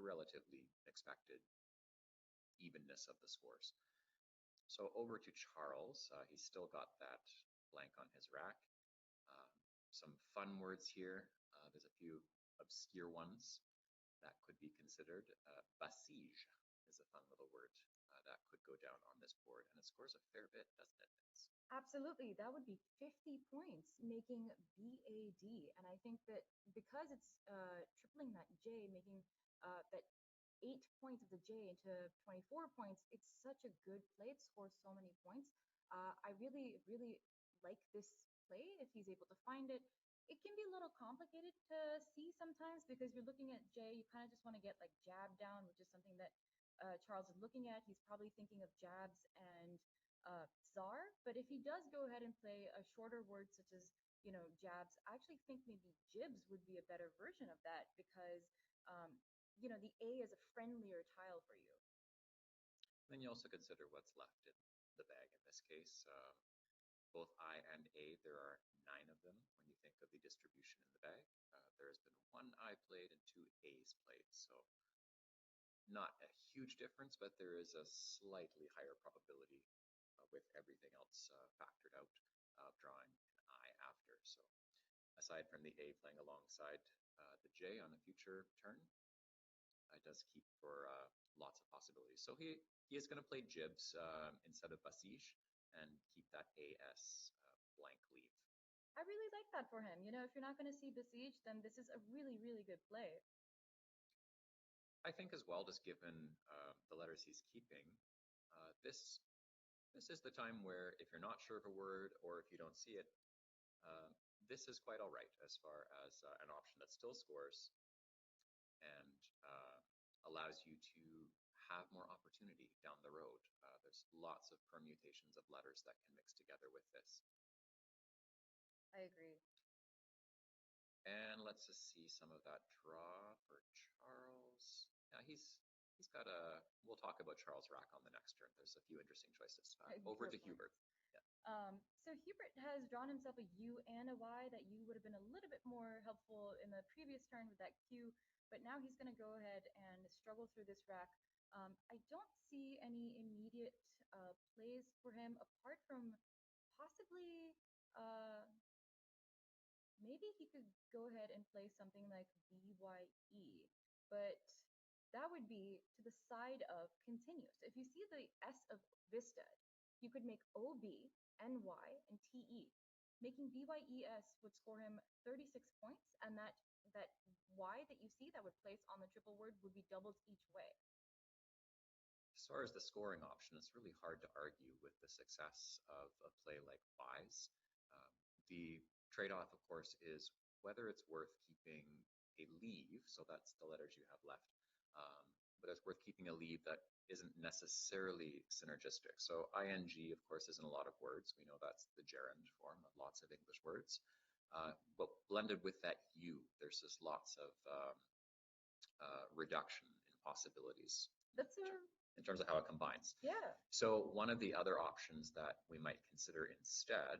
relatively expected evenness of the scores. So over to Charles. He's still got that blank on his rack. Um, some fun words here. There's a few obscure ones that could be considered. Basige is a fun little word that could go down on this board, and it scores a fair bit, doesn't it? Absolutely. That would be 50 points, making BAD. And I think that because it's tripling that J, making that 8 points of the J into 24 points, it's such a good play. It scores so many points. I really, really like this play if he's able to find it. It can be a little complicated to see sometimes because you're looking at J, you kind of just want to get like jab down, which is something that Charles is looking at. He's probably thinking of jabs and czar. But if he does go ahead and play a shorter word such as, jabs, I actually think maybe jibs would be a better version of that because, um, the A is a friendlier tile for you. Then you also consider what's left in the bag in this case. Both I and A, there are 9 of them when you think of the distribution in the bag. There has been 1 I played and 2 A's played, so not a huge difference, but there is a slightly higher probability with everything else factored out of drawing an I after. So aside from the A playing alongside the J on a future turn, it does keep for lots of possibilities. So he is going to play jibs instead of basige and keep that AS blank leave. I really like that for him. If you're not going to see besiege, then this is a really, really good play. I think as well, just given the letters he's keeping, this is the time where if you're not sure of a word or if you don't see it, this is quite all right as far as an option that still scores and allows you to have more opportunity down the road. There's lots of permutations of letters that can mix together with this. I agree. And let's just see some of that draw for Charles. Yeah, he's got a. We'll talk about Charles' rack on the next turn. There's a few interesting choices. Over to Hubert. Yeah. So Hubert has drawn himself a U and a Y that U would have been a little bit more helpful in the previous turn with that Q, but now he's going to go ahead and struggle through this rack. I don't see any immediate plays for him apart from possibly maybe he could go ahead and play something like BYE, but that would be to the side of continuous. If you see the S of Vista, you could make OB, NY, and TE. Making BYES would score him 36 points, and that Y that you see that would place on the triple word would be doubled each way. As far as the scoring option, it's really hard to argue with the success of a play like Wise. The trade-off, of course, is whether it's worth keeping a leave, so that's the letters you have left, but it's worth keeping a leave that isn't necessarily synergistic. So ing, of course, isn't a lot of words. We know that's the gerund form of lots of English words. But blended with that U, there's just lots of reduction in possibilities. In terms of how it combines. Yeah. So one of the other options that we might consider instead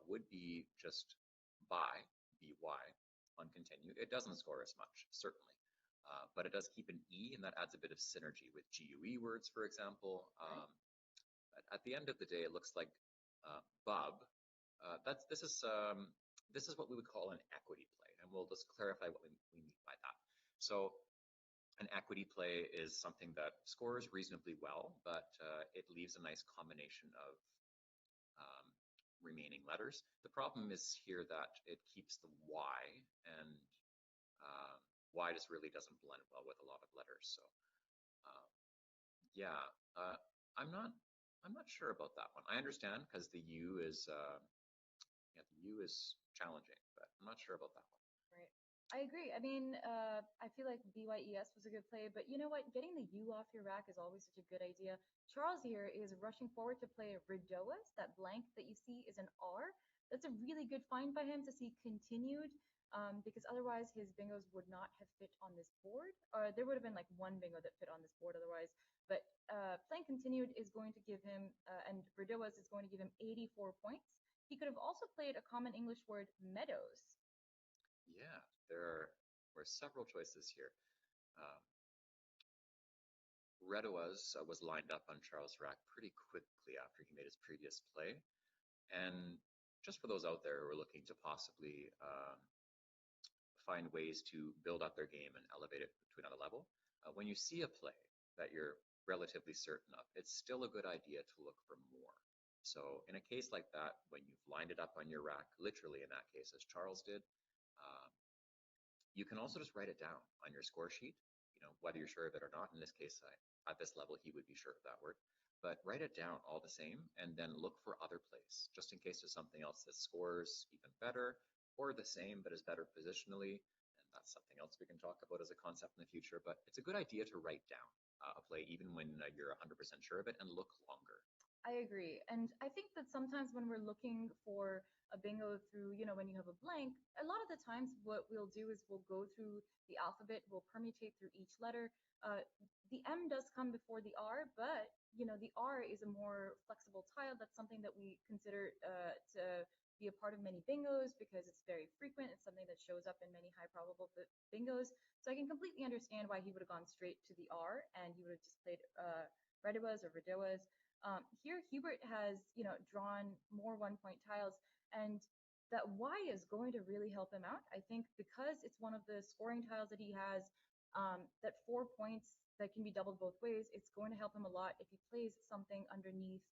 would be just by, by, uncontinued. It doesn't score as much, certainly, but it does keep an E, and that adds a bit of synergy with GUE words, for example. At the end of the day, it looks like bub. This is what we would call an equity play, and we'll just clarify what we mean by that. So an equity play is something that scores reasonably well, but it leaves a nice combination of remaining letters. The problem is here that it keeps the Y, and Y just really doesn't blend well with a lot of letters. So yeah, I'm not sure about that one. I understand because the U is challenging, but I'm not sure about that one. Right. I agree. I mean, I feel like BYES was a good play, but you know what? Getting the U off your rack is always such a good idea. Charles here is rushing forward to play Ridoas. That blank that you see is an R. That's a really good find by him to see continued, because otherwise his bingos would not have fit on this board. Or there would have been like one bingo that fit on this board otherwise. But playing continued is going to give him, and Ridoas is going to give him 84 points. He could have also played a common English word, meadows. Yeah, there were several choices here. Redouaz was lined up on Charles' rack pretty quickly after he made his previous play. And just for those out there who are looking to possibly find ways to build up their game and elevate it to another level, when you see a play that you're relatively certain of, it's still a good idea to look for more. So in a case like that, when you've lined it up on your rack, literally in that case, as Charles did, um, you can also just write it down on your score sheet, whether you're sure of it or not. In this case, at this level, he would be sure of that word. But write it down all the same, and then look for other plays, just in case there's something else that scores even better, or the same but is better positionally. And that's something else we can talk about as a concept in the future. But it's a good idea to write down a play even when you're 100% sure of it, and look longer. I agree. And I think that sometimes when we're looking for a bingo through, when you have a blank, a lot of the times what we'll do is we'll go through the alphabet, we'll permutate through each letter. The M does come before the R, but, the R is a more flexible tile. That's something that we consider to be a part of many bingos because it's very frequent. It's something that shows up in many high probable bingos. So I can completely understand why he would have gone straight to the R and he would have just played Redowas or Redowas. Here, Hubert has, drawn more 1-point tiles, and that Y is going to really help him out. I think because it's one of the scoring tiles that he has, that 4 points that can be doubled both ways, it's going to help him a lot if he plays something underneath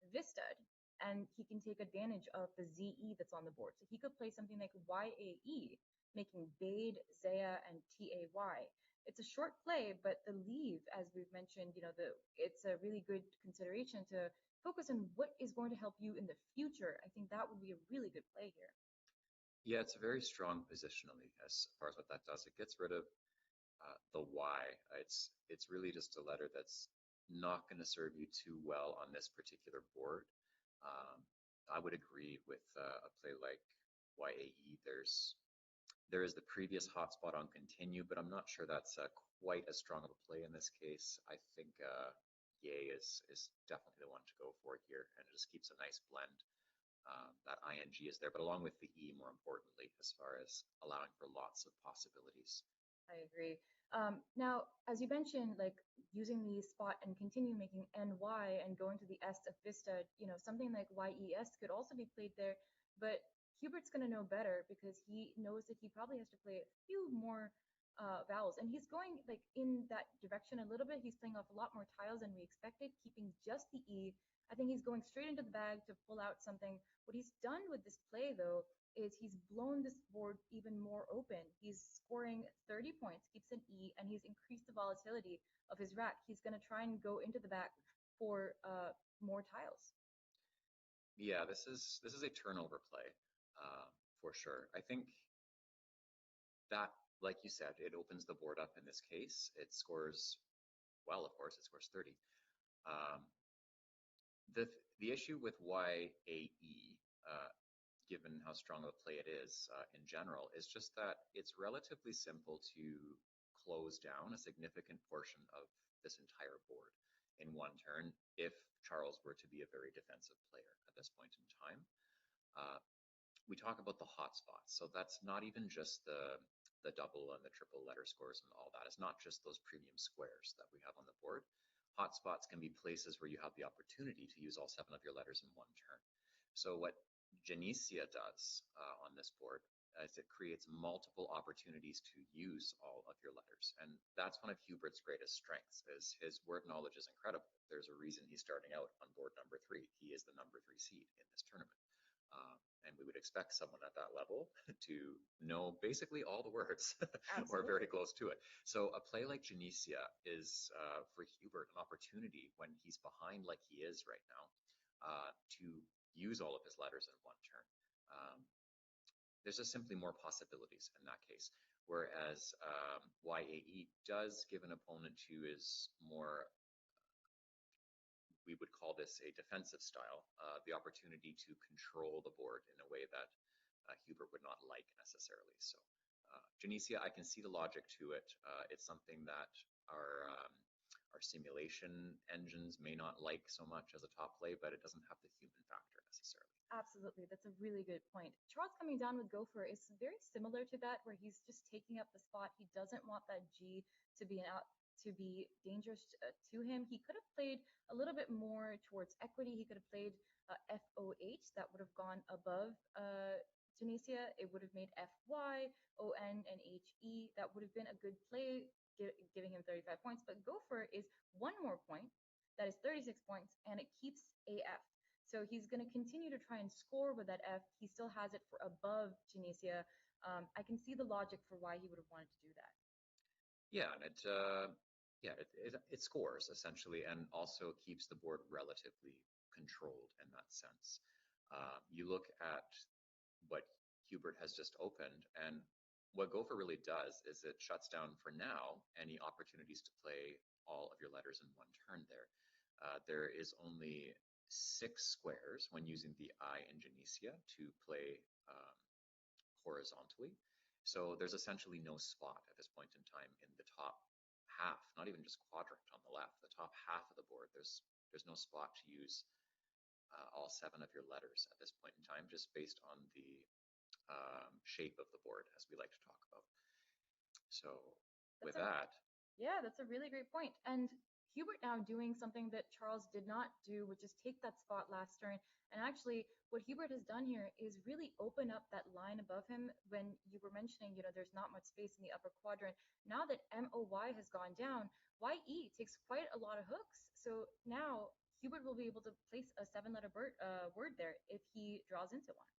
Vistad, and he can take advantage of the ZE that's on the board. So he could play something like YAE, making Bade, Zaya, and TAY. It's a short play, but the leave, as we've mentioned, it's a really good consideration to focus on what is going to help you in the future. I think that would be a really good play here. Yeah, it's very strong positionally as far as what that does. It gets rid of the Y. It's really just a letter that's not going to serve you too well on this particular board. I would agree with a play like YAE. There is the previous hotspot on continue, but I'm not sure that's quite as strong of a play in this case. I think Yay is definitely the one to go for here, and it just keeps a nice blend. That ing is there, but along with the E, more importantly, as far as allowing for lots of possibilities. I agree. Now, as you mentioned, like using the spot and continue making NY and going to the S of Vista, something like YES could also be played there, but Hubert's going to know better because he knows that he probably has to play a few more vowels, and he's going like in that direction a little bit. He's playing off a lot more tiles than we expected, keeping just the E. I think he's going straight into the bag to pull out something. What he's done with this play, though, is he's blown this board even more open. He's scoring 30 points, keeps an E, and he's increased the volatility of his rack. He's going to try and go into the back for more tiles. Yeah, this is a turnover play for sure. I think that, like you said, it opens the board up in this case. It scores, well, of course, it scores 30. The issue with YAE, given how strong of a play it is in general, is just that it's relatively simple to close down a significant portion of this entire board in one turn if Charles were to be a very defensive player at this point in time. We talk about the hotspots, so that's not even just the double and the triple letter scores and all that. It's not just those premium squares that we have on the board. Hotspots can be places where you have the opportunity to use all 7 of your letters in one turn. So what Genesia does on this board is it creates multiple opportunities to use all of your letters. And that's one of Hubert's greatest strengths, is his word knowledge is incredible. There's a reason he's starting out on board number 3. He is the number 3 seed in this tournament. And we would expect someone at that level to know basically all the words or very close to it. So a play like Genesia is, for Hubert, an opportunity when he's behind like he is right now to use all of his letters in one turn. There's just simply more possibilities in that case. Whereas YAE does give an opponent who is more, we would call this a defensive style, the opportunity to control the board in a way that Hubert would not like necessarily. So Genesia, I can see the logic to it. It's something that our simulation engines may not like so much as a top play, but it doesn't have the human factor necessarily. Absolutely. That's a really good point. Charles coming down with Gopher is very similar to that, where he's just taking up the spot. He doesn't want that G to be to be dangerous to him. He could have played a little bit more towards equity. He could have played FO8 that would have gone above Tunisia. It would have made FY, ON, and HE. That would have been a good play, giving him 35 points. But Gopher is one more point. That is 36 points, and it keeps AF. So he's going to continue to try and score with that F. He still has it for above Tunisia. I can see the logic for why he would have wanted to do that. Yeah, and it scores essentially, and also keeps the board relatively controlled in that sense. You look at what Hubert has just opened, and what Gopher really does is it shuts down for now any opportunities to play all of your letters in one turn there. There is only 6 squares when using the I in Genesia to play horizontally. So there's essentially no spot at this point in time in the top half, not even just quadrant on the left, the top half of the board. There's no spot to use all 7 of your letters at this point in time, just based on the shape of the board, as we like to talk about. So with that. Yeah, that's a really great point. And Hubert now doing something that Charles did not do, which is take that spot last turn. And actually, what Hubert has done here is really open up that line above him when you were mentioning, there's not much space in the upper quadrant. Now that MOY has gone down, YE takes quite a lot of hooks. So now Hubert will be able to place a 7-letter word there if he draws into one.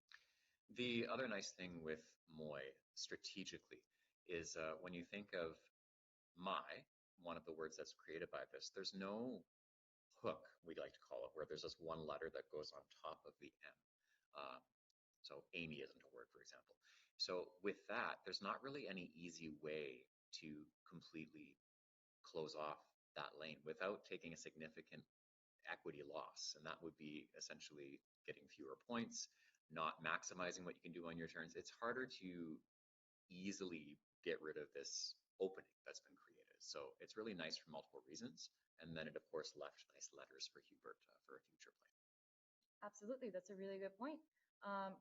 The other nice thing with Moy strategically is when you think of my, one of the words that's created by this, there's no hook, we like to call it, where there's just one letter that goes on top of the M. So Amy isn't a word, for example. So with that, there's not really any easy way to completely close off that lane without taking a significant equity loss. And that would be essentially getting fewer points, not maximizing what you can do on your turns. It's harder to easily get rid of this opening that's been created. So it's really nice for multiple reasons. And then it, of course, left nice letters for Hubert for a future play. Absolutely. That's a really good point.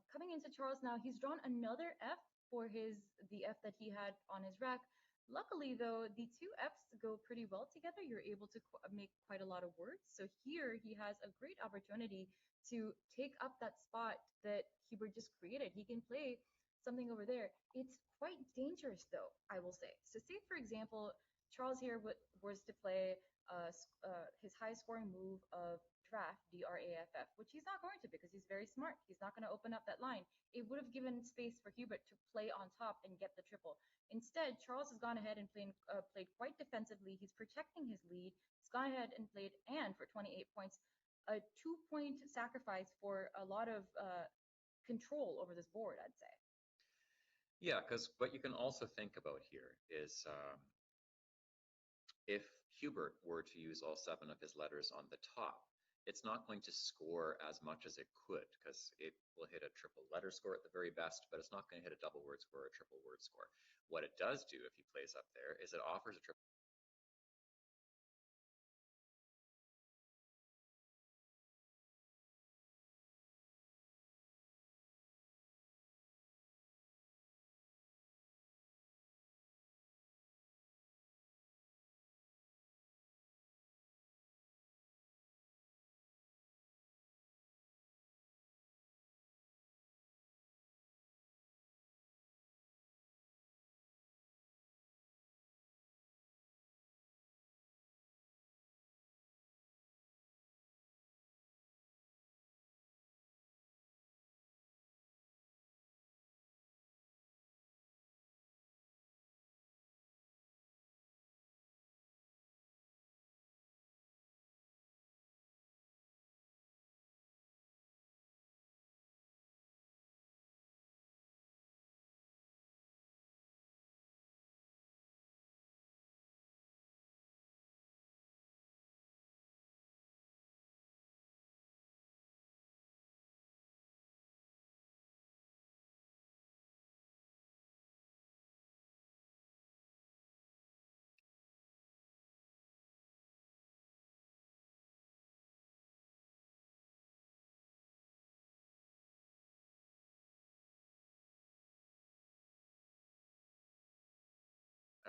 Coming into Charles now, he's drawn another F for the F that he had on his rack. Luckily, though, the 2 Fs go pretty well together. You're able to make quite a lot of words. So here he has a great opportunity to take up that spot that Hubert just created. He can play something over there. It's quite dangerous, though, I will say. So say, for example, Charles here was to play his high scoring move of draft, DRAFF, which he's not going to because he's very smart. He's not going to open up that line. It would have given space for Hubert to play on top and get the triple. Instead, Charles has gone ahead and played quite defensively. He's protecting his lead. He's gone ahead and played and for 28 points, a 2-point sacrifice for a lot of control over this board, I'd say. Yeah, because what you can also think about here is if Hubert were to use all 7 of his letters on the top, it's not going to score as much as it could because it will hit a triple letter score at the very best, but it's not going to hit a double word score or a triple word score. What it does do if he plays up there is it offers a triple.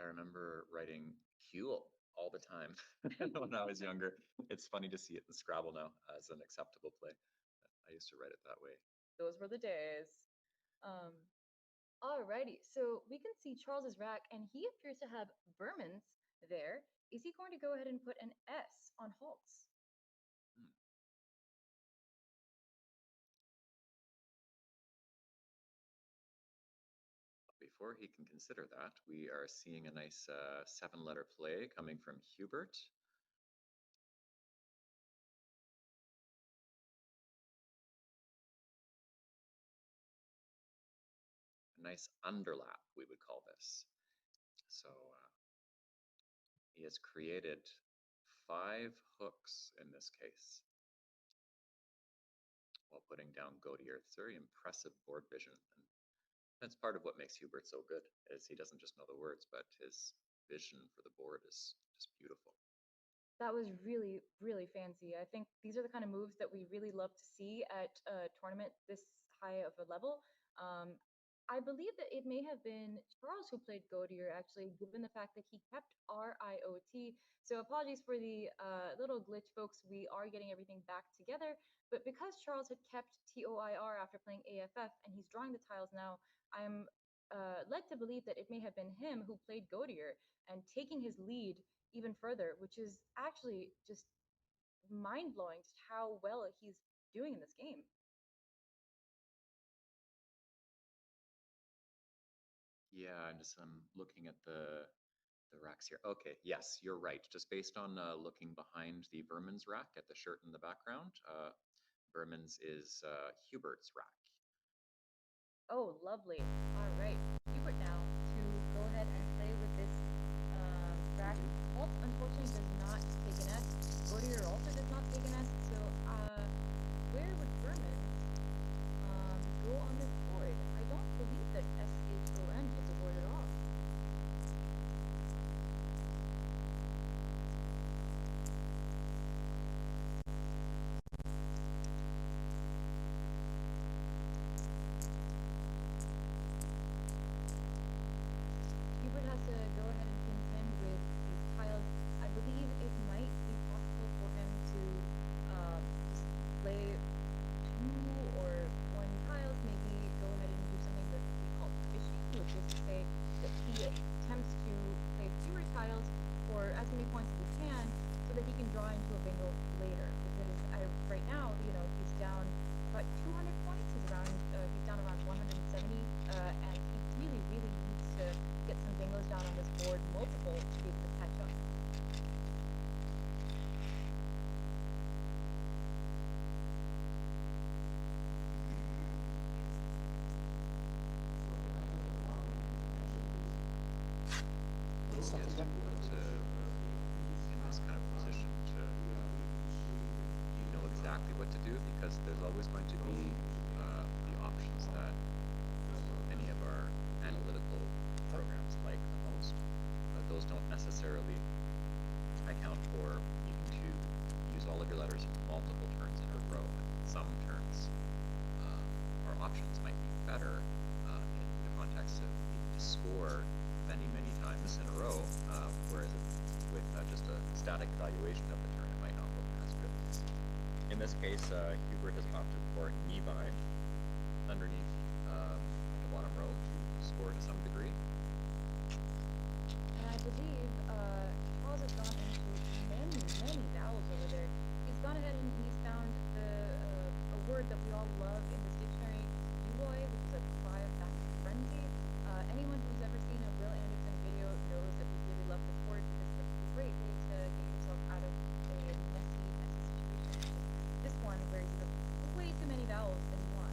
I remember writing Kuhl all the time when I was younger. It's funny to see it in Scrabble now as an acceptable play. I used to write it that way. Those were the days. Alrighty, so we can see Charles's rack, and he appears to have vermins there. Is he going to go ahead and put an S on Halt's? Before he can consider that, we are seeing a nice 7-letter play coming from Hubert. A nice underlap, we would call this. So he has created 5 hooks in this case while putting down go to earth. It's very impressive board vision. And that's part of what makes Hubert so good, is he doesn't just know the words, but his vision for the board is just beautiful. That was really, really fancy. I think these are the kind of moves that we really love to see at a tournament this high of a level. I believe that it may have been Charles who played Godier, actually, given the fact that he kept RIOT. So apologies for the little glitch, folks. We are getting everything back together. But because Charles had kept TOIR after playing AFF and he's drawing the tiles now, I'm led to believe that it may have been him who played Godier and taking his lead even further, which is actually just mind-blowing just how well he's doing in this game. Yeah, I'm looking at the racks here. Okay, yes, you're right. Just based on looking behind the Vermin's rack at the shirt in the background, Vermin's is Hubert's rack. Oh, lovely. All right, Hubert now to go ahead and play with this rack. Halt, unfortunately, does not take an S. Godier also does not take an S. So where would Vermin go on this board? I don't believe that SHON is a word at all. Hubert has to go ahead and contend with these tiles. I believe it might be possible for him to just play 2 or 1 tiles, maybe go ahead and do something that we call fishing, which is to say that he attempts to play fewer tiles for as many points as he can so that he can draw into a bingo later. Because right now, he's down about 200 points. He's down around 170, and he really, really needs to get some bingos down on this board, multiple, to be able to catch up. In this kind of position to know exactly what to do, because there's always going to be the options that many of our analytical programs like the most. Those don't necessarily account for needing to use all of your letters multiple turns in a row. Some turns or options might be better in the context of needing to score many, many times in a row, whereas with just a static evaluation of the turn, it might not look as good. In this case, Hubert has opted for Nevi underneath the bottom row to score to some degree. And I believe Charles has gone into many, many vowels over there. He's gone ahead and he's found a word that we all love in this dictionary, Uboy, which is a cry of back frenzy. Anyone who's ever seen a Will Anderson video knows that we really love this word because it's a great way to get yourself out of a messy situation. This one where you have way too many vowels than you want.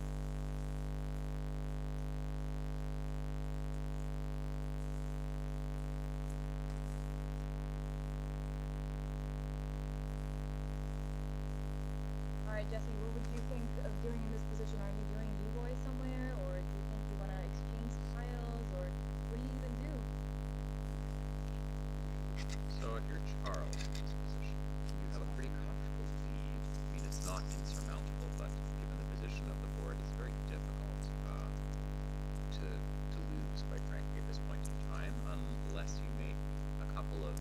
All right, Jesse, what would you think of doing in this position? Are you doing U-Boy somewhere, or do you think you want to exchange tiles, or what do you even do? So if you're Charles in this position, you have a pretty comfortable lead. I mean, it's not insurmountable, but given the position of the board, it's very difficult to lose, quite frankly, at this point in time, unless you make a couple of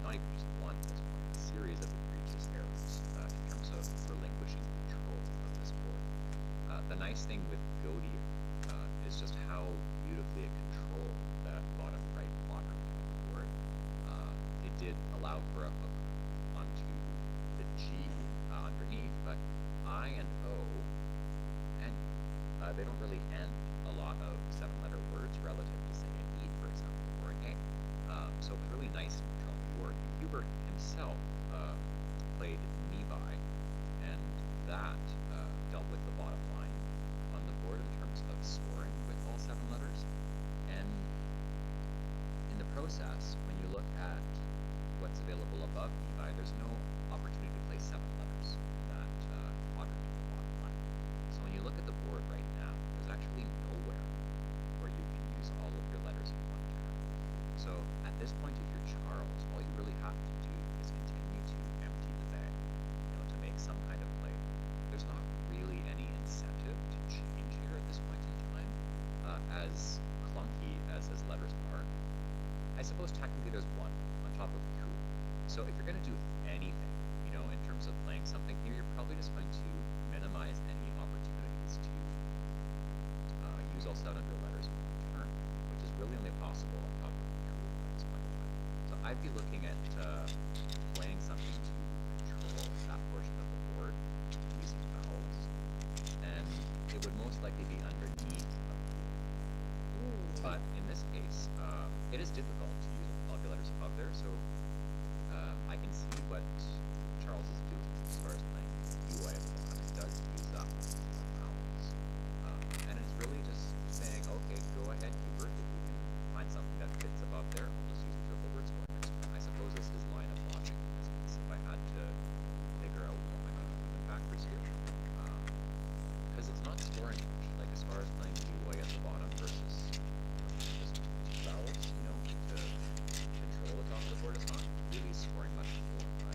not even just one at this point, a series of egregious errors in terms of relinquishing control of this board. The nice thing with Godia is just how beautifully it controlled that bottom right quadrant of the board. It did allow for a hook onto the G underneath, but I and O and they don't really end a lot of 7-letter words relative to, say, an E, for example, or an A. So it was really nice in controlling the board. Hubert himself played Nevi, and that dealt with the bottom line on the board in terms of scoring with all 7 letters. And in the process, when you look at what's available above Nevi, there's no opportunity to play 7 letters in that quadrant of the bottom line. So when you look at the board right now, there's actually nowhere where you can use all of your letters in one turn. So at this point, if you're Charles, all you really have to do is continue to empty the bag, to make some kind of play. There's not really any incentive to change here at this point in time, as clunky as his letters are. I suppose technically there's one on top of coup. So if you're going to do anything, in terms of playing something here, you're probably just going to minimize any opportunities to use all 7 of your letters in one turn, which is really only possible on top of coup at this point in time. So I'd be looking at playing something to control that portion of the board using vowels, and it would most likely be underneath a coup. But in this case, it is difficult to use all your letters above there, so I can see what Charles is doing as far as playing UI at the bottom. It does use up vowels. And it's really just saying, okay, go ahead, Hubert, if we can find something that fits above there, we'll just use triple word score next time. I suppose this is line of logic in this case, if I had to figure out what my movement factors here. Because it's not scoring much, like as far as playing UI at the bottom versus just vowels, to control the top of the board, it's not really scoring much more by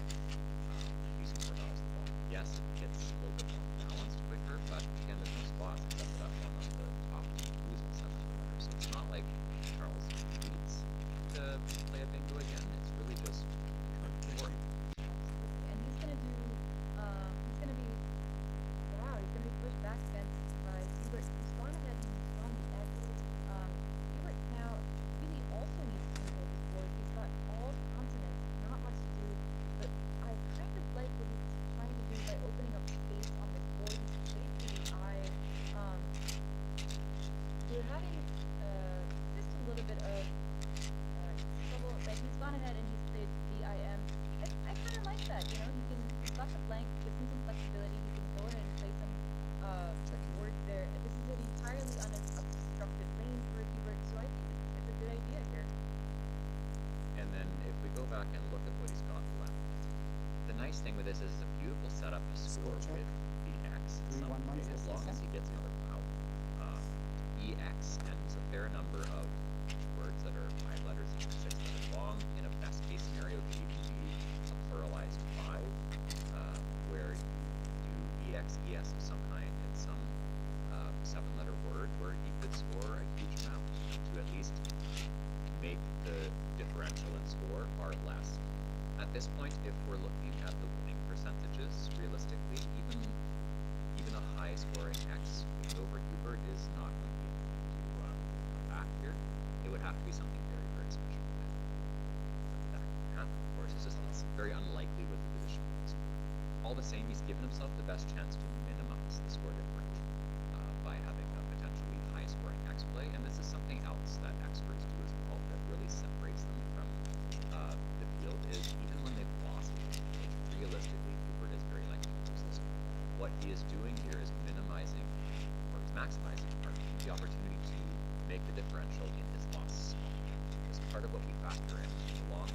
using more vowels at the bottom. Yes, it gets a little bit more balanced quicker, but again, there's no spots except for that one on the top who's losing 7 of the letters. So it's not like Charles needs to play a bingo again. It's really just controlling the board. Absolutely. And he's gonna do he's gonna be pushed back against Hubert. He's gone ahead and he's gone the X. Hubert now really also needs to control this board. He's got all consonants, not much to do, but I kind of like what he's trying to do by opening up space on this board. He's played the I. We're having just a little bit of trouble. Like he's gone ahead and he's played VIM. I kind of like that. He's got the blank, gives him some flexibility. He can go ahead and play some words there. This is an entirely unobstructed lane for Hubert, so I think it's a good idea here. And then if we go back and look at what he's got left, the nice thing with this is it's a beautiful setup to score with the X in some way, as long as he gets another vowel. EX ends a fair number of words that are 5 letters, even 6 letters long. In a best case scenario, it could even be a pluralized 5, where you do EX, ES of some kind in some 7-letter word, where he could score a huge amount to at least make the differential in score far less. At this point, if we're looking at the winning percentages, realistically, even a high-scoring X over Hubert is not going to be able to come back here. It would have to be something very, very special for that to happen. Of course, it's very unlikely with the position of this board. All the same, he's given himself the best chance to minimize the score differential by having a potentially high-scoring X play, and this is something else that experts do as well that really separates them from the field. Is even when they've lost, which realistically Hubert is very likely to lose this, what he is doing here is minimizing, or is maximizing, the opportunity to make the differential in his loss small. Because part of what we factor in the long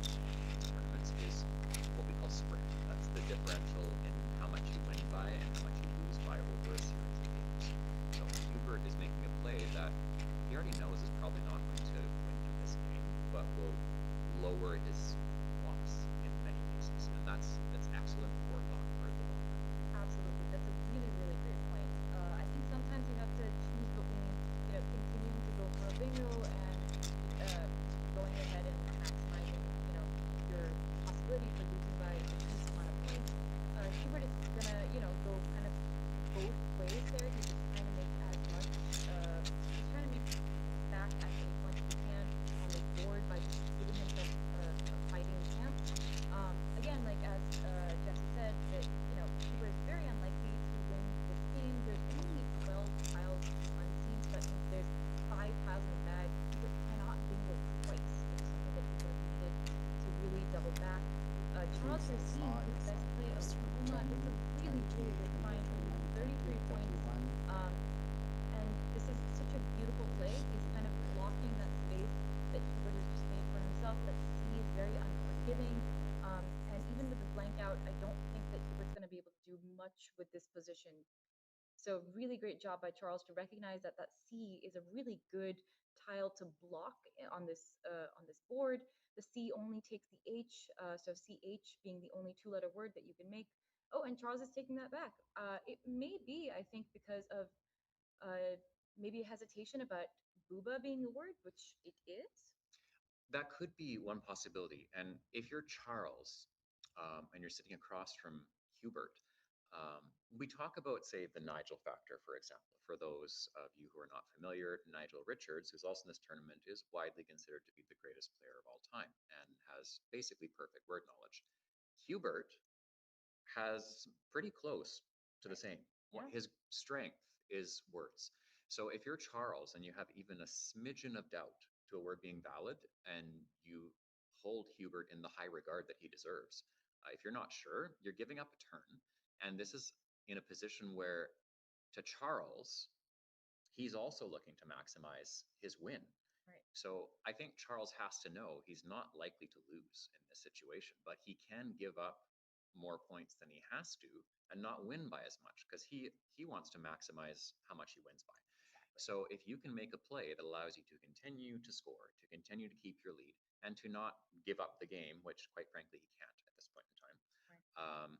tournaments is what we call spread. That's the differential in how much you win by and how much you lose by over a series of games. So Hubert is making a play that he already knows is probably not going to win in this game, but will lower his loss in many cases. And that's excellent for luck for the long run. Absolutely, that's a really, really great point. I think sometimes we have to choose between, continuing to go for a bingo and going ahead and maximizing Charles Racine, who's best play of Coma, it's a really, really big find, 33 points. And this is such a beautiful play. He's kind of blocking that space that Hubert has just made for himself. That C is very unforgiving. And even with the blank out, I don't think that Hubert's going to be able to do much with this position. So really great job by Charles to recognize that that C is a really good tile to block on this board. The C only takes the H, so CH being the only two-letter word that you can make. Oh, and Charles is taking that back. It may be, I think, because of maybe a hesitation about booba being a word, which it is. That could be one possibility. And if you're Charles and you're sitting across from Hubert, we talk about, say, the Nigel factor, for example. For those of you who are not familiar, Nigel Richards, who's also in this tournament, is widely considered to be the greatest player of all time and has basically perfect word knowledge. Hubert has pretty close to the same. Yeah. His strength is words. So if you're Charles and you have even a smidgen of doubt to a word being valid and you hold Hubert in the high regard that he deserves, if you're not sure, you're giving up a turn. And this is in a position where, to Charles, he's also looking to maximize his win. Right. So I think Charles has to know he's not likely to lose in this situation, but he can give up more points than he has to and not win by as much because he wants to maximize how much he wins by. Exactly. So if you can make a play that allows you to continue to score, to continue to keep your lead, and to not give up the game, which quite frankly he can't at this point in time, Right.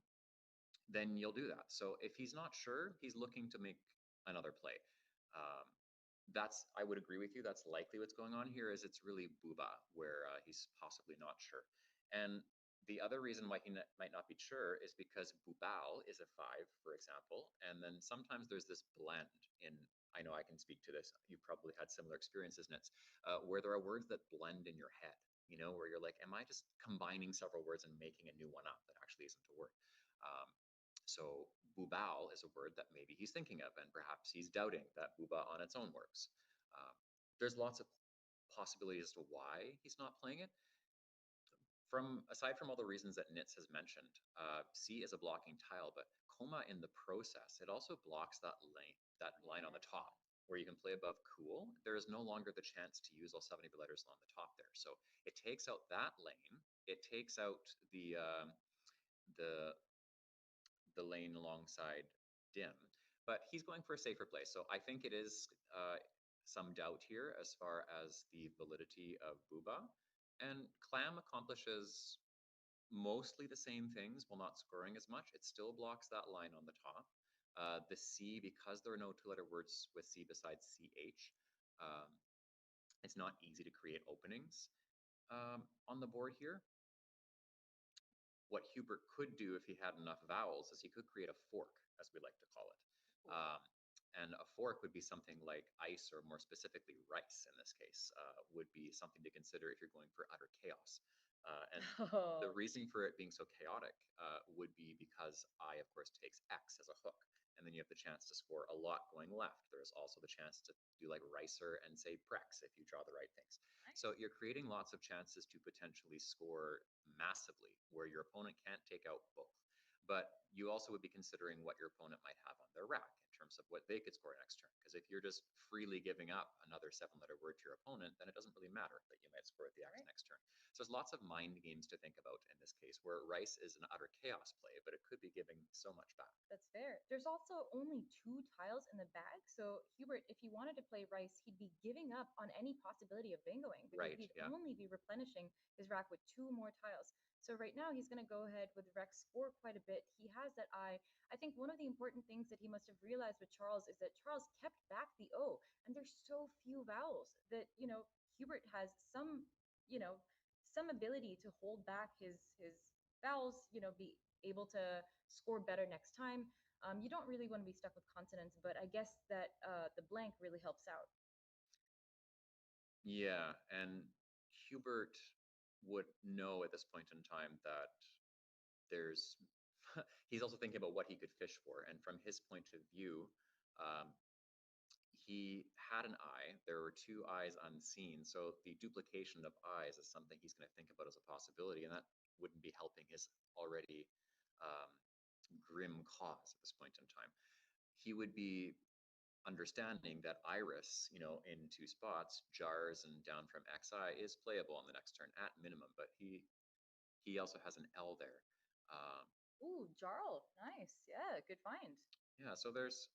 then you'll do that. So if he's not sure, he's looking to make another play. I would agree with you. That's likely what's going on here. Is it's really booba where he's possibly not sure. And the other reason why he might not be sure is because bubal is a 5, for example, and then sometimes there's this blend in. I know I can speak to this. You probably had similar experiences, Nits, where there are words that blend in your head. You know, where you're like, am I just combining several words and making a new one up that actually isn't a word? Um, so bubal is a word that maybe he's thinking of, and perhaps he's doubting that buba on its own works. There's lots of possibilities as to why he's not playing it. Aside from all the reasons that Nitz has mentioned, C is a blocking tile, but coma in the process, it also blocks that line on the top where you can play above cool. There is no longer the chance to use all 70 letters on the top there. So it takes out that lane. It takes out the lane alongside dim, but he's going for a safer play. So I think it is some doubt here as far as the validity of booba. And clam accomplishes mostly the same things while not scoring as much. It still blocks that line on the top. The C, because there are no two-letter words with C besides CH, it's not easy to create openings on the board here. What Hubert could do if he had enough vowels is he could create a fork, as we like to call it. And a fork would be something like ice, or more specifically rice in this case, would be something to consider if you're going for utter chaos. And the reason for it being so chaotic would be because I, of course, takes X as a hook. And then you have the chance to score a lot going left. There's also the chance to do like ricer and say prex if you draw the right things. Nice. So you're creating lots of chances to potentially score massively where your opponent can't take out both. But you also would be considering what your opponent might have on their rack in terms of what they could score next turn. Because if you're just freely giving up another 7-letter word to your opponent, then it doesn't really matter that you might score at the X next turn. So there's lots of mind games to think about in this case, where rice is an utter chaos play, but it could be giving so much back. That's fair. There's also only 2 tiles in the bag, so Hubert, if he wanted to play rice, he'd be giving up on any possibility of bingoing because he'd only be replenishing his rack with 2 more tiles. So right now he's going to go ahead with Rex score quite a bit. He has that I. I think one of the important things that he must have realized with Charles is that Charles kept back the O, and there's so few vowels that, Hubert has some, some ability to hold back his vowels, be able to score better next time. You don't really want to be stuck with consonants, but I guess that the blank really helps out. Yeah, and Hubert would know at this point in time that there's he's also thinking about what he could fish for, and from his point of view, he had an eye. There were 2 eyes unseen, so the duplication of eyes is something he's going to think about as a possibility, and that wouldn't be helping his already um, grim cause at this point in time. He would be understanding that Iris, in two spots, jars and down from XI is playable on the next turn at minimum, but he also has an L there. Um, Ooh, Jarl, nice. Yeah, good find. yeah, so there's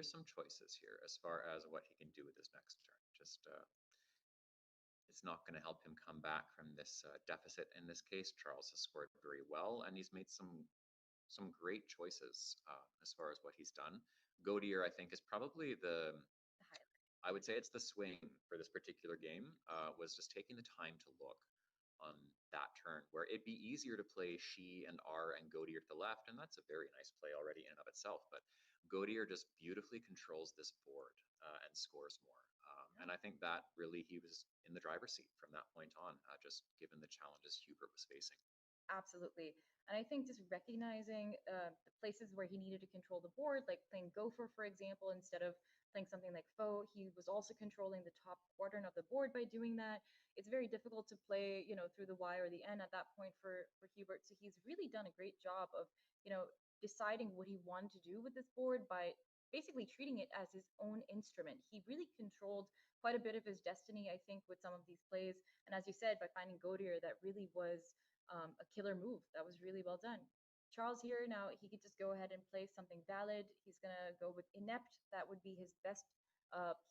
some choices here as far as what he can do with his next turn. Just it's not going to help him come back from this deficit. In this case, Charles has scored very well, and he's made some great choices as far as what he's done. Godier, I think, is probably The highlight. I would say it's the swing for this particular game, was just taking the time to look on that turn, where it'd be easier to play She and R and Godier to the left, and that's a very nice play already in and of itself. But Godier just beautifully controls this board and scores more. And I think that really he was in the driver's seat from that point on, just given the challenges Hubert was facing. Absolutely. And I think just recognizing the places where he needed to control the board, like playing Gopher, for example, instead of playing something like Foe, he was also controlling the top quadrant of the board by doing that. It's very difficult to play, through the Y or the N at that point for Hubert. So he's really done a great job of, deciding what he wanted to do with this board by basically treating it as his own instrument. He really controlled quite a bit of his destiny, I think, with some of these plays. And as you said, by finding Godier, that really was a killer move. That was really well done. Charles here now, he could just go ahead and play something valid. He's going to go with Inept. That would be his best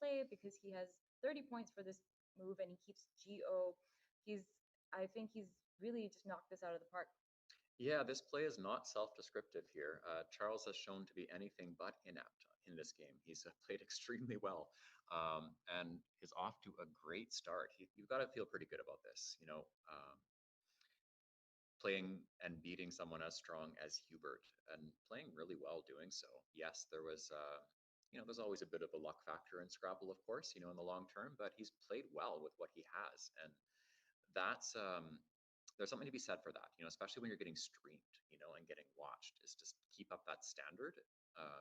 play because he has 30 points for this move and he keeps GO. I think he's really just knocked this out of the park. Yeah, this play is not self-descriptive here. Charles has shown to be anything but inept in this game. He's played extremely well, and is off to a great start. You've got to feel pretty good about this. Playing and beating someone as strong as Hubert and playing really well doing so. Yes, there was, there's always a bit of a luck factor in Scrabble, of course, in the long term, but he's played well with what he has. And that's, there's something to be said for that, especially when you're getting streamed, and getting watched, is just keep up that standard uh,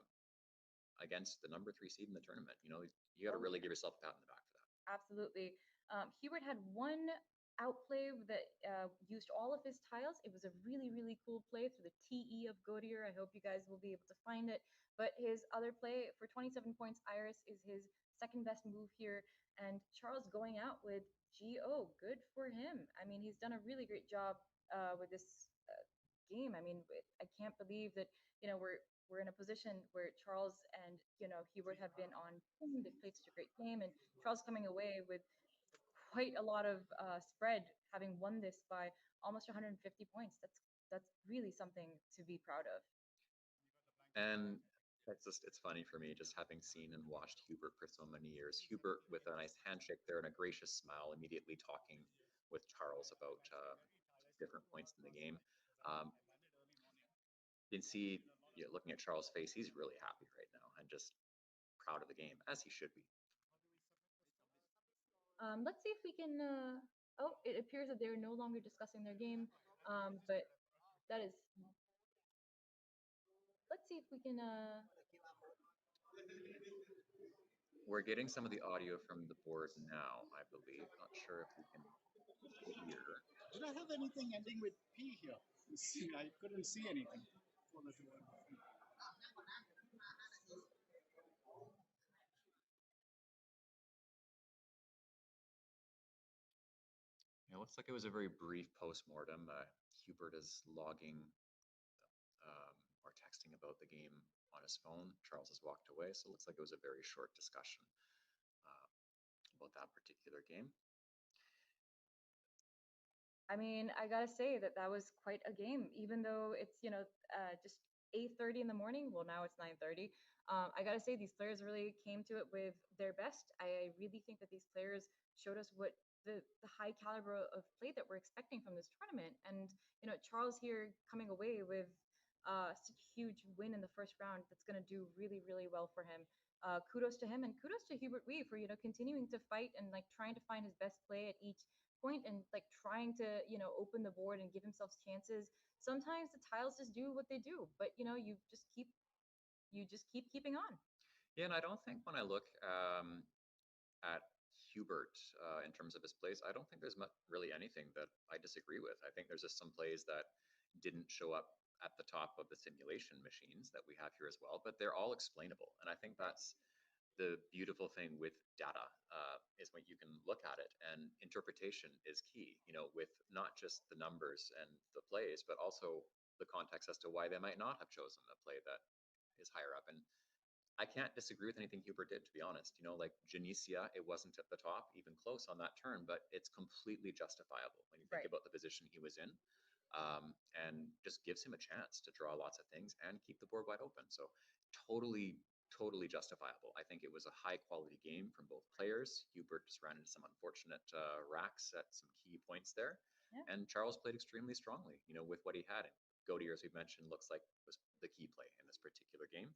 against the number 3 seed in the tournament. You got to Oh, really give yourself a pat on the back for that. absolutely. Hubert had one outplay that used all of his tiles. It was a really, really cool play through the TE of Godier. I hope you guys will be able to find it. But his other play for 27 points, Iris, is his second best move here. And Charles going out with GO. Good for him. I mean, he's done a really great job with this game. I mean, I can't believe that, we're in a position where Charles and Hubert have been on point. They've played such a great game, and Charles coming away with quite a lot of spread, having won this by almost 150 points. That's really something to be proud of. And it's funny for me just having seen and watched Hubert for so many years. Hubert with a nice handshake there and a gracious smile, immediately talking with Charles about different points in the game. Um, you can see, looking at Charles' face, he's really happy right now and just proud of the game, as he should be. Let's see if we can. Oh, it appears that they're no longer discussing their game, but that is. Let's see if we can. We're getting some of the audio from the board now, I believe. Not sure if we can hear. Did I have anything ending with P here? I couldn't see anything. It looks like it was a very brief post-mortem. Hubert is logging or texting about the game on his phone. Charles has walked away, so it looks like it was a very short discussion about that particular game. I mean, I gotta say that was quite a game, even though it's just 8:30 in the morning. Well, now it's 9:30. I gotta say these players really came to it with their best. I really think that these players showed us what the high caliber of play that we're expecting from this tournament. And Charles here coming away with such a huge win in the first round. That's gonna do really, really well for him. Kudos to him and kudos to Hubert Wee for continuing to fight and like trying to find his best play at each point and like trying to open the board and give himself chances. Sometimes the tiles just do what they do, but you just keep keeping on. Yeah, and I don't think when I look at Hubert in terms of his plays, I don't think there's really anything that I disagree with. I think there's just some plays that didn't show up at the top of the simulation machines that we have here as well, but they're all explainable. And I think that's the beautiful thing with data is when you can look at it, and interpretation is key, with not just the numbers and the plays, but also the context as to why they might not have chosen a play that is higher up. And I can't disagree with anything Hubert did, to be honest. Like Genesia, it wasn't at the top, even close on that turn, but it's completely justifiable when you think Right. about the position he was in, and just gives him a chance to draw lots of things and keep the board wide open. So totally, totally justifiable. I think it was a high quality game from both players. Hubert just ran into some unfortunate racks at some key points there. Yeah. And Charles played extremely strongly, with what he had. And Goateer, as we mentioned, looks like was the key play in this particular game.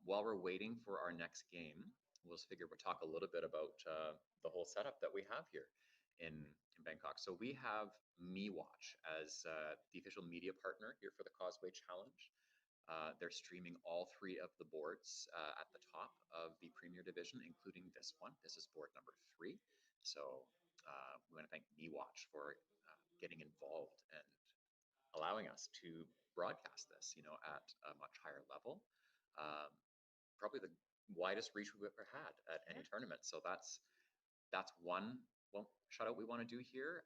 While we're waiting for our next game, we'll talk a little bit about the whole setup that we have here in Bangkok. So we have MeWatch as the official media partner here for the Causeway Challenge. They're streaming all three of the boards at the top of the Premier Division, including this one. This is board number 3. So we want to thank MeWatch for getting involved and allowing us to broadcast this, at a much higher level. Probably the widest reach we've ever had at any tournament. So that's one shout out we want to do here.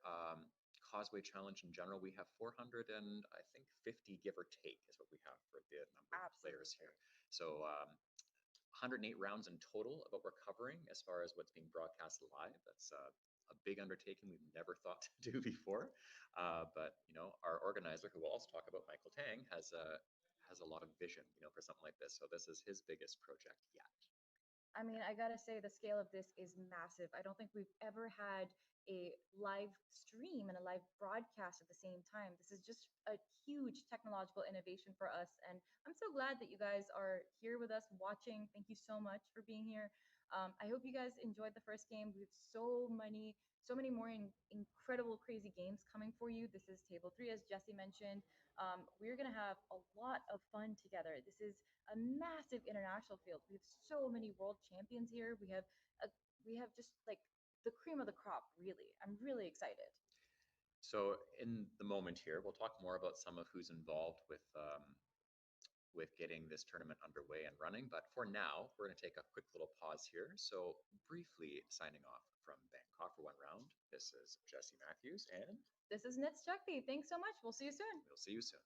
Causeway Challenge in general, we have 400 and I think 50, give or take, is what we have for the number of players here. So 108 rounds in total of what we're covering as far as what's being broadcast live. That's a big undertaking we've never thought to do before. But our organizer, who we'll also talk about, Michael Tang, has a lot of vision, for something like this. So this is his biggest project yet. I mean, I gotta say the scale of this is massive. I don't think we've ever had a live stream and a live broadcast at the same time. This is just a huge technological innovation for us. And I'm so glad that you guys are here with us watching. Thank you so much for being here. I hope you guys enjoyed the first game. We have so many more incredible, crazy games coming for you. This is Table 3, as Jesse mentioned. We're going to have a lot of fun together. This is a massive international field. We have so many world champions here. We have just like the cream of the crop, really. I'm really excited. So in the moment here, we'll talk more about some of who's involved with getting this tournament underway and running. But for now, we're going to take a quick little pause here. So briefly signing off from Bangkok for one round. This is Jesse Matthews, and this is Nitz Chakti. Thanks so much. We'll see you soon. We'll see you soon.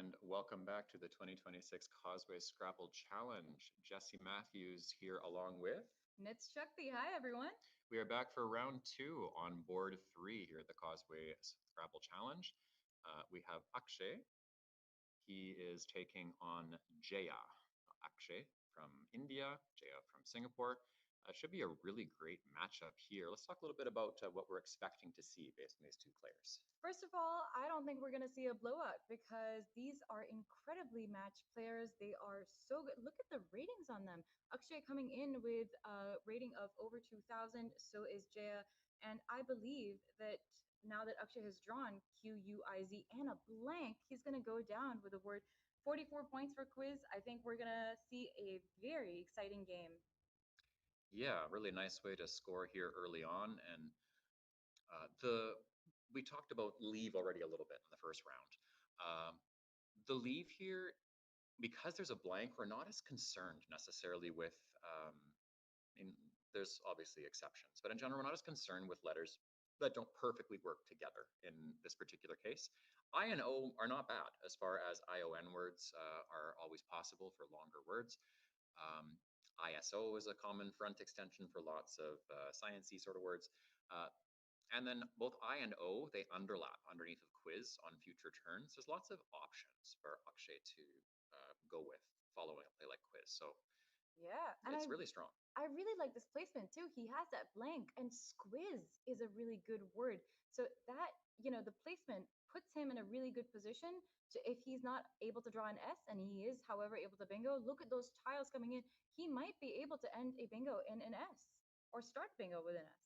And welcome back to the 2026 Causeway Scrabble Challenge. Jesse Matthews here along with Nits Shakti. Hi, everyone. We are back for round 2 on board 3 here at the Causeway Scrabble Challenge. We have Akshay. He is taking on Jaya. Akshay from India, Jaya from Singapore. Should be a really great matchup here. Let's talk a little bit about what we're expecting to see based on these two players. First of all, I don't think we're going to see a blowout because these are incredibly matched players. They are so good. Look at the ratings on them. Akshay coming in with a rating of over 2,000. So is Jaya. And I believe that now that Akshay has drawn QUIZ and a blank, he's going to go down with a word 44 points for quiz. I think we're going to see a very exciting game. Yeah, really nice way to score here early on. And we talked about leave already a little bit in the first round. The leave here, because there's a blank, we're not as concerned necessarily with, there's obviously exceptions, but in general, we're not as concerned with letters that don't perfectly work together in this particular case. I and O are not bad as far as ION words are always possible for longer words. ISO is a common front extension for lots of sciencey sort of words. And then both I and O, they underlap underneath of quiz on future turns. There's lots of options for Akshay to go with following a play like quiz. So yeah, and it's really strong. I really like this placement too. He has that blank, and squiz is a really good word. So that, the placement puts him in a really good position. So if he's not able to draw an S, and he is, however, able to bingo, look at those tiles coming in. He might be able to end a bingo in an S or start bingo with an S.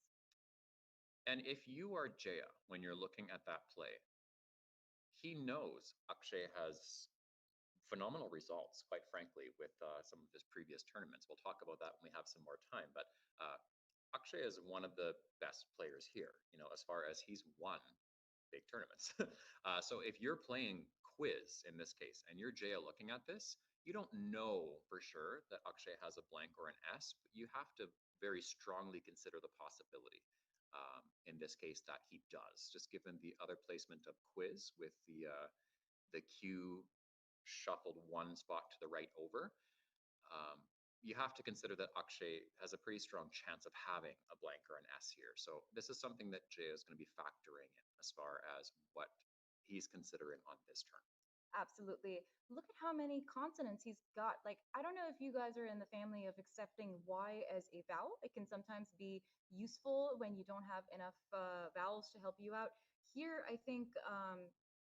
And if you are Jaya, when you're looking at that play, he knows Akshay has phenomenal results, quite frankly, with some of his previous tournaments. We'll talk about that when we have some more time. But Akshay is one of the best players here, as far as he's won big tournaments. So if you're playing quiz in this case, and you're Jaya looking at this, you don't know for sure that Akshay has a blank or an S, but you have to very strongly consider the possibility. In this case, that he does, just given the other placement of quiz with the Q shuffled one spot to the right over. You have to consider that Akshay has a pretty strong chance of having a blank or an S here. So this is something that Jay is going to be factoring in as far as what he's considering on this turn. Absolutely. Look at how many consonants he's got. Like, I don't know if you guys are in the family of accepting Y as a vowel. It can sometimes be useful when you don't have enough vowels to help you out. Here, I think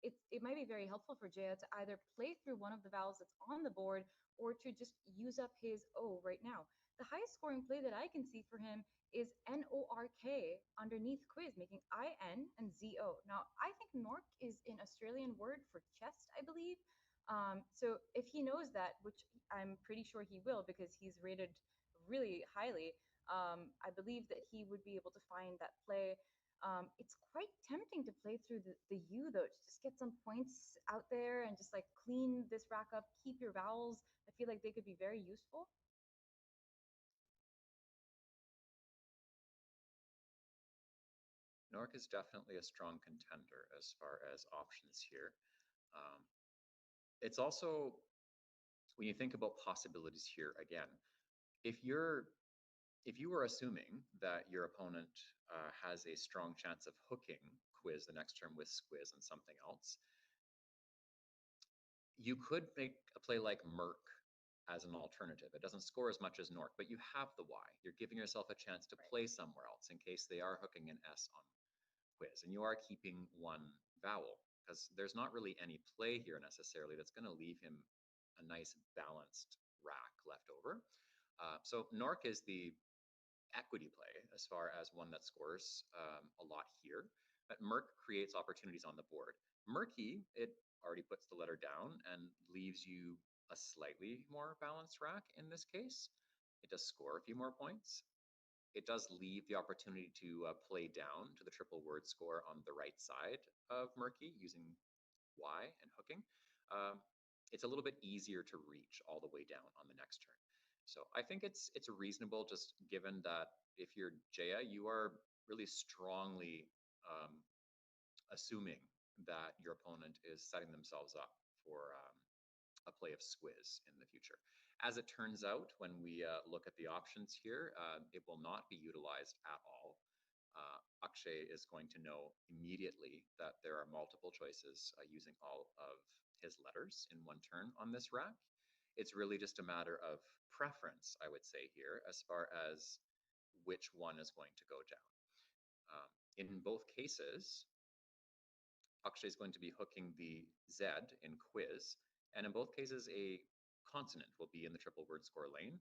it might be very helpful for Jaya to either play through one of the vowels that's on the board or to just use up his O right now. The highest scoring play that I can see for him is NORK underneath quiz, making IN and ZO. Now, I think Nork is an Australian word for chest, I believe. So if he knows that, which I'm pretty sure he will because he's rated really highly, I believe that he would be able to find that play. It's quite tempting to play through the U though, to just get some points out there and just like clean this rack up, keep your vowels. I feel like they could be very useful. Nork is definitely a strong contender as far as options here. It's also, when you think about possibilities here, again, if you were assuming that your opponent has a strong chance of hooking quiz the next turn with squiz and something else, you could make a play like Merc as an alternative. It doesn't score as much as Nork, but you have the Y. You're giving yourself a chance to play somewhere else in case they are hooking an S on quiz, and you are keeping one vowel because there's not really any play here necessarily that's going to leave him a nice balanced rack left over. So Nork is the equity play as far as one that scores a lot here, but Merc creates opportunities on the board. Murky, it already puts the letter down and leaves you a slightly more balanced rack in this case. It does score a few more points. It does leave the opportunity to play down to the triple word score on the right side of Murky using Y and hooking. It's a little bit easier to reach all the way down on the next turn. So I think it's reasonable, just given that if you're Jaya, you are really strongly assuming that your opponent is setting themselves up for a play of squiz in the future. As it turns out, when we look at the options here, it will not be utilized at all. Akshay is going to know immediately that there are multiple choices using all of his letters in one turn on this rack. It's really just a matter of preference, I would say here, as far as which one is going to go down. In both cases, Akshay is going to be hooking the Z in quiz, and in both cases, a consonant will be in the triple word score lane.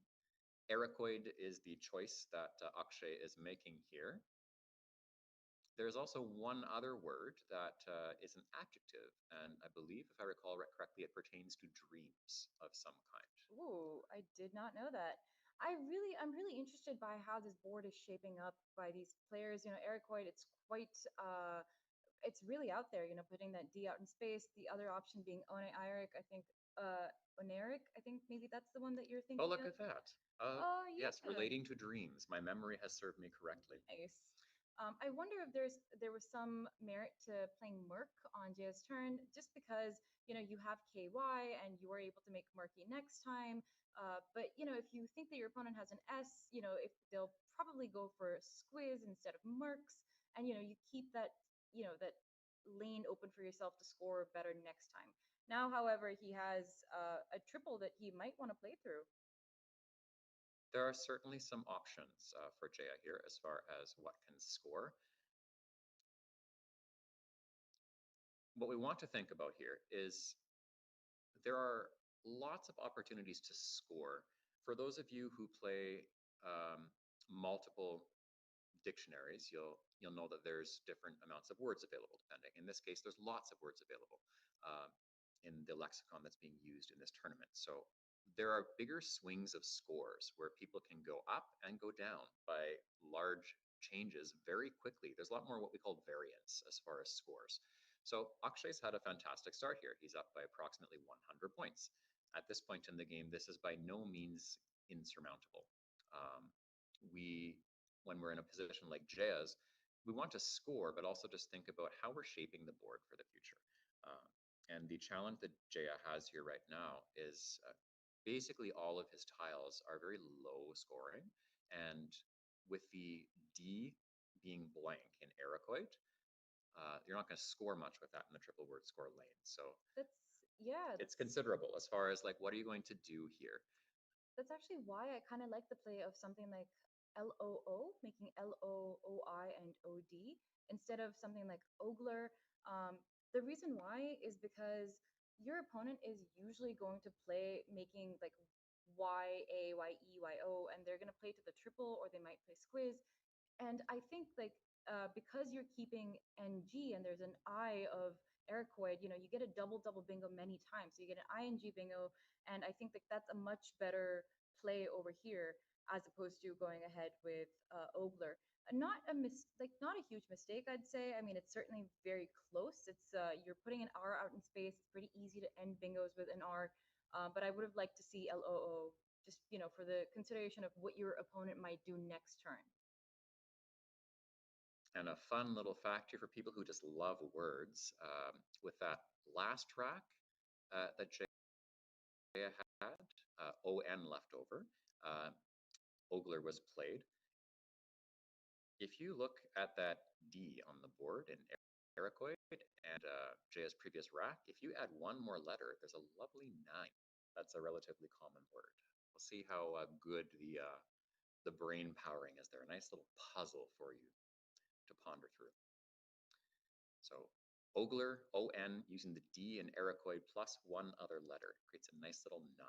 Ericoid is the choice that Akshay is making here. There's also one other word that is an adjective, and I believe, if I recall correctly, it pertains to dreams of some kind. Ooh, I did not know that. I'm really interested by how this board is shaping up by these players. You know, Eric Hoyt, it's quite, it's really out there. You know, putting that D out in space. The other option being Oneric, I think, Oneric. I think maybe that's the one that you're thinking. Oh, look of. at that. Oh, yeah. Yes, relating to dreams. My memory has served me correctly. Nice. I wonder if there was some merit to playing Merc on Jaya's turn, just because you know you have KY and you are able to make Murky next time. But you know, if you think that your opponent has an S, you know, if they'll probably go for Squiz instead of Mercs, and you know you keep that that lane open for yourself to score better next time. Now, however, he has a triple that he might want to play through. There are certainly some options for Jaya here as far as what can score. What we want to think about here is there are lots of opportunities to score. For those of you who play multiple dictionaries, you'll know that there's different amounts of words available depending. In this case, there's lots of words available in the lexicon that's being used in this tournament. So there are bigger swings of scores where people can go up and go down by large changes very quickly. There's a lot more what we call variance as far as scores. So Akshay's had a fantastic start here. He's up by approximately 100 points. At this point in the game, this is by no means insurmountable. When we're in a position like Jaya's, we want to score, but also just think about how we're shaping the board for the future. And the challenge that Jaya has here right now is basically all of his tiles are very low scoring. And with the D being blank in Ericoid, you're not going to score much with that in the triple word score lane. So it's considerable as far as like, what are you going to do here? That's actually why I kind of like the play of something like LOO, making LOOI and OD instead of something like Ogler. The reason why is because your opponent is usually going to play making like YA, YE, YO, and they're going to play to the triple or they might play squiz. And I think like because you're keeping NG and there's an I of Ericoid, you know, you get a double bingo many times. So you get an ING bingo, and I think that that's a much better play over here as opposed to going ahead with Ogler. Not not a huge mistake, I'd say. I mean, it's certainly very close. It's you're putting an R out in space. It's pretty easy to end bingos with an R, but I would have liked to see LOO just for the consideration of what your opponent might do next turn. And a fun little fact here for people who just love words, with that last track that Jaya had, ON left over, Ogler was played. If you look at that D on the board in Ericoid and Jaya's previous rack, if you add one more letter, there's a lovely 9. That's a relatively common word. We'll see how good the brain powering is there. A nice little puzzle for you to ponder through. So Ogler, ON, using the D in Ericoid plus one other letter creates a nice little 9.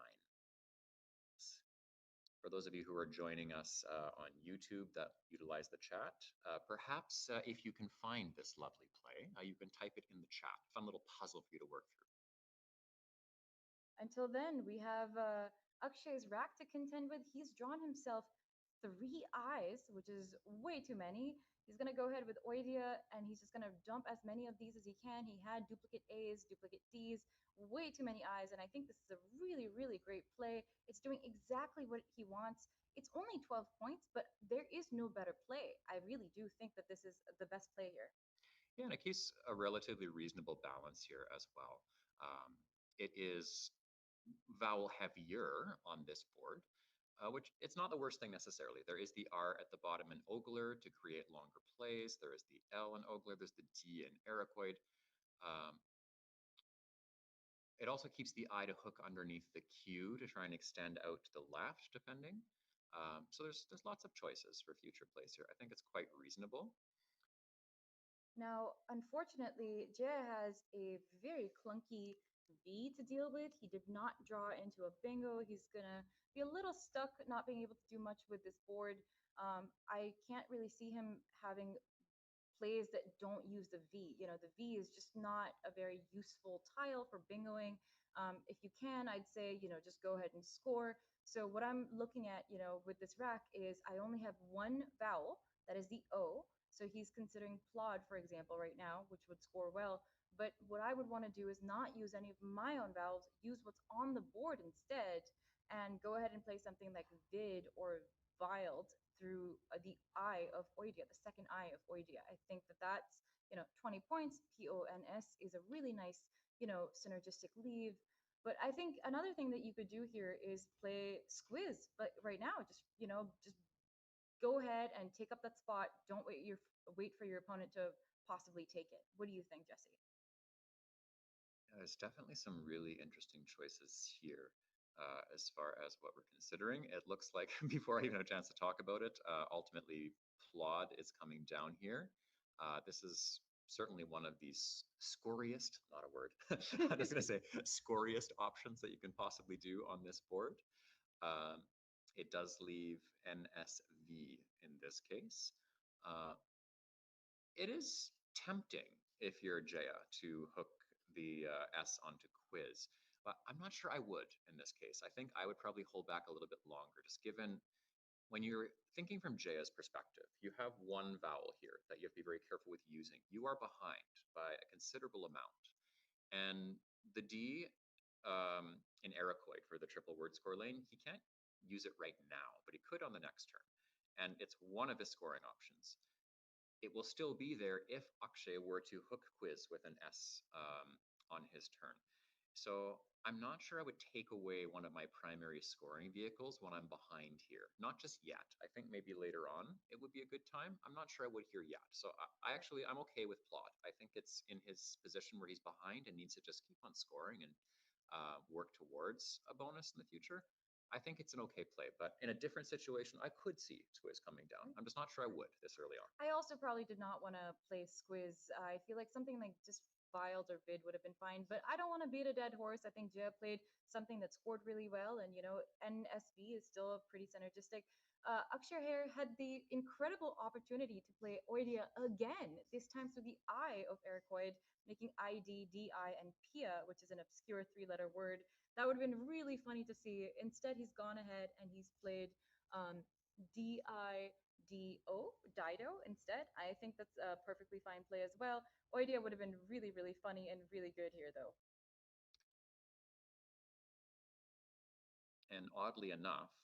For those of you who are joining us on YouTube that utilize the chat, perhaps if you can find this lovely play, you can type it in the chat. Fun little puzzle for you to work through. Until then, we have Akshay's rack to contend with. He's drawn himself 3 eyes, which is way too many. He's going to go ahead with Oidia, and he's just going to dump as many of these as he can. He had duplicate A's, duplicate D's, way too many eyes, and I think this is a really, really great play. It's doing exactly what he wants. It's only 12 points, but there is no better play. I really do think that this is the best play here. Yeah, and it keeps a relatively reasonable balance here as well. it is vowel heavier on this board, which it's not the worst thing necessarily. There is the R at the bottom in Ogler to create longer plays. There is the L in Ogler. There's the D in Iroquois. It also keeps the I to hook underneath the Q to try and extend out to the left, depending. So there's lots of choices for future plays here. I think it's quite reasonable. Now, unfortunately, Jaya has a very clunky V to deal with. He did not draw into a bingo. He's gonna be a little stuck not being able to do much with this board. I can't really see him having plays that don't use the V. You know, the V is just not a very useful tile for bingoing. If you can, I'd say, just go ahead and score. So what I'm looking at, with this rack is I only have one vowel, that is the O. So he's considering plod, for example, right now, which would score well. But what I would want to do is not use any of my own vowels, use what's on the board instead, and go ahead and play something like vid or viled through the I of Oidia, the second I of Oidia. I think that's 20 points. PONS is a really nice synergistic leave. But I think another thing that you could do here is play squiz. But right now, just go ahead and take up that spot. Don't wait for your opponent to possibly take it. What do you think, Jesse? There's definitely some really interesting choices here as far as what we're considering. It looks like, before I even have a chance to talk about it, ultimately plod is coming down here. This is certainly one of these scoriest, not a word, I'm just going to say scoriest options that you can possibly do on this board. It does leave NSV in this case. It is tempting if you're Jaya to hook the S onto quiz, but I'm not sure I would in this case. I think I would probably hold back a little bit longer, just given when you're thinking from Jaya's perspective, you have one vowel here that you have to be very careful with using. You are behind by a considerable amount. And the D in Iroquois for the triple word score lane, he can't use it right now, but he could on the next turn. And it's one of his scoring options. It will still be there if Akshay were to hook quiz with an S on his turn. So I'm not sure I would take away one of my primary scoring vehicles when I'm behind here. Not just yet. I think maybe later on it would be a good time. I'm not sure I would here yet. So I'm okay with plot. I think it's in his position where he's behind and needs to just keep on scoring and work towards a bonus in the future. I think it's an okay play, but in a different situation, I could see Squiz coming down. I'm just not sure I would this early on. I also probably did not want to play Squiz. I feel like something like just Wild or Vid would have been fine, but I don't want to beat a dead horse. I think Jia played something that scored really well, and NSV is still pretty synergistic. Akshar Hair had the incredible opportunity to play Oidia again, this time through the I of Iroquois, making ID, DI, and Pia, which is an obscure three-letter word. That would have been really funny to see. Instead, he's gone ahead and he's played Dido instead. I think that's a perfectly fine play as well. Oidia would have been really, really funny and really good here, though. And oddly enough,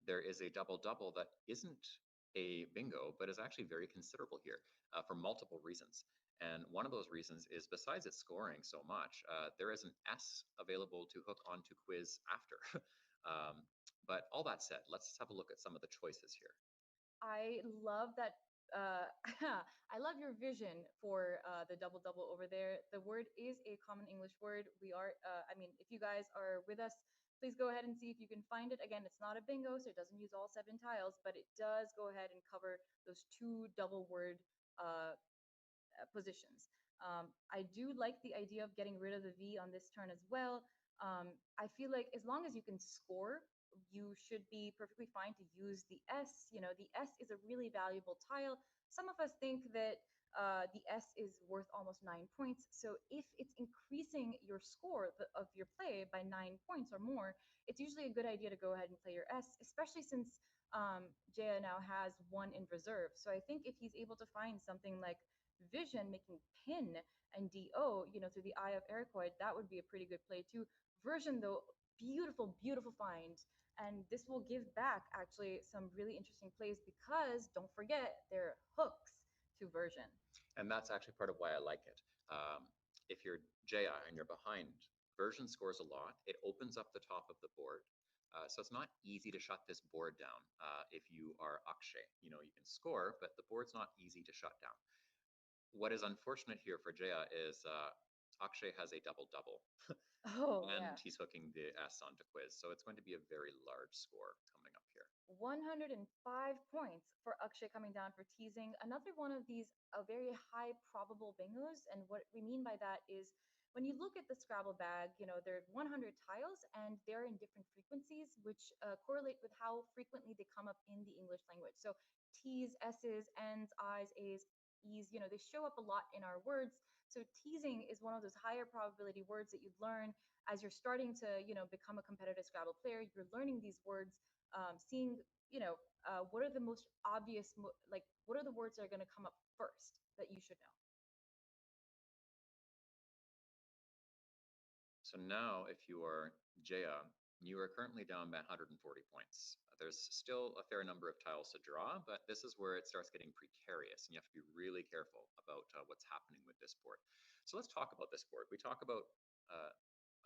there is a double-double that isn't a bingo, but is actually very considerable here for multiple reasons. And one of those reasons is, besides it scoring so much, there is an S available to hook onto quiz after. But all that said, let's have a look at some of the choices here. I love that. I love your vision for the double double over there. The word is a common English word. If you guys are with us, please go ahead and see if you can find it. Again, it's not a bingo, so it doesn't use all 7 tiles, but it does go ahead and cover those 2 double word positions. I do like the idea of getting rid of the V on this turn as well. I feel like as long as you can score, you should be perfectly fine to use the S. The S is a really valuable tile. Some of us think that the S is worth almost 9 points. So if it's increasing your score of your play by 9 points or more, it's usually a good idea to go ahead and play your S, especially since Jaya now has 1 in reserve. So I think if he's able to find something like Vision making Pin and DO, through the Eye of Iroquois, that would be a pretty good play too. Version, though, beautiful, beautiful find. And this will give back actually some really interesting plays because don't forget, they're hooks to Version. And that's actually part of why I like it. if you're Jaya and you're behind, version scores a lot. It opens up the top of the board. So it's not easy to shut this board down if you are Akshay. You know, you can score, but the board's not easy to shut down. What is unfortunate here for Jaya is Akshay has a double-double. Oh, and yeah. he's hooking the S onto quiz. So it's going to be a very large score coming up here. 105 points for Akshay coming down for teasing. Another one of these very high probable bingos. And what we mean by that is when you look at the Scrabble bag, you know, there are 100 tiles and they're in different frequencies, which correlate with how frequently they come up in the English language. So T's, S's, N's, I's, A's, E's, you know, they show up a lot in our words. So teasing is one of those higher probability words that you learn as you're starting to, you know, become a competitive Scrabble player. You're learning these words, seeing, you know, what are the most obvious, like, what are the words that are going to come up first that you should know? So now, if you are Jaya, you are currently down by 140 points. There's still a fair number of tiles to draw, but this is where it starts getting precarious, and you have to be really careful about what's happening with this board. So let's talk about this board. We talk about,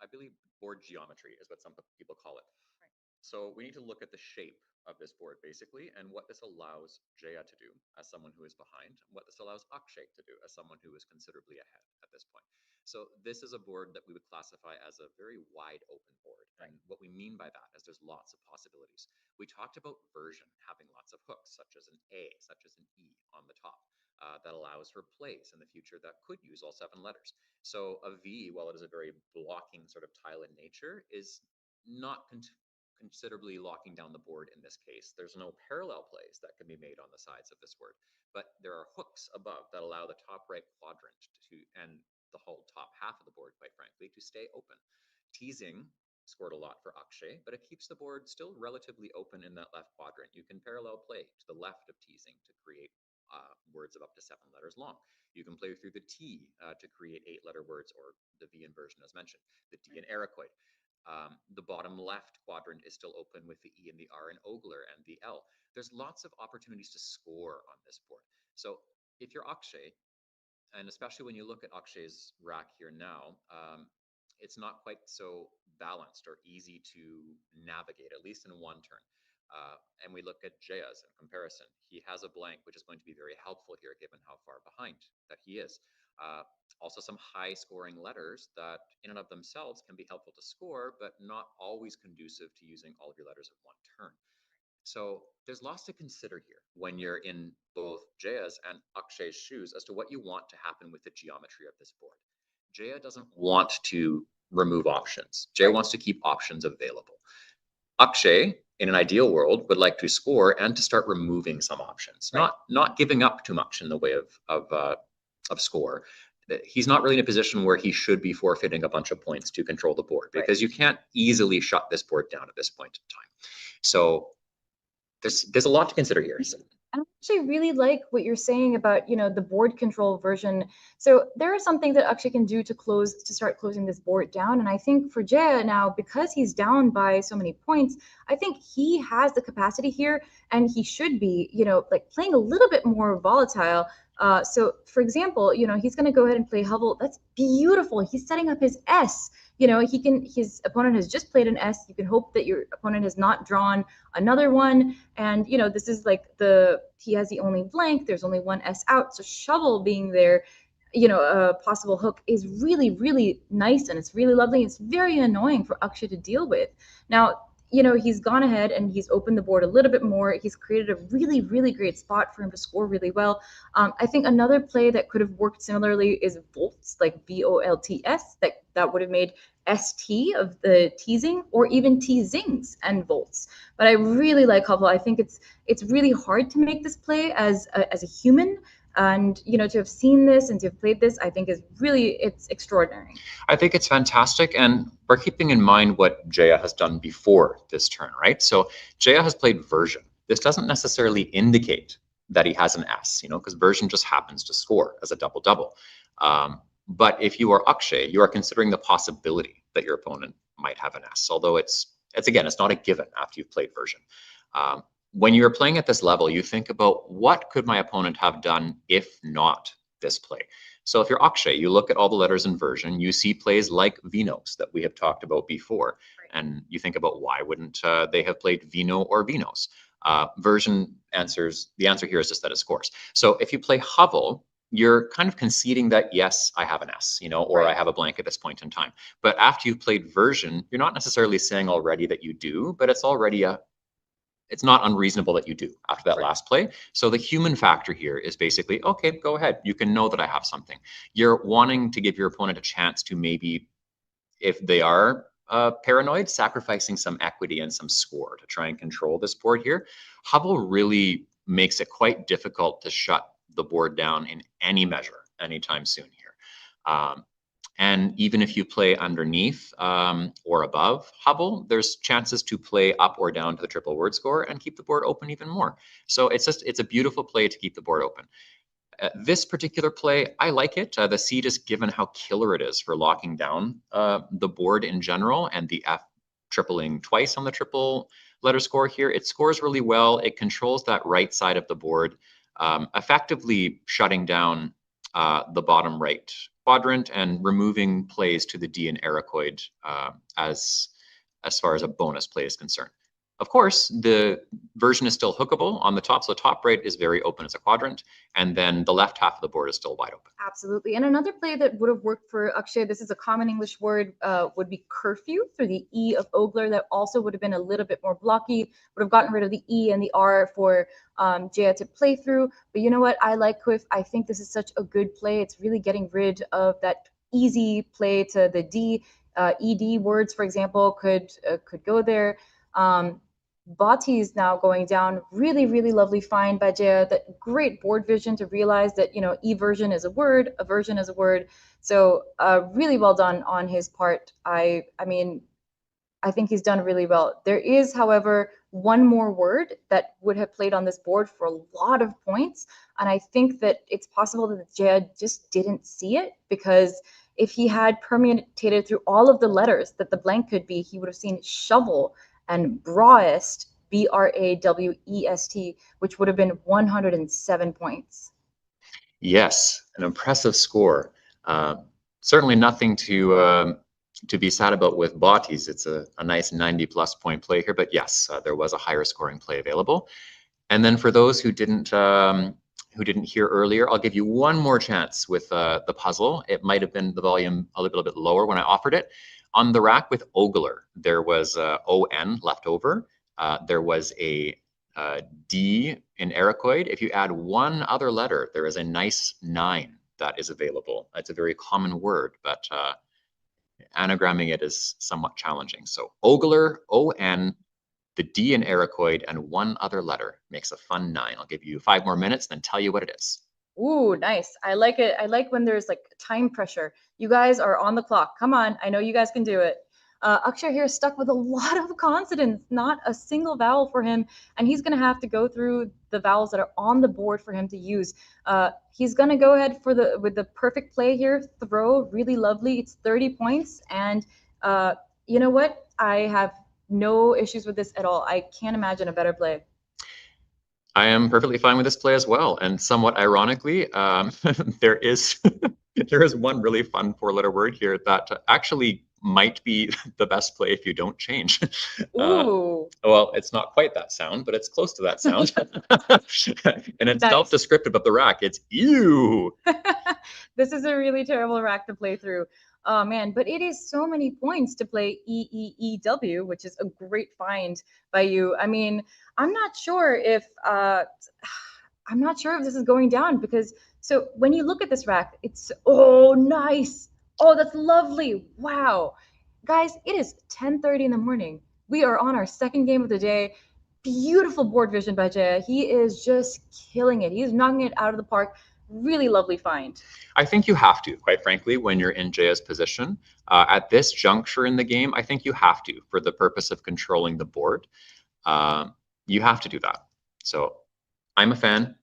I believe, board geometry is what some people call it. Right. So we need to look at the shape of this board basically, and what this allows Jaya to do as someone who is behind, and what this allows Akshay to do as someone who is considerably ahead at this point. So this is a board that we would classify as a very wide open board. Right. And what we mean by that is there's lots of possibilities. We talked about version having lots of hooks, such as an A, such as an E on the top. That allows for plays in the future that could use all 7 letters. So a V, while it is a very blocking sort of tile in nature, is not considerably locking down the board in this case. There's no parallel plays that can be made on the sides of this word, but there are hooks above that allow the top right quadrant to, and the whole top half of the board, quite frankly, to stay open. Teasing scored a lot for Akshay, but it keeps the board still relatively open in that left quadrant. You can parallel play to the left of teasing to create words of up to 7 letters long. You can play through the T to create 8-letter words, or the V inversion as mentioned, the D in Iroquois. The bottom left quadrant is still open with the E and the R in Ogler and the L. There's lots of opportunities to score on this board. So if you're Akshay, and especially when you look at Akshay's rack here now, it's not quite so balanced or easy to navigate, at least in one turn. And we look at Jaya's in comparison. He has a blank, which is going to be very helpful here, given how far behind that he is. Also some high scoring letters that in and of themselves can be helpful to score, but not always conducive to using all of your letters in one turn. So there's lots to consider here when you're in both Jaya's and Akshay's shoes as to what you want to happen with the geometry of this board. Jaya doesn't want to remove options. Jaya wants to keep options available. Akshay, in an ideal world, would like to score and to start removing some options, not giving up too much in the way of score. He's not really in a position where he should be forfeiting a bunch of points to control the board, because you can't easily shut this board down at this point in time. So there's a lot to consider here. I actually really like what you're saying about, you know, the board control version. So there are some things that Akshay can do to start closing this board down. And I think for Jaya now, because he's down by so many points, I think he has the capacity here, and he should be, you know, like playing a little bit more volatile. So for example, you know, he's going to go ahead and play Hubble. That's beautiful. He's setting up his S. You know, his opponent has just played an S. You can hope that your opponent has not drawn another one. And, you know, this is like he has the only blank. There's only one S out. So shovel being there, you know, a possible hook is really, really nice. And it's really lovely. It's very annoying for Akshay to deal with. Now, you know, he's gone ahead and he's opened the board a little bit more. He's created a really, really great spot for him to score really well. I think another play that could have worked similarly is volts, like VOLTS, that would have made ST of the teasing, or even teasings and volts. But I really like Hubble. I think it's really hard to make this play as a human. And, you know, to have seen this and to have played this, I think it's extraordinary. I think it's fantastic. And we're keeping in mind what Jaya has done before this turn, right? So Jaya has played version. This doesn't necessarily indicate that he has an S, you know, because version just happens to score as a double-double. But if you are Akshay, you are considering the possibility that your opponent might have an S, although it's not a given after you've played version. When you're playing at this level, you think about what could my opponent have done if not this play. So if you're Akshay, you look at all the letters in version, you see plays like Vinos that we have talked about before, and you think about why wouldn't they have played Vino or Vinos? Version answers, the answer here is just that it scores. So if you play Hovel, you're kind of conceding that, yes, I have an S, you know, or I have a blank at this point in time. But after you've played version, you're not necessarily saying already that you do, but it's already it's not unreasonable that you do after that last play. So the human factor here is basically, okay, go ahead. You can know that I have something. You're wanting to give your opponent a chance to maybe, if they are paranoid, sacrificing some equity and some score to try and control this board here. Hubble really makes it quite difficult to shut the board down in any measure anytime soon here. And even if you play underneath or above Hubble, there's chances to play up or down to the triple word score and keep the board open even more. So it's a beautiful play to keep the board open. This particular play, I like it. The C, just given how killer it is for locking down the board in general, and the F tripling twice on the triple letter score here. It scores really well. It controls that right side of the board, effectively shutting down the bottom right quadrant and removing plays to the D and Aracoid as far as a bonus play is concerned. Of course, the version is still hookable on the top, so the top right is very open as a quadrant, and then the left half of the board is still wide open. Absolutely. And another play that would have worked for Akshay, this is a common English word, would be curfew through the E of Ogler. That also would have been a little bit more blocky, would have gotten rid of the E and the R for Jaya to play through. But you know what? I like Quiff. I think this is such a good play. It's really getting rid of that easy play to the D. ED words, for example, could go there. Bati's now going down. Really, really lovely find by Jaya. That great board vision to realize that, you know, E version is a word, a version is a word. So really well done on his part. I mean, I think he's done really well. There is, however, one more word that would have played on this board for a lot of points. And I think that it's possible that Jaya just didn't see it, because if he had permutated through all of the letters that the blank could be, he would have seen shovel and brawest, Brawest, which would have been 107 points. Yes, an impressive score. Certainly nothing to be sad about with Botties. It's a nice 90+ point play here, but yes, there was a higher scoring play available. And then for those who didn't hear earlier, I'll give you one more chance with the puzzle. It might have been the volume a little bit lower when I offered it. On the rack with Ogler, there was ON left over. There was a D in Aracoid. If you add one other letter, there is a nice 9 that is available. It's a very common word, but anagramming it is somewhat challenging. So Ogler, ON, the D in Aracoid, and one other letter makes a fun 9. I'll give you 5 more minutes, then tell you what it is. Ooh, nice. I like it. I like when there's like time pressure. You guys are on the clock. Come on. I know you guys can do it. Akshay here is stuck with a lot of consonants, not a single vowel for him. And he's going to have to go through the vowels that are on the board for him to use. He's going to go ahead with the perfect play here. Throw, really lovely. It's 30 points. And you know what? I have no issues with this at all. I can't imagine a better play. I am perfectly fine with this play as well. And somewhat ironically, there is one really fun 4-letter word here that actually might be the best play if you don't change. Ooh. Well, it's not quite that sound, but it's close to that sound. And it's self-descriptive of the rack. It's ew. This is a really terrible rack to play through. Oh man, but it is so many points to play EEEW, which is a great find by you. I mean, I'm not sure if this is going down, because so when you look at this rack, it's nice. Oh, that's lovely. Wow. Guys, it is 10:30 in the morning. We are on our second game of the day. Beautiful board vision by Jaya. He is just killing it. He's knocking it out of the park. Really lovely find. I think you have to, quite frankly, when you're in Jaya's position. At this juncture in the game, I think you have to, for the purpose of controlling the board. You have to do that. So I'm a fan.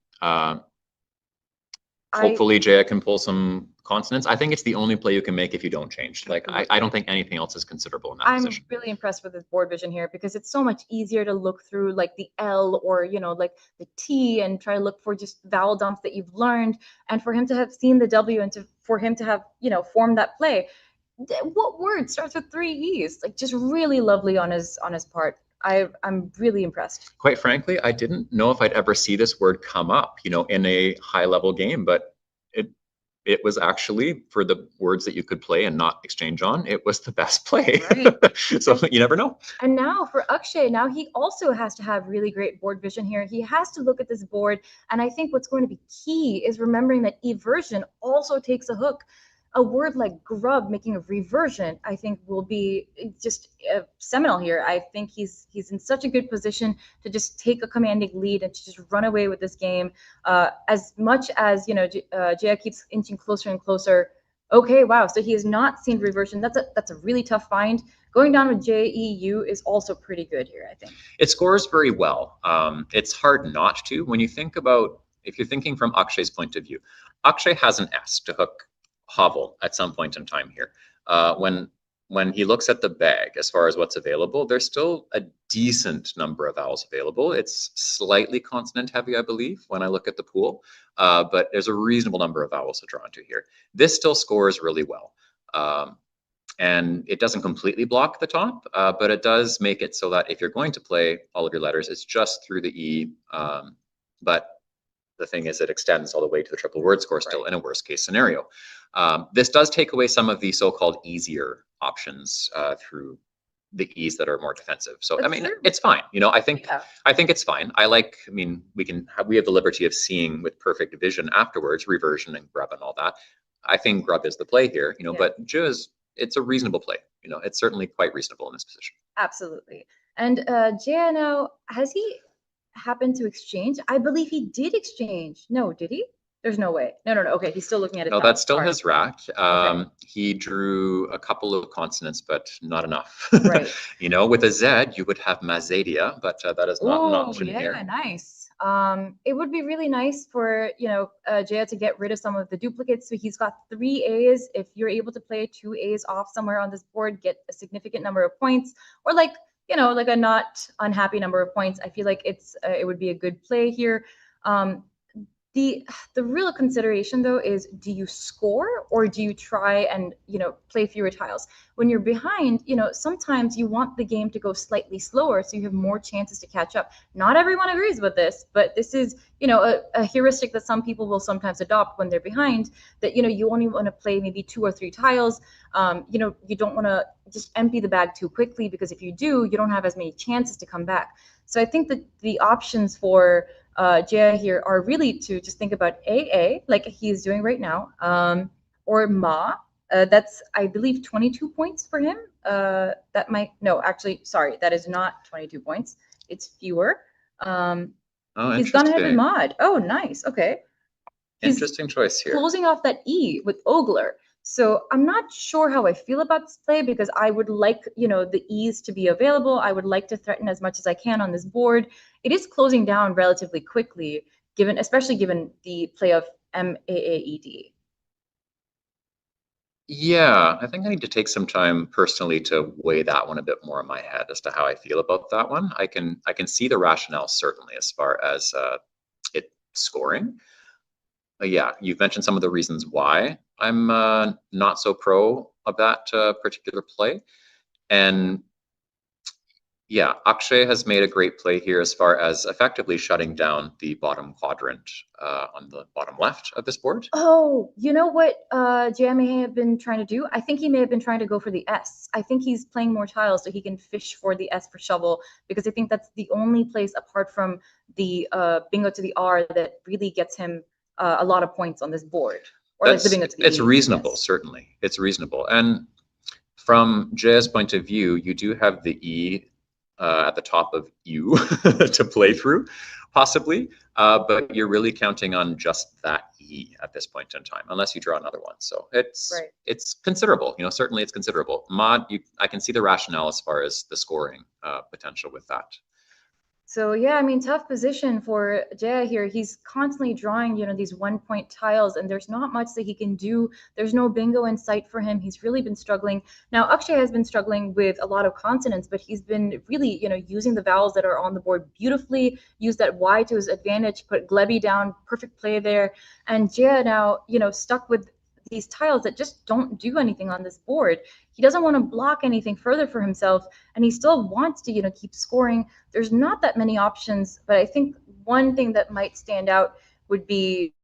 hopefully Jaya can pull some consonants. I think it's the only play you can make if you don't change. Like, I don't think anything else is considerable in that position. I'm really impressed with his board vision here because it's so much easier to look through like the L or, you know, like the T and try to look for just vowel dumps that you've learned. And for him to have seen the W and for him to have, you know, formed that play. What word starts with 3 E's? Like, just really lovely on his part. I'm really impressed. Quite frankly, I didn't know if I'd ever see this word come up, you know, in a high level game, but it was actually, for the words that you could play and not exchange on, it was the best play. Right. So you never know. And now for Akshay, now he also has to have really great board vision here. He has to look at this board. And I think what's going to be key is remembering that eversion also takes a hook. A word like grub making a reversion, I think, will be just seminal here. I think he's in such a good position to just take a commanding lead and to just run away with this game. As much as, you know, Jaya keeps inching closer and closer. Okay, wow. So he has not seen reversion. That's a really tough find. Going down with JEU is also pretty good here, I think. It scores very well. It's hard not to. When you think about, if you're thinking from Akshay's point of view, Akshay has an S to hook Havel at some point in time here. When he looks at the bag as far as what's available, there's still a decent number of vowels available. It's slightly consonant heavy, I believe, when I look at the pool, but there's a reasonable number of vowels to draw into here. This still scores really well. And it doesn't completely block the top, but it does make it so that if you're going to play all of your letters, it's just through the E. But the thing is, it extends all the way to the triple word score still in a worst case scenario. This does take away some of the so-called easier options through the E's that are more defensive. So I mean, it's fine. You know, I think it's fine. I mean, we have the liberty of seeing with perfect vision afterwards, reversion and grub and all that. I think grub is the play here, you know, but it's a reasonable play. You know, it's certainly quite reasonable in this position. Absolutely. And Jaya now, has he happened to exchange? I believe he did exchange. No, did he? There's no way. No. Okay, he's still looking at it. No, that's still his rack. He drew a couple of consonants, but not enough. Right. You know, with a Z, you would have Mazadia, but that is not an option here. Yeah, nice. It would be really nice for, you know, Jaya to get rid of some of the duplicates. So he's got 3 A's. If you're able to play 2 A's off somewhere on this board, get a significant number of points, or like, you know, like a not unhappy number of points. I feel like it would be a good play here. The real consideration though is, do you score or do you try and, you know, play fewer tiles? When you're behind, you know, sometimes you want the game to go slightly slower so you have more chances to catch up. Not everyone agrees with this, but this is, you know, a heuristic that some people will sometimes adopt when they're behind, that, you know, you only want to play maybe 2 or 3 tiles. You know, you don't want to just empty the bag too quickly, because if you do, you don't have as many chances to come back. So I think that the options for Jaya here are really to just think about AA, like he's doing right now, or Ma. That's, I believe, 22 points for him. That might, no, actually, sorry, that is not 22 points. It's fewer. He's gone ahead with Mod. Oh, nice. Okay. Interesting choice here. Closing off that E with Ogler. So I'm not sure how I feel about this play, because I would like, you know, the E's to be available. I would like to threaten as much as I can on this board. It is closing down relatively quickly, especially given the play of MAAED. Yeah, I think I need to take some time personally to weigh that one a bit more in my head as to how I feel about that one. I can see the rationale certainly as far as it scoring. Yeah, you've mentioned some of the reasons why I'm not so pro of that particular play. And yeah, Akshay has made a great play here as far as effectively shutting down the bottom quadrant on the bottom left of this board. Oh, you know what Jaya may have been trying to do? I think he may have been trying to go for the S. I think he's playing more tiles so he can fish for the S for shovel, because I think that's the only place apart from the bingo to the R that really gets him a lot of points on this board. Or like the bingo to the it's E, reasonable, yes. Certainly. It's reasonable. And from Jaya's point of view, you do have the E at the top of U to play through, possibly, but you're really counting on just that E at this point in time, unless you draw another one. So it's considerable. You know, certainly it's considerable. Mod, I can see the rationale as far as the scoring potential with that. So yeah, I mean, tough position for Jaya here. He's constantly drawing, these 1 point tiles, and there's not much that he can do. There's no bingo in sight for him. He's really been struggling. Now, Akshay has been struggling with a lot of consonants, but he's been really, using the vowels that are on the board beautifully. Use that Y to his advantage. Put Glebby down. Perfect play there. And Jaya now, stuck with these tiles that just don't do anything on this board. He doesn't want to block anything further for himself, and he still wants to, keep scoring. There's not that many options, but I think one thing that might stand out would be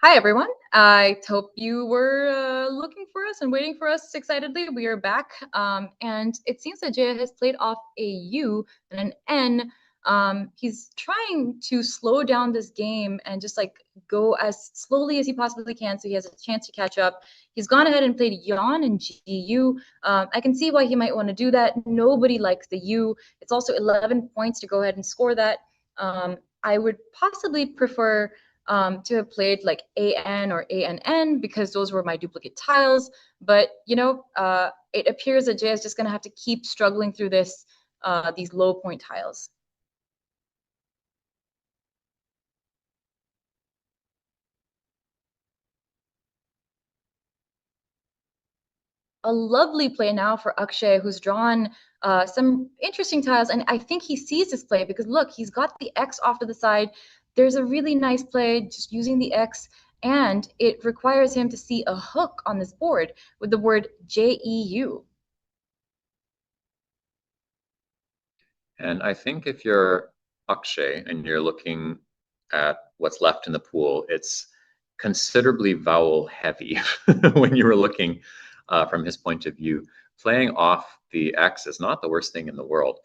Hi, everyone. I hope you were looking for us and waiting for us excitedly. We are back. And it seems that Jaya has played off a U and an N. He's trying to slow down this game and just like go as slowly as he possibly can so he has a chance to catch up. He's gone ahead and played Yawn and GU. I can see why he might want to do that. Nobody likes the U. It's also 11 points to go ahead and score that. I would possibly prefer to have played like AN or ANN because those were my duplicate tiles. But it appears that Jay is just going to have to keep struggling through these low point tiles. A lovely play now for Akshay, who's drawn some interesting tiles. And I think he sees this play because look, he's got the X off to the side. There's a really nice play just using the X, and it requires him to see a hook on this board with the word JEU. And I think if you're Akshay and you're looking at what's left in the pool, it's considerably vowel heavy when you were looking from his point of view. Playing off the X is not the worst thing in the world.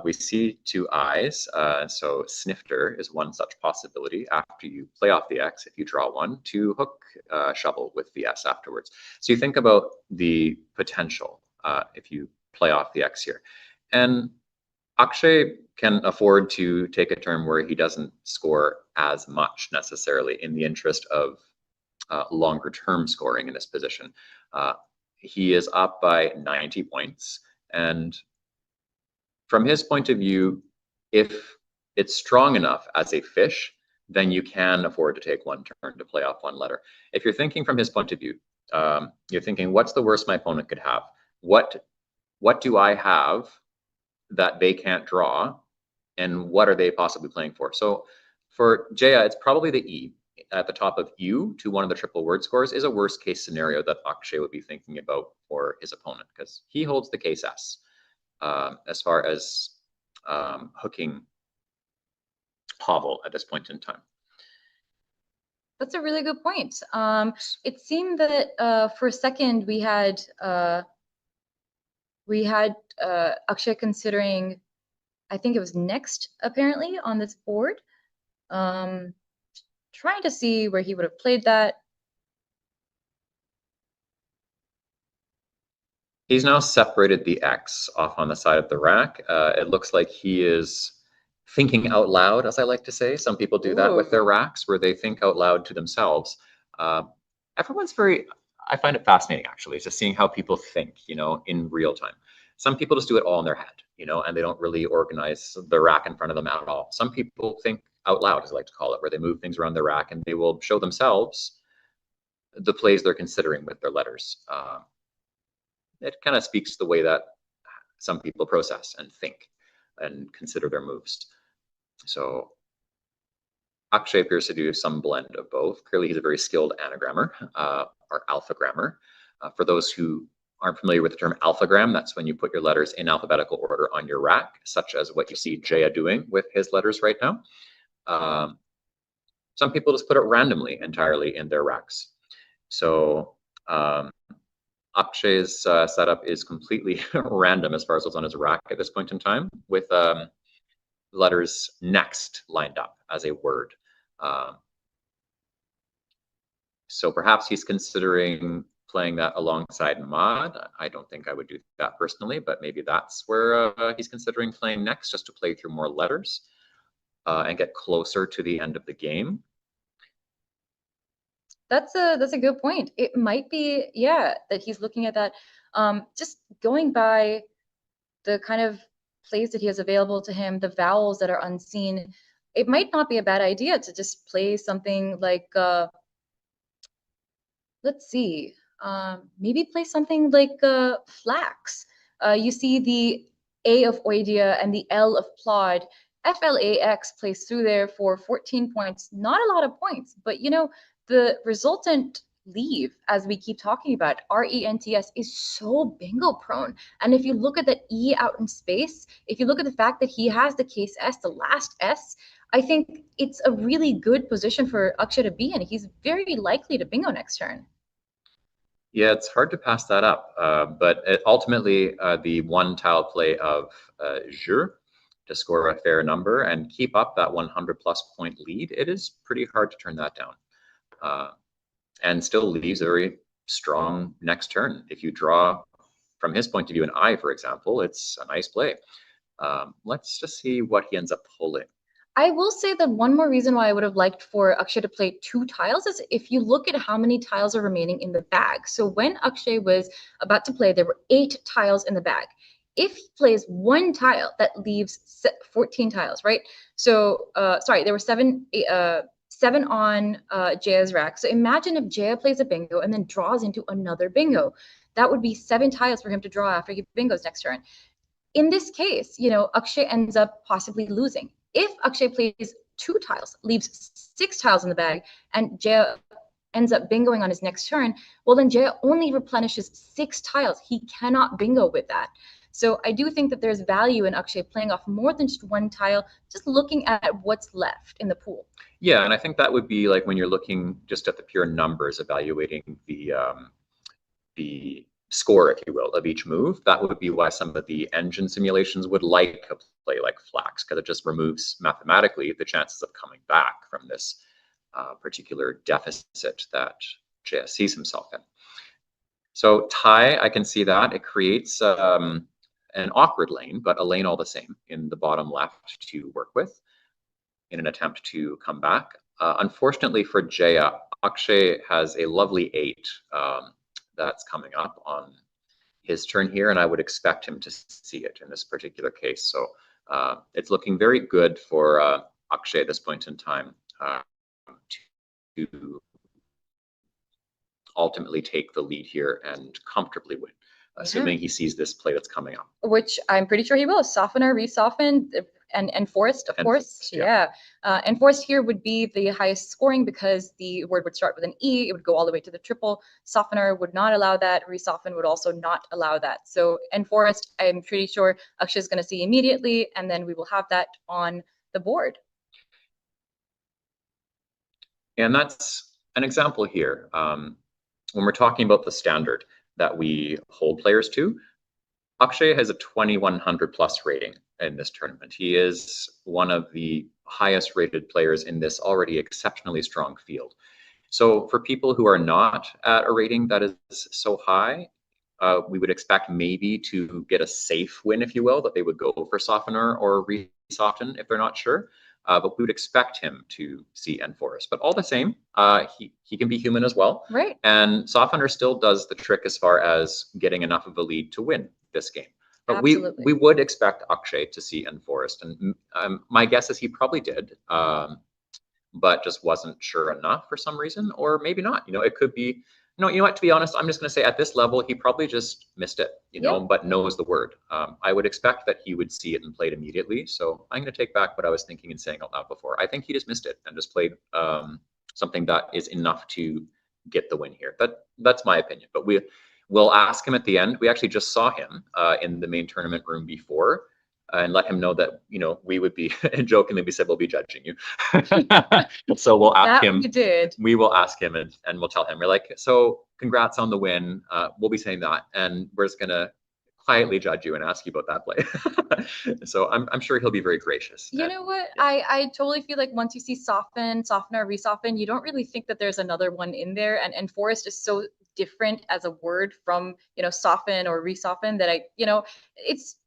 We see two I's, so snifter is one such possibility after you play off the X, if you draw one, to hook shovel with the S afterwards. So you think about the potential if you play off the X here. And Akshay can afford to take a turn where he doesn't score as much necessarily in the interest of longer term scoring in this position. He is up by 90 points. And from his point of view, if it's strong enough as a fish, then you can afford to take one turn to play off one letter. If you're thinking from his point of view, you're thinking, what's the worst my opponent could have? What do I have that they can't draw? And what are they possibly playing for? So for Jaya, it's probably the E at the top of U to one of the triple word scores is a worst case scenario that Akshay would be thinking about for his opponent, because he holds the case S as far as hooking Pavel at this point in time. That's a really good point. It seemed that for a second we had Akshay considering, I think it was next apparently on this board. Trying to see where he would have played that. He's now separated the X off on the side of the rack. It looks like he is thinking out loud, as I like to say. Some people do that with their racks, where they think out loud to themselves. Everyone's very, I find it fascinating actually, just seeing how people think, you know, in real time. Some people just do it all in their head, you know, and they don't really organize the rack in front of them at all. Some people think out loud, as I like to call it, where they move things around the rack and they will show themselves the plays they're considering with their letters. It kind of speaks to the way that some people process and think and consider their moves. So Akshay appears to do some blend of both. Clearly, he's a very skilled anagrammer or alphagrammer. For those who aren't familiar with the term alphagram, that's when you put your letters in alphabetical order on your rack, such as what you see Jaya doing with his letters right now. Some people just put it randomly entirely in their racks. So Akshay's setup is completely random as far as what's on his rack at this point in time, with letters next lined up as a word. So perhaps he's considering playing that alongside Mod. I don't think I would do that personally, but maybe that's where he's considering playing next, just to play through more letters and get closer to the end of the game. That's a good point. It might be, yeah, that he's looking at that. Just going by the kind of plays that he has available to him, the vowels that are unseen, it might not be a bad idea to just play something like, let's see, maybe play something like flax. You see the A of oidia and the L of plod. FLAX plays through there for 14 points. Not a lot of points, but you know, the resultant leave, as we keep talking about, RENTS, is so bingo prone. And if you look at the E out in space, if you look at the fact that he has the case S, the last S, I think it's a really good position for Akshay to be in. He's very likely to bingo next turn. Yeah, it's hard to pass that up. But ultimately, the one tile play of Jure to score a fair number and keep up that 100+ point lead, it is pretty hard to turn that down. And still leaves a very strong next turn. If you draw from his point of view an I, for example, it's a nice play. Let's just see what he ends up pulling. I will say that one more reason why I would have liked for Akshay to play 2 tiles is if you look at how many tiles are remaining in the bag. So when Akshay was about to play, there were 8 tiles in the bag. If he plays 1 tile, that leaves 14 tiles, right? So, sorry, there were 7 on Jaya's rack. So imagine if Jaya plays a bingo and then draws into another bingo. That would be 7 tiles for him to draw after he bingos next turn. In this case, you know, Akshay ends up possibly losing. If Akshay plays 2 tiles, leaves 6 tiles in the bag, and Jaya ends up bingoing on his next turn, well, then Jaya only replenishes 6 tiles. He cannot bingo with that. So I do think that there's value in Akshay playing off more than just 1 tile, just looking at what's left in the pool. Yeah, and I think that would be like when you're looking just at the pure numbers, evaluating the score, if you will, of each move. That would be why some of the engine simulations would like a play like Flax, because it just removes mathematically the chances of coming back from this particular deficit that JS sees himself in. So tie, I can see that. It creates an awkward lane, but a lane all the same in the bottom left to work with in an attempt to come back. Unfortunately for Jaya, Akshay has a lovely 8 that's coming up on his turn here, and I would expect him to see it in this particular case. So it's looking very good for Akshay at this point in time to ultimately take the lead here and comfortably win, assuming he sees this play that's coming up. Which I'm pretty sure he will. Softener, resoften, and forest, of course. Yeah. And forest here would be the highest scoring because the word would start with an E. It would go all the way to the triple. Softener would not allow that. Resoften would also not allow that. So enforced, I'm pretty sure Akshay is going to see immediately, and then we will have that on the board. And that's an example here. When we're talking about the standard that we hold players to, Akshay has a 2100 plus rating in this tournament. He is one of the highest rated players in this already exceptionally strong field. So for people who are not at a rating that is so high, we would expect maybe to get a safe win, if you will, that they would go for softener or resoften if they're not sure. But we would expect him to see enforce. But all the same, he can be human as well. Right. And softener still does the trick as far as getting enough of a lead to win this game. But we would expect Akshay to see enforced. And my guess is he probably did, but just wasn't sure enough for some reason, or maybe not. It could be, you know what, to be honest, I'm just going to say at this level, he probably just missed it, but knows the word. I would expect that he would see it and play it immediately. So I'm going to take back what I was thinking and saying out loud before. I think he just missed it and just played something that is enough to get the win here. That's my opinion, but we'll ask him at the end. We actually just saw him in the main tournament room before, and let him know that, we would be jokingly, we said we'll be judging you. So we'll ask him. We will ask him and we'll tell him, we're like, so congrats on the win. We'll be saying that, and we're just gonna quietly judge you and ask you about that play. So I'm sure he'll be very gracious. You know what? Yeah. I totally feel like once you see softener, resoften, you don't really think that there's another one in there. And forest is so different as a word from, soften or resoften that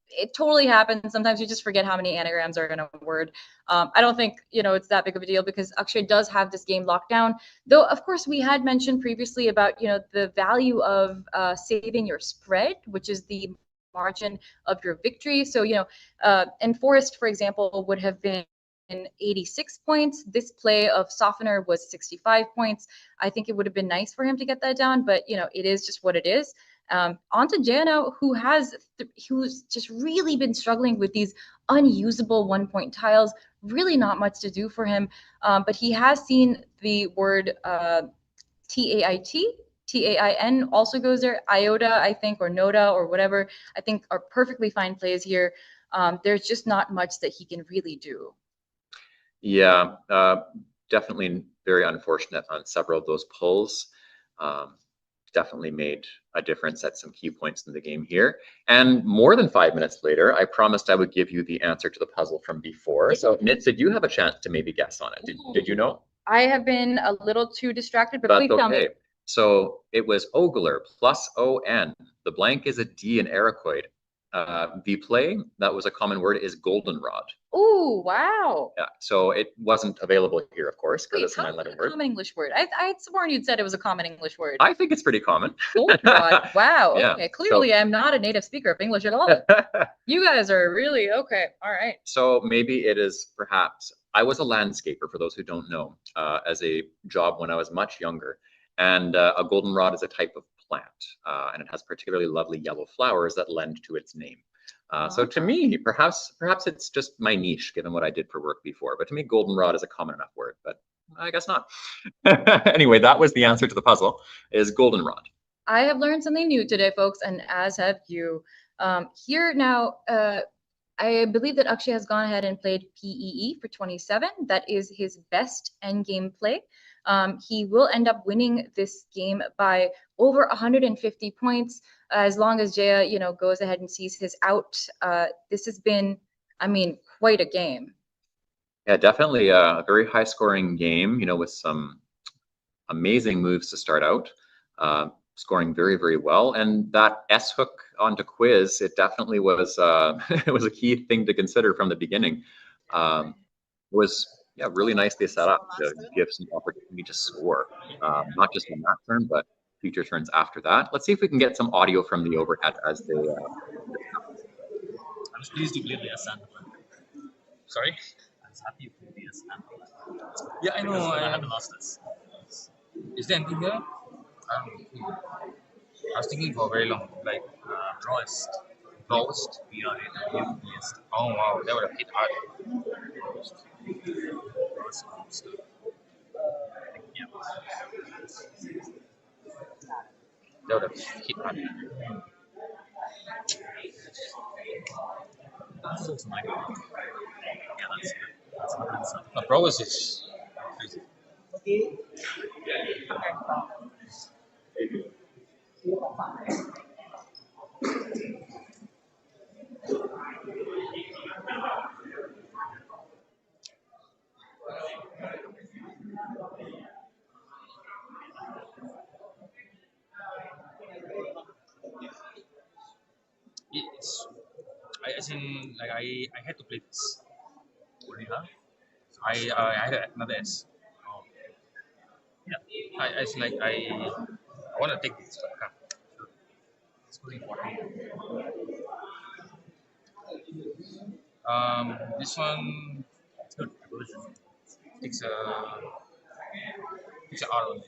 it totally happens. Sometimes you just forget how many anagrams are in a word. I don't think, it's that big of a deal because Akshay does have this game locked down. Though, of course, we had mentioned previously about, the value of saving your spread, which is the margin of your victory. So, and forest, for example, would have been 86 points. This play of softener was 65 points. I think it would have been nice for him to get that down, but, it is just what it is. On to Jaya now, who's just really been struggling with these unusable 1-point tiles. Really not much to do for him, but he has seen the word TAIT, TAIN also goes there. Iota, I think, or Noda, or whatever, I think are perfectly fine plays here. There's just not much that he can really do. Yeah, definitely very unfortunate on several of those pulls. Definitely made a difference at some key points in the game here. And more than 5 minutes later, I promised I would give you the answer to the puzzle from before. So Nitz, did you have a chance to maybe guess on it? Did you know? I have been a little too distracted, but please tell me. So it was Ogler plus ON. The blank is a D in Arakoid. The play that was a common word is goldenrod. Oh, wow. Yeah, so it wasn't available here, of course, because it's a 9-letter word. Common English word. I'd sworn you'd said it was a common English word. I think it's pretty common. Goldenrod. Wow. Yeah. Okay. Clearly, I'm not a native speaker of English at all. You guys are really okay. All right. So maybe it is perhaps. I was a landscaper, for those who don't know, as a job when I was much younger. And a goldenrod is a type of plant, and it has particularly lovely yellow flowers that lend to its name. So to me, perhaps it's just my niche, given what I did for work before. But to me, goldenrod is a common enough word, but I guess not. Anyway, that was the answer to the puzzle, is goldenrod. I have learned something new today, folks, and as have you. Here now, I believe that Akshay has gone ahead and played PEE for 27. That is his best endgame play. He will end up winning this game by over 150 points as long as Jaya, goes ahead and sees his out. This has been, quite a game. Yeah, definitely a very high-scoring game, with some amazing moves to start out. scoring very, very well. And that S hook onto quiz, it definitely was it was a key thing to consider from the beginning. Was really nicely set up to give some opportunity to score, not just on that turn, but future turns after that. Let's see if we can get some audio from the overhead as they. I was pleased to play the S hand. Sorry? I was happy you played the S hand. Yeah, I know. I haven't lost this. Is there anything here? I was thinking for very long, like Roast. Roast? Yes. Oh wow, that would have hit hard. Roast. Roast. Yeah. That would have hit hard. That's Michael. Yeah, that's 100%. No, Roast is crazy. It's as in like I had to play this. What do you have? I had another S. Oh. Yeah. It's like I want to take this, but I can't. Sure. It's going important. This one it's good. Takes a R on it. Yeah.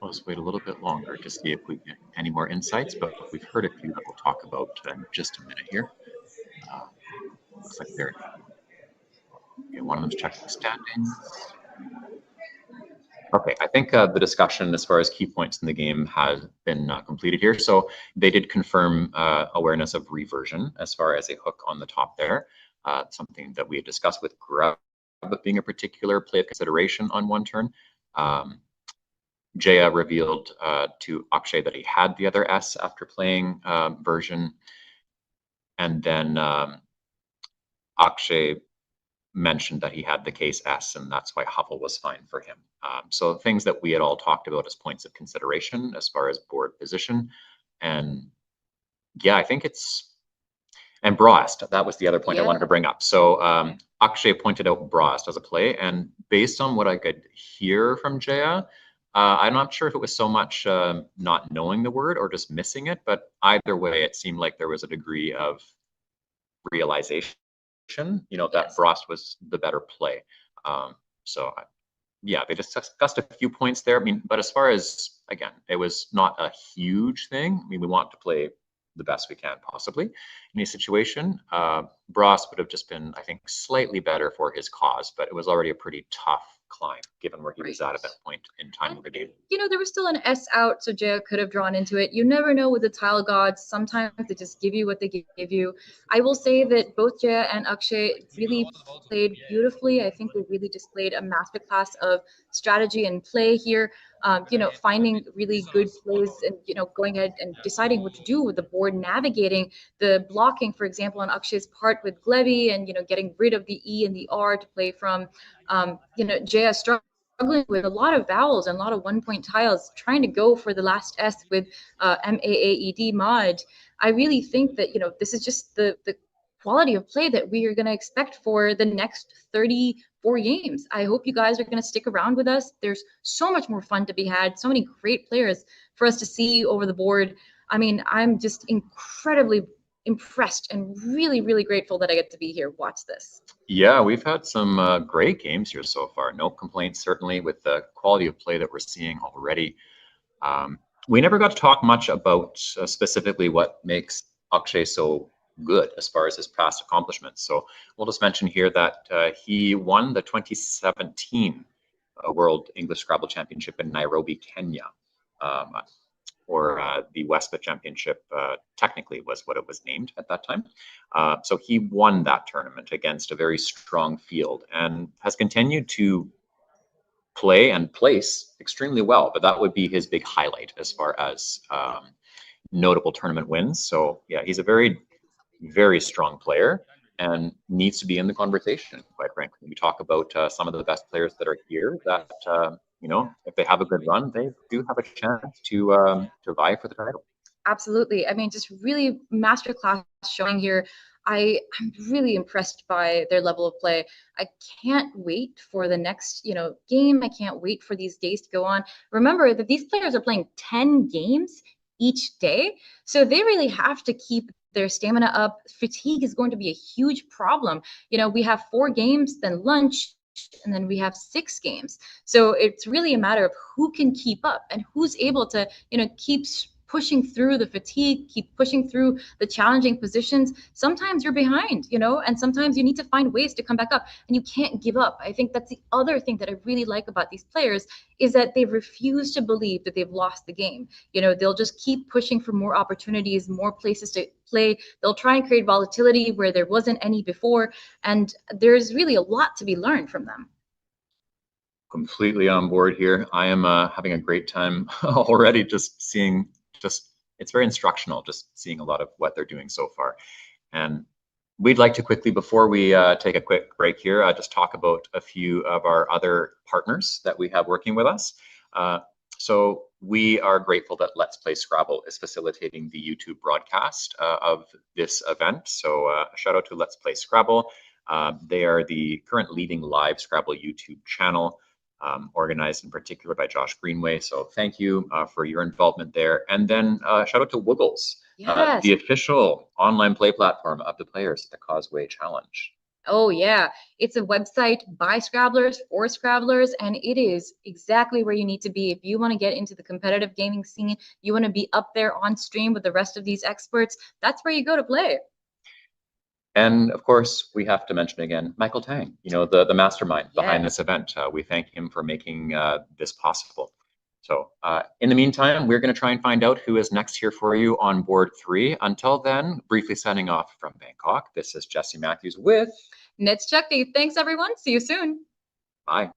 Let's wait a little bit longer to see if we get any more insights, but we've heard a few that we'll talk about in just a minute here. Looks like they're one of them's checking standings. Okay, I think the discussion as far as key points in the game has been completed here. So they did confirm awareness of reversion as far as a hook on the top there, something that we had discussed with grub being a particular play of consideration on one turn. Jaya revealed to Akshay that he had the other S after playing version. And then Akshay mentioned that he had the case S, and that's why Huffle was fine for him. So things that we had all talked about as points of consideration as far as board position. And yeah, I think it's, and Brawest, that was the other point I wanted to bring up. So Akshay pointed out Brawest as a play, and based on what I could hear from Jaya, I'm not sure if it was so much not knowing the word or just missing it, but either way, it seemed like there was a degree of realization, that Frost was the better play. So yeah, they discussed a few points there. I mean, but as far as, again, it was not a huge thing. I mean, we want to play the best we can possibly in a situation. Bros would have just been, I think, slightly better for his cause, but it was already a pretty tough climb given where he was at that point in time of the game. There was still an S out, so Jaya could have drawn into it. You never know with the tile gods. Sometimes they just give you what they give you. I will say that both Jaya and Akshay really played beautifully. I think they really displayed a masterclass of strategy and play here. Finding really good plays and, going ahead and deciding what to do with the board, navigating the blocking, for example, on Akshay's part with Glebby and, getting rid of the E and the R to play from, Jaya struggling with a lot of vowels and a lot of 1-point tiles, trying to go for the last S with MAAED mod. I really think that, this is just the quality of play that we are going to expect for the next 34 games. I hope you guys are going to stick around with us. There's so much more fun to be had, so many great players for us to see over the board. I mean, I'm just incredibly impressed and really, really grateful that I get to be here. Watch this. Yeah, we've had some great games here so far. No complaints, certainly, with the quality of play that we're seeing already. We never got to talk much about specifically what makes Akshay so good as far as his past accomplishments. So we'll just mention here that he won the 2017 World English Scrabble Championship in Nairobi, Kenya. Or the Westbit Championship, technically was what it was named at that time. So he won that tournament against a very strong field and has continued to play and place extremely well, but that would be his big highlight as far as notable tournament wins. So yeah, he's a very, very strong player and needs to be in the conversation, quite frankly. We talk about some of the best players that are here that, you know, if they have a good run, they do have a chance to vie for the title. Absolutely. I mean, just really masterclass showing here. I'm really impressed by their level of play. I can't wait for the next, game. I can't wait for these days to go on. Remember that these players are playing 10 games each day, so they really have to keep their stamina up. Fatigue is going to be a huge problem. We have 4 games, then lunch, and then we have 6 games. So it's really a matter of who can keep up and who's able to, keep pushing through the fatigue, keep pushing through the challenging positions. Sometimes you're behind, and sometimes you need to find ways to come back up, and you can't give up. I think that's the other thing that I really like about these players is that they refuse to believe that they've lost the game. They'll just keep pushing for more opportunities, more places to play. They'll try and create volatility where there wasn't any before, and there's really a lot to be learned from them. Completely on board here. I am having a great time already just seeing, it's very instructional, just seeing a lot of what they're doing so far. And we'd like to quickly, before we take a quick break here, just talk about a few of our other partners that we have working with us. So we are grateful that Let's Play Scrabble is facilitating the YouTube broadcast of this event. So a shout out to Let's Play Scrabble. They are the current leading live Scrabble YouTube channel, organized in particular by Josh Greenway. So thank you for your involvement there. And then shout out to Woogles, Yes. the official online play platform of the players at the Causeway Challenge. Oh, yeah. It's a website by Scrabblers for Scrabblers, and it is exactly where you need to be. If you want to get into the competitive gaming scene, you want to be up there on stream with the rest of these experts, that's where you go to play. And of course, we have to mention again, Michael Tang, the mastermind behind this event. We thank him for making this possible. So in the meantime, we're going to try and find out who is next here for you on board 3. Until then, briefly signing off from Bangkok, this is Jesse Matthews with Nits Chutney. Thanks, everyone. See you soon. Bye.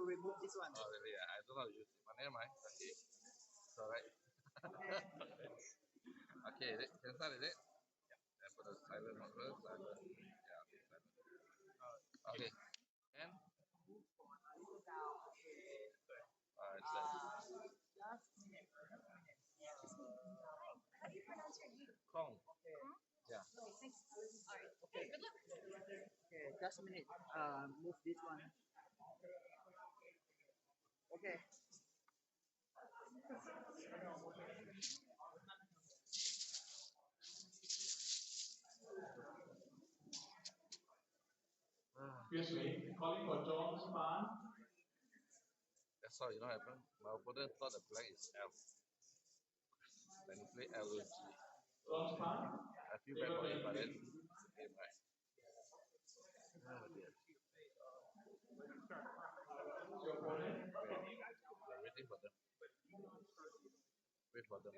remove this one. Oh, really? I don't know how to use it. But never mind. Okay. It's alright. Okay, is it? Can start, is it? Yeah. I put a silent mode first. Silent. Yeah, okay, silent. Okay. And? It's like Last minute. How do you pronounce your name? Kong. Yeah. Okay, thanks. All right. Okay. Good luck. Okay, just a minute. Move this one. Okay. Excuse me, calling for John's Pan. That's all, you know what happened? My opponent thought the black is L. Then he played L with G. John's Pan. I feel bad for him, but then it's the game, right? Oh dear. Who's your opponent? We're waiting for them. Wait for them.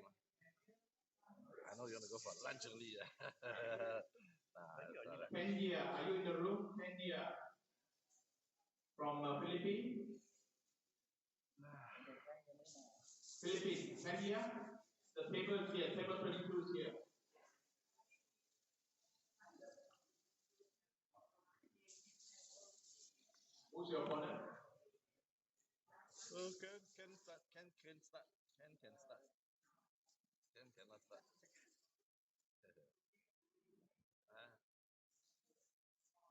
I know you want to go for lunch early. Nah, it's all right. Pendia, are you in the room? Pendia. From Philippines? Philippines. Pendia? The paper is here. Paper 22 is here. Who's your opponent? Oh, can start. Can start. Can start. Can cannot start.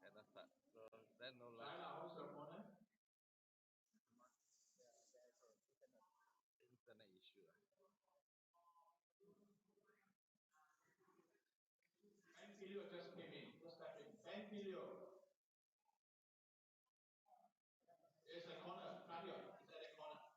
Cannot start. So then no lunch. Laila, who's your opponent? Internet issue. Filio just came in. Just type in. Filio. It's a corner. Cardio. It's at a corner.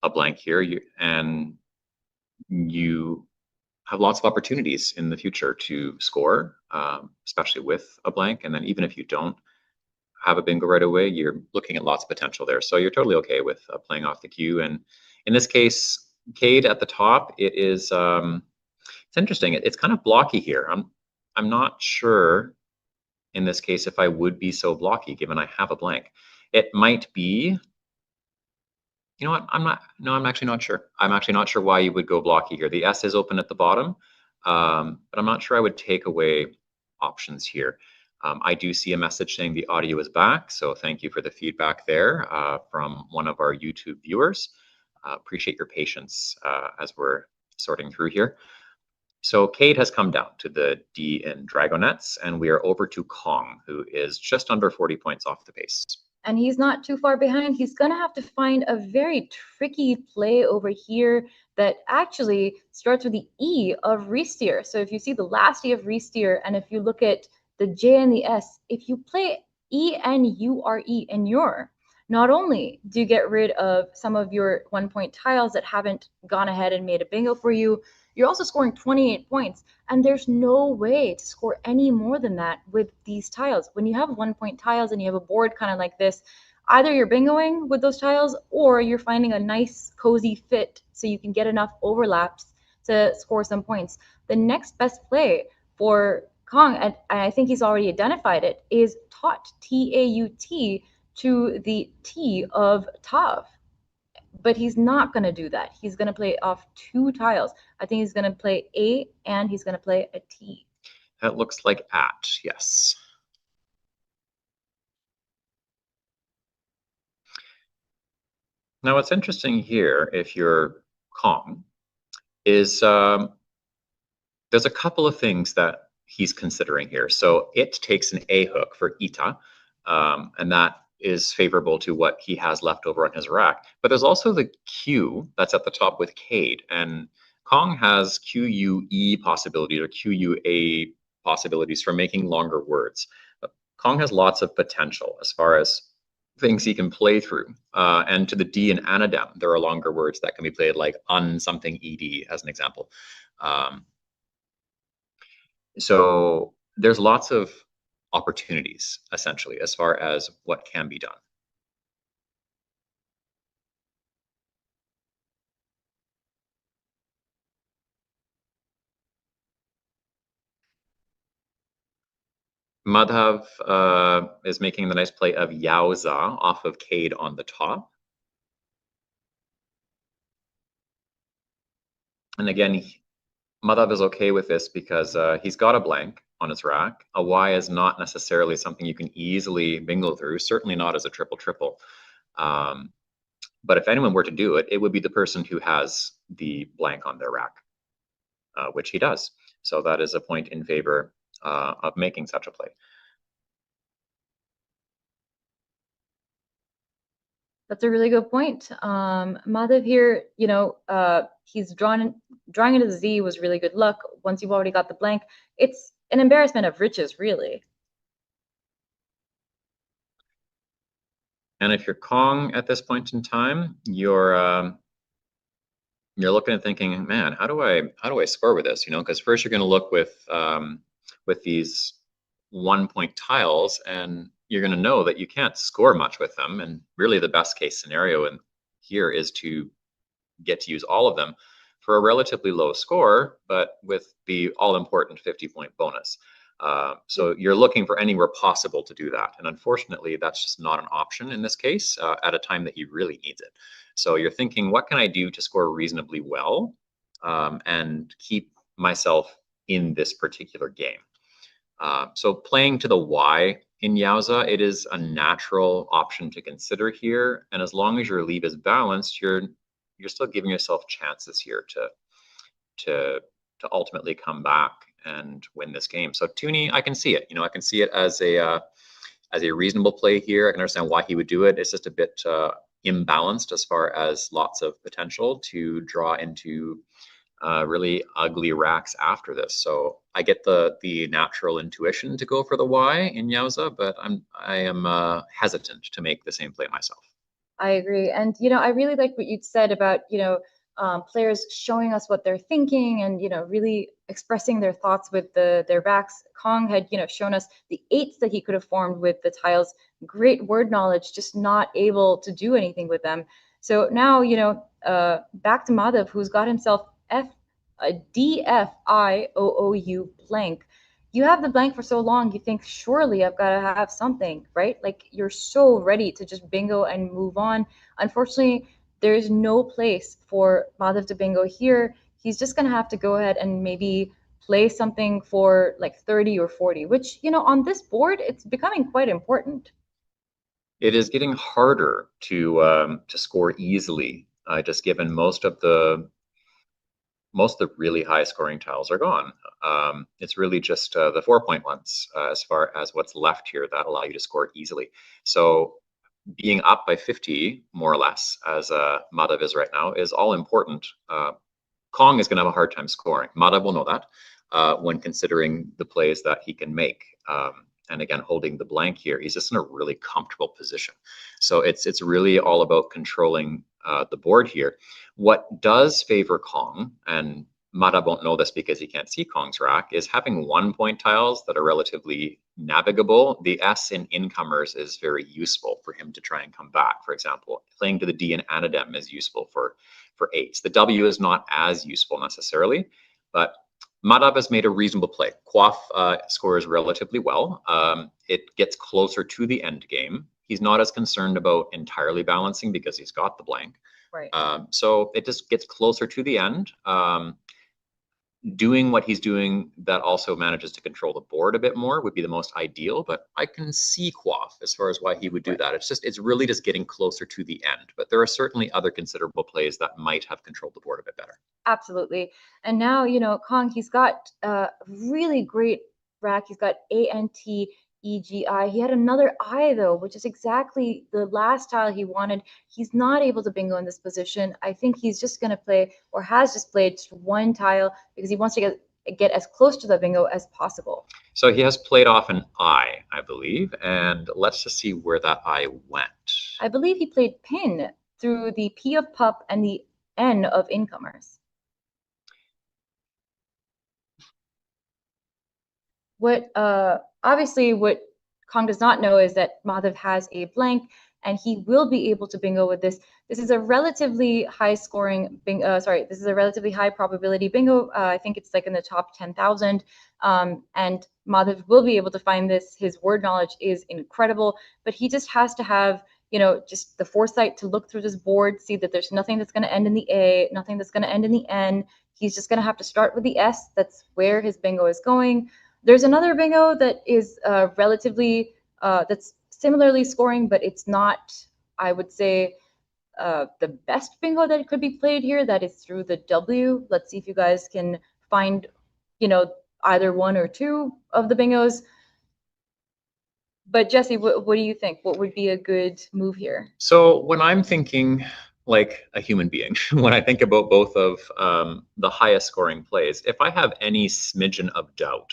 a blank here, and you have lots of opportunities in the future to score, especially with a blank. And then even if you don't have a bingo right away, you're looking at lots of potential there. So you're totally okay with playing off the cue. And in this case, Cade at the top, it is, it's interesting. It's kind of blocky here. I'm not sure in this case if I would be so blocky given I have a blank. It might be, you know what, I'm actually not sure. I'm actually not sure why you would go blocky here. The S is open at the bottom, but I'm not sure I would take away options here. I do see a message saying the audio is back, so thank you for the feedback there from one of our YouTube viewers. Appreciate your patience as we're sorting through here. So Cade has come down to the D in Dragonets, and we are over to Kong, who is just under 40 points off the pace. And he's not too far behind. He's going to have to find a very tricky play over here that actually starts with the E of Resteer. So if you see the last E of Resteer, and if you look at the J and the S, if you play E-N-U-R-E in your, not only do you get rid of some of your 1-point tiles that haven't gone ahead and made a bingo for you, you're also scoring 28 points, and there's no way to score any more than that with these tiles. When you have 1-point tiles and you have a board kind of like this, either you're bingoing with those tiles or you're finding a nice cozy fit so you can get enough overlaps to score some points. The next best play for Kong, and I think he's already identified it, is Taut, T-A-U-T, to the T of Tav. But he's not going to do that. He's going to play off 2 tiles. I think he's going to play A and he's going to play a T. That looks like at, yes. Now what's interesting here, if you're Kong, is there's a couple of things that he's considering here. So it takes an A hook for Ita, and that is favorable to what he has left over on his rack. But there's also the Q that's at the top with Cade, and Kong has QUE possibilities or QUA possibilities for making longer words. Kong has lots of potential as far as things he can play through. And to the D in Anadem, there are longer words that can be played, like un something ed as an example. So there's lots of opportunities, essentially, as far as what can be done. Madhav is making the nice play of Yauza off of Cade on the top. And again, Madhav is okay with this because he's got a blank on his rack. A Y is not necessarily something you can easily bingo through, certainly not as a triple-triple. But if anyone were to do it, it would be the person who has the blank on their rack, which he does. So that is a point in favor of making such a play. That's a really good point. Madhav here, you know, he's drawing into the Z was really good luck. Once you've already got the blank, it's an embarrassment of riches, really. And if you're Kong at this point in time, you're looking and thinking, man, how do I score with this? You know, because first you're going to look with these 1-point tiles, and you're going to know that you can't score much with them. And really, the best case scenario in here is to get to use all of them for a relatively low score, but with the all-important 50-point bonus. So you're looking for anywhere possible to do that. And unfortunately, that's just not an option in this case at a time that he really needs it. So you're thinking, what can I do to score reasonably well and keep myself in this particular game? So playing to the Y in Yauza, it is a natural option to consider here. And as long as your lead is balanced, you're still giving yourself chances here to ultimately come back and win this game. So Toonie, I can see it. You know, I can see it as a reasonable play here. I can understand why he would do it. It's just a bit imbalanced as far as lots of potential to draw into really ugly racks after this. So I get the natural intuition to go for the Y in Yauza, but I am hesitant to make the same play myself. I agree. And, I really like what you'd said about, players showing us what they're thinking and, really expressing their thoughts with their backs. Kong had, shown us the eights that he could have formed with the tiles. Great word knowledge, just not able to do anything with them. So now, back to Madhav, who's got himself DFIOOU blank. You have the blank for so long, you think, surely I've got to have something, right? Like, you're so ready to just bingo and move on. Unfortunately, there's no place for Madhav to bingo here. He's just going to have to go ahead and maybe play something for like 30 or 40, which, on this board, it's becoming quite important. It is getting harder to score easily, just given most of the really high scoring tiles are gone. It's really just the 4-point ones as far as what's left here that allow you to score easily. So being up by 50, more or less, as Madhav is right now, is all important. Kong is going to have a hard time scoring. Madhav will know that when considering the plays that he can make. And again, holding the blank here, he's just in a really comfortable position. So it's really all about controlling the board here. What does favor Kong, and Madhav won't know this because he can't see Kong's rack, is having 1-point tiles that are relatively navigable. The S in incomers is very useful for him to try and come back. For example, playing to the D in Anadem is useful for 8s. The W is not as useful necessarily, but Madhav has made a reasonable play. Quaff scores relatively well. It gets closer to the end game. He's not as concerned about entirely balancing because he's got the blank. Right. So it just gets closer to the end. Doing what he's doing that also manages to control the board a bit more would be the most ideal, but I can see Quaff as far as why he would do that. It's really just getting closer to the end, but there are certainly other considerable plays that might have controlled the board a bit better. Absolutely. And now, Kong, he's got a really great rack. He's got ANTEGI. He had another I, though, which is exactly the last tile he wanted. He's not able to bingo in this position. I think he's just going to play, or has just played, just one tile because he wants to get as close to the bingo as possible. So he has played off an I believe, and let's just see where that I went. I believe he played pin through the P of pup and the N of incomers. Obviously what Kong does not know is that Madhav has a blank, and he will be able to bingo with this. This is a relatively high scoring bingo. This is a relatively high probability bingo. I think it's like in the top 10,000. And Madhav will be able to find this. His word knowledge is incredible, but he just has to have, just the foresight to look through this board, see that there's nothing that's going to end in the A, nothing that's going to end in the N. He's just going to have to start with the S. That's where his bingo is going. There's another bingo that is relatively, that's similarly scoring, but it's not, I would say, the best bingo that could be played here. That is through the W. Let's see if you guys can find, either one or two of the bingos. But Jesse, what do you think? What would be a good move here? So when I'm thinking like a human being, when I think about both of the highest scoring plays, if I have any smidgen of doubt,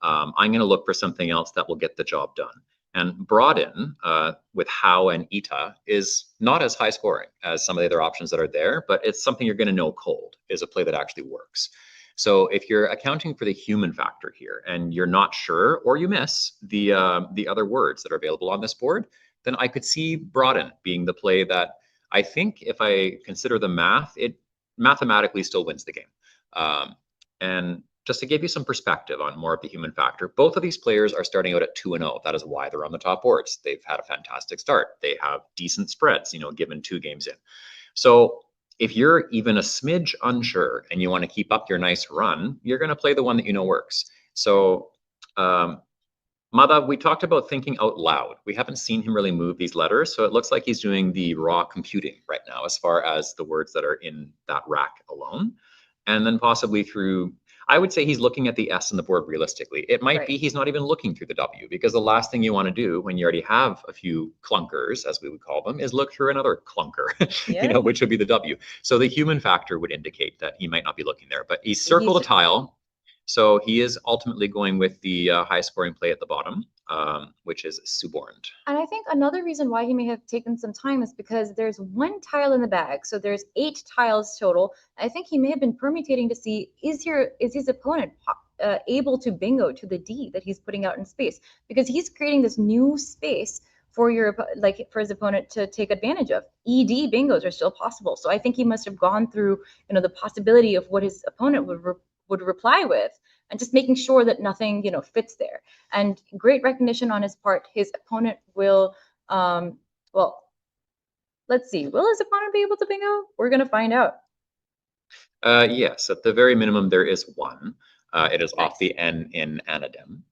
I'm going to look for something else that will get the job done. And Broaden with How and Ita is not as high scoring as some of the other options that are there, but it's something you're going to know cold is a play that actually works. So if you're accounting for the human factor here and you're not sure, or you miss the other words that are available on this board, then I could see Broaden being the play that I think if I consider the math, it mathematically still wins the game. And just to give you some perspective on more of the human factor, both of these players are starting out at 2-0. That is why they're on the top boards. They've had a fantastic start. They have decent spreads, given 2 games in. So if you're even a smidge unsure and you want to keep up your nice run, you're going to play the one that works. So Madhav, we talked about thinking out loud. We haven't seen him really move these letters, so it looks like he's doing the raw computing right now as far as the words that are in that rack alone. And then possibly through, I would say he's looking at the S on the board realistically. It might be he's not even looking through the W, because the last thing you want to do when you already have a few clunkers, as we would call them, is look through another clunker, which would be the W. So the human factor would indicate that he might not be looking there, but he's circled a tile. So he is ultimately going with the high scoring play at the bottom. which is suborned. And I think another reason why he may have taken some time is because there's one tile in the bag. So there's 8 tiles total. I think he may have been permutating to see, is his opponent able to bingo to the D that he's putting out in space? Because he's creating this new space for for his opponent to take advantage of. ED bingos are still possible. So I think he must have gone through, the possibility of what his opponent would reply with, and just making sure that nothing, fits there. And great recognition on his part. His opponent will, well, let's see. Will his opponent be able to bingo? We're going to find out. Yes, at the very minimum, there is one. It is Nice. off the N in anadem.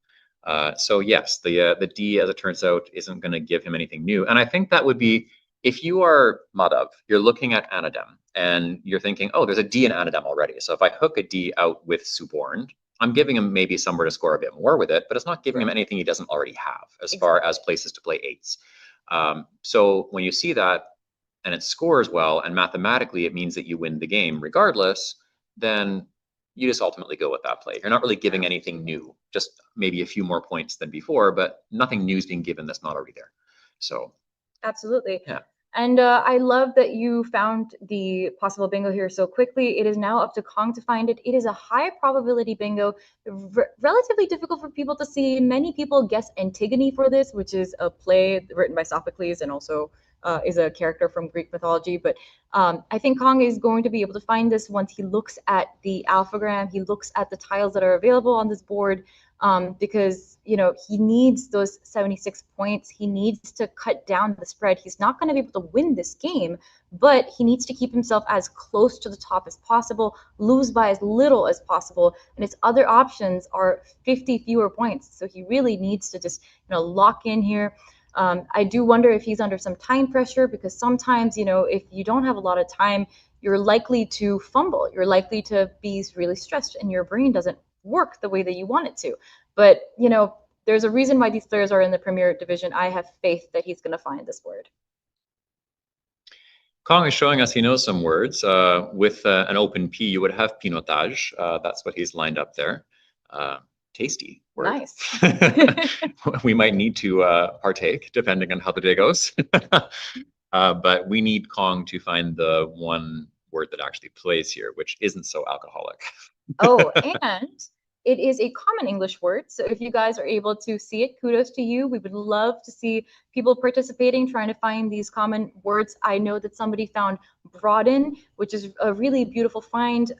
So yes, the D, as it turns out, isn't going to give him anything new. And I think that would be, if you are Madhav, you're looking at anadem, and you're thinking, oh, there's a D in anadem already. So if I hook a D out with suborned, I'm giving him maybe somewhere to score a bit more with it, but it's not giving him anything he doesn't already have as far as places to play 8s. So when you see that, and it scores well, and mathematically it means that you win the game regardless, then you just ultimately go with that play. You're not really giving anything new, just maybe a few more points than before, but nothing new is being given that's not already there. So absolutely. Yeah. And I love that you found the possible bingo here so quickly. It is now up to Kong to find it. It is a high probability bingo, relatively difficult for people to see. Many people guess Antigone for this, which is a play written by Sophocles and also is a character from Greek mythology. But I think Kong is going to be able to find this once he looks at the alphagram, he looks at the tiles that are available on this board, because he needs those 76 points. He needs to cut down the spread. He's not going to be able to win this game, but he needs to keep himself as close to the top as possible, lose by as little as possible, and his other options are 50 fewer points. So he really needs to just lock in here. I do wonder if he's under some time pressure, because sometimes, if you don't have a lot of time, you're likely to fumble. You're likely to be really stressed, and your brain doesn't work the way that you want it to. But, there's a reason why these players are in the Premier Division. I have faith that he's going to find this word. Kong is showing us he knows some words. With an open P, you would have pinotage. That's what he's lined up there. Tasty word. Nice. We might need to partake, depending on how the day goes. But we need Kong to find the one word that actually plays here, which isn't so alcoholic. Oh, and it is a common English word. So if you guys are able to see it, kudos to you. We would love to see people participating, trying to find these common words. I know that somebody found broaden, which is a really beautiful find.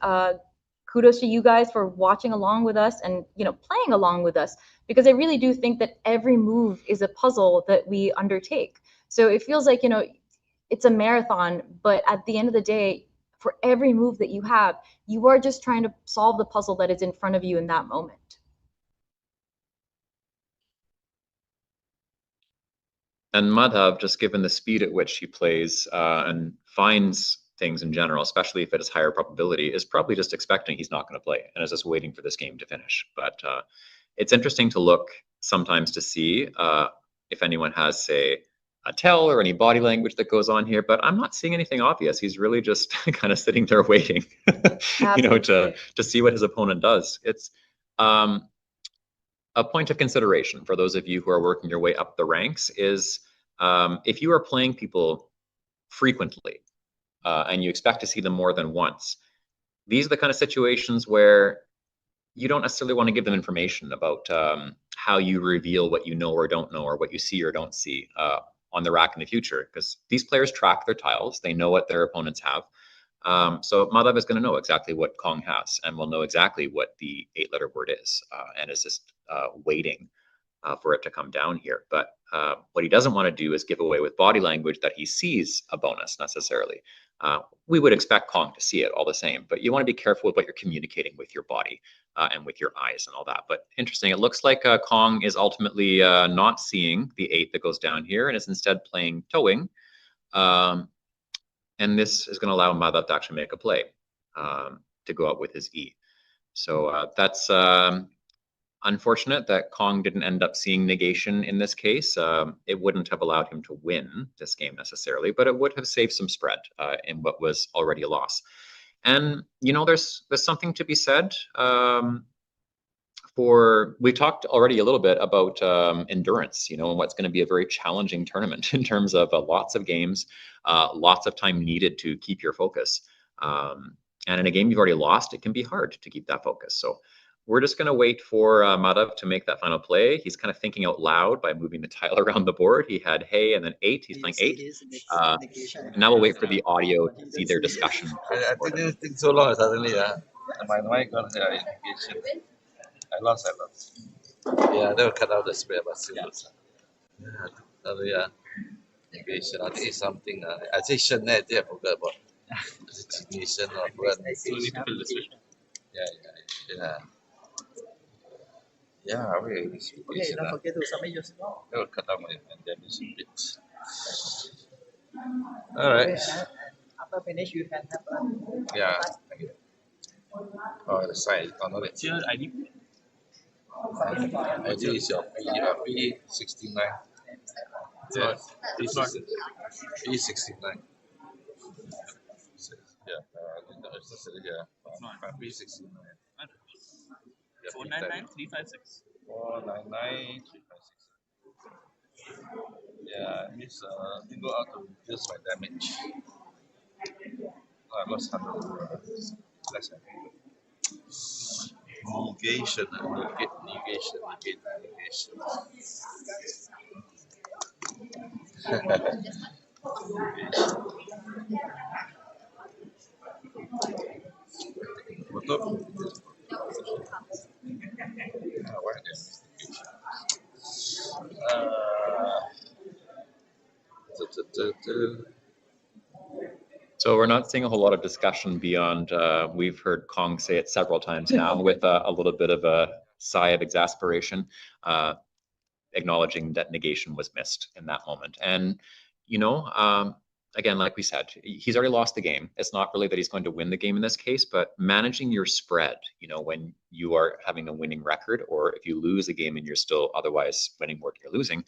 Kudos to you guys for watching along with us and playing along with us, because I really do think that every move is a puzzle that we undertake. So it feels like it's a marathon, but at the end of the day, for every move that you have, you are just trying to solve the puzzle that is in front of you in that moment. And Madhav, just given the speed at which he plays and finds things in general, especially if it is higher probability, is probably just expecting he's not going to play and is just waiting for this game to finish. But it's interesting to look sometimes to see if anyone has, say, a tell or any body language that goes on here, but I'm not seeing anything obvious. He's really just kind of sitting there waiting, to see what his opponent does. It's a point of consideration for those of you who are working your way up the ranks is if you are playing people frequently and you expect to see them more than once, these are the kind of situations where you don't necessarily want to give them information about how you reveal what you know or don't know, or what you see or don't see on the rack in the future, because these players track their tiles. They know what their opponents have. So Madhav is going to know exactly what Kong has, and will know exactly what the 8-letter word is, and is just waiting for it to come down here. But what he doesn't want to do is give away with body language that he sees a bonus necessarily. We would expect Kong to see it all the same, but you want to be careful with what you're communicating with your body and with your eyes and all that. But interesting, it looks like Kong is ultimately not seeing the 8 that goes down here, and is instead playing towing. And this is going to allow Madhav to actually make a play to go out with his E. So that's unfortunate that Kong didn't end up seeing negation in this case. It wouldn't have allowed him to win this game necessarily, but it would have saved some spread in what was already a loss. And there's something to be said we talked already a little bit about endurance, and what's going to be a very challenging tournament in terms of lots of games, lots of time needed to keep your focus. And in a game you've already lost, it can be hard to keep that focus. So we're just going to wait for Madhav to make that final play. He's kind of thinking out loud by moving the tile around the board. He had hey and then 8. He's playing 8. And now we'll wait for the audio to see their discussion. I didn't think so long. Suddenly, my mind got indication. I lost. Yeah, they will cut out the spread, but still lose. Yeah, indication. I think it's something. I say Shen, I think I forgot about. Is it Nation or what? Yeah. Yeah, okay, don't forget to submit your score. They will cut out my damage a bit. All right. After finish, you can have Yeah. Thank you. Oh, the sign. Oh, no, it's Here, ID. ID is your P69. Yeah. It's not. P69. Yeah, it's just here. P69. 499-356. 499-356. Yeah, it means you go out to reduce my damage. I lost 100. Less than. Negation. Betul? Why So we're not seeing a whole lot of discussion beyond, we've heard Kong say it several times now with a little bit of a sigh of exasperation, acknowledging that negation was missed in that moment. And, again, like we said, he's already lost the game. It's not really that he's going to win the game in this case, but managing your spread, when you are having a winning record, or if you lose a game and you're still otherwise winning more than you're losing,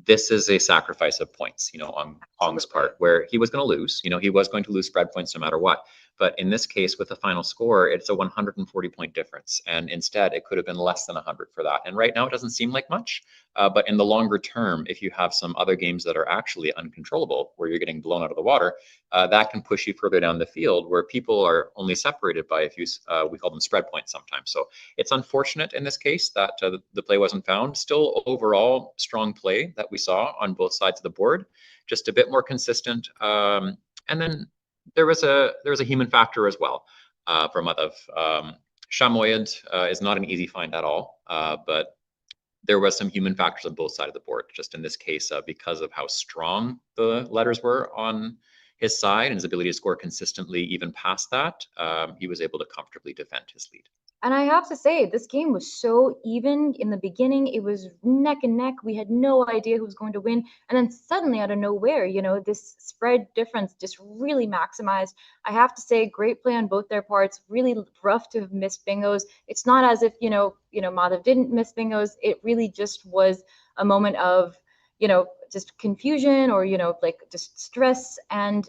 this is a sacrifice of points, on Kong's part, where he was going to lose. He was going to lose spread points no matter what. But in this case, with the final score, it's a 140-point difference. And instead, it could have been less than 100 for that. And right now, it doesn't seem like much. But in the longer term, if you have some other games that are actually uncontrollable, where you're getting blown out of the water, that can push you further down the field, where people are only separated by a few, we call them spread points sometimes. So it's unfortunate in this case that the play wasn't found. Still, overall, strong play that we saw on both sides of the board, just a bit more consistent. And then there was a human factor as well for Madhav. Shamoyed is not an easy find at all, but there was some human factors on both sides of the board. Just in this case, because of how strong the letters were on his side and his ability to score consistently, even past that, he was able to comfortably defend his lead. And I have to say, this game was so even in the beginning. It was neck and neck. We had no idea who was going to win. And then suddenly, out of nowhere, this spread difference just really maximized. I have to say, great play on both their parts. Really rough to have missed bingos. It's not as if, Madhav didn't miss bingos. It really just was a moment of, just confusion or, just stress. And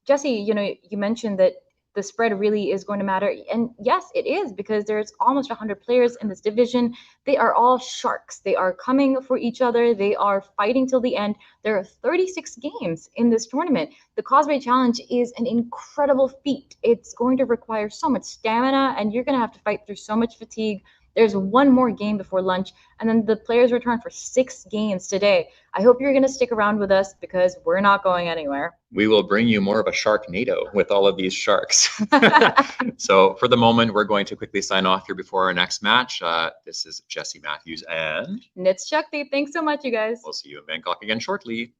Jesse, you mentioned that the spread really is going to matter. And yes, it is, because there's almost 100 players in this division. They are all sharks. They are coming for each other. They are fighting till the end. There are 36 games in this tournament. The Causeway Challenge is an incredible feat. It's going to require so much stamina, and you're going to have to fight through so much fatigue. There's one more game before lunch, and then the players return for 6 games today. I hope you're going to stick around with us, because we're not going anywhere. We will bring you more of a Sharknado with all of these sharks. So for the moment, we're going to quickly sign off here before our next match. This is Jesse Matthews and Nits Shakti. Thanks so much, you guys. We'll see you in Bangkok again shortly.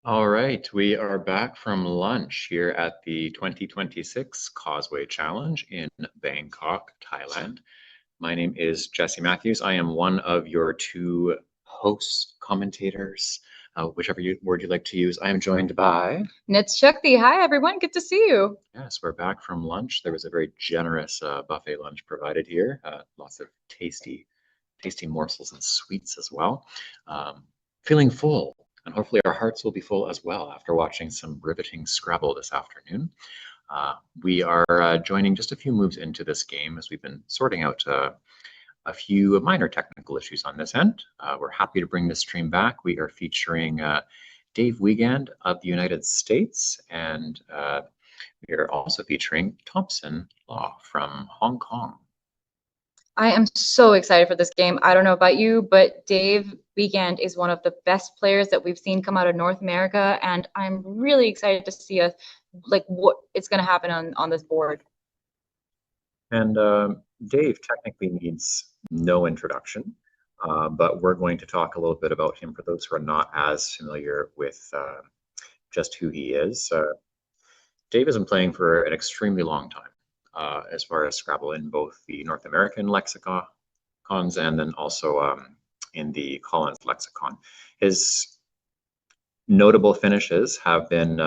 All right, we are back from lunch here at the 2026 Causeway Challenge in Bangkok, Thailand. My name is Jesse Matthews. I am one of your two hosts, commentators, whichever word you like to use. I am joined by Nets Shakti. Hi, everyone. Good to see you. Yes, we're back from lunch. There was a very generous buffet lunch provided here. Lots of tasty morsels and sweets as well. Feeling full, and hopefully our hearts will be full as well after watching some riveting Scrabble this afternoon. We are joining just a few moves into this game as we've been sorting out a few minor technical issues on this end. We're happy to bring this stream back. We are featuring Dave Wiegand of the United States, and we are also featuring Thompson Law from Hong Kong. I am so excited for this game. I don't know about you, but Dave Wiegand is one of the best players that we've seen come out of North America, and I'm really excited to see what it's going to happen on this board. And Dave technically needs no introduction, but we're going to talk a little bit about him for those who are not as familiar with just who he is. Dave has been playing for an extremely long time. As far as Scrabble in both the North American lexicons and then also in the Collins lexicon. His notable finishes have been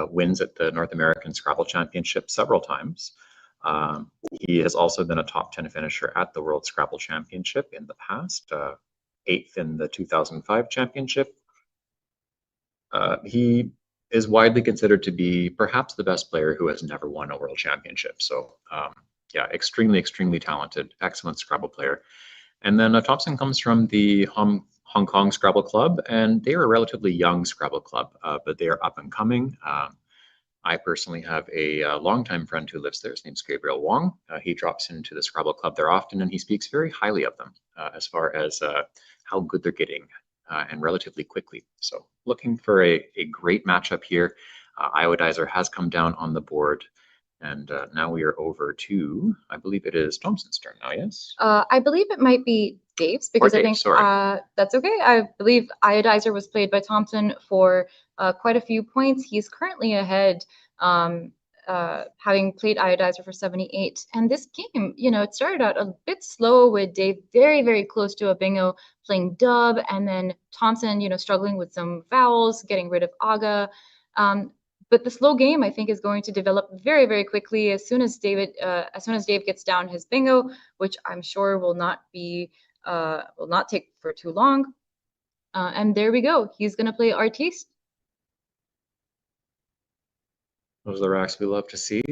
wins at the North American Scrabble Championship several times. He has also been a top 10 finisher at the World Scrabble Championship in the past, 8th in the 2005 championship. He is widely considered to be perhaps the best player who has never won a world championship. So yeah, extremely talented, excellent Scrabble player. And then Thompson comes from the Hong Kong Scrabble Club, and they are a relatively young Scrabble club, but they are up and coming. I personally have a longtime friend who lives there. His name's Gabriel Wong. He drops into the Scrabble club there often, and he speaks very highly of them as far as how good they're getting and relatively quickly. So looking for a great matchup here. Iodizer has come down on the board, and now we are over to, I believe it is Thompson's turn now, yes? I believe it might be Dave's, because Dave, I think sorry. that's okay. I believe Iodizer was played by Thompson for quite a few points. He's currently ahead, having played Iodizer for 78. And this game, it started out a bit slow with Dave very close to a bingo, playing dub, and then Thompson, struggling with some vowels, getting rid of aga. But the slow game, I think, is going to develop very quickly as soon as Dave gets down his bingo, which I'm sure will not take for too long. And there we go. He's going to play Artiste. Those are the racks we love to see.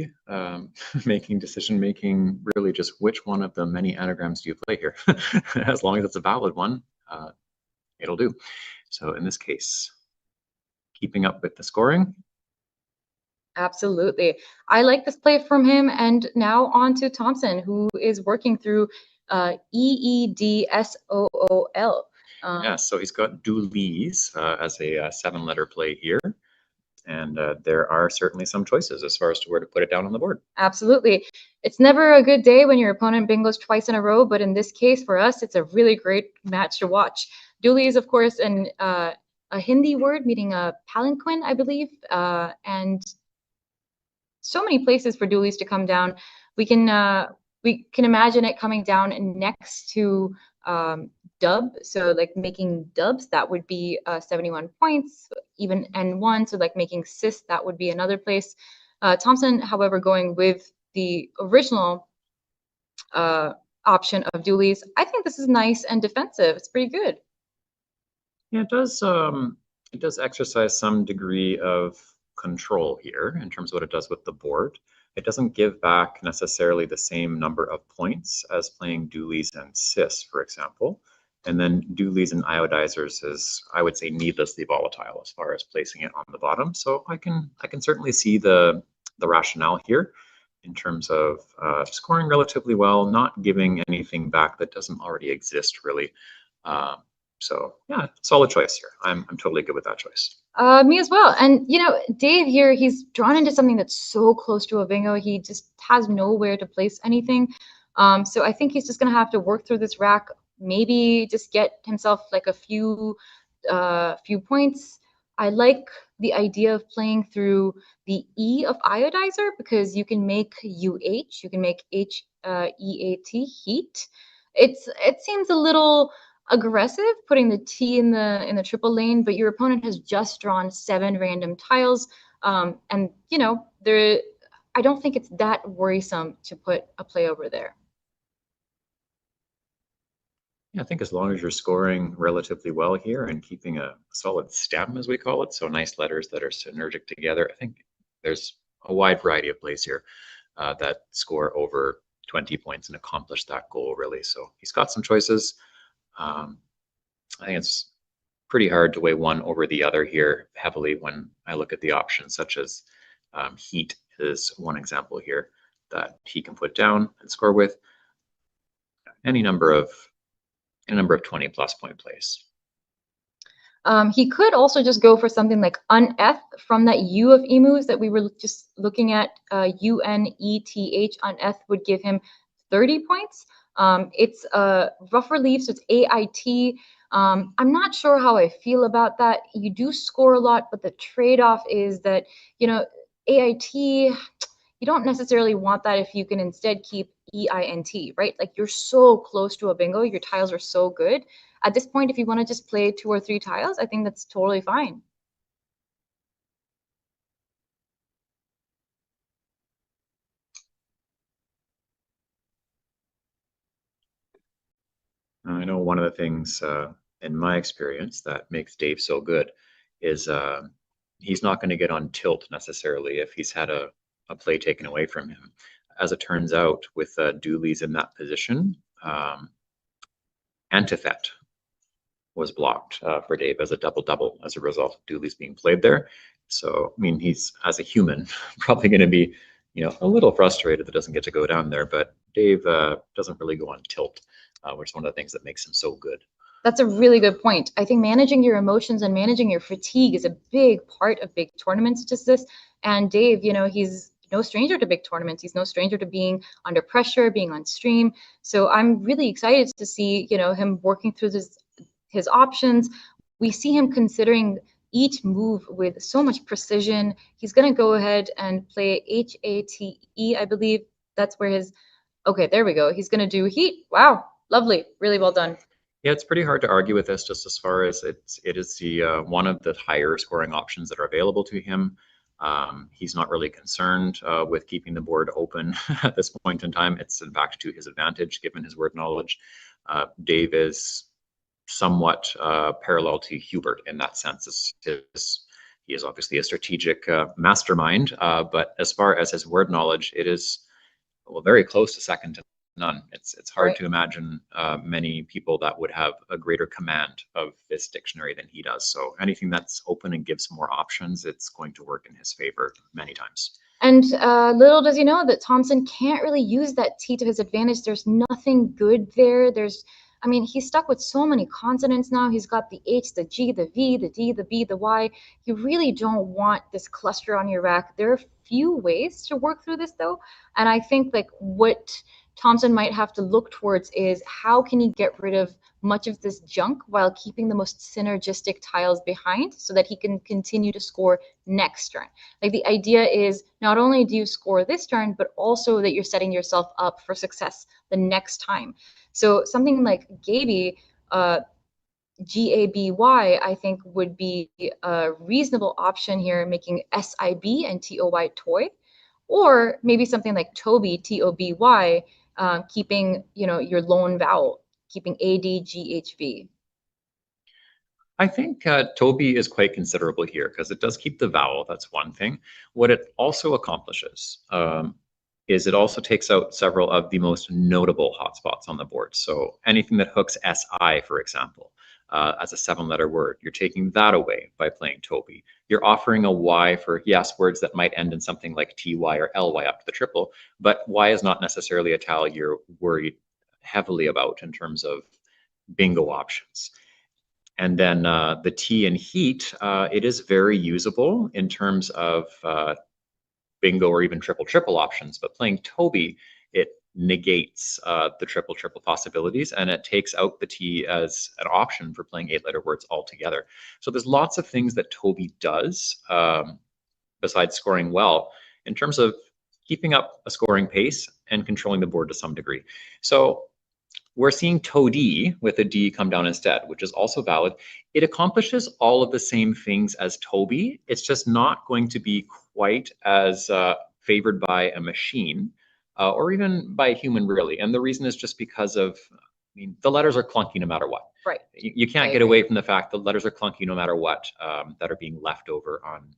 Making decision-making, really just which one of the many anagrams do you play here? As long as it's a valid one, it'll do. So in this case, keeping up with the scoring. Absolutely. I like this play from him. And now on to Thompson, who is working through EEDSOOL. Yeah, so he's got Dooley's as a 7-letter play here. And there are certainly some choices as far as to where to put it down on the board. Absolutely. It's never a good day when your opponent bingos twice in a row, but in this case, for us, it's a really great match to watch. Dooley is, of course, a Hindi word meaning a palanquin, I believe, and so many places for doolies to come down. We can imagine it coming down next to dub, so like making dubs, that would be 71 points, even N1, so like making cis, that would be another place. Thompson, however, going with the original option of doolies. I think this is nice and defensive. It's pretty good. Yeah, it does exercise some degree of control here in terms of what it does with the board. It doesn't give back necessarily the same number of points as playing doolies and cis, for example. And then doolies and iodizers is, I would say, needlessly volatile as far as placing it on the bottom. So I can certainly see the rationale here in terms of scoring relatively well, not giving anything back that doesn't already exist, really. So yeah, solid choice here. I'm totally good with that choice. Me as well. And Dave here, he's drawn into something that's so close to a bingo. He just has nowhere to place anything. So I think he's just gonna have to work through this rack, maybe just get himself like a few points. I like the idea of playing through the E of iodizer because you can make UH, you can make HEAT, heat. It seems a little aggressive putting the T in the triple lane, but your opponent has just drawn 7 random tiles, and you know I don't think it's that worrisome to put a play over there. Yeah, I think as long as you're scoring relatively well here and keeping a solid stem, as we call it, so nice letters that are synergic together, I think there's a wide variety of plays here that score over 20 points and accomplish that goal, really. So he's got some choices. I think it's pretty hard to weigh one over the other here heavily when I look at the options, such as heat is one example here that he can put down and score with. Any number of 20 plus point plays. He could also just go for something like uneth from that U of emus that we were just looking at. UNETH uneth would give him 30 points. It's a rough relief, so it's AIT. I'm not sure how I feel about that. You do score a lot, but the trade-off is that, you know, AIT, you don't necessarily want that if you can instead keep EINT, right? Like you're so close to a bingo, your tiles are so good. At this point, if you want to just play 2 or 3 tiles, I think that's totally fine. I know one of the things in my experience that makes Dave so good is he's not going to get on tilt necessarily if he's had a play taken away from him. As it turns out, with Dooley's in that position, Antithet was blocked for Dave as a double-double as a result of Dooley's being played there. So, I mean, he's, as a human, probably going to be, you know, a little frustrated that doesn't get to go down there, but Dave doesn't really go on tilt, which is one of the things that makes him so good. That's a really good point. I think managing your emotions and managing your fatigue is a big part of big tournaments such as this. And Dave, you know, he's no stranger to big tournaments. He's no stranger to being under pressure, being on stream. So I'm really excited to see, you know, him working through his options. We see him considering each move with so much precision. He's going to go ahead and play HATE, I believe. That's where his, okay, there we go. He's going to do heat. Wow, lovely. Really well done. Yeah, it's pretty hard to argue with this just as far as it is the one of the higher scoring options that are available to him. He's not really concerned with keeping the board open at this point in time. It's in fact to his advantage given his word knowledge. Dave is somewhat parallel to Hubert in that sense. He is obviously a strategic mastermind, but as far as his word knowledge, it is very close to second to none. It's hard Right. to imagine many people that would have a greater command of this dictionary than he does. So anything that's open and gives more options, it's going to work in his favor many times. And little does he know that Thompson can't really use that T to his advantage. There's nothing good there. I mean, he's stuck with so many consonants now. He's got the H, the G, the V, the D, the B, the Y. You really don't want this cluster on your rack. There are few ways to work through this, though. And I think like what Thompson might have to look towards is how can he get rid of much of this junk while keeping the most synergistic tiles behind so that he can continue to score next turn. Like the idea is not only do you score this turn, but also that you're setting yourself up for success the next time. So something like Gaby, Gaby, I think would be a reasonable option here, making SIB and TOY toy, or maybe something like Toby, TOBY, keeping your lone vowel, keeping ADGHV. I think Toby is quite considerable here because it does keep the vowel. That's one thing. What it also accomplishes is it also takes out several of the most notable hotspots on the board. So anything that hooks SI, for example, as a 7-letter word, you're taking that away by playing Toby. You're offering a Y for, yes, words that might end in something like TY or LY up to the triple, but Y is not necessarily a tile you're worried heavily about in terms of bingo options. And then the T in heat, it is very usable in terms of bingo or even triple options, but playing Toby, it negates the triple possibilities, and it takes out the T as an option for playing 8-letter words altogether. So there's lots of things that Toby does besides scoring well in terms of keeping up a scoring pace and controlling the board to some degree. So we're seeing Toady with a D come down instead, which is also valid. It accomplishes all of the same things as Toby. It's just not going to be quite as favored by a machine or even by a human, really. And the reason is just because of, I mean, the letters are clunky no matter what. Right. You can't get away from the fact that letters are clunky no matter what that are being left over on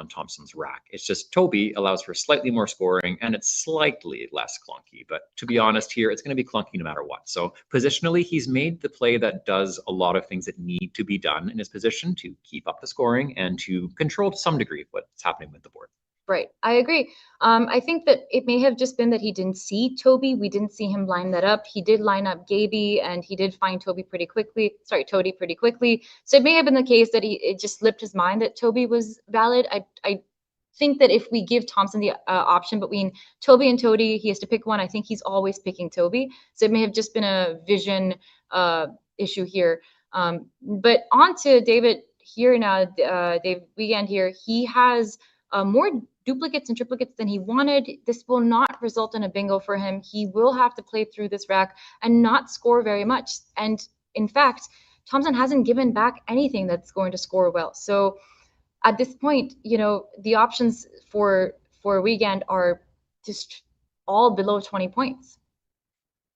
Thompson's rack. It's just Toby allows for slightly more scoring and it's slightly less clunky. But to be honest here, it's going to be clunky no matter what. So positionally, he's made the play that does a lot of things that need to be done in his position to keep up the scoring and to control to some degree what's happening with the board. Right, I agree. I think that it may have just been that he didn't see Toby. We didn't see him line that up. He did line up Gaby, and he did find Toady pretty quickly. So it may have been the case that it just slipped his mind that Toby was valid. I think that if we give Thompson the option between Toby and Toady, he has to pick one. I think he's always picking Toby. So it may have just been a vision issue here. But on to David here now, Dave Wiegand here. He has more duplicates and triplicates than he wanted. This will not result in a bingo for him. He will have to play through this rack and not score very much. And in fact, Thompson hasn't given back anything that's going to score well. So at this point, you know, the options for Wiegand are just all below 20 points.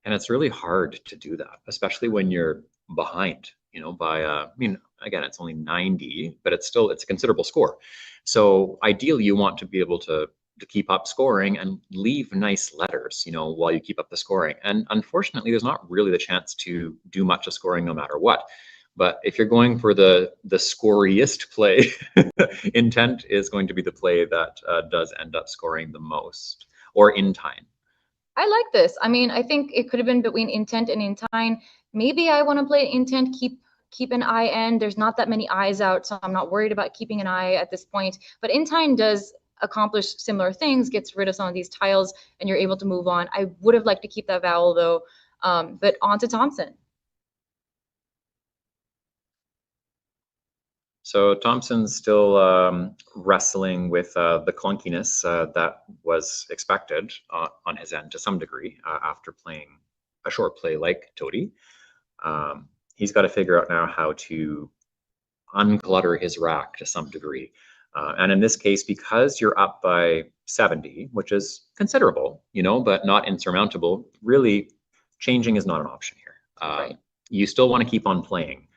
And it's really hard to do that, especially when you're behind, you know, by, I mean, again, it's only 90, but it's a considerable score. So ideally, you want to be able to keep up scoring and leave nice letters, you know, while you keep up the scoring. And unfortunately, there's not really the chance to do much of scoring no matter what. But if you're going for the scoriest play, intent is going to be the play that does end up scoring the most, or in time. I like this. I mean, I think it could have been between intent and in time. Maybe I want to play intent, keep an eye in. There's not that many eyes out, so I'm not worried about keeping an eye at this point. But in time does accomplish similar things, gets rid of some of these tiles, and you're able to move on. I would have liked to keep that vowel though. But on to Thompson. So Thompson's still wrestling with the clunkiness that was expected on his end to some degree after playing a short play like Toady. He's got to figure out now how to unclutter his rack to some degree. And in this case, because you're up by 70, which is considerable, you know, but not insurmountable, really changing is not an option here. Right. You still want to keep on playing.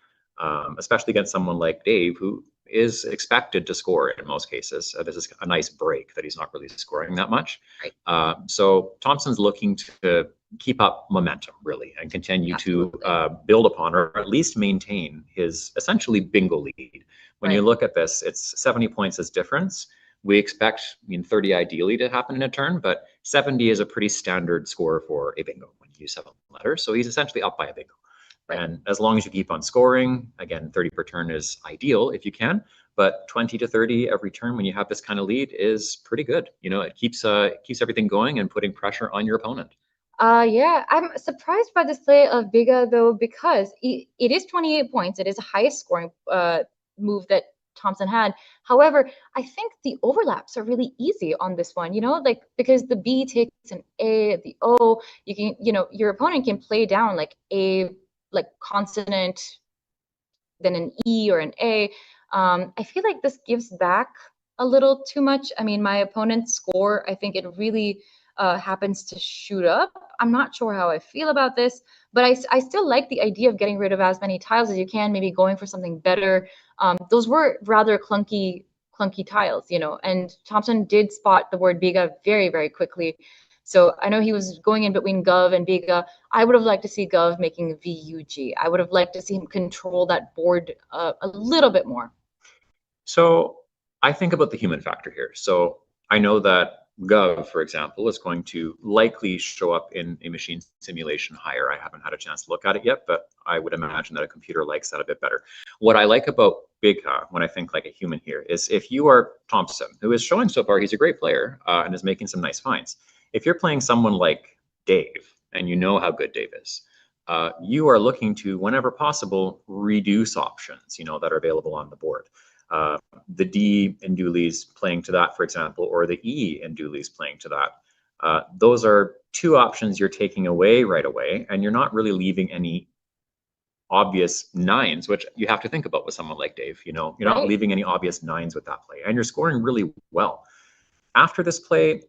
Especially against someone like Dave, who is expected to score in most cases. This is a nice break that he's not really scoring that much. Right. So Thompson's looking to keep up momentum, really, and continue to build upon, or at least maintain, his essentially bingo lead. When you look at this, it's 70 points as difference. We expect, I mean, 30 ideally to happen in a turn, but 70 is a pretty standard score for a bingo when you use 7 letters. So he's essentially up by a bingo. Right. And as long as you keep on scoring, again, 30 per turn is ideal if you can, but 20 to 30 every turn when you have this kind of lead is pretty good. You know, it keeps everything going and putting pressure on your opponent. Yeah, I'm surprised by this play of Biga though, because it is 28 points. It is the highest scoring move that Thompson had. However, I think the overlaps are really easy on this one, you know, like because the B takes an A, the O, you can, you know, your opponent can play down like A, like consonant, then an E or an A. I feel like this gives back a little too much. I mean, my opponent's score, I think it really happens to shoot up. I'm not sure how I feel about this, but I still like the idea of getting rid of as many tiles as you can, maybe going for something better. Those were rather clunky tiles, you know, and Thompson did spot the word Biga very, very quickly. So I know he was going in between Gov and Biga. I would have liked to see Gov making VUG. I would have liked to see him control that board a little bit more. So I think about the human factor here. So I know that Gov, for example, is going to likely show up in a machine simulation higher. I haven't had a chance to look at it yet, but I would imagine that a computer likes that a bit better. What I like about Biga, when I think like a human here, is if you are Thompson, who is showing so far he's a great player and is making some nice finds. If you're playing someone like Dave, and you know how good Dave is, you are looking to, whenever possible, reduce options, that are available on the board. The D in Dooley's playing to that, for example, or the E in Dooley's playing to that. Those are two options you're taking away right away, and you're not really leaving any obvious nines, which you have to think about with someone like Dave. You're not leaving any obvious nines with that play, and you're scoring really well. After this play,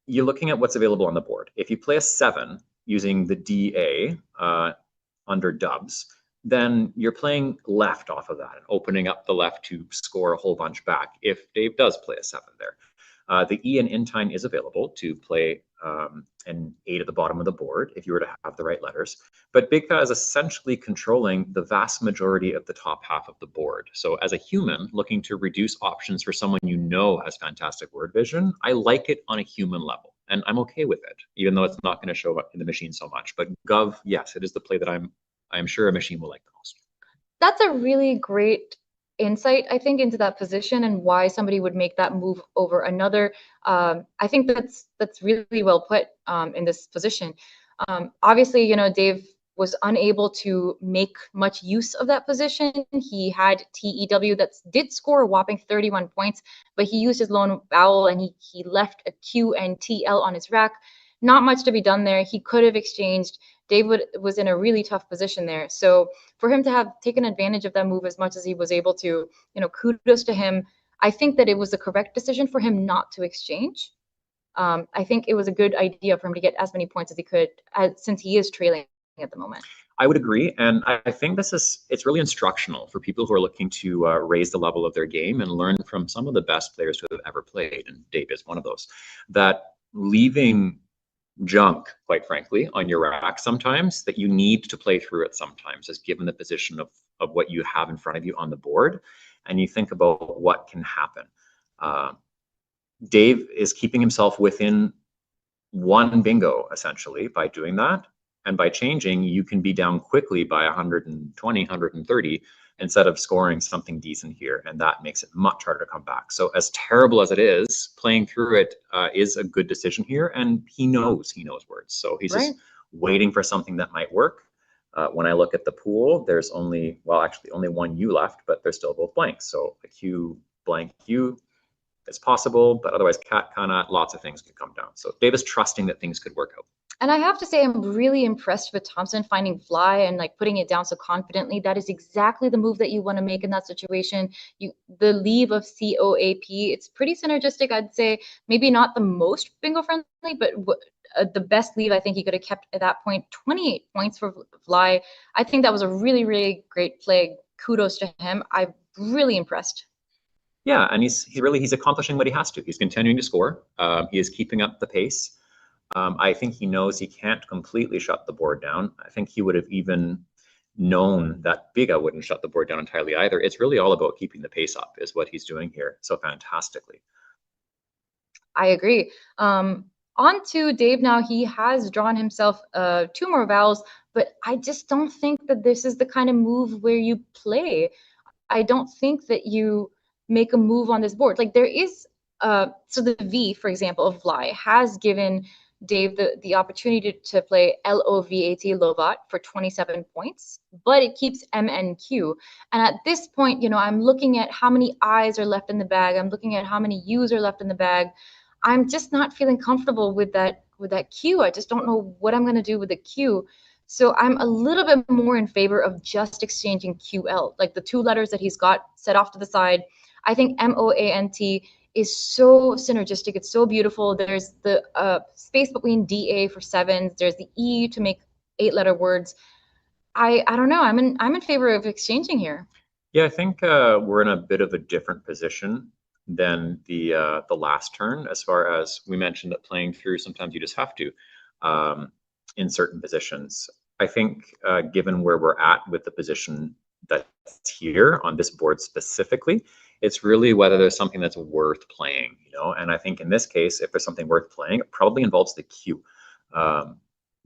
you're looking at what's available on the board. If you play a 7 using the DA under dubs, then you're playing left off of that and opening up the left to score a whole bunch back if Dave does play a 7 there. The E and Intine is available to play an 8 at the bottom of the board if you were to have the right letters. But Bigtha is essentially controlling the vast majority of the top half of the board. So as a human looking to reduce options for someone has fantastic word vision, I like it on a human level. And I'm okay with it, even though it's not going to show up in the machine so much. But Gov, yes, it is the play that I'm sure a machine will like the most. That's a really great insight, I think, into that position and why somebody would make that move over another. I think that's really well put in this position. Obviously, Dave was unable to make much use of that position. He had TEW that did score a whopping 31 points, but he used his lone vowel and he left a Q and TL on his rack. Not much to be done there. He could have exchanged. Dave was in a really tough position there. So for him to have taken advantage of that move as much as he was able to, kudos to him. I think that it was the correct decision for him not to exchange. I think it was a good idea for him to get as many points as he could, since he is trailing at the moment. I would agree, and I think it's really instructional for people who are looking to raise the level of their game and learn from some of the best players who have ever played, and Dave is one of those. That leaving junk, quite frankly, on your rack sometimes, that you need to play through it sometimes, is given the position of what you have in front of you on the board, and you think about what can happen. Dave is keeping himself within one bingo, essentially, by doing that. And by changing, you can be down quickly by 120, 130, instead of scoring something decent here. And that makes it much harder to come back. So as terrible as it is, playing through it is a good decision here. And he knows words. So he's just waiting for something that might work. When I look at the pool, there's only one U left, but they're still both blanks. So a Q blank U is possible, but otherwise cat, kana, lots of things could come down. So Dave is trusting that things could work out. And I have to say, I'm really impressed with Thompson finding fly and putting it down so confidently. That is exactly the move that you want to make in that situation. The leave of COAP, it's pretty synergistic, I'd say. Maybe not the most bingo friendly, but the best leave I think he could have kept at that point. 28 points for fly. I think that was a really, really great play. Kudos to him. I'm really impressed. Yeah, and he's accomplishing what he has to. He's continuing to score. He is keeping up the pace. I think he knows he can't completely shut the board down. I think he would have even known that Biga wouldn't shut the board down entirely either. It's really all about keeping the pace up is what he's doing here so fantastically. I agree. On to Dave now. He has drawn himself 2 more vowels, but I just don't think that this is the kind of move where you play. I don't think that you make a move on this board. There is, so the V, for example, of fly has given Dave the opportunity to play LOVAT, Lovat, for 27 points, but it keeps MNQ. And at this point, I'm looking at how many I's are left in the bag. I'm looking at how many U's are left in the bag. I'm just not feeling comfortable with that Q. I just don't know what I'm going to do with the Q. So I'm a little bit more in favor of just exchanging QL, the 2 letters that he's got set off to the side. I think MOANT is so synergistic. It's so beautiful. There's the space between DA for 7s. There's the E to make 8-letter words. I don't know. I'm in favor of exchanging here. Yeah, I think we're in a bit of a different position than the last turn, as far as we mentioned that playing through, sometimes you just have to in certain positions. I think given where we're at with the position that's here on this board specifically, it's really whether there's something that's worth playing, and I think in this case, if there's something worth playing, it probably involves the Q.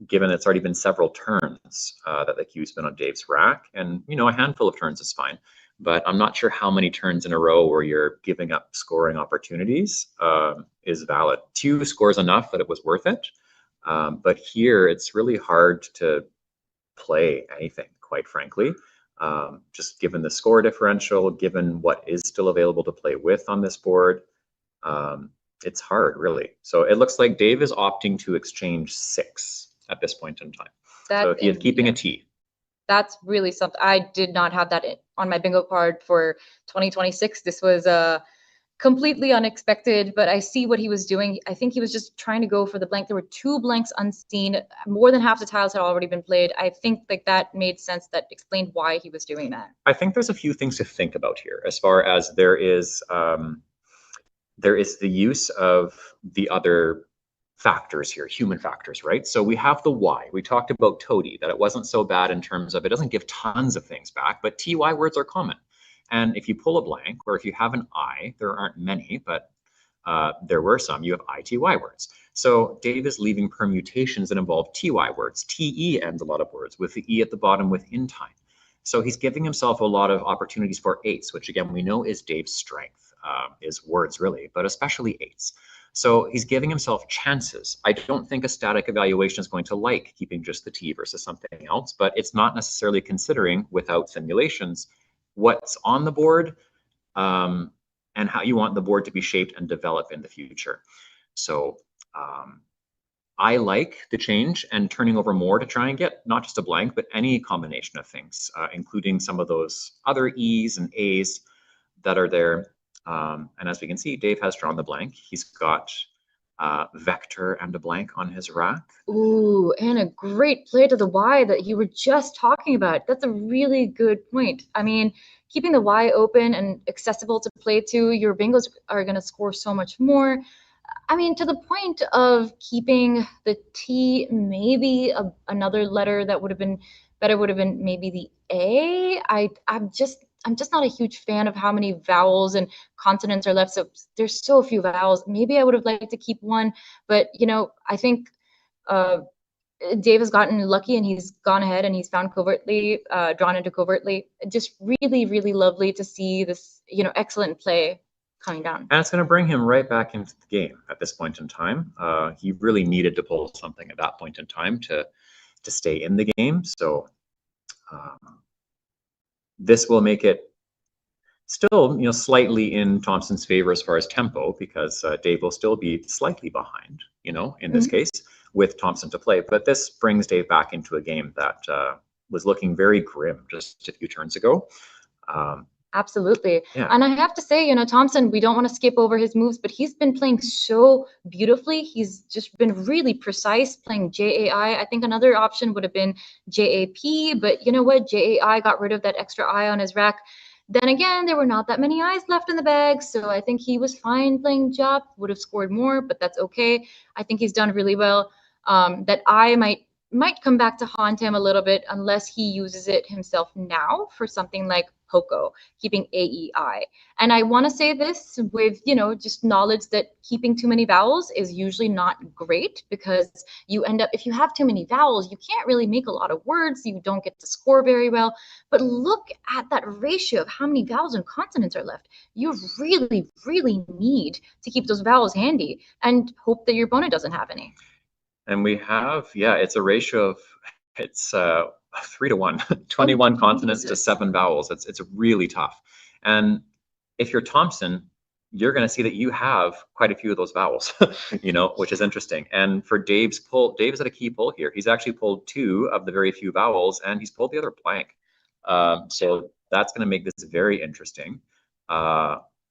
Given it's already been several turns that the Q's been on Dave's rack, and a handful of turns is fine, but I'm not sure how many turns in a row where you're giving up scoring opportunities is valid. 2 scores enough that it was worth it. But here it's really hard to play anything, quite frankly. Just given the score differential, given what is still available to play with on this board, it's hard, really. So it looks like Dave is opting to exchange 6 at this point in time. So he is keeping a T. That's really something. I did not have that on my bingo card for 2026. This was completely unexpected, but I see what he was doing. I think he was just trying to go for the blank. There were 2 blanks unseen. More than half the tiles had already been played. I think like that made sense. That explained why he was doing that. I think there's a few things to think about here, as far as there is the use of the other factors here, human factors, right? So we have the Y. We talked about Toady, that it wasn't so bad in terms of it doesn't give tons of things back, but TY words are common. And if you pull a blank, or if you have an I, there aren't many, but there were some, you have ITY words. So Dave is leaving permutations that involve TY words. TE ends a lot of words, with the E at the bottom with in time. So he's giving himself a lot of opportunities for 8s, which again, we know is Dave's strength, is words really, but especially 8s. So he's giving himself chances. I don't think a static evaluation is going to like keeping just the T versus something else, but it's not necessarily considering, without simulations, what's on the board and how you want the board to be shaped and develop in the future. So I like the change and turning over more to try and get not just a blank, but any combination of things, including some of those other E's and A's that are there. And as we can see, Dave has drawn the blank. He's got vector and a blank on his rack. Ooh, and a great play to the Y that you were just talking about. That's a really good point. I mean, keeping the Y open and accessible to play to, your bingos are going to score so much more. I mean, to the point of keeping the T, maybe another letter that would have been better would have been maybe the A. I'm just not a huge fan of how many vowels and consonants are left. So there's so few vowels. Maybe I would have liked to keep one, but you know, I think Dave has gotten lucky and he's gone ahead and he's found covertly, drawn into covertly. Just really, really lovely to see this, you know, excellent play coming down. And it's going to bring him right back into the game at this point in time. He really needed to pull something at that point in time to stay in the game. So this will make it still, you know, slightly in Thompson's favor as far as tempo, because Dave will still be slightly behind, you know, in this case, with Thompson to play. But this brings Dave back into a game that was looking very grim just a few turns ago. Absolutely. Yeah. And I have to say, you know, Thompson, we don't want to skip over his moves, but he's been playing so beautifully. He's just been really precise playing JAI. I think another option would have been JAP, but you know what? JAI got rid of that extra I on his rack. Then again, there were not that many eyes left in the bag, so I think he was fine playing JAP, would have scored more, but that's okay. I think he's done really well. That I might come back to haunt him a little bit unless he uses it himself now for something like Poco, keeping AEI. And I want to say this with, you know, just knowledge that keeping too many vowels is usually not great, because you end up, if you have too many vowels, you can't really make a lot of words, you don't get to score very well. But look at that ratio of how many vowels and consonants are left. You really, really need to keep those vowels handy and hope that your opponent doesn't have any. And we have, yeah, it's a ratio of, it's 3 to 1, 21 consonants to 7 vowels. It's really tough. And if you're Thompson, you're going to see that you have quite a few of those vowels, you know, which is interesting. And for Dave's pull, Dave is at a key pull here. He's actually pulled 2 of the very few vowels, and he's pulled the other blank. So that's going to make this very interesting.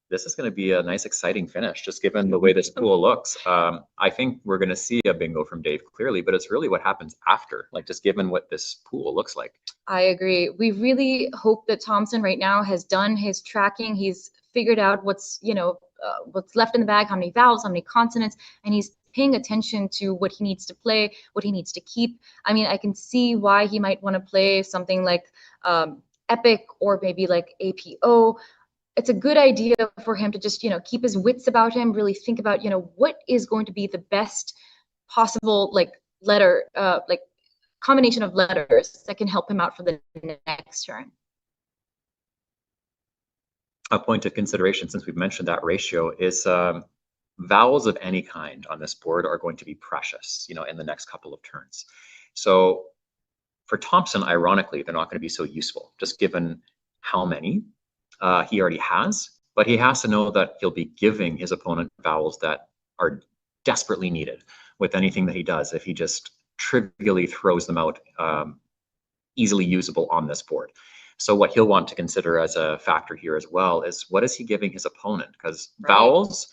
This is going to be a nice, exciting finish, just given the way this pool looks. I think we're going to see a bingo from Dave clearly, but it's really what happens after, like just given what this pool looks like. I agree. We really hope that Thompson right now has done his tracking. He's figured out what's, you know, what's left in the bag, how many vowels, how many consonants, and he's paying attention to what he needs to play, what he needs to keep. I mean, I can see why he might want to play something like Epic or maybe like APO. It's a good idea for him to just, you know, keep his wits about him, really think about, you know, what is going to be the best possible, like, letter, like, combination of letters that can help him out for the next turn. A point of consideration, since we've mentioned that ratio, is vowels of any kind on this board are going to be precious, in the next couple of turns. So for Thompson, ironically, they're not going to be so useful, just given how many he already has. But he has to know that he'll be giving his opponent vowels that are desperately needed with anything that he does. If he just trivially throws them out, easily usable on this board. So what he'll want to consider as a factor here as well is, what is he giving his opponent? Because vowels,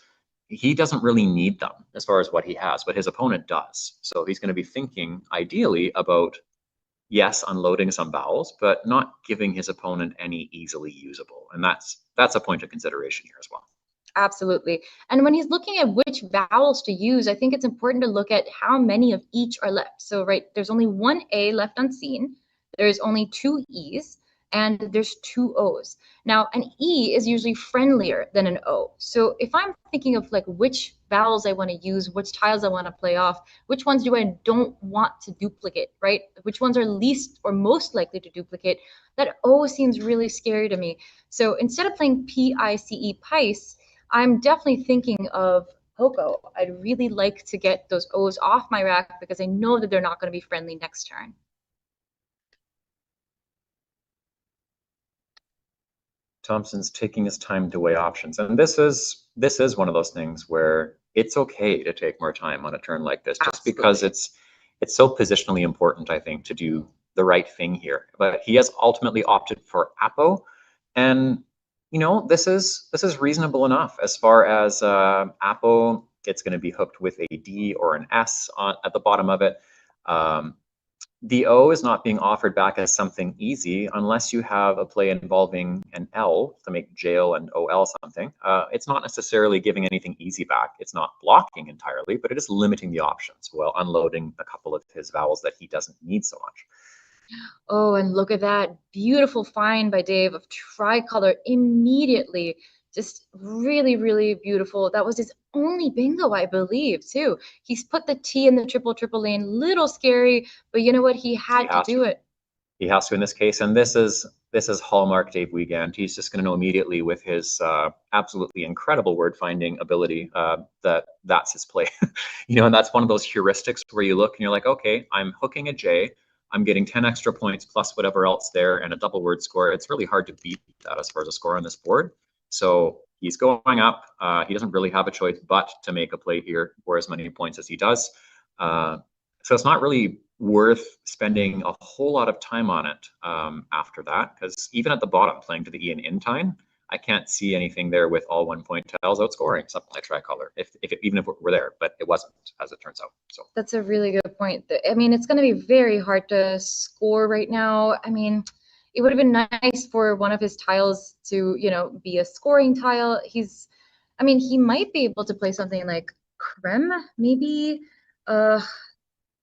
he doesn't really need them as far as what he has, but his opponent does. So he's going to be thinking ideally about, yes, unloading some vowels, but not giving his opponent any easily usable. And that's a point of consideration here as well. Absolutely. And when he's looking at which vowels to use, I think it's important to look at how many of each are left. So, right, there's only one A left unseen, there's only two E's, and there's two O's. Now, an E is usually friendlier than an O. So if I'm thinking of like which vowels I want to use, which tiles I want to play off, which ones do I don't want to duplicate, right? Which ones are least or most likely to duplicate, that O seems really scary to me. So instead of playing P-I-C-E, Pice, I'm definitely thinking of Hoko. I'd really like to get those O's off my rack because I know that they're not going to be friendly next turn. Thompson's taking his time to weigh options, and this is one of those things where it's okay to take more time on a turn like this, just because it's so positionally important, I think, to do the right thing here. But he has ultimately opted for Apo, and this is reasonable enough as far as Apo. It's going to be hooked with a D or an S at the bottom of it. The O is not being offered back as something easy unless you have a play involving an L to make jail and OL something. It's not necessarily giving anything easy back. It's not blocking entirely, but it is limiting the options while unloading a couple of his vowels that he doesn't need so much. Oh, and look at that beautiful find by Dave of tricolor immediately. Just really, really beautiful. That was his only bingo, I believe, too. He's put the T in the triple lane. Little scary, but you know what? He had to do it. He has to in this case, and this is hallmark Dave Wiegand. He's just going to know immediately with his absolutely incredible word finding ability that's his play. And that's one of those heuristics where you look and you're like, okay, I'm hooking a J. I'm getting 10 extra points plus whatever else there and a double word score. It's really hard to beat that as far as a score on this board. So he's going up. He doesn't really have a choice but to make a play here for as many points as he does. So it's not really worth spending a whole lot of time on it after that, because even at the bottom, playing to the E and in time, I can't see anything there with all 1 point tiles outscoring something like tricolor, even if it were there, but it wasn't, as it turns out. So that's a really good point. I mean, it's going to be very hard to score right now. I mean, it would have been nice for one of his tiles to, be a scoring tile. He might be able to play something like Creme, maybe. And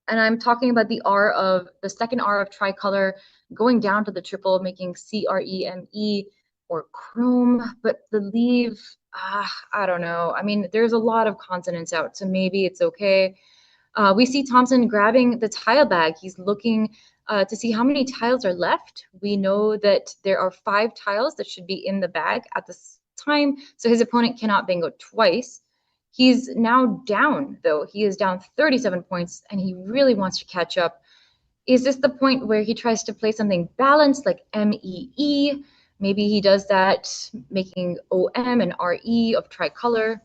I'm talking about the second R of tricolor going down to the triple, making CREME or chrome, but the leave, I don't know. I mean, there's a lot of consonants out, so maybe it's okay. We see Thompson grabbing the tile bag. He's looking to see how many tiles are left. We know that there are 5 tiles that should be in the bag at this time, so his opponent cannot bingo twice. He's now down, though. He is down 37 points, and he really wants to catch up. Is this the point where he tries to play something balanced, like MEE? Maybe he does that, making OM and RE of tricolor.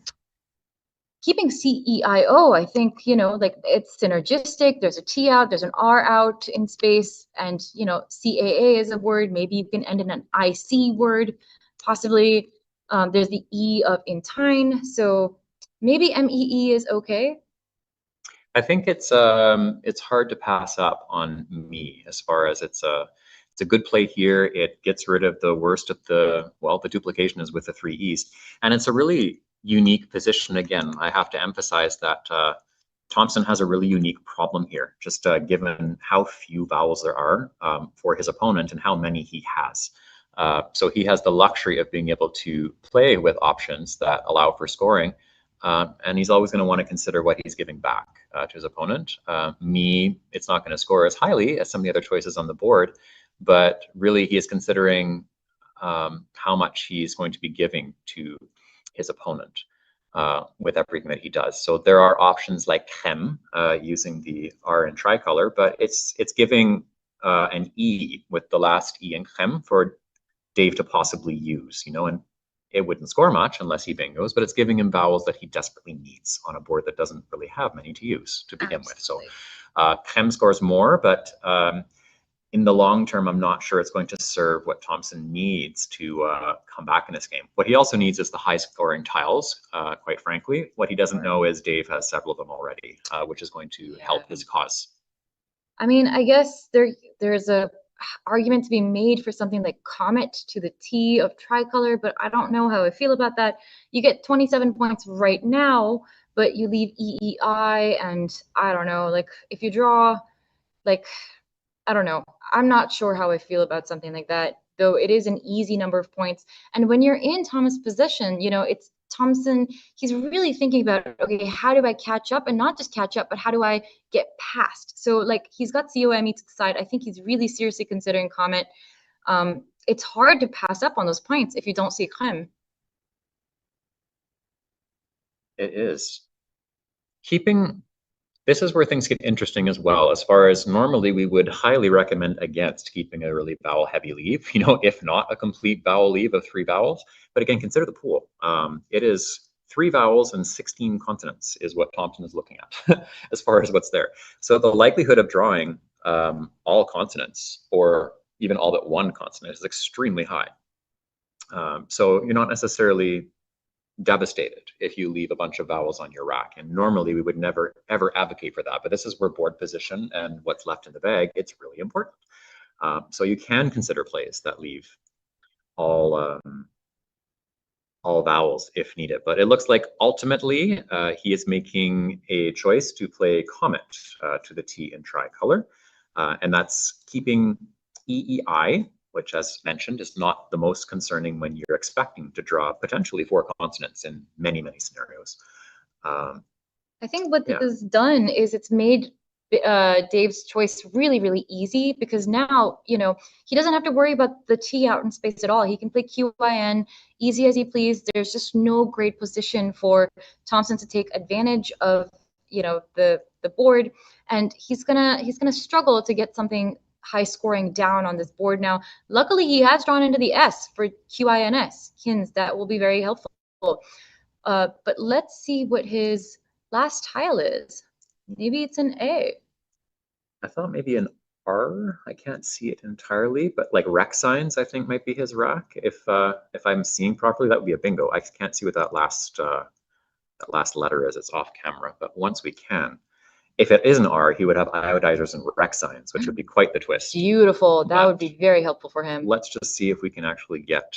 Keeping CEIO, I think, it's synergistic. There's a T out, there's an R out in space, and, CAA is a word. Maybe you can end in an IC word, possibly. There's the E of intine, so maybe MEE is okay. I think it's hard to pass up on me as far as it's a good play here. It gets rid of the worst of the duplication is with the 3 E's, and it's a really unique position. Again, I have to emphasize that Thompson has a really unique problem here, just given how few vowels there are for his opponent and how many he has. So he has the luxury of being able to play with options that allow for scoring, and he's always going to want to consider what he's giving back to his opponent. It's not going to score as highly as some of the other choices on the board, but really he is considering how much he's going to be giving to his opponent. with everything that he does. So there are options like chem, using the R in tricolor, but it's giving an E with the last E in chem for Dave to possibly use, you know, and it wouldn't score much unless he bingos, but it's giving him vowels that he desperately needs on a board that doesn't really have many to use to begin with. So chem scores more, but in the long term, I'm not sure it's going to serve what Thompson needs to come back in this game. What he also needs is the high scoring tiles, quite frankly. What he doesn't know is Dave has several of them already, which is going to help his cause. I mean, I guess there's a argument to be made for something like Comet to the T of tricolor, but I don't know how I feel about that. You get 27 points right now, but you leave EEI, and I don't know, like if you draw, like, I don't know. I'm not sure how I feel about something like that, though it is an easy number of points. And when you're in Thomas' position, you know, it's Thompson, he's really thinking about, okay, how do I catch up? And not just catch up, but how do I get past? So like he's got COME to the side. I think he's really seriously considering Comet. It's hard to pass up on those points if you don't see Creme. It is. This is where things get interesting as well, as far as normally we would highly recommend against keeping a really vowel heavy leave, you know, if not a complete vowel leave of 3 vowels. But again, consider the pool. It is 3 vowels and 16 consonants is what Thompson is looking at as far as what's there. So the likelihood of drawing all consonants or even all but one consonant is extremely high. So you're not necessarily devastated if you leave a bunch of vowels on your rack, and normally we would never ever advocate for that, but this is where board position and what's left in the bag, it's really important. So you can consider plays that leave all vowels if needed, but it looks like ultimately he is making a choice to play Comet to the T in tricolor, and that's keeping EEI, which, as mentioned, is not the most concerning when you're expecting to draw potentially 4 consonants in many, many scenarios. I think what this has done is it's made Dave's choice really, really easy, because now, you know, he doesn't have to worry about the T out in space at all. He can play QIN easy as he please. There's just no great position for Thompson to take advantage of, you know, the board, and he's gonna struggle to get something high scoring down on this board now. Luckily, he has drawn into the S for QINS, Kins. That will be very helpful. But let's see what his last tile is. Maybe it's an A. I thought maybe an R. I can't see it entirely, but like rec signs, I think might be his rack. If I'm seeing properly, that would be a bingo. I can't see what that last letter is. It's off camera, but once we can. If it is an R, he would have iodizers and rec signs, which would be quite the twist. Beautiful. That would be very helpful for him. Let's just see if we can actually get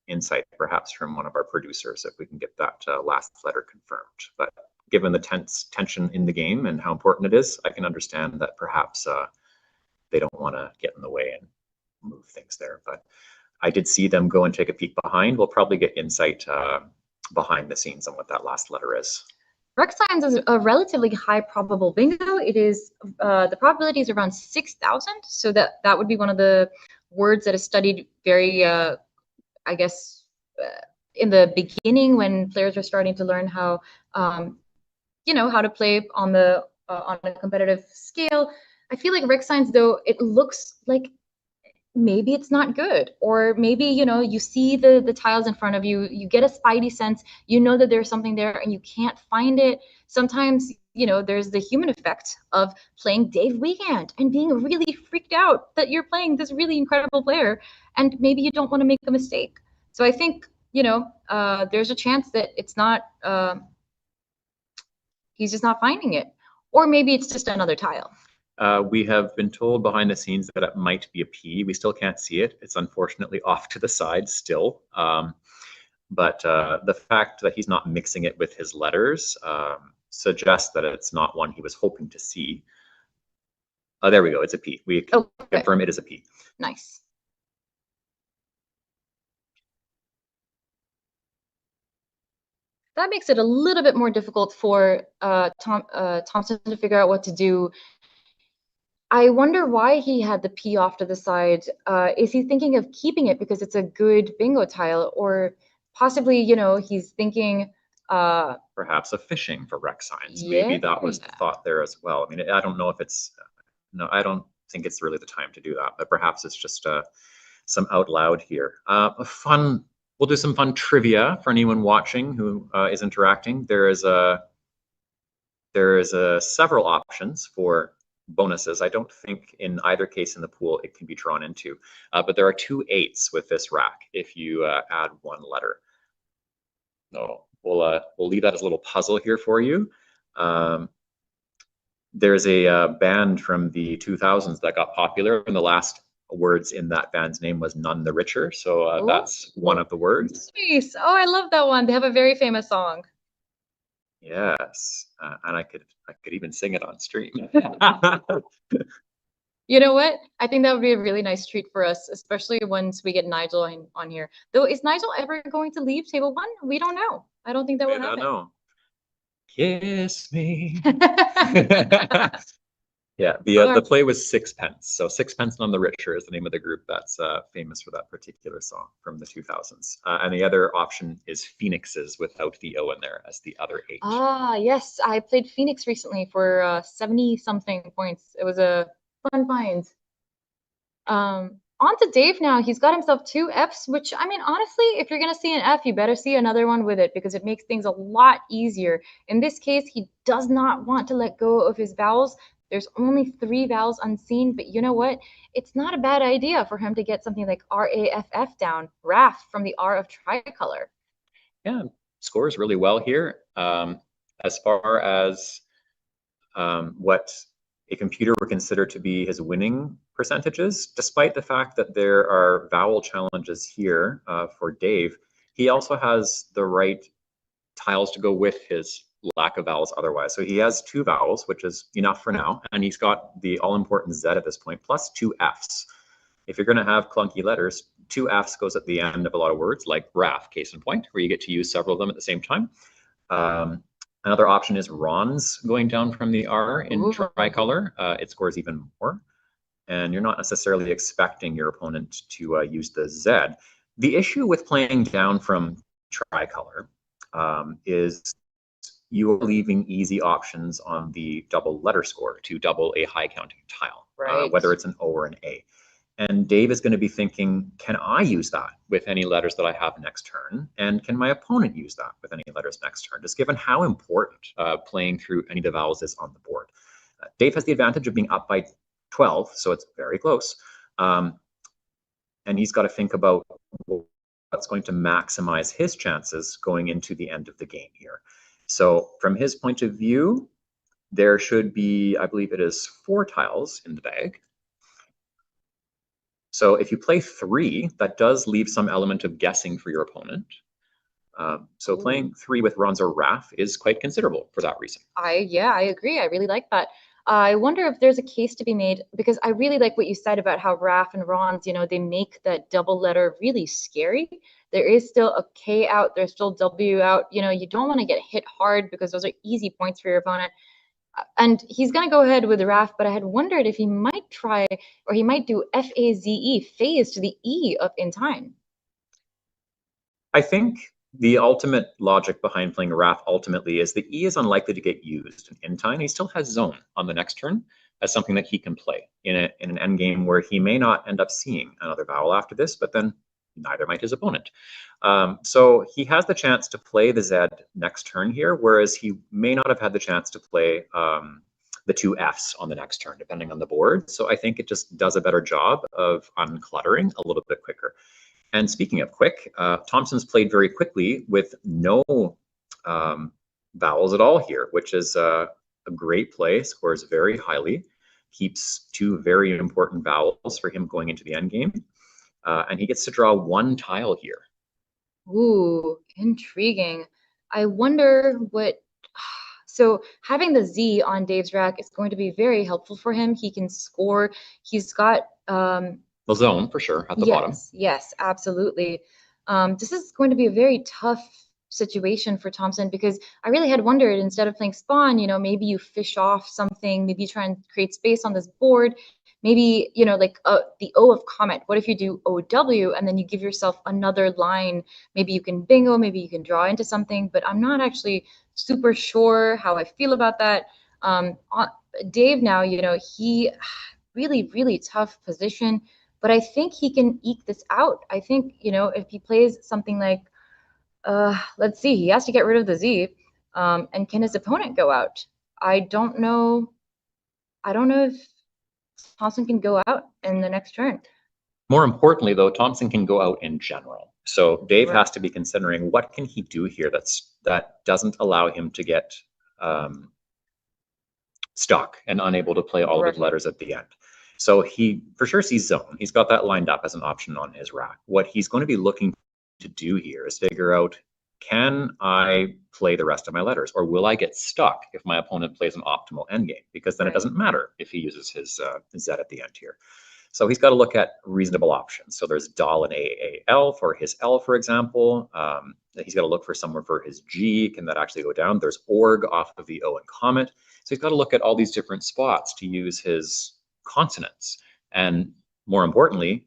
insight, perhaps from one of our producers, if we can get that last letter confirmed. But given the tension in the game and how important it is, I can understand that perhaps they don't want to get in the way and move things there. But I did see them go and take a peek behind. We'll probably get insight behind the scenes on what that last letter is. Rec signs is a relatively high probable bingo. It is the probability is around 6,000, so that would be one of the words that is studied very, I guess, in the beginning when players are starting to learn how, you know, how to play on a competitive scale. I feel like rec signs, though, it looks like maybe it's not good, or maybe, you know, you see the tiles in front of you, you get a spidey sense, you know that there's something there and you can't find it. Sometimes, you know, there's the human effect of playing Dave Weekend and being really freaked out that you're playing this really incredible player, and maybe you don't want to make a mistake. So I think, you know, there's a chance that it's not, he's just not finding it, or maybe it's just another tile. We have been told behind the scenes that it might be a P. We still can't see it. It's unfortunately off to the side still. But the fact that he's not mixing it with his letters suggests that it's not one he was hoping to see. Oh, there we go. It's a P. We confirm it is a P. Nice. That makes it a little bit more difficult for Thompson to figure out what to do. I wonder why he had the P off to the side. Is he thinking of keeping it because it's a good bingo tile, or possibly, you know, he's thinking Perhaps a fishing for rec signs. Maybe that was the thought there as well. I mean, I don't know if it's, no, I don't think it's really the time to do that, but perhaps it's just some out loud here. We'll do some fun trivia for anyone watching who is interacting. There is several options for bonuses. I don't think in either case in the pool it can be drawn into, but there are 2 8s with this rack if you add 1 letter. No, we'll leave that as a little puzzle here for you. There's a band from the 2000s that got popular, and the last words in that band's name was "None the Richer." So that's one of the words. Nice. Oh, I love that one. They have a very famous song. Yes, and I could even sing it on stream. You know what? I think that would be a really nice treat for us, especially once we get Nigel on here. Though, is Nigel ever going to leave table 1? We don't know. I don't think that will happen. I don't know. Kiss me. Yeah, the play was Sixpence. So Sixpence None the Richer is the name of the group that's famous for that particular song from the 2000s. And the other option is Phoenixes without the O in there as the other H. Ah, yes. I played Phoenix recently for 70-something points. It was a fun find. On to Dave now. He's got himself 2 Fs, which, I mean, honestly, if you're going to see an F, you better see another one with it because it makes things a lot easier. In this case, he does not want to let go of his vowels. There's only 3 vowels unseen, but you know what? It's not a bad idea for him to get something like RAFF down, RAF from the R of tricolor. Yeah, scores really well here. As far as what a computer would consider to be his winning percentages, despite the fact that there are vowel challenges here for Dave, he also has the right tiles to go with his lack of vowels otherwise. So he has 2 vowels, which is enough for now, and he's got the all-important Z at this point, plus 2 Fs. If you're going to have clunky letters, 2 Fs goes at the end of a lot of words, like RAF, case in point, where you get to use several of them at the same time. Another option is Ron's going down from the R in tricolor. It scores even more. And you're not necessarily expecting your opponent to use the Z. The issue with playing down from tricolor is you are leaving easy options on the double letter score to double a high counting tile, whether it's an O or an A. And Dave is going to be thinking, can I use that with any letters that I have next turn? And can my opponent use that with any letters next turn? Just given how important playing through any of the vowels is on the board. Dave has the advantage of being up by 12, so it's very close. And he's got to think about what's going to maximize his chances going into the end of the game here. So from his point of view, there should be, I believe it is 4 tiles in the bag. So if you play 3, that does leave some element of guessing for your opponent. So playing 3 with Ron's or RAF is quite considerable for that reason. Yeah, I agree. I really like that. I wonder if there's a case to be made, because I really like what you said about how RAF and Ron's, you know, they make that double letter really scary. There is still a K out, there's still W out. You know, you don't want to get hit hard because those are easy points for your opponent. And he's going to go ahead with the RAF, but I had wondered if he might try, or he might do FAZE, phase to the E of in time. I think the ultimate logic behind playing RAF ultimately is the E is unlikely to get used in time. He still has zone on the next turn as something that he can play in an end game where he may not end up seeing another vowel after this, but then neither might his opponent. So he has the chance to play the Z next turn here, whereas he may not have had the chance to play the 2 Fs on the next turn, depending on the board. So I think it just does a better job of uncluttering a little bit quicker. And speaking of quick, Thompson's played very quickly with no vowels at all here, which is a great play, scores very highly, keeps 2 very important vowels for him going into the end game. And he gets to draw 1 tile here. Ooh, intriguing. I wonder what... So having the Z on Dave's rack is going to be very helpful for him. He can score. He's got... the zone, for sure, at the bottom. Yes, absolutely. This is going to be a very tough situation for Thompson, because I really had wondered, instead of playing Spawn, you know, maybe you fish off something, maybe you try and create space on this board. maybe, you know, like the O of Comet. What if you do OW and then you give yourself another line? Maybe you can bingo, maybe you can draw into something, but I'm not actually super sure how I feel about that. Dave now, you know, he really, really tough position, but I think he can eke this out. I think, you know, if he plays something like, let's see, he has to get rid of the Z, and can his opponent go out? I don't know if Thompson can go out in the next turn. More importantly, though, Thompson can go out in general. So Dave Right. has to be considering what can he do here that doesn't allow him to get stuck and unable to play all of his letters at the end. So he for sure sees zone. He's got that lined up as an option on his rack. What he's going to be looking to do here is figure out, can I play the rest of my letters, or will I get stuck if my opponent plays an optimal endgame? Because then it doesn't matter if he uses his Z at the end here. So he's got to look at reasonable options. So there's Dal and AAL for his L, for example. He's got to look for somewhere for his G. Can that actually go down? There's Org off of the O and Comet. So he's got to look at all these different spots to use his consonants. And more importantly,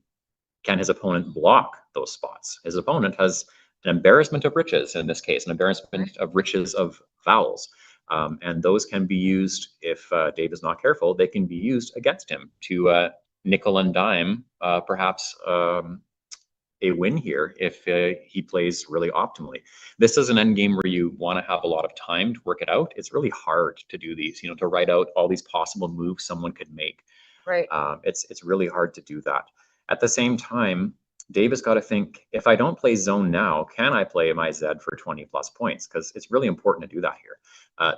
can his opponent block those spots? His opponent has an embarrassment of riches in this case, an embarrassment of riches of vowels. And those can be used, if Dave is not careful, they can be used against him to nickel and dime, perhaps a win here if he plays really optimally. This is an endgame where you want to have a lot of time to work it out. It's really hard to do these, you know, to write out all these possible moves someone could make. Right. It's really hard to do that. At the same time, Dave has got to think, if I don't play zone now, can I play my Z for 20 plus points? Because it's really important to do that here.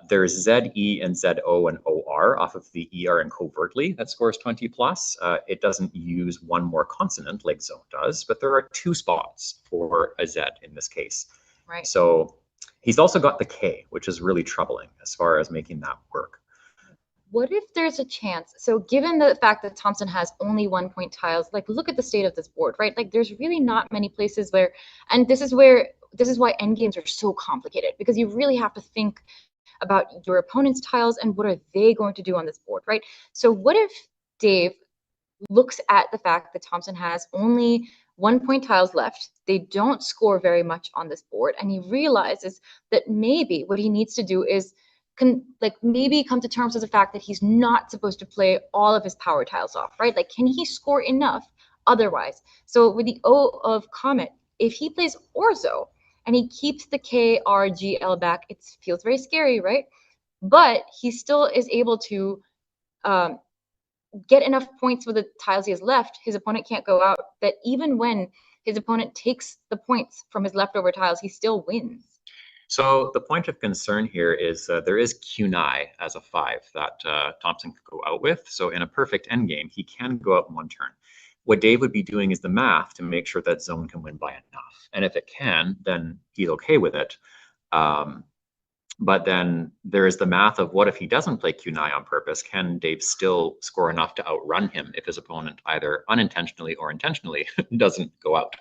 There's ZE and ZO and OR off of the ER and covertly that scores 20 plus. It doesn't use one more consonant like zone does, but there are 2 spots for a Z in this case. Right. So he's also got the K, which is really troubling as far as making that work. What if there's a chance? So given the fact that Thompson has only 1 point tiles, like look at the state of this board, right? Like there's really not many places where, and this is why endgames are so complicated, because you really have to think about your opponent's tiles and what are they going to do on this board, right? So what if Dave looks at the fact that Thompson has only 1 point tiles left, they don't score very much on this board, and he realizes that maybe what he needs to do is maybe come to terms with the fact that he's not supposed to play all of his power tiles off, right? Like, can he score enough otherwise? So with the O of Comet, if he plays Orzo and he keeps the K, R, G, L back, it feels very scary, right? But he still is able to get enough points with the tiles he has left. His opponent can't go out, that even when his opponent takes the points from his leftover tiles, he still wins. So the point of concern here is there is Kunai as a 5 that Thompson could go out with. So in a perfect endgame, he can go out in 1 turn. What Dave would be doing is the math to make sure that zone can win by enough. And if it can, then he's okay with it. But then there is the math of what if he doesn't play Kunai on purpose? Can Dave still score enough to outrun him if his opponent either unintentionally or intentionally doesn't go out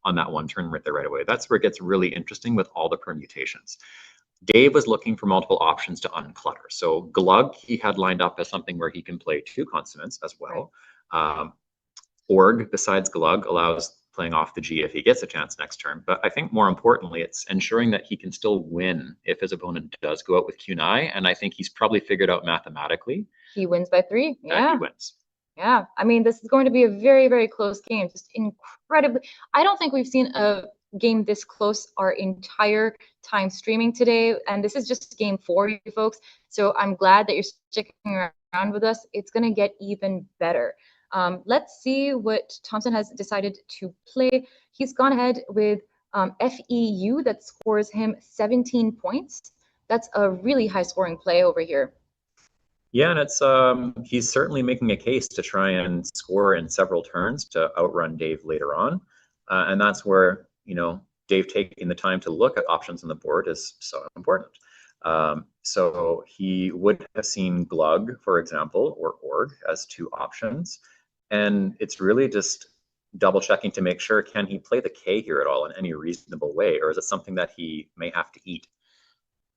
on that 1 turn right there right away? That's where it gets really interesting with all the permutations. Dave was looking for multiple options to unclutter. So glug he had lined up as something where he can play 2 consonants as well. Right. Org, besides glug, allows playing off the G if he gets a chance next turn. But I think more importantly, it's ensuring that he can still win if his opponent does go out with Kunai. And I think he's probably figured out mathematically. He wins by 3. Yeah. He wins. Yeah, I mean, this is going to be a very, very close game. Just incredibly. I don't think we've seen a game this close our entire time streaming today. And this is just game 4, you folks. So I'm glad that you're sticking around with us. It's going to get even better. Let's see what Thompson has decided to play. He's gone ahead with FEU that scores him 17 points. That's a really high scoring play over here. Yeah, and it's he's certainly making a case to try and score in several turns to outrun Dave later on, and that's where, you know, Dave taking the time to look at options on the board is so important. So he would have seen glug, for example, or org as 2 options, and it's really just double checking to make sure, can he play the K here at all in any reasonable way, or is it something that he may have to eat?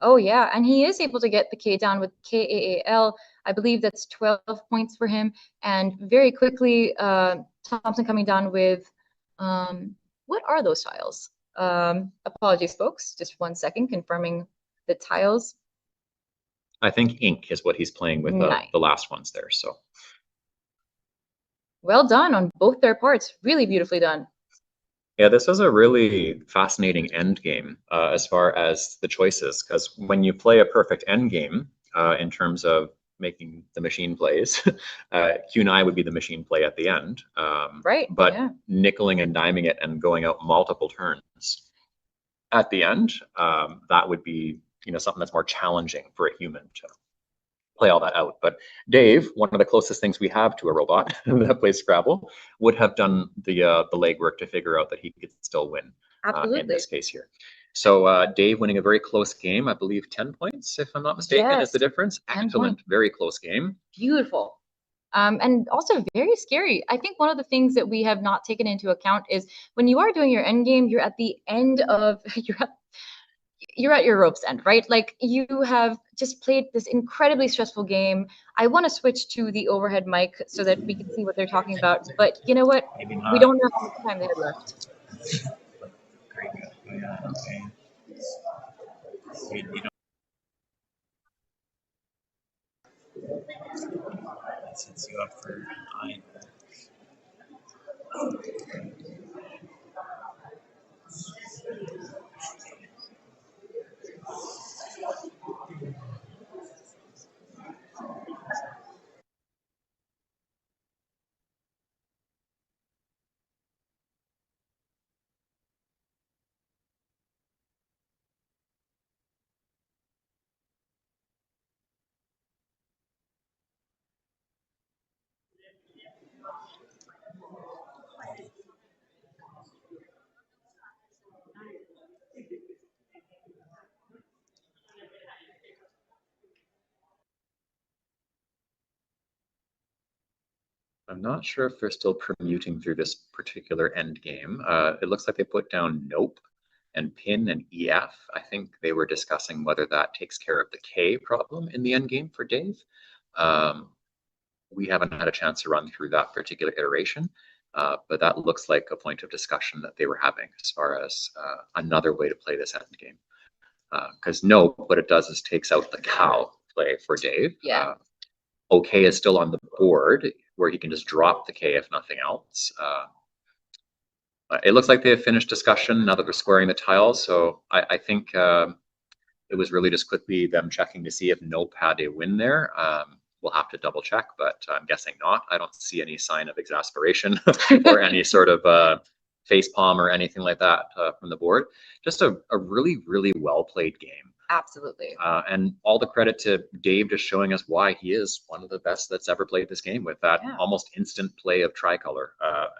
Oh yeah, and he is able to get the K down with Kaal. I believe that's 12 points for him. And very quickly, Thompson coming down with what are those tiles? Apologies, folks. Just 1 second, confirming the tiles. I think ink is what he's playing with Nice. the last ones there. So well done on both their parts. Really beautifully done. yeah, this was a really fascinating end game as far as the choices, because when you play a perfect end game in terms of making the machine plays, Q&I would be the machine play at the end. Right. But yeah. nickeling and diming it and going out multiple turns at the end, that would be something that's more challenging for a human to play all that out. But Dave, one of the closest things we have to a robot that plays Scrabble, would have done the legwork to figure out that he could still win in this case here. So Dave winning a very close game, I believe 10 points, if I'm not mistaken, is the difference. Excellent, very close game. Beautiful. And also very scary. I think one of the things that we have not taken into account is when you are doing your end game, you're at the end of you're at your rope's end, right? Like you have just played this incredibly stressful game. I want to switch to the overhead mic so that we can see what they're talking about. But you know what? We don't know how much time they have left. That sets you up for 9. I'm not sure if they're still permuting through this particular end game. It looks like they put down nope and pin and EF. I think they were discussing whether that takes care of the K problem in the end game for Dave. We haven't had a chance to run through that particular iteration, but that looks like a point of discussion that they were having as far as another way to play this end game. Because nope, what it does is takes out the cow play for Dave. Yeah. OK is still on the board where he can just drop the K if nothing else. It looks like they have finished discussion now that they're squaring the tiles. So I think it was really just quickly them checking to see if nope had a win there. We'll have to double check, but I'm guessing not. I don't see any sign of exasperation or any sort of face palm or anything like that from the board. Just a really, really well played game. Absolutely. And all the credit to Dave just showing us why he is one of the best that's ever played this game with that almost instant play of tricolor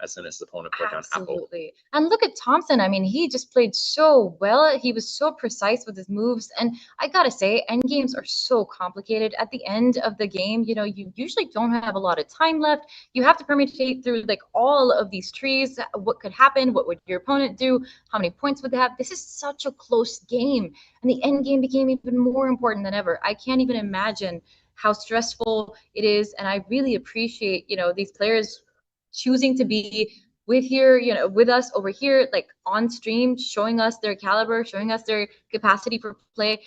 as soon as his opponent put down apple. Absolutely. And look at Thompson. I mean, he just played so well. He was so precise with his moves. And I gotta say, end games are so complicated. At the end of the game, you usually don't have a lot of time left. You have to permutate through like all of these trees. What could happen? What would your opponent do? How many points would they have? This is such a close game. And the end game became even more important than ever. I can't even imagine how stressful it is. And I really appreciate, these players choosing to be with us over here, like on stream, showing us their caliber, showing us their capacity for play.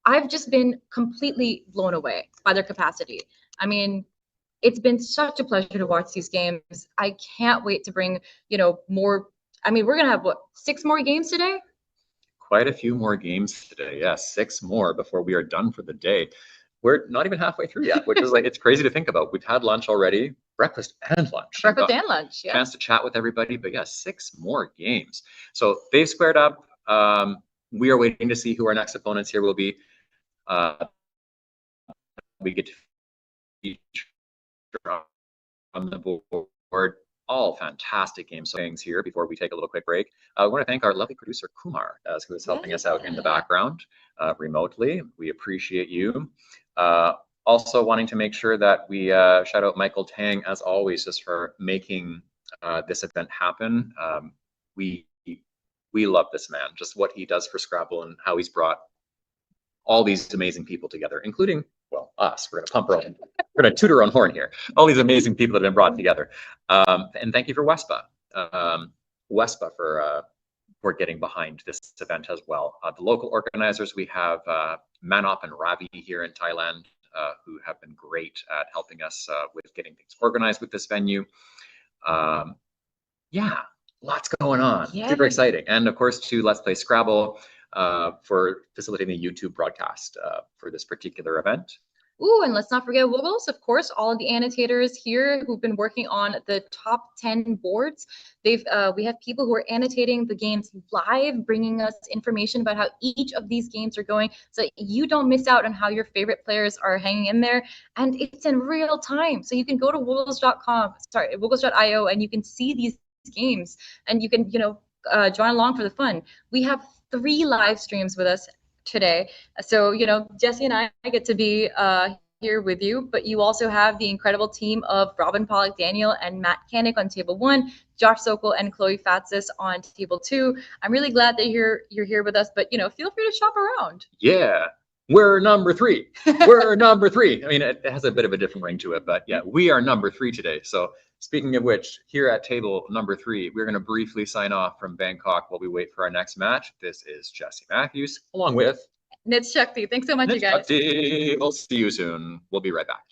I've just been completely blown away by their capacity. I mean, it's been such a pleasure to watch these games. I can't wait to bring, more. I mean, we're going to have 6 more games today? Quite a few more games today. Yes, 6 more before we are done for the day. We're not even halfway through yet, which is like, it's crazy to think about. We've had lunch already, breakfast and lunch. Breakfast and lunch, yeah. Chance to chat with everybody, but yeah, 6 more games. So they've squared up. We are waiting to see who our next opponents here will be. We get to feature on the board. All fantastic game things here before we take a little quick break. I want to thank our lovely producer Kumar who is helping us out in the background remotely. We appreciate you. Also wanting to make sure that we shout out Michael Tang as always just for making this event happen. We love this man, just what he does for Scrabble and how he's brought all these amazing people together, including, well, us. We're going to toot our own horn here. All these amazing people that have been brought together. And thank you for WESPA for getting behind this event as well. The local organizers, we have Manop and Ravi here in Thailand, who have been great at helping us with getting things organized with this venue. Yeah, lots going on. Yeah. Super exciting. And of course, to Let's Play Scrabble for facilitating the YouTube broadcast for this particular event. Ooh, and let's not forget Wiggles, of course, all of the annotators here who've been working on the top 10 boards. We have people who are annotating the games live, bringing us information about how each of these games are going, so you don't miss out on how your favorite players are hanging in there. And it's in real time, so you can go to wiggles.io, and you can see these games, and you can, join along for the fun. We have 3 live streams with us today. So, Jesse and I get to be here with you, but you also have the incredible team of Robin Pollock Daniel and Matt Kanik on table 1, Josh Sokol and Chloe Fatsis on table 2. I'm really glad that you're here with us, but feel free to shop around. Yeah. We're number 3. We're number 3. I mean, it has a bit of a different ring to it, but yeah, we are number 3 today. So speaking of which, here at table number 3, we're going to briefly sign off from Bangkok while we wait for our next match. This is Jesse Matthews, along with Nitz Shakti. Thanks so much, you guys. Shakti. We'll see you soon. We'll be right back.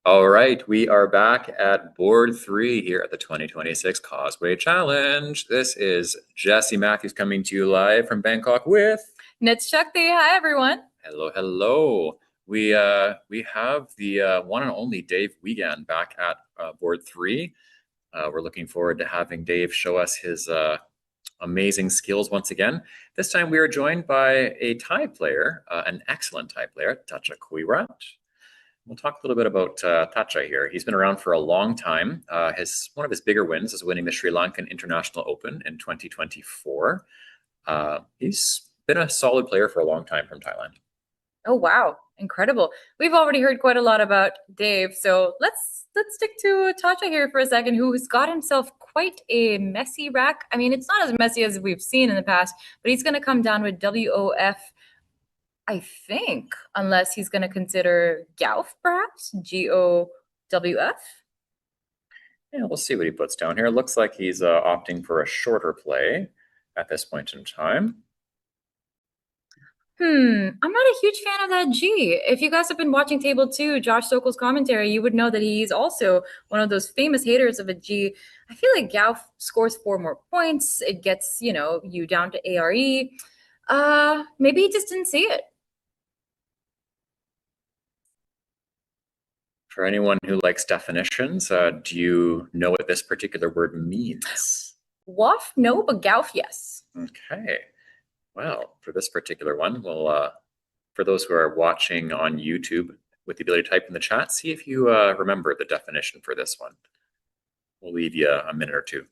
All right, we are back at board 3 here at the 2026 Causeway Challenge. This is Jesse Matthews coming to you live from Bangkok with Nits Shakti. Hi, everyone. Hello, hello. We have the one and only Dave Wiegand back at board 3. We're looking forward to having Dave show us his amazing skills once again. This time we are joined by a Thai player, an excellent Thai player, Tacha Kuirat. We'll talk a little bit about Tacha here. He's been around for a long time. One of his bigger wins is winning the Sri Lankan International Open in 2024. He's been a solid player for a long time from Thailand. Oh, wow. Incredible. We've already heard quite a lot about Dave, so let's stick to Tacha here for a second, who's got himself quite a messy rack. I mean, it's not as messy as we've seen in the past, but he's going to come down with WOF, I think, unless he's going to consider Gauf, perhaps? GOWF? Yeah, we'll see what he puts down here. Looks like he's opting for a shorter play at this point in time. I'm not a huge fan of that G. If you guys have been watching Table 2, Josh Sokol's commentary, you would know that he's also one of those famous haters of a G. I feel like Gauf scores 4 more points. It gets, you down to ARE. Maybe he just didn't see it. For anyone who likes definitions, do you know what this particular word means? Wof, no, but Gauf, yes. Okay. Well, for this particular one, we'll, for those who are watching on YouTube with the ability to type in the chat, see if you remember the definition for this one. We'll leave you a minute or two.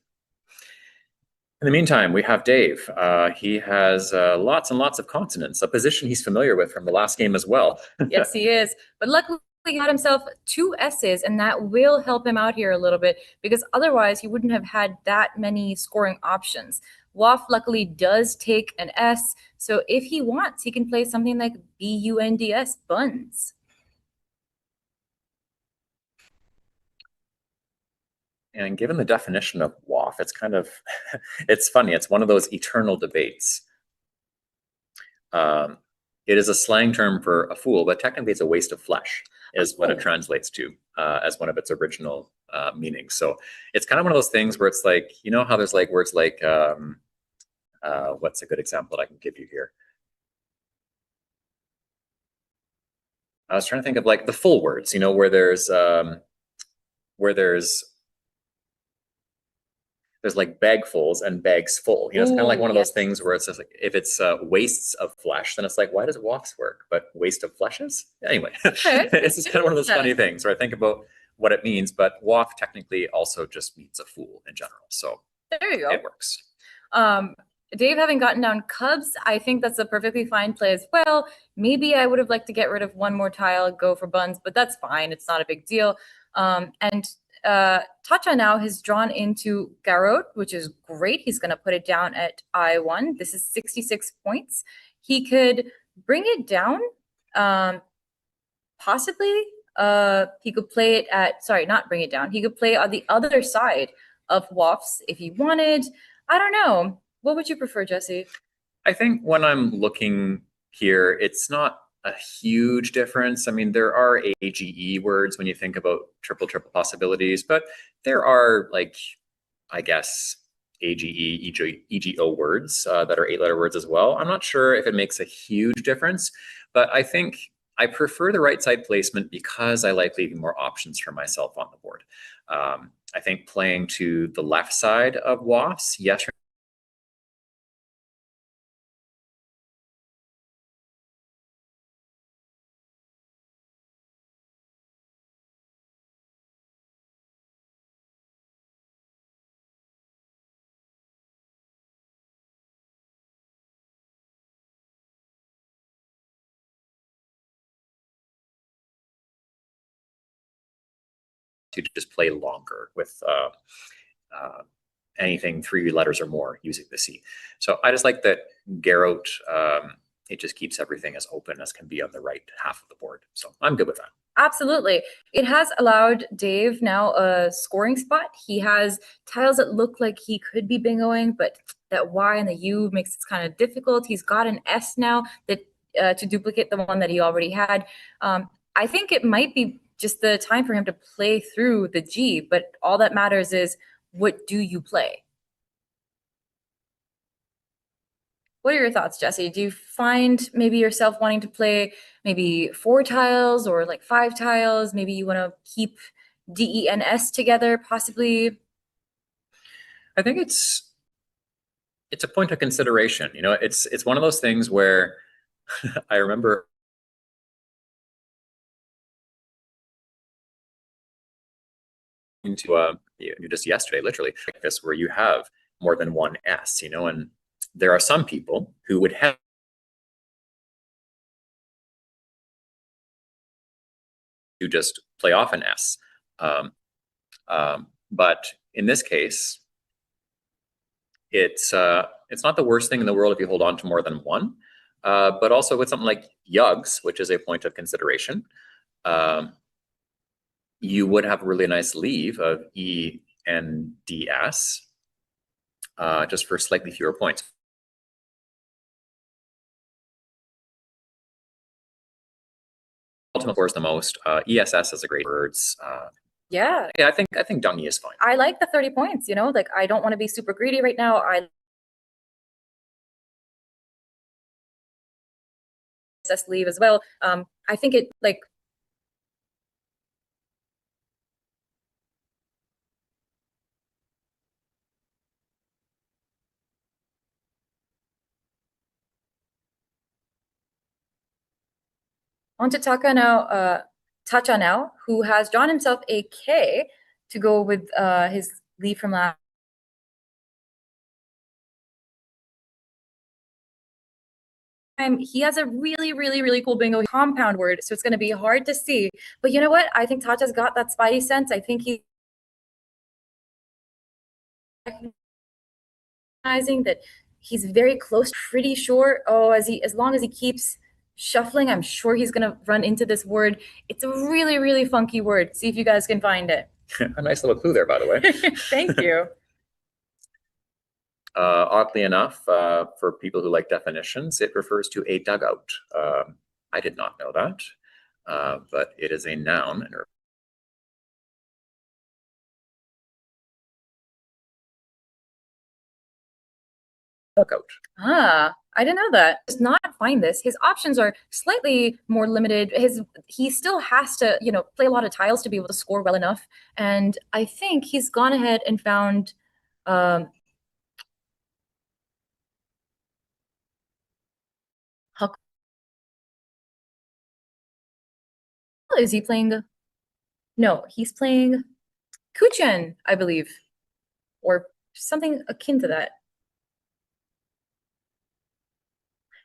In the meantime, we have Dave. He has lots and lots of consonants, a position he's familiar with from the last game as well. Yes, he is. But luckily, he got himself 2 S's, and that will help him out here a little bit, because otherwise he wouldn't have had that many scoring options. Wof luckily does take an S, so if he wants, he can play something like BUNDS, buns. And given the definition of Wof, it's kind of, it's funny. It's one of those eternal debates. It is a slang term for a fool, but technically it's a waste of flesh is what it translates to as one of its original meanings. So it's kind of one of those things where it's like, you know how there's like words like, what's a good example that I can give you here? I was trying to think of like the full words, where there's like bagfuls and bags full. It's kind of like one of those things where it's just like, if it's wastes of flesh, then it's like, why does wafts work? But waste of fleshes? Anyway, it's just kind of one of those funny things where I think about what it means, but waft technically also just means a fool in general. So there you go. It works. Dave having gotten down Cubs, I think that's a perfectly fine play as well. Maybe I would have liked to get rid of one more tile, go for buns, but that's fine. It's not a big deal. Tacha now has drawn into Garot, which is great. He's going to put it down at I1. This is 66 points. He could bring it down, possibly. He could play it at, sorry, not bring it down. He could play on the other side of Wofs if he wanted. I don't know. What would you prefer, Jesse? I think when I'm looking here, it's not a huge difference. I mean, there are AGE words when you think about triple possibilities, but there are like, I guess, AGE, EGO words that are 8-letter words as well. I'm not sure if it makes a huge difference, but I think I prefer the right side placement because I like leaving more options for myself on the board. I think playing to the left side of Wofs, yes, to just play longer with anything 3 letters or more using the C. So I just like that Garot, it just keeps everything as open as can be on the right half of the board. So I'm good with that. Absolutely. It has allowed Dave now a scoring spot. He has tiles that look like he could be bingoing, but that Y and the U makes it kind of difficult. He's got an S now that to duplicate the one that he already had. I think it might be just the time for him to play through the G. But all that matters is, what do you play? What are your thoughts, Jesse? Do you find maybe yourself wanting to play maybe 4 tiles or like 5 tiles? Maybe you want to keep D, E, and S together, possibly? I think it's a point of consideration. You know, it's one of those things where I remember into just yesterday, literally, like this, where you have more than one S, you know, and there are some people who would have to just play off an S. But in this case, it's not the worst thing in the world if you hold on to more than one. But also with something like Yugs, which is a point of consideration, you would have a really nice leave of E and DS, just for slightly fewer points. Ultimate is the most. ESS is a great words. Yeah. Yeah, I think Dungy is fine. I like the 30 points, you know, like I don't want to be super greedy right now. I leave as well. I think it like on to Taka now, Tacha now, who has drawn himself a K to go with his leave from last time. He has a really cool bingo compound word, so it's going to be hard to see. But you know what? I think Tacha's got that spidey sense. I think he's recognizing that he's very close, pretty sure. Oh, as long as he keeps shuffling, I'm sure he's going to run into this word. It's a really funky word. See if you guys can find it. A nice little clue there, by the way. Thank you. Oddly enough, for people who like definitions, it refers to a dugout. I did not know that, but it is a noun. And dugout. Ah, I didn't know that. Does not find this. His options are slightly more limited. He still has to, you know, play a lot of tiles to be able to score well enough. And I think he's gone ahead and found how is he playing? No, he's playing Kuchen, I believe, or something akin to that.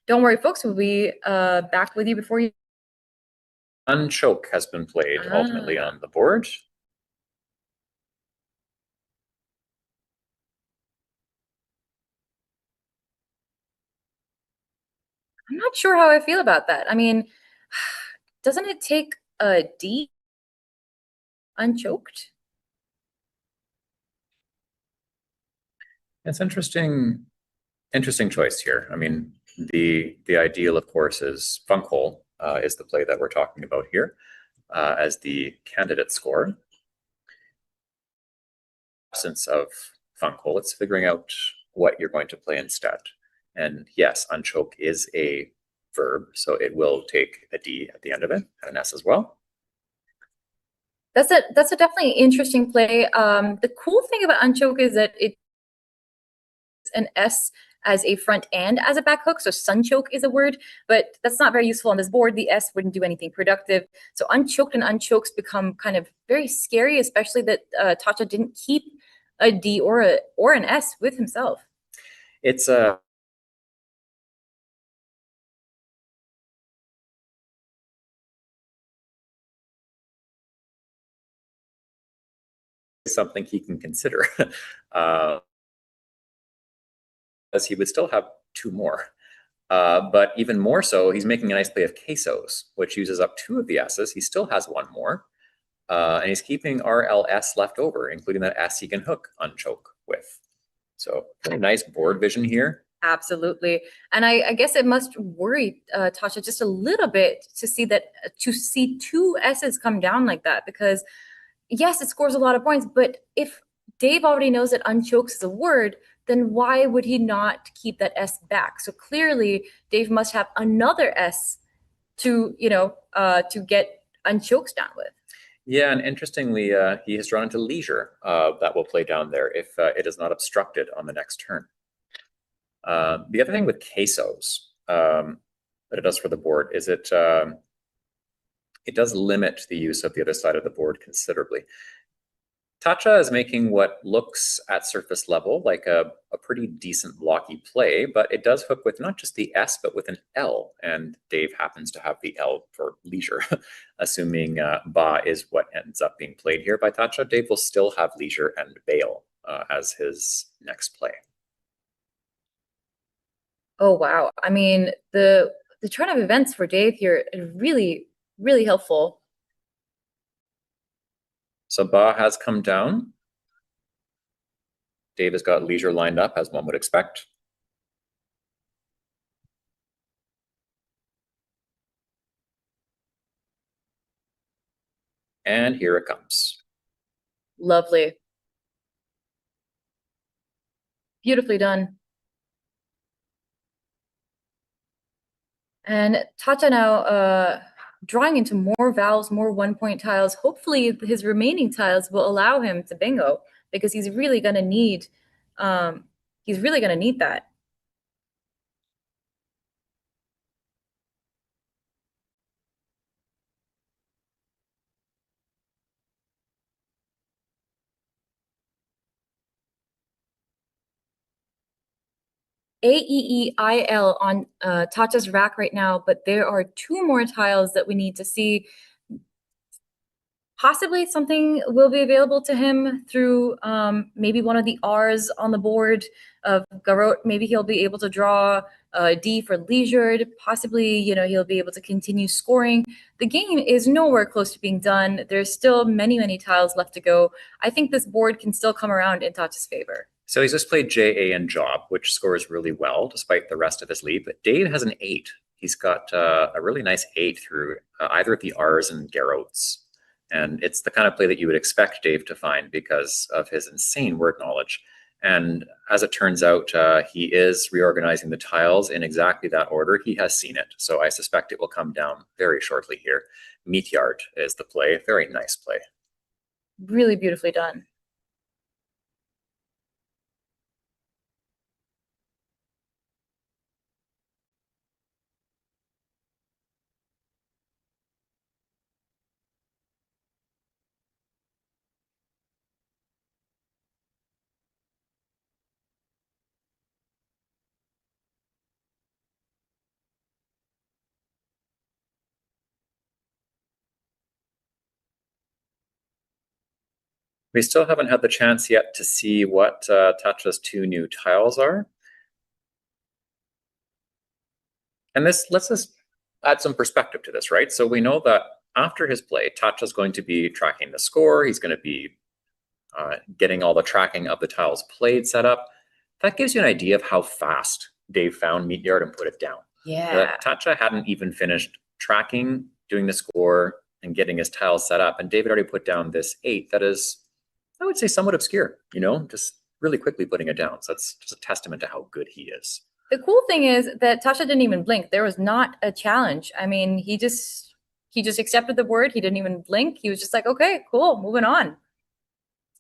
Don't worry, folks. We'll be back with you before you. Unchoke has been played ultimately on the board. I'm not sure how I feel about that. I mean, doesn't it take a D unchoked? It's interesting choice here. I mean, the ideal, of course, is Funkhole is the play that we're talking about here as the candidate score. Absence of Funkhole, it's figuring out what you're going to play instead. And yes, unchoke is a verb, so it will take a D at the end of it and an S as well. That's a definitely interesting play. The cool thing about unchoke is that it's an S as a front and as a back hook. So sunchoke is a word, but that's not very useful on this board. The S wouldn't do anything productive. So unchoked and unchokes become kind of very scary, especially that Tacha didn't keep a D or an S with himself. It's something he can consider. As he would still have 2 more. But even more so, he's making a nice play of quesos, which uses up 2 of the S's. He still has 1 more. And he's keeping RLS left over, including that S he can hook unchoke with. So very nice board vision here. Absolutely. And I guess it must worry Tasha just a little bit to see two S's come down like that, because yes, it scores a lot of points, but if Dave already knows that unchokes is a word, then why would he not keep that S back? So clearly Dave must have another S to, to get unchokes down with. Yeah, and interestingly, he has drawn into leisure that will play down there if it is not obstructed on the next turn. The other thing with quesos that it does for the board is it does limit the use of the other side of the board considerably. Tatcha is making what looks at surface level like a pretty decent blocky play, but it does hook with not just the S, but with an L, and Dave happens to have the L for leisure. Assuming Ba is what ends up being played here by Tatcha, Dave will still have leisure and bail as his next play. Oh, wow. I mean, the turn of events for Dave here is really, really helpful. So Ba has come down. Dave has got leisure lined up, as one would expect. And here it comes. Lovely. Beautifully done. And Tata now drawing into more vowels, more 1-point tiles. Hopefully his remaining tiles will allow him to bingo, because he's really going to need that. AEEIL on Tata's rack right now, but there are 2 more tiles that we need to see. Possibly something will be available to him through maybe one of the R's on the board of Garot. Maybe he'll be able to draw a D for leisured. Possibly, he'll be able to continue scoring. The game is nowhere close to being done. There's still many, many tiles left to go. I think this board can still come around in Tata's favor. So he's just played JA and Job, which scores really well despite the rest of his lead. But Dave has an 8. He's got a really nice 8 through either of the R's and Garots. And it's the kind of play that you would expect Dave to find because of his insane word knowledge. And as it turns out, he is reorganizing the tiles in exactly that order. He has seen it. So I suspect it will come down very shortly here. Meatyard is the play. Very nice play. Really beautifully done. We still haven't had the chance yet to see what Tatcha's 2 new tiles are. And let's just add some perspective to this, right? So we know that after his play, Tatcha's going to be tracking the score. He's going to be getting all the tracking of the tiles played set up. That gives you an idea of how fast Dave found Meatyard and put it down. Yeah. Tatcha hadn't even finished tracking, doing the score, and getting his tiles set up. And David already put down this 8 that is, I would say, somewhat obscure, just really quickly putting it down. So that's just a testament to how good he is. The cool thing is that Tasha didn't even blink. There was not a challenge. I mean, he just accepted the word. He didn't even blink. He was just like, okay, cool, moving on.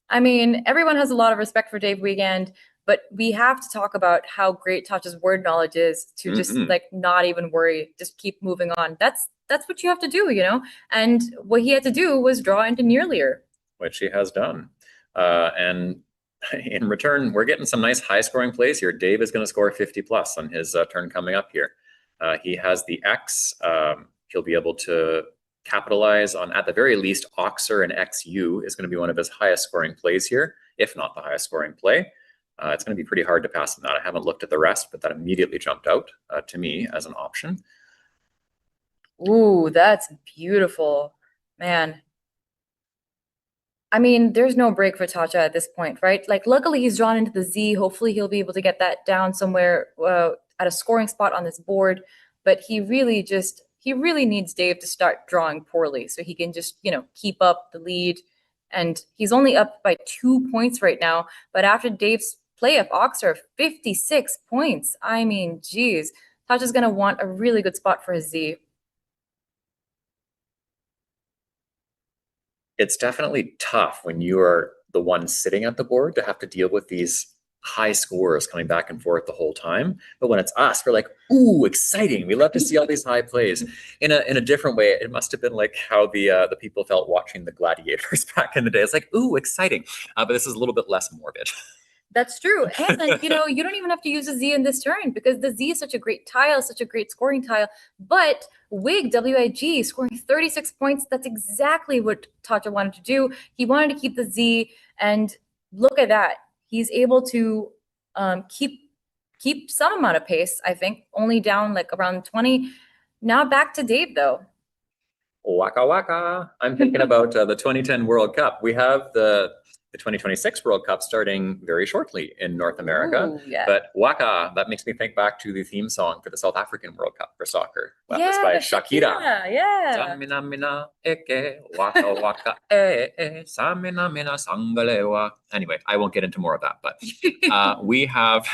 I mean, everyone has a lot of respect for Dave Wiegand, but we have to talk about how great Tasha's word knowledge is to just not even worry, just keep moving on. That's what you have to do, And what he had to do was draw into nearlier, which he has done. And in return, we're getting some nice high-scoring plays here. Dave is going to score 50+ on his turn coming up here. He has the X. He'll be able to capitalize on, at the very least, Oxer and XU is going to be one of his highest-scoring plays here, if not the highest-scoring play. It's going to be pretty hard to pass on that. I haven't looked at the rest, but that immediately jumped out to me as an option. Ooh, that's beautiful, man. I mean, there's no break for Tacha at this point, right? Like, luckily he's drawn into the Z. Hopefully he'll be able to get that down somewhere at a scoring spot on this board. But he really needs Dave to start drawing poorly so he can just, keep up the lead. And he's only up by 2 points right now. But after Dave's play of Oxer, 56 points. I mean, geez, Tacha's going to want a really good spot for his Z. It's definitely tough when you are the one sitting at the board to have to deal with these high scores coming back and forth the whole time. But when it's us, we're like, ooh, exciting. We love to see all these high plays. In a different way, it must have been like how the people felt watching the Gladiators back in the day. It's like, ooh, exciting. But this is a little bit less morbid. That's true. And, you don't even have to use a Z in this turn because the Z is such a great tile, such a great scoring tile. But Wig, W-I-G, scoring 36 points, that's exactly what Tacha wanted to do. He wanted to keep the Z, and look at that. He's able to keep some amount of pace, I think, only down like around 20. Now back to Dave, though. Waka waka. I'm thinking about the 2010 World Cup. We have the 2026 World Cup starting very shortly in North America. Ooh, yeah. But waka, that makes me think back to the theme song for the South African World Cup for soccer. That was by Shakira. Yeah. Samina mina eke, waka waka samina mina sangalewa. Anyway, I won't get into more of that, but we have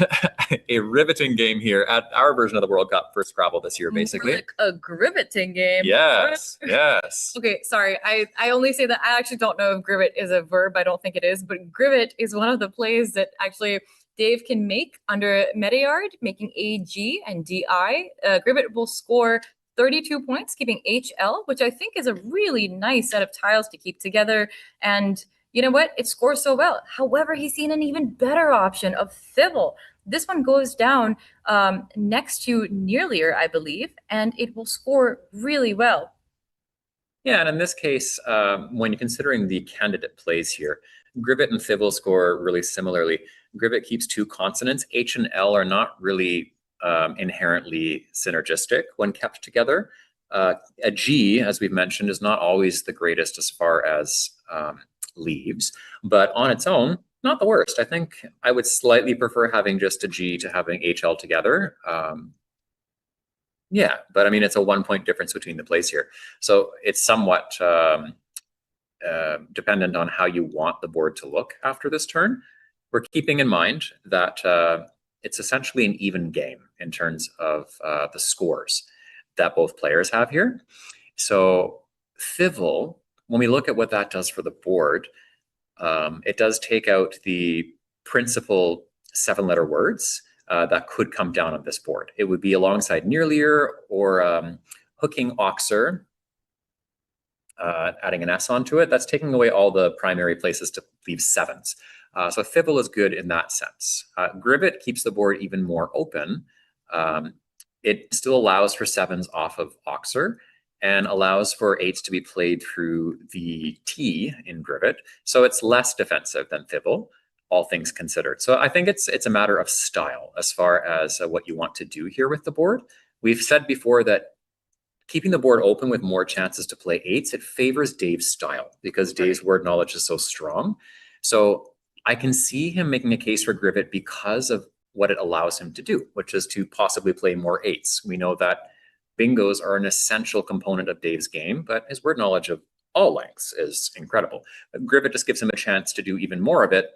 a riveting game here at our version of the World Cup for Scrabble this year, basically. Like a griveting game. Yes, yes. Okay, sorry. I only say that I actually don't know if grivet is a verb. I don't think it is, but grivet is one of the plays that actually Dave can make under Metayard, making AG and DI. Grivet will score 32 points, keeping HL, which I think is a really nice set of tiles to keep together. And you know what? It scores so well. However, he's seen an even better option of Thibble. This one goes down next to Nearlier, I believe, and it will score really well. Yeah, and in this case, when you're considering the candidate plays here, Grivet and Thibble score really similarly. Grivet keeps two consonants. H and L are not really inherently synergistic when kept together. A G, as we've mentioned, is not always the greatest as far as leaves, but on its own, not the worst. I think I would slightly prefer having just a G to having HL together. Yeah, but I mean, it's a 1 point difference between the plays here. So it's somewhat dependent on how you want the board to look after this turn. We're keeping in mind that it's essentially an even game in terms of the scores that both players have here. So Thibble, when we look at what that does for the board, it does take out the principal 7-letter words that could come down on this board. It would be alongside Nearlier or hooking Oxer, adding an S onto it. That's taking away all the primary places to leave 7s. So Thibble is good in that sense. Grivet keeps the board even more open. It still allows for 7s off of Oxer and allows for 8s to be played through the T in Grivet. So it's less defensive than Thibble, all things considered. So I think it's a matter of style as far as what you want to do here with the board. We've said before that keeping the board open with more chances to play 8s, it favors Dave's style because Dave's word knowledge is so strong. So I can see him making a case for Grivet because of what it allows him to do, which is to possibly play more 8s. We know that bingos are an essential component of Dave's game, but his word knowledge of all lengths is incredible. But Grivet just gives him a chance to do even more of it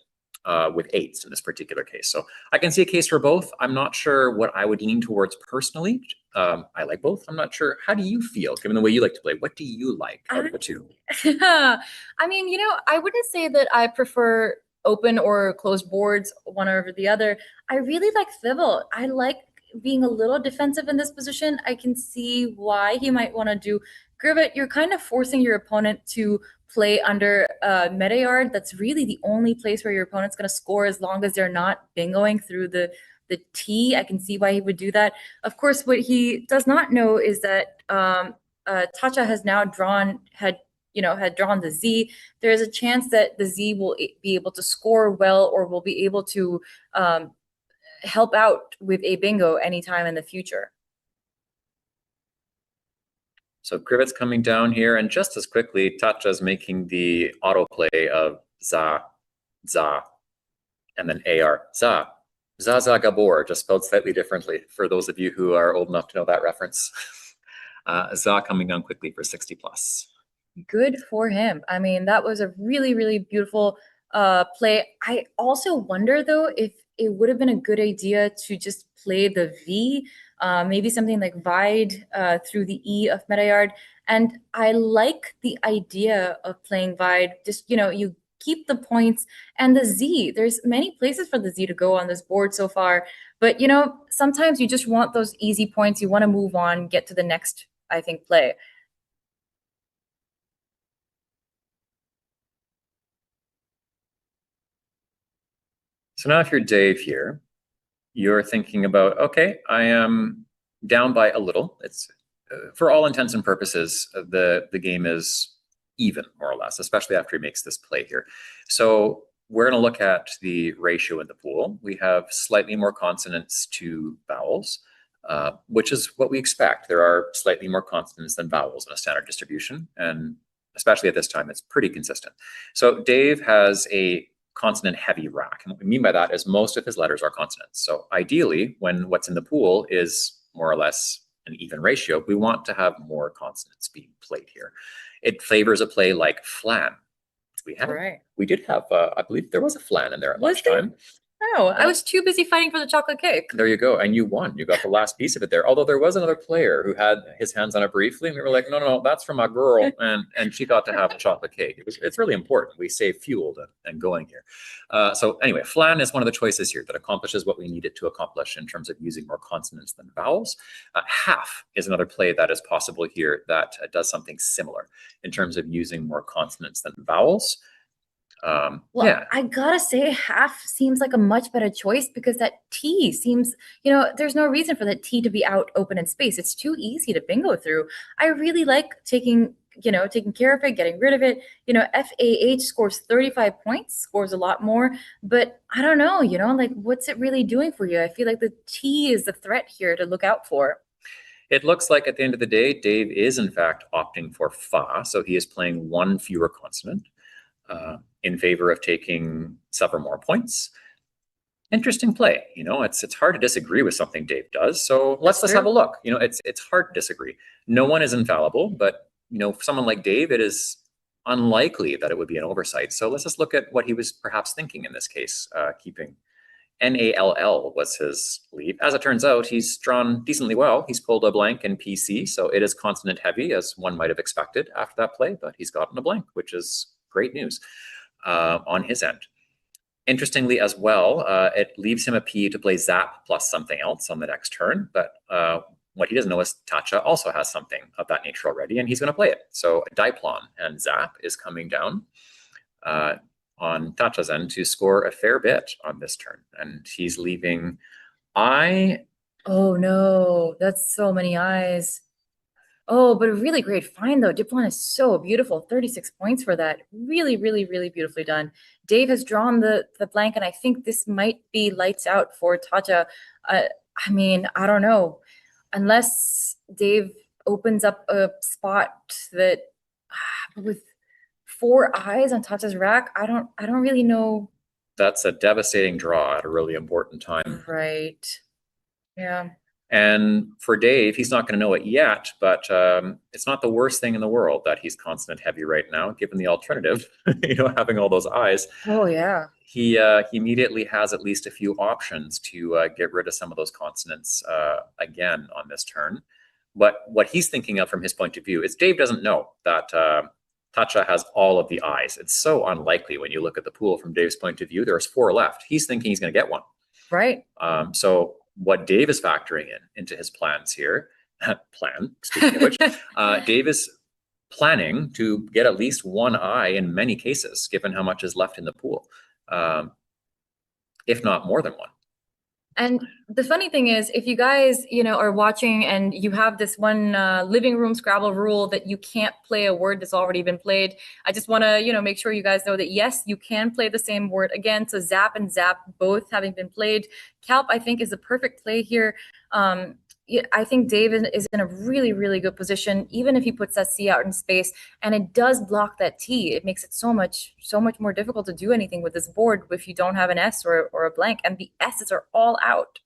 with 8s in this particular case. So I can see a case for both. I'm not sure what I would lean towards personally. I like both. I'm not sure. How do you feel, given the way you like to play? What do you like out of the two? I mean, I wouldn't say that I prefer open or closed boards one over the other. I really like Thibble. I like being a little defensive in this position. I can see why he might want to do Grivet. You're kind of forcing your opponent to play under Metayard. That's really the only place where your opponent's going to score as long as they're not bingoing through the T. I can see why he would do that. Of course, what he does not know is that Tacha has now had drawn the Z. There is a chance that the Z will be able to score well or will be able to help out with a bingo anytime in the future. So Krivet's coming down here, and just as quickly, Tatcha's making the autoplay of za, za, and then AR, za. Zaza Gabor, just spelled slightly differently for those of you who are old enough to know that reference. Za coming down quickly for 60 plus. Good for him. I mean, that was a really, really beautiful play. I also wonder, though, if it would have been a good idea to just play the V, maybe something like Vide through the E of Metayard. And I like the idea of playing Vide. Just, you keep the points and the Z. There's many places for the Z to go on this board so far. But, sometimes you just want those easy points. You want to move on, get to the next, I think, play. So now if you're Dave here, you're thinking about, okay, I am down by a little. It's for all intents and purposes, the game is even, more or less, especially after he makes this play here. So we're going to look at the ratio in the pool. We have slightly more consonants to vowels, which is what we expect. There are slightly more consonants than vowels in a standard distribution, and especially at this time, it's pretty consistent. So Dave has a consonant-heavy rack. And what we mean by that is most of his letters are consonants. So ideally, when what's in the pool is more or less an even ratio, we want to have more consonants being played here. It favors a play like flan. We did have, I believe there was a flan in there at lunchtime. No, I was too busy fighting for the chocolate cake. There you go. And you won. You got the last piece of it there. Although there was another player who had his hands on it briefly. And we were like, no, that's from a girl. And she got to have the chocolate cake. It's really important. We save fuel and going here. So anyway, flan is one of the choices here that accomplishes what we need it to accomplish in terms of using more consonants than vowels. Half is another play that is possible here that does something similar in terms of using more consonants than vowels. Well, I gotta say, half seems like a much better choice because that T seems, there's no reason for that T to be out open in space. It's too easy to bingo through. I really like taking care of it, getting rid of it. FAH scores 35 points, scores a lot more, but I don't know, like what's it really doing for you? I feel like the T is the threat here to look out for. It looks like at the end of the day, Dave is in fact opting for fa, so he is playing one fewer consonant. In favor of taking several more points. Interesting play. It's hard to disagree with something Dave does. So let's have a look. It's hard to disagree. No one is infallible, but for someone like Dave, it is unlikely that it would be an oversight. So let's just look at what he was perhaps thinking in this case, keeping NALL was his lead. As it turns out, he's drawn decently well. He's pulled a blank in PC, so it is consonant heavy, as one might have expected after that play, but he's gotten a blank, which is great news on his end. Interestingly as well, it leaves him a P to play Zap plus something else on the next turn, but what he doesn't know is Tatcha also has something of that nature already, and he's going to play it. So Diplon and Zap is coming down on Tatcha's end to score a fair bit on this turn, and he's leaving I. Oh no, that's so many eyes. Oh, but a really great find, though. Diplon is so beautiful. 36 points for that. Really, really, really beautifully done. Dave has drawn the blank, and I think this might be lights out for Tatcha. I mean, I don't know. Unless Dave opens up a spot that with 4 eyes on Tatcha's rack, I don't really know. That's a devastating draw at a really important time. Right. Yeah. And for Dave, he's not going to know it yet, but it's not the worst thing in the world that he's consonant heavy right now, given the alternative, having all those eyes. Oh, yeah. He immediately has at least a few options to get rid of some of those consonants again on this turn. But what he's thinking of from his point of view is Dave doesn't know that Tatcha has all of the eyes. It's so unlikely when you look at the pool from Dave's point of view. There's 4 left. He's thinking he's going to get one. Right. So what Dave is factoring into his plans here, speaking of which, Dave is planning to get at least 1 eye in many cases, given how much is left in the pool, if not more than 1. And the funny thing is, if you guys, are watching and you have this one living room Scrabble rule that you can't play a word that's already been played, I just want to, make sure you guys know that, yes, you can play the same word again. So Zap and Zap both having been played. Calp, I think, is the perfect play here. I think Dave is in a really, really good position, even if he puts that C out in space and it does block that T. It makes it so much more difficult to do anything with this board if you don't have an S or a blank, and the S's are all out.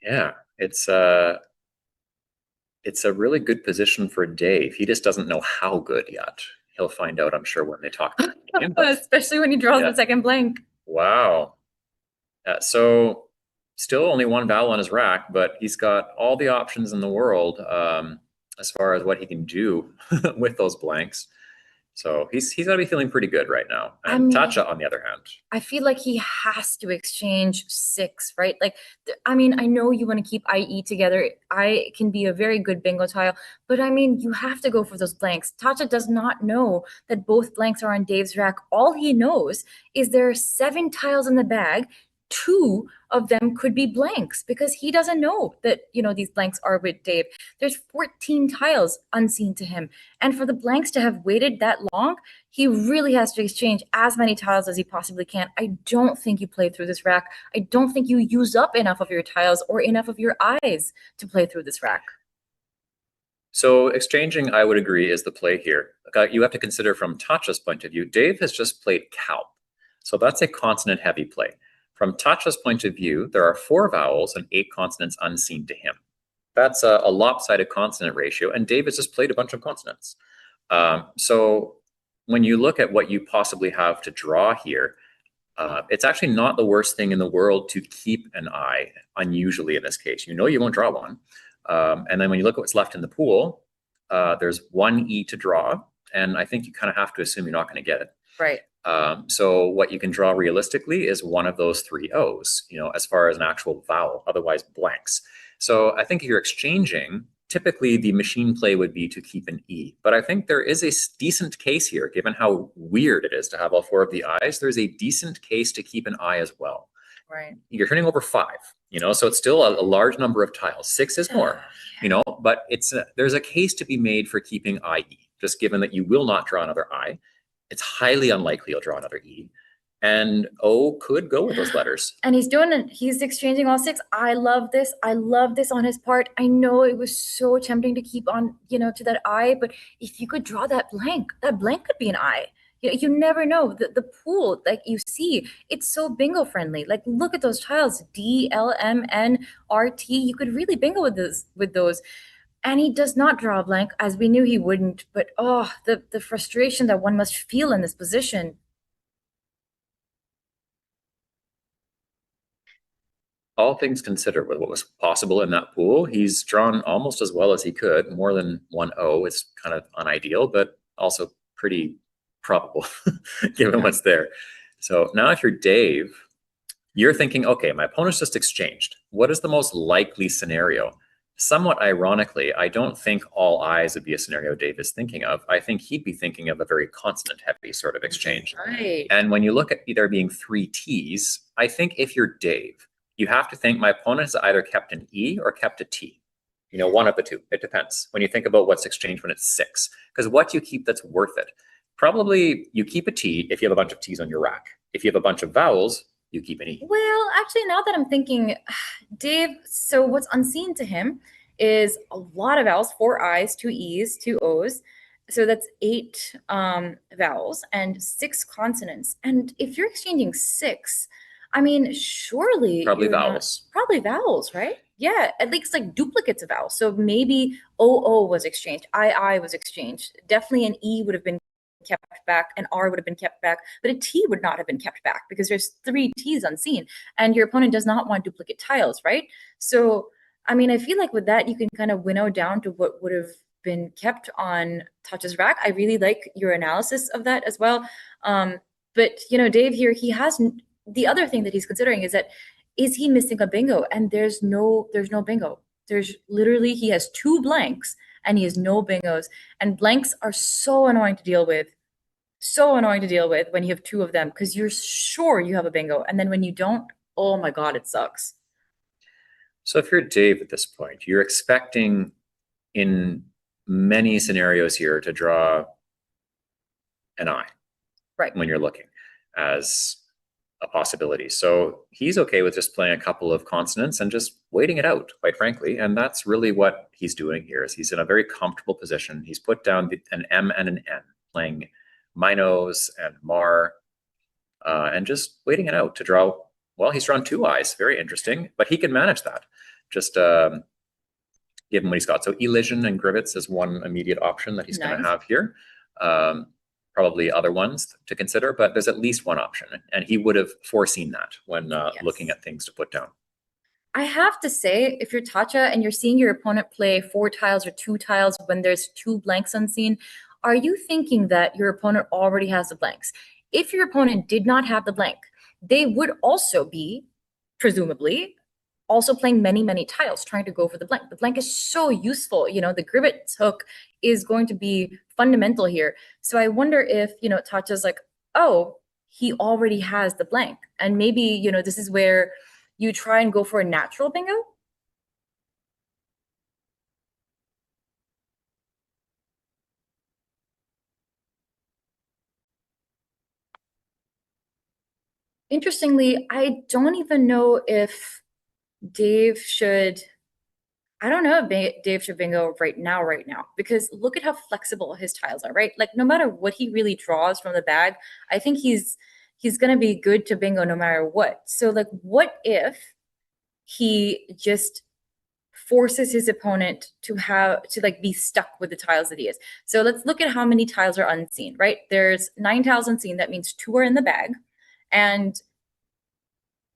Yeah, it's a really good position for Dave. He just doesn't know how good yet. He'll find out, I'm sure, when they talk. Especially when he draws the second blank. Wow. So still only one vowel on his rack, but he's got all the options in the world as far as what he can do with those blanks. So he's got to be feeling pretty good right now. And Tatcha, on the other hand, I feel like he has to exchange 6, right? Like, I mean, I know you want to keep IE together. I can be a very good bingo tile, but I mean, you have to go for those blanks. Tatcha does not know that both blanks are on Dave's rack. All he knows is there are 7 tiles in the bag. 2 of them could be blanks because he doesn't know that, these blanks are with Dave. There's 14 tiles unseen to him. And for the blanks to have waited that long, he really has to exchange as many tiles as he possibly can. I don't think you play through this rack. I don't think you use up enough of your tiles or enough of your eyes to play through this rack. So exchanging, I would agree, is the play here. You have to consider from Tatcha's point of view, Dave has just played cow. So that's a consonant-heavy play. From Tatcha's point of view, there are 4 vowels and 8 consonants unseen to him. That's a lopsided consonant ratio, and Dave has just played a bunch of consonants. So when you look at what you possibly have to draw here, it's actually not the worst thing in the world to keep an I, unusually in this case. You won't draw one. And then when you look at what's left in the pool, there's 1 E to draw, and I think you kind of have to assume you're not going to get it. Right. So what you can draw realistically is one of those 3 O's, as far as an actual vowel, otherwise blanks. So I think if you're exchanging, typically the machine play would be to keep an E. But I think there is a decent case here, given how weird it is to have all 4 of the I's. There's a decent case to keep an I as well. Right. You're turning over 5, so it's still a large number of tiles. 6 is more, but there's a case to be made for keeping IE, just given that you will not draw another I. It's highly unlikely you'll draw another E. And O could go with those letters. And he's doing it. He's exchanging all 6. I love this. I love this on his part. I know it was so tempting to keep on, to that I, but if you could draw that blank could be an I. You never know. The pool, like you see, it's so bingo friendly. Like, look at those tiles, D, L, M, N, R, T. You could really bingo with those. And he does not draw a blank, as we knew he wouldn't. But the frustration that one must feel in this position. All things considered, with what was possible in that pool, he's drawn almost as well as he could. More than 1 O is kind of unideal, but also pretty probable given what's there. So now if you're Dave, you're thinking, okay, my opponent's just exchanged. What is the most likely scenario? Somewhat ironically, I don't think all I's would be a scenario Dave is thinking of. I think he'd be thinking of a very consonant-heavy sort of exchange. Right. And when you look at there being 3 T's, I think if you're Dave, you have to think my opponent has either kept an E or kept a T. One of the 2. It depends. When you think about what's exchanged when it's 6, because what you keep that's worth it. Probably you keep a T if you have a bunch of T's on your rack. If you have a bunch of vowels, you keep an E. Well, actually, now that I'm thinking, Dave, so what's unseen to him is a lot of vowels, 4 I's, 2 E's, 2 O's. So that's 8 vowels and 6 consonants. And if you're exchanging 6, I mean, surely probably vowels. Probably vowels, right? Yeah, at least like duplicates of vowels. So maybe OO was exchanged, II was exchanged. Definitely an E would have been kept back, an R would have been kept back, but a T would not have been kept back because there's 3 T's unseen, and your opponent does not want duplicate tiles, right? So, I mean, I feel like with that, you can kind of winnow down to what would have been kept on Tatcha's rack. I really like your analysis of that as well. But, Dave here, he has, the other thing that he's considering is he missing a bingo? And there's no bingo. There's literally, he has 2 blanks and he has no bingos. And blanks are so annoying to deal with. So annoying to deal with when you have 2 of them, because you're sure you have a bingo. And then when you don't, oh my God, it sucks. So if you're Dave at this point, you're expecting in many scenarios here to draw an I. Right. When you're looking, as a possibility. So he's okay with just playing a couple of consonants and just waiting it out, quite frankly. And that's really what he's doing here. Is he's in a very comfortable position. He's put down an M and an N, playing Minos and Mar, and just waiting it out to draw. Well, he's drawn 2 eyes. Very interesting, but he can manage that. Just give him what he's got. So elision and Grivets is one immediate option that he's going to have here. Probably other ones to consider, but there's at least one option, and he would have foreseen that when looking at things to put down. I have to say, if you're Tatcha and you're seeing your opponent play 4 tiles or 2 tiles when there's 2 blanks unseen, are you thinking that your opponent already has the blanks? If your opponent did not have the blank, they would also be, presumably, also playing many, many tiles, trying to go for the blank. The blank is so useful. You know, the Grivets hook is going to be fundamental here. So I wonder if, you know, Tatcha's like, oh, he already has the blank. And maybe, you know, this is where you try and go for a natural bingo. Interestingly, I don't even know if Dave should, I don't know if Dave should bingo right now, because look at how flexible his tiles are, right? Like no matter what he really draws from the bag, I think he's going to be good to bingo no matter what. So like, what if he just forces his opponent to like be stuck with the tiles that he is? So let's look at how many tiles are unseen, right? There's 9 tiles unseen. That means 2 are in the bag. And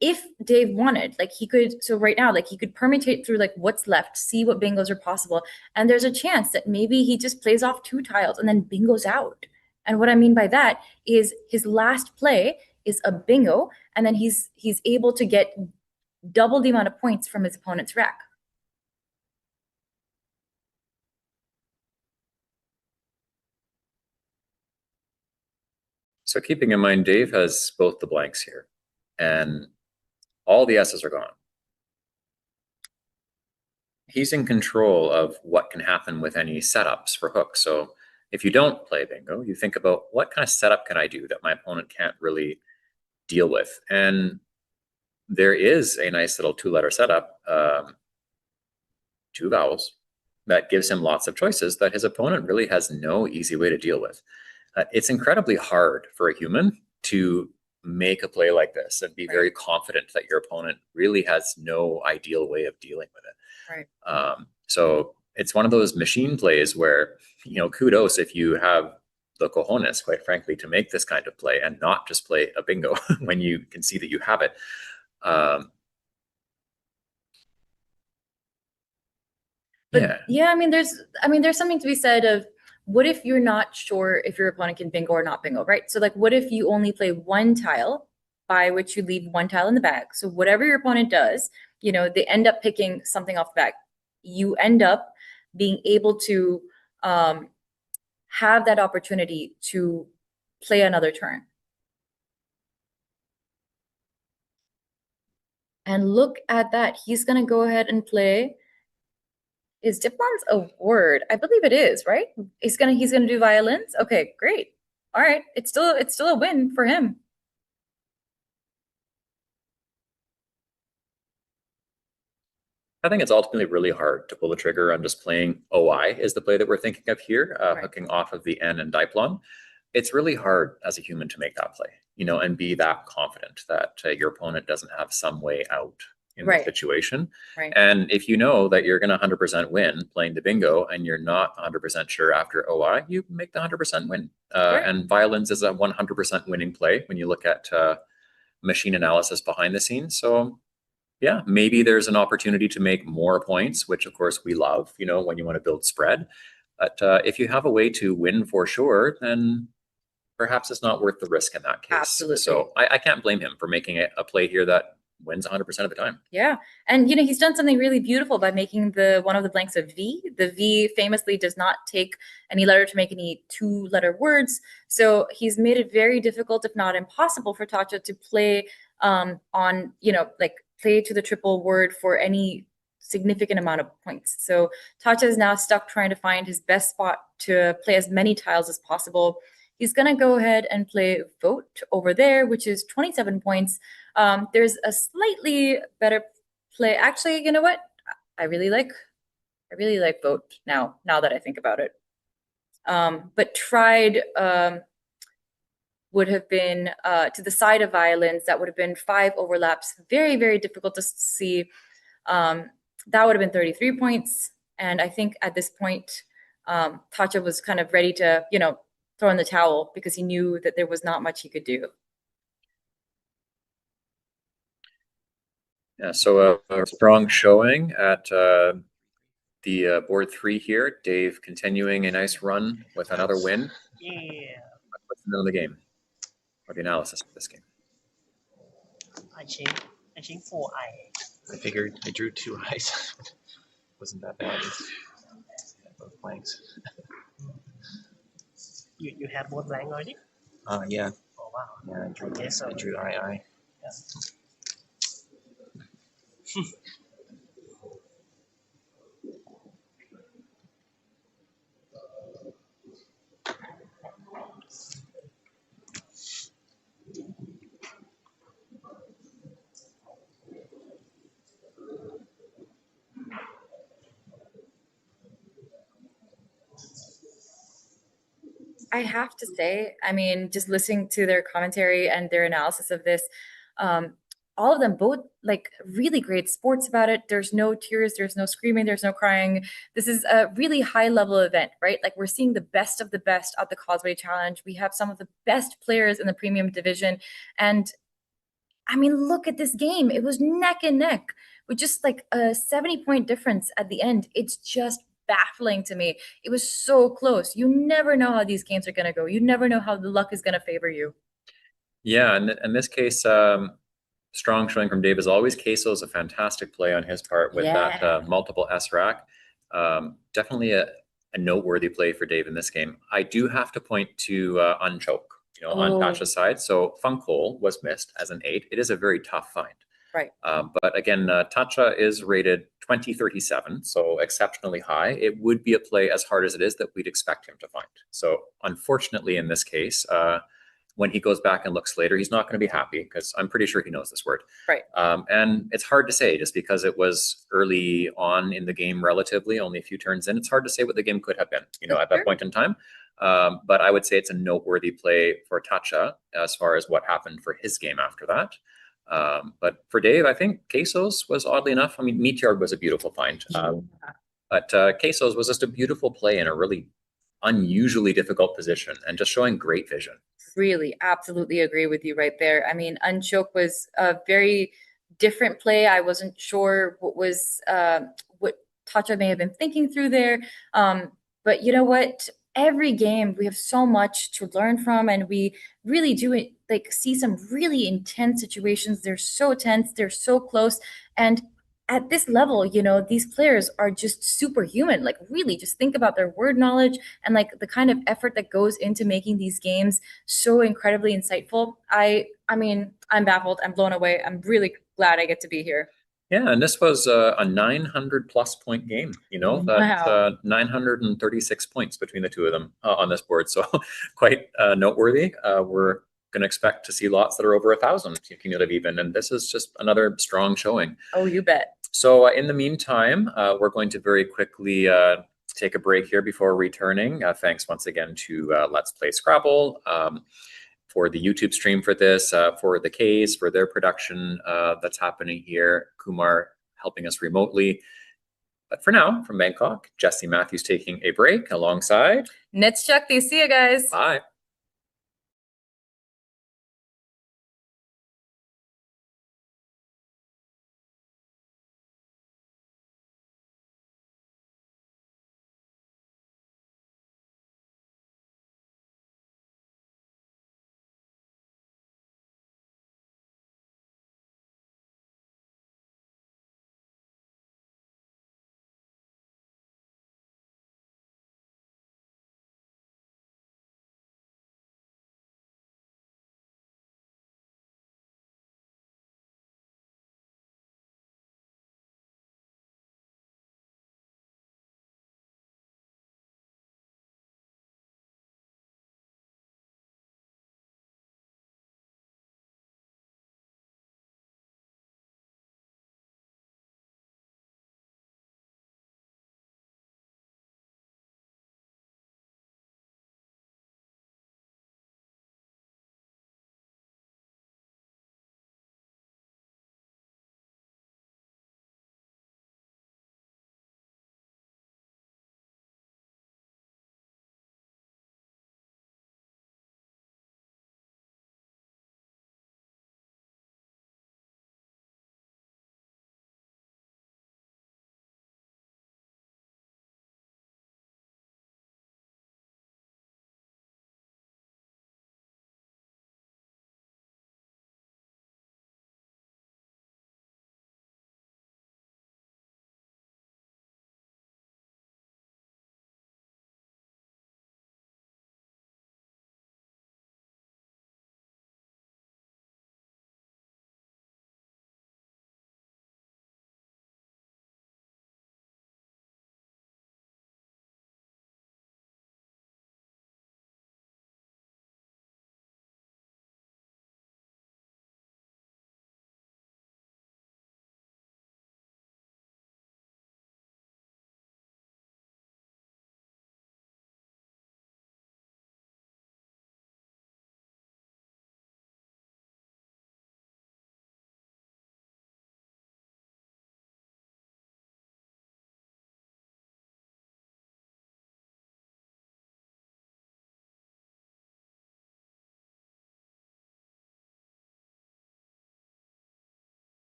if Dave wanted, like he could, so right now, like he could permutate through like what's left, see what bingos are possible. And there's a chance that maybe he just plays off 2 tiles and then bingos out. And what I mean by that is his last play is a bingo, and then he's able to get double the amount of points from his opponent's rack. So keeping in mind, Dave has both the blanks here, and all the S's are gone. He's in control of what can happen with any setups for hooks. So if you don't play bingo, you think about what kind of setup can I do that my opponent can't really deal with? And there is a nice little 2-letter setup, 2 vowels, that gives him lots of choices that his opponent really has no easy way to deal with. It's incredibly hard for a human to make a play like this and be very confident that your opponent really has no ideal way of dealing with it. Right. So it's one of those machine plays where, you know, kudos if you have the cojones, quite frankly, to make this kind of play and not just play a bingo when you can see that you have it. Yeah, I mean, there's something to be said of, what if you're not sure if your opponent can bingo or not bingo, right? So like, what if you only play 1 tile, by which you leave 1 tile in the bag? So whatever your opponent does, you know, they end up picking something off the bag. You end up being able to have that opportunity to play another turn. And look at that. He's going to go ahead and play. Is Diphthongs a word? I believe it is, right? He's gonna do violins. Okay, great. All right, it's still a win for him. I think it's ultimately really hard to pull the trigger on just playing OI is the play that we're thinking of here, hooking off of the N and diplon. It's really hard as a human to make that play, you know, and be that confident that your opponent doesn't have some way out in the situation. And if you know that you're going to 100% win playing the bingo and you're not 100% sure after OI, you make the 100% win. And violins is a 100% winning play when you look at machine analysis behind the scenes. So yeah, maybe there's an opportunity to make more points, which of course we love, you know, when you want to build spread. But if you have a way to win for sure, then perhaps it's not worth the risk in that case. Absolutely. So I can't blame him for making a play here that wins 100% of the time. Yeah. And, you know, he's done something really beautiful by making one of the blanks a V. The V famously does not take any letter to make any 2-letter words. So he's made it very difficult, if not impossible, for Tatcha to play on, you know, like play to the triple word for any significant amount of points. So Tatcha is now stuck trying to find his best spot to play as many tiles as possible. He's going to go ahead and play Vote over there, which is 27 points. There's a slightly better play. Actually, you know what? I really like Vote now that I think about it. But Tried would have been to the side of Violence. That would have been 5 overlaps. Very, very difficult to see. That would have been 33 points. And I think at this point, Tacha was kind of ready to, throw in the towel because he knew that there was not much he could do. Yeah, so a strong showing at the board 3 here. Dave continuing a nice run with another win. Yeah. What's the middle of the game? Or the analysis of this game? I think 4 eye. I figured I drew 2 eyes. Wasn't that bad. Both blanks. You have both blank already? Yeah. Oh wow. Yeah, I drew I. Yeah. I have to say, I mean, just listening to their commentary and their analysis of this, all of them both like really great sports about it. There's no tears, there's no screaming, there's no crying. This is a really high level event, right? Like we're seeing the best of the best at the Causeway Challenge. We have some of the best players in the premium division. And I mean, look at this game. It was neck and neck with just like a 70-point difference at the end. It's just baffling to me. It was so close. You never know how these games are going to go. You never know how the luck is going to favor you. Yeah, and in this case, strong showing from Dave as always. Queso is a fantastic play on his part with that multiple S rack. Definitely a noteworthy play for Dave in this game. I do have to point to Unchoke, on Tacha's side. So Funk Hole was missed as an 8. It is a very tough find. Right. But again, Tacha is rated 2037, so exceptionally high. It would be a play as hard as it is that we'd expect him to find. So unfortunately, in this case, when he goes back and looks later, he's not going to be happy because I'm pretty sure he knows this word. Right. And it's hard to say just because it was early on in the game, relatively, only a few turns in. It's hard to say what the game could have been, at that point in time. But I would say it's a noteworthy play for Tacha as far as what happened for his game after that. But for Dave, I think Queso's was oddly enough. I mean, Meteor was a beautiful find. But Queso's was just a beautiful play in a really unusually difficult position and just showing great vision. Really, absolutely agree with you right there. I mean, Unchoke was a very different play. I wasn't sure what Tacha may have been thinking through there. But you know what? Every game we have so much to learn from, and we really do see some really intense situations. They're so tense, they're so close, and at this level, these players are just superhuman. Like really just think about their word knowledge and like the kind of effort that goes into making these games so incredibly insightful. I mean, I'm baffled. I'm blown away. I'm really glad I get to be here. Yeah, and this was a 900+ point game. That's 936 points between the two of them on this board. So quite noteworthy. We're going to expect to see lots that are over 1,000 cumulative even, and this is just another strong showing. Oh, you bet. So in the meantime, we're going to very quickly take a break here before returning. Thanks once again to Let's Play Scrabble for the YouTube stream for this, for the K's, for their production that's happening here. Kumar helping us remotely. But for now, from Bangkok, Jesse Matthews taking a break alongside Nets Shakti. See you guys. Bye.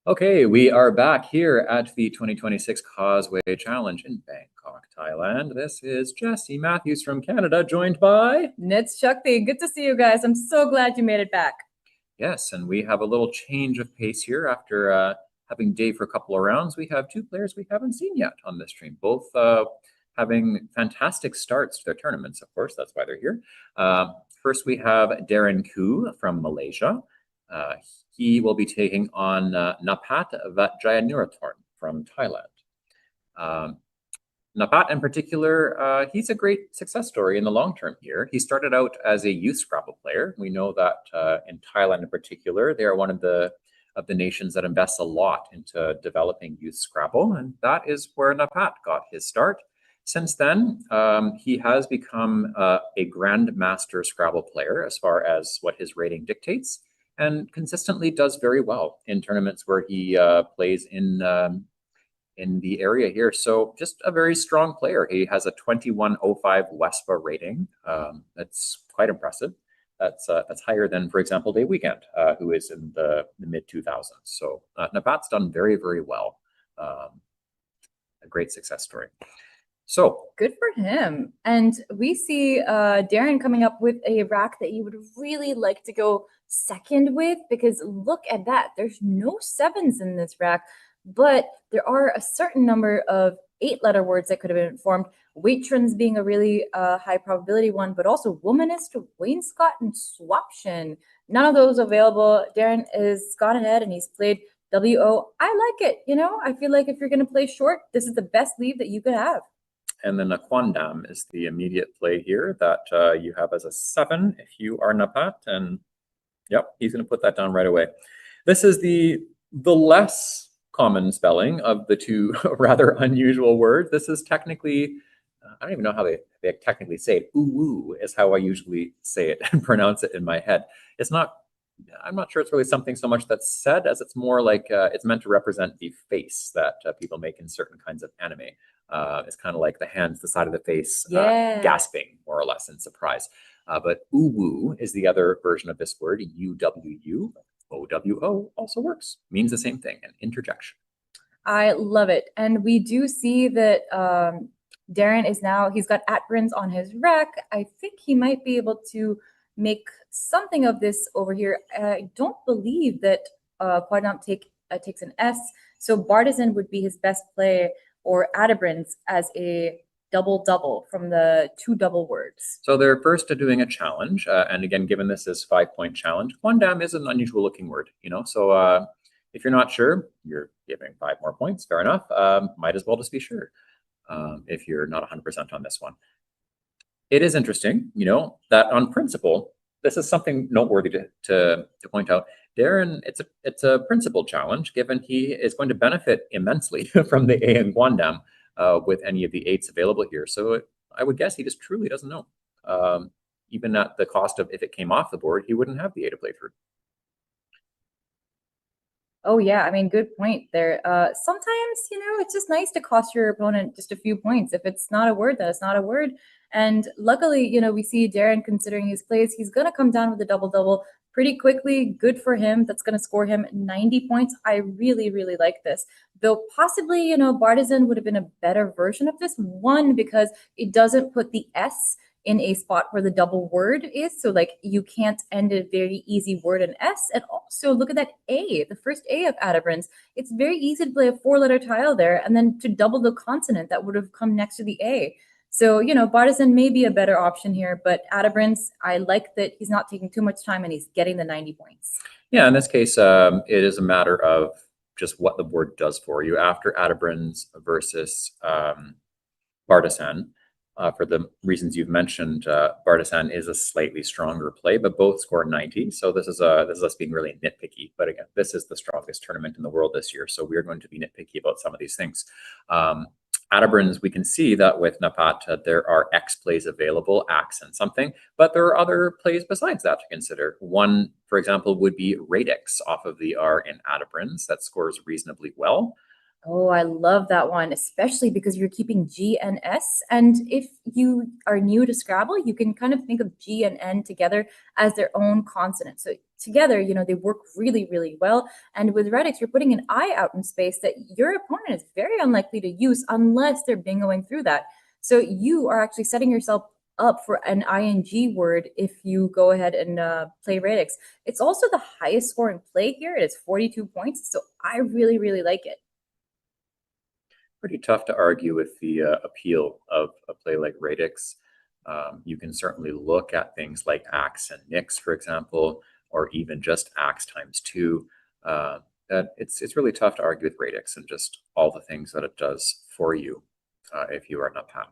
Okay, we are back here at the 2026 Causeway Challenge in Bangkok, Thailand. This is Jesse Matthews from Canada, joined by Nits Shakti. Good to see you guys. I'm so glad you made it back. Yes, and we have a little change of pace here after having Dave for a couple of rounds. We have two players we haven't seen yet on this stream, both having fantastic starts to their tournaments, of course. That's why they're here. First, we have Darren Koo from Malaysia. He will be taking on Napat Vatjayanuratorn from Thailand. Napat in particular, he's a great success story in the long term here. He started out as a youth Scrabble player. We know that in Thailand in particular, they are one of the nations that invests a lot into developing youth Scrabble, and that is where Napat got his start. Since then, he has become a grandmaster Scrabble player as far as what his rating dictates, and consistently does very well in tournaments where he plays in the area here. So just a very strong player. He has a 2105 WESPA rating. That's quite impressive. That's higher than, for example, Day Weekend, who is in the mid 2000s. So Napat's done very, very well. A great success story. So good for him. And we see Darren coming up with a rack that you would really like to go second with, because look at that. There's no sevens in this rack, but there are a certain number of 8-letter words that could have been formed. Waitrons being a really high probability one, but also womanist, wainscot, and swaption. None of those available. Darren has gone ahead and he's played WO. I like it. You know, I feel like if you're going to play short, this is the best lead that you could have. And then a Quandam is the immediate play here that you have as a 7 if you are Napat. And yep, he's going to put that down right away. This is the less common spelling of the two rather unusual words. This is technically, I don't even know how they technically say it. Ooh is how I usually say it and pronounce it in my head. It's not, I'm not sure it's really something so much that's said as it's more like it's meant to represent the face that people make in certain kinds of anime. It's kind of like the hands, the side of the face, gasping more or less in surprise. But uwu is the other version of this word. UWU, OWO also works. Means the same thing, an interjection. I love it. And we do see that Darren is now, he's got at-brins on his rack. I think he might be able to make something of this over here. I don't believe that Quadnam takes an S. So Bartizan would be his best play, or Atabrins as a double-double from the 2 double words. So they're first doing a challenge. And again, given this is 5-point challenge, Quandam is an unusual looking word, you know? So if you're not sure, you're giving 5 more points, fair enough. Might as well just be sure if you're not 100% on this one. It is interesting, you know, that on principle, this is something noteworthy to point out. Darren, it's a principle challenge, given he is going to benefit immensely from the A in Quandam with any of the 8s available here. So I would guess he just truly doesn't know. Even at the cost of, if it came off the board, he wouldn't have the A to play through. Oh, yeah. I mean, good point there. Sometimes, you know, it's just nice to cost your opponent just a few points. If it's not a word, then it's not a word. And luckily, you know, we see Darren, considering his plays, he's going to come down with a double-double pretty quickly. Good for him. That's going to score him 90 points. I really, really like this. Though possibly, you know, Bartizan would have been a better version of this. One, because it doesn't put the S in a spot where the double word is. So like you can't end a very easy word in S. And also look at that A, the first A of Atabrins. It's very easy to play a 4-letter tile there and then to double the consonant that would have come next to the A. So, you know, Bartizan may be a better option here, but Atabrins, I like that he's not taking too much time and he's getting the 90 points. Yeah, in this case, it is a matter of just what the board does for you after Atabrins versus Bartizan. For the reasons you've mentioned, Bartizan is a slightly stronger play, but both score 90. So this is us being really nitpicky. But again, this is the strongest tournament in the world this year, so we're going to be nitpicky about some of these things. Atabrins, we can see that with Napat, there are X plays available, Axe and something, but there are other plays besides that to consider. One, for example, would be Radix off of the R in Atabrins. That scores reasonably well. Oh, I love that one, especially because you're keeping G and S. And if you are new to Scrabble, you can kind of think of G and N together as their own consonant. So together, you know, they work really, really well. And with Radix, you're putting an I out in space that your opponent is very unlikely to use unless they're bingoing through that. So you are actually setting yourself up for an ing word if you go ahead and play Radix. It's also the highest scoring play here. It is 42 points. So I really, really like it. Pretty tough to argue with the appeal of a play like Radix. You can certainly look at things like Axe and Nix, for example, or even just Axe ×2. It's really tough to argue with Radix and just all the things that it does for you if you are Napat.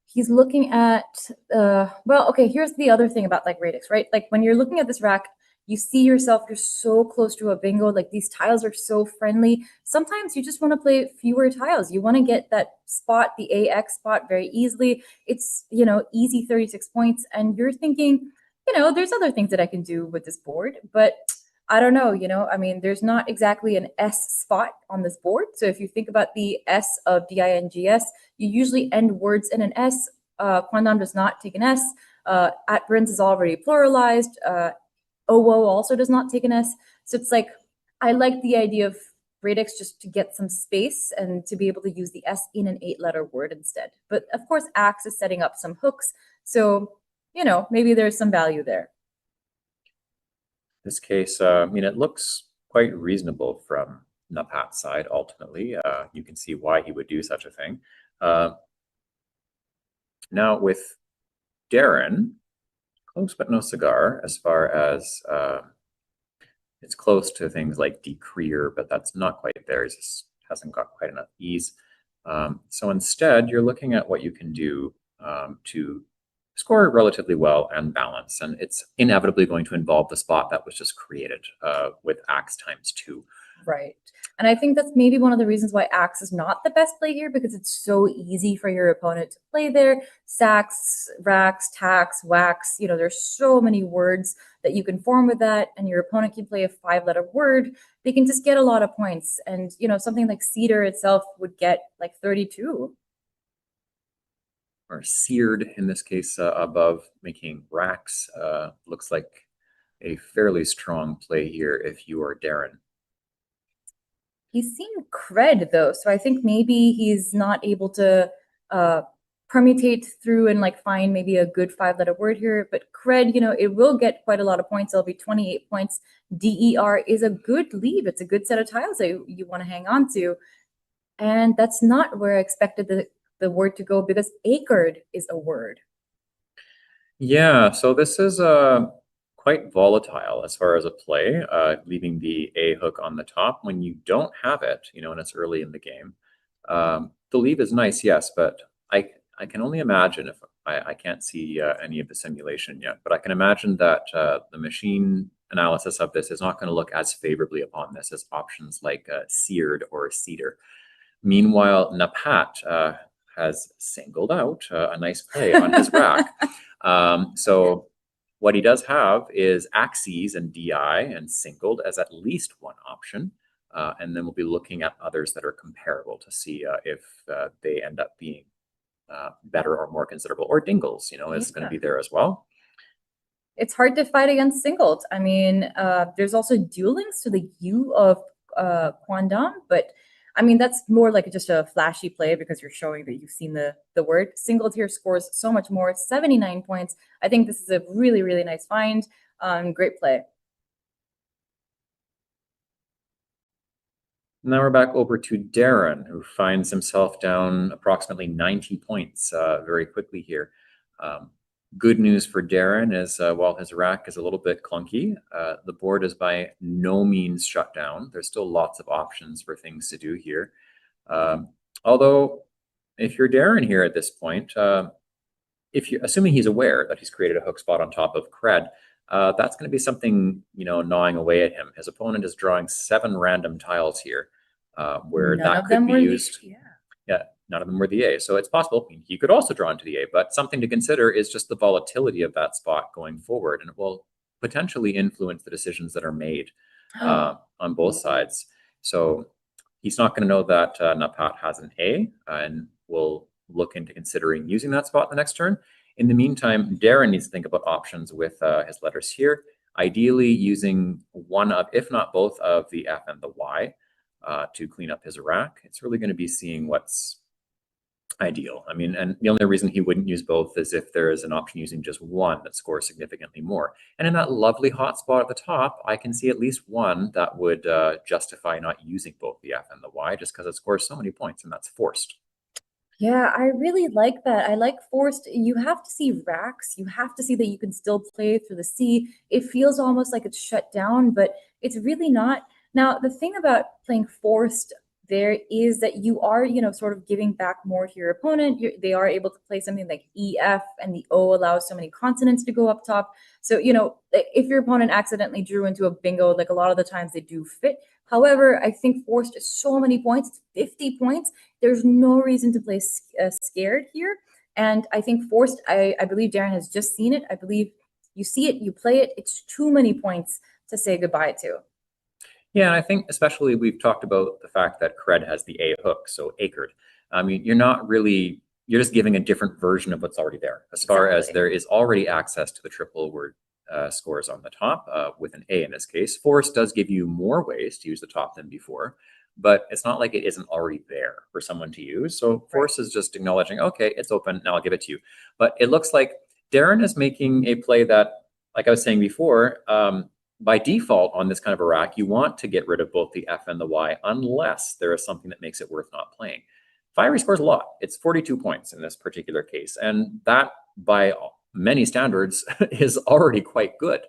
He's looking at, well, okay, here's the other thing about like Radix, right? Like when you're looking at this rack, you see yourself, you're so close to a bingo, like these tiles are so friendly. Sometimes you just want to play fewer tiles. You want to get that spot, the AX spot, very easily. It's, you know, easy 36 points. And you're thinking, you know, there's other things that I can do with this board, but I don't know, you know, I mean, there's not exactly an S spot on this board. So if you think about the S of DINGS, you usually end words in an S. Quandam does not take an S. At Brins is already pluralized. OWO also does not take an S. So it's like, I like the idea of Radix just to get some space and to be able to use the S in an 8-letter word instead. But of course, Axe is setting up some hooks. So, you know, maybe there's some value there. In this case, I mean, it looks quite reasonable from Napat's side, ultimately. You can see why he would do such a thing. Now with Darren, close but no cigar, as far as it's close to things like Decreer, but that's not quite there. He just hasn't got quite enough ease. So instead, you're looking at what you can do to score relatively well and balance. And it's inevitably going to involve the spot that was just created with Axe ×2. Right. And I think that's maybe one of the reasons why Axe is not the best play here, because it's so easy for your opponent to play there. Sax, racks, tax, wax, you know, there's so many words that you can form with that, and your opponent can play a 5-letter word. They can just get a lot of points. And, you know, something like cedar itself would get like 32. Or seared, in this case, above, making racks. Looks like a fairly strong play here if you are Darren. He's seen cred though, so I think maybe he's not able to permutate through and like find maybe a good 5-letter word here. But cred, you know, it will get quite a lot of points. It'll be 28 points. DER is a good leave. It's a good set of tiles that you want to hang on to. And that's not where I expected the word to go, because acred is a word. Yeah, so this is quite volatile as far as a play, leaving the A hook on the top when you don't have it, you know, and it's early in the game. The leave is nice, yes, but I can only imagine, if I can't see any of the simulation yet, but I can imagine that the machine analysis of this is not going to look as favorably upon this as options like seared or cedar. Meanwhile, Napat has singled out a nice play on his rack. So what he does have is axes and DI and singled as at least one option. And then we'll be looking at others that are comparable to see if they end up being better or more considerable. Or dingles, you know, is going to be there as well. It's hard to fight against singled. I mean, there's also dual links to the U of Quandam, but I mean, that's more like just a flashy play because you're showing that you've seen the word. Singled here scores so much more, 79 points. I think this is a really, really nice find. Great play. Now we're back over to Darren, who finds himself down approximately 90 points very quickly here. Good news for Darren is while his rack is a little bit clunky, the board is by no means shut down. There's still lots of options for things to do here. Although, if you're Darren here at this point, assuming he's aware that he's created a hook spot on top of cred, that's going to be something, you know, gnawing away at him. His opponent is drawing 7 random tiles here, where that could be used. Yeah, none of them were the A. So it's possible he could also draw into the A, but something to consider is just the volatility of that spot going forward, and it will potentially influence the decisions that are made on both sides. So he's not going to know that Napat has an A, and will look into considering using that spot the next turn. In the meantime, Darren needs to think about options with his letters here. ideally using one of, if not both of the F and the Y to clean up his rack. It's really going to be seeing what's ideal. I mean, and the only reason he wouldn't use both is if there is an option using just one that scores significantly more. And in that lovely hot spot at the top, I can see at least one that would justify not using both the F and the Y just because it scores so many points, and that's forced. Yeah, I really like that. I like forced. You have to see racks. You have to see that you can still play through the C. It feels almost like it's shut down, but it's really not. Now, the thing about playing forced there is that you are, sort of giving back more to your opponent. They are able to play something like E, F, and the O allows so many consonants to go up top. So, if your opponent accidentally drew into a bingo, like a lot of the times they do fit. However, I think forced is so many points, it's 50 points. There's no reason to play scared here. And I think forced, I believe Darren has just seen it. I believe you see it, you play it. It's too many points to say goodbye to. Yeah, I think especially we've talked about the fact that Cred has the A hook, so acred. I mean, you're just giving a different version of what's already there. As far as there is already access to the triple word scores on the top with an A in this case. Force does give you more ways to use the top than before, but it's not like it isn't already there for someone to use. So force is just acknowledging, okay, it's open, now I'll give it to you. But it looks like Darren is making a play that, like I was saying before, by default on this kind of a rack, you want to get rid of both the F and the Y unless there is something that makes it worth not playing. Fiery scores a lot. It's 42 points in this particular case. And that, by many standards, is already quite good,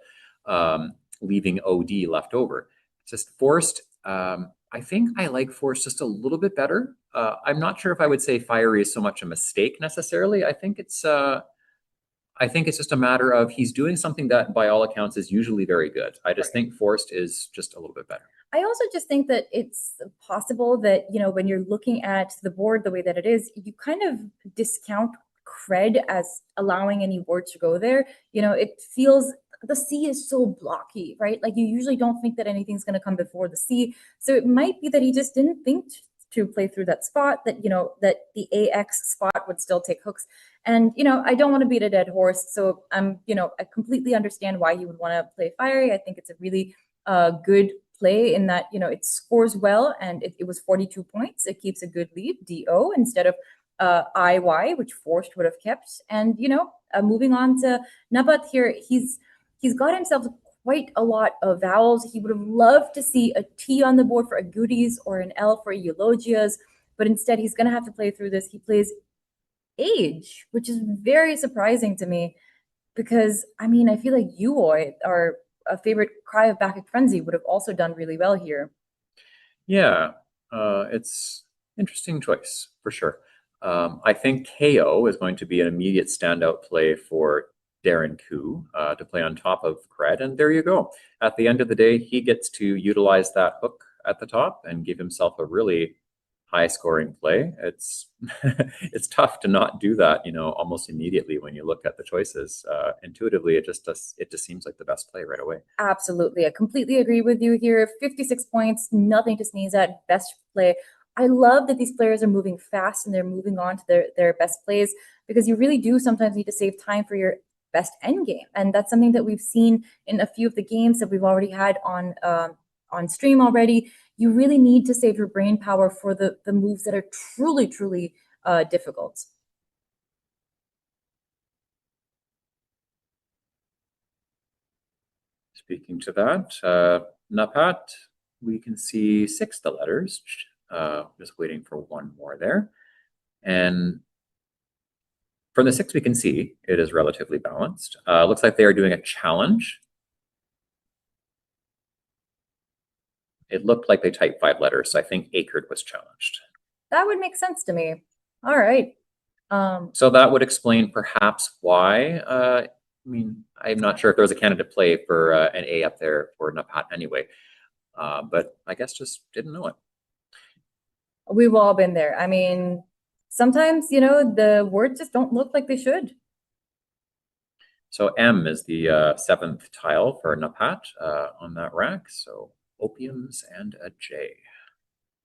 leaving OD left over. Just forced, I think I like forced just a little bit better. I'm not sure if I would say fiery is so much a mistake necessarily. I think it's just a matter of he's doing something that, by all accounts, is usually very good. I just think forced is just a little bit better. I also just think that it's possible that, when you're looking at the board the way that it is, you kind of discount Cred as allowing any word to go there. It feels the C is so blocky, right? Like you usually don't think that anything's going to come before the C. So it might be that he just didn't think to play through that spot, that, that the AX spot would still take hooks. And, I don't want to beat a dead horse. So I completely understand why he would want to play fiery. I think it's a really good play in that, it scores well, and it was 42 points. It keeps a good lead, DO, instead of IY, which forced would have kept. And, moving on to Nabat here, he's got himself quite a lot of vowels. He would have loved to see a T on the board for Agoutis or an L for Eulogias, but instead he's going to have to play through this. He plays age, which is very surprising to me because, I feel like Uoy, our favorite Cry of Bacchic Frenzy, would have also done really well here. Yeah, it's interesting choice for sure. I think KO is going to be an immediate standout play for Darren Koo to play on top of Cred, and there you go. At the end of the day, he gets to utilize that hook at the top and give himself a really high-scoring play. It's it's tough to not do that, almost immediately when you look at the choices. Intuitively, it just seems like the best play right away. Absolutely, I completely agree with you here. 56 points, nothing to sneeze at. Best play. I love that these players are moving fast and they're moving on to their best plays, because you really do sometimes need to save time for your best end game, and that's something that we've seen in a few of the games that we've already had on stream already. You really need to save your brain power for the moves that are truly difficult. Speaking to that, Napat, we can see 6 the letters. Just waiting for one more there, and from the 6 we can see it is relatively balanced. Looks like they are doing a challenge. It looked like they typed 5 letters, so I think acred was challenged. That would make sense to me. All right. So that would explain perhaps why. I'm not sure if there was a candidate play for an A up there for Napat anyway, but I guess just didn't know it. We've all been there. Sometimes, the words just don't look like they should. So M is the 7th tile for Napat on that rack. So opiums and a J.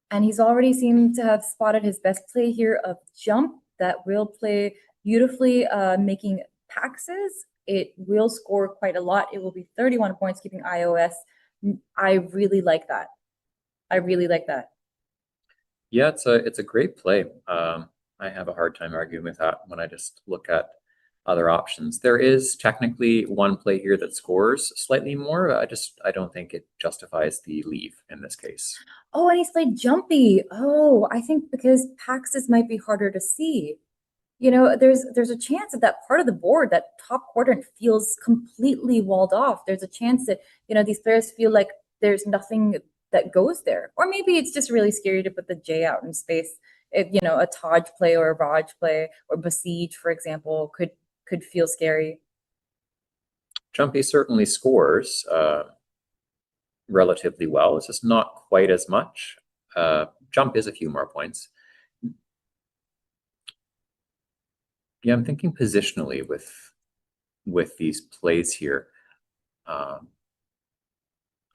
And he's already seemed to have spotted his best play here of jump that will play beautifully, making Pax's, it will score quite a lot. It will be 31 points, keeping iOS. I really like that. I really like that. Yeah, it's a great play. I have a hard time arguing with that when I just look at other options. There is technically one play here that scores slightly more. I don't think it justifies the leave in this case. Oh, and he's played Jumpy. Oh, I think because Pax's might be harder to see. You know, there's a chance that that part of the board, that top quadrant, feels completely walled off. There's a chance that, you know, these players feel like there's nothing that goes there. Or maybe it's just really scary to put the J out in space. If, you know, a Taj play or a Raj play or Besiege, for example, could feel scary. Jumpy certainly scores relatively well. It's just not quite as much. Jump is a few more points. Yeah, I'm thinking positionally with these plays here. I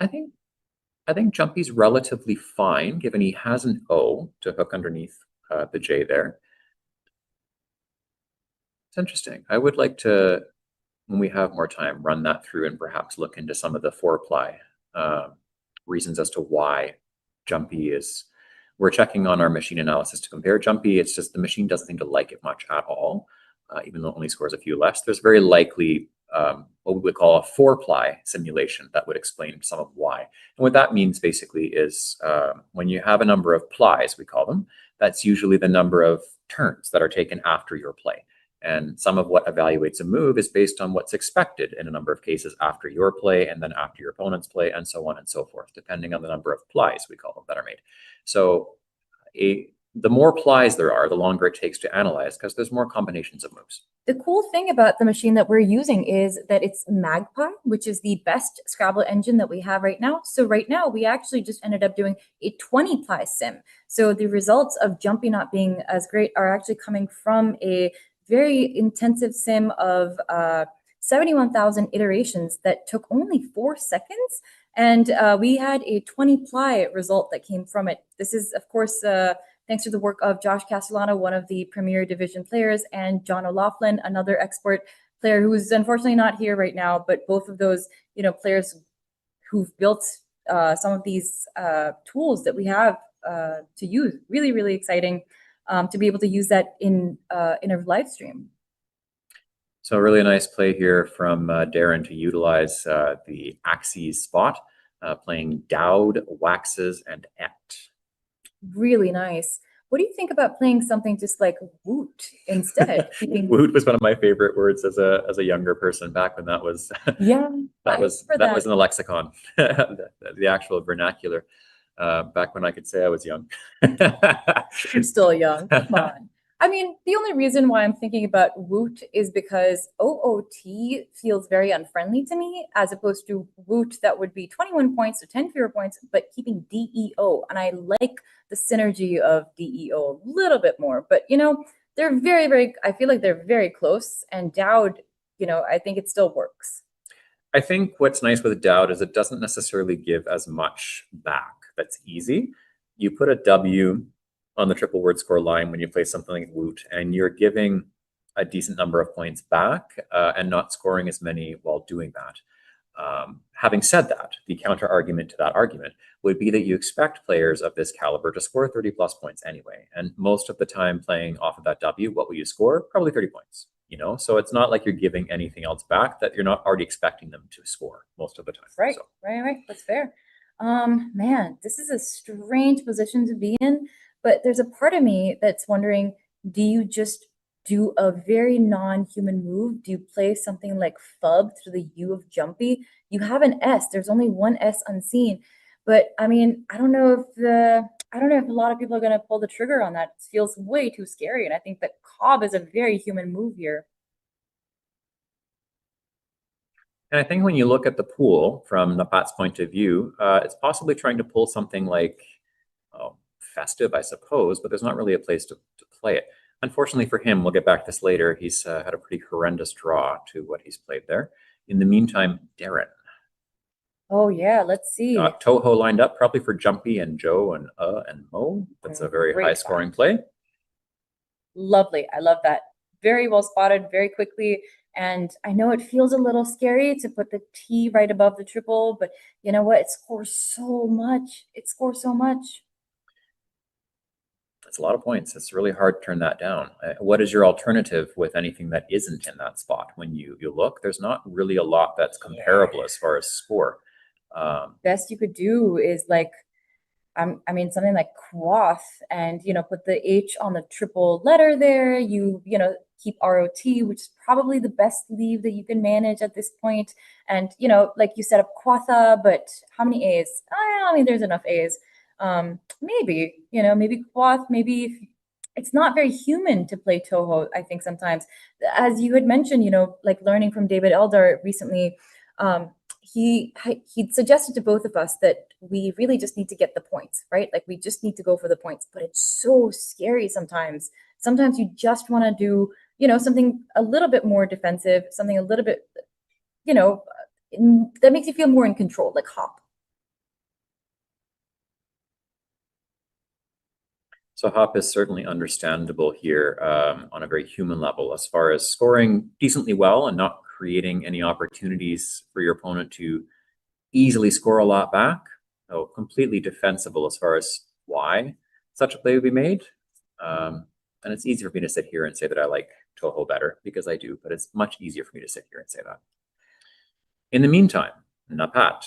think Jumpy's relatively fine, given he has an O to hook underneath the J there. It's interesting. I would like to, when we have more time, run that through and perhaps look into some of the four-ply reasons as to why Jumpy is. We're checking on our machine analysis to compare Jumpy. It's just the machine doesn't seem to like it much at all, even though it only scores a few less. There's very likely what we would call a four-ply simulation that would explain some of why. And what that means basically is when you have a number of plies, we call them, that's usually the number of turns that are taken after your play. And some of what evaluates a move is based on what's expected in a number of cases after your play and then after your opponent's play and so on and so forth, depending on the number of plies, we call them, that are made. So the more plies there are, the longer it takes to analyze because there's more combinations of moves. The cool thing about the machine that we're using is that it's Magpie, which is the best Scrabble engine that we have right now. So right now, we actually just ended up doing a 20-ply sim. So the results of Jumpy not being as great are actually coming from a very intensive sim of 71,000 iterations that took only 4 seconds. And we had a 20-ply result that came from it. This is, of course, thanks to the work of Josh Castellano, one of the premier division players, and John O'Loughlin, another export player who's unfortunately not here right now, but both of those, you know, players who've built some of these tools that we have to use. Really, really exciting to be able to use that in a live stream. So really a nice play here from Darren to utilize the Axes spot, playing Dowd, Waxes, and Et. Really nice. What do you think about playing something just like Woot instead? Woot was one of my favorite words as a younger person back when that was that was in the lexicon, the actual vernacular. Back when I could say I was young. You're still young. Come on. I mean, the only reason why I'm thinking about Woot is because OOT feels very unfriendly to me, as opposed to Woot that would be 21 points to 10 fewer points, but keeping DEO. And I like the synergy of DEO a little bit more. But, you know, they're very, very, I feel like they're very close. And Dowd, you know, I think it still works. I think what's nice with Dowd is it doesn't necessarily give as much back. That's easy. You put a W on the triple word score line when you play something like Woot, and you're giving a decent number of points back and not scoring as many while doing that. Having said that, the counter argument to that argument would be that you expect players of this caliber to score 30 plus points anyway. And most of the time playing off of that W, what will you score? Probably 30 points. You know, so it's not like you're giving anything else back that you're not already expecting them to score most of the time. Right, so. right. That's fair. Man, this is a strange position to be in. But there's a part of me that's wondering, do you just do a very non-human move? Do you play something like Fub through the U of Jumpy? You have an S. There's only one S unseen. But I mean, I don't know if a lot of people are going to pull the trigger on that. It feels way too scary. And I think that Cobb is a very human move here. And I think when you look at the pool from Napat's point of view, it's possibly trying to pull something like Festive, I suppose, but there's not really a place to play it. Unfortunately for him, we'll get back to this later, he's had a pretty horrendous draw to what he's played there. In the meantime, Darren. Oh, yeah, let's see. Got Toho lined up, probably for Jumpy and Joe and Mo. That's a very high-scoring play. Lovely. I love that. Very well spotted, very quickly. And I know it feels a little scary to put the T right above the triple, but you know what? It scores so much. It scores so much. That's a lot of points. It's really hard to turn that down. What is your alternative with anything that isn't in that spot? When you look, there's not really a lot that's comparable as far as score. Best you could do is like, I mean, something like quoth, and put the H on the triple letter there. You keep ROT, which is probably the best leave that you can manage at this point. And like you set up quotha, but how many A's? I mean, there's enough A's. Maybe maybe quoth. Maybe if it's not very human to play Toho, I think sometimes, as you had mentioned, like learning from David Eldar recently. He'd suggested to both of us that we really just need to get the points, right? Like we just need to go for the points, but it's so scary sometimes. Sometimes you just want to do, something a little bit more defensive, something a little bit, that makes you feel more in control, like hop. So hop is certainly understandable here on a very human level as far as scoring decently well and not creating any opportunities for your opponent to easily score a lot back. So completely defensible as far as why such a play would be made. And it's easier for me to sit here and say that I like Toho better, because I do, but it's much easier for me to sit here and say that. In the meantime, Napat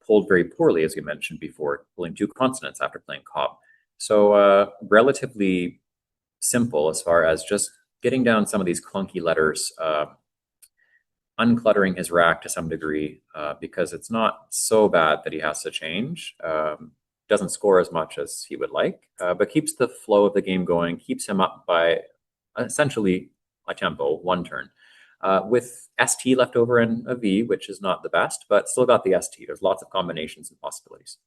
pulled very poorly, as we mentioned before, pulling 2 consonants after playing Cobb. So relatively simple as far as just getting down some of these clunky letters, uncluttering his rack to some degree, because it's not so bad that he has to change. Doesn't score as much as he would like, but keeps the flow of the game going, keeps him up by essentially a tempo, 1 turn. With ST left over and a V, which is not the best, but still got the ST. There's lots of combinations and possibilities.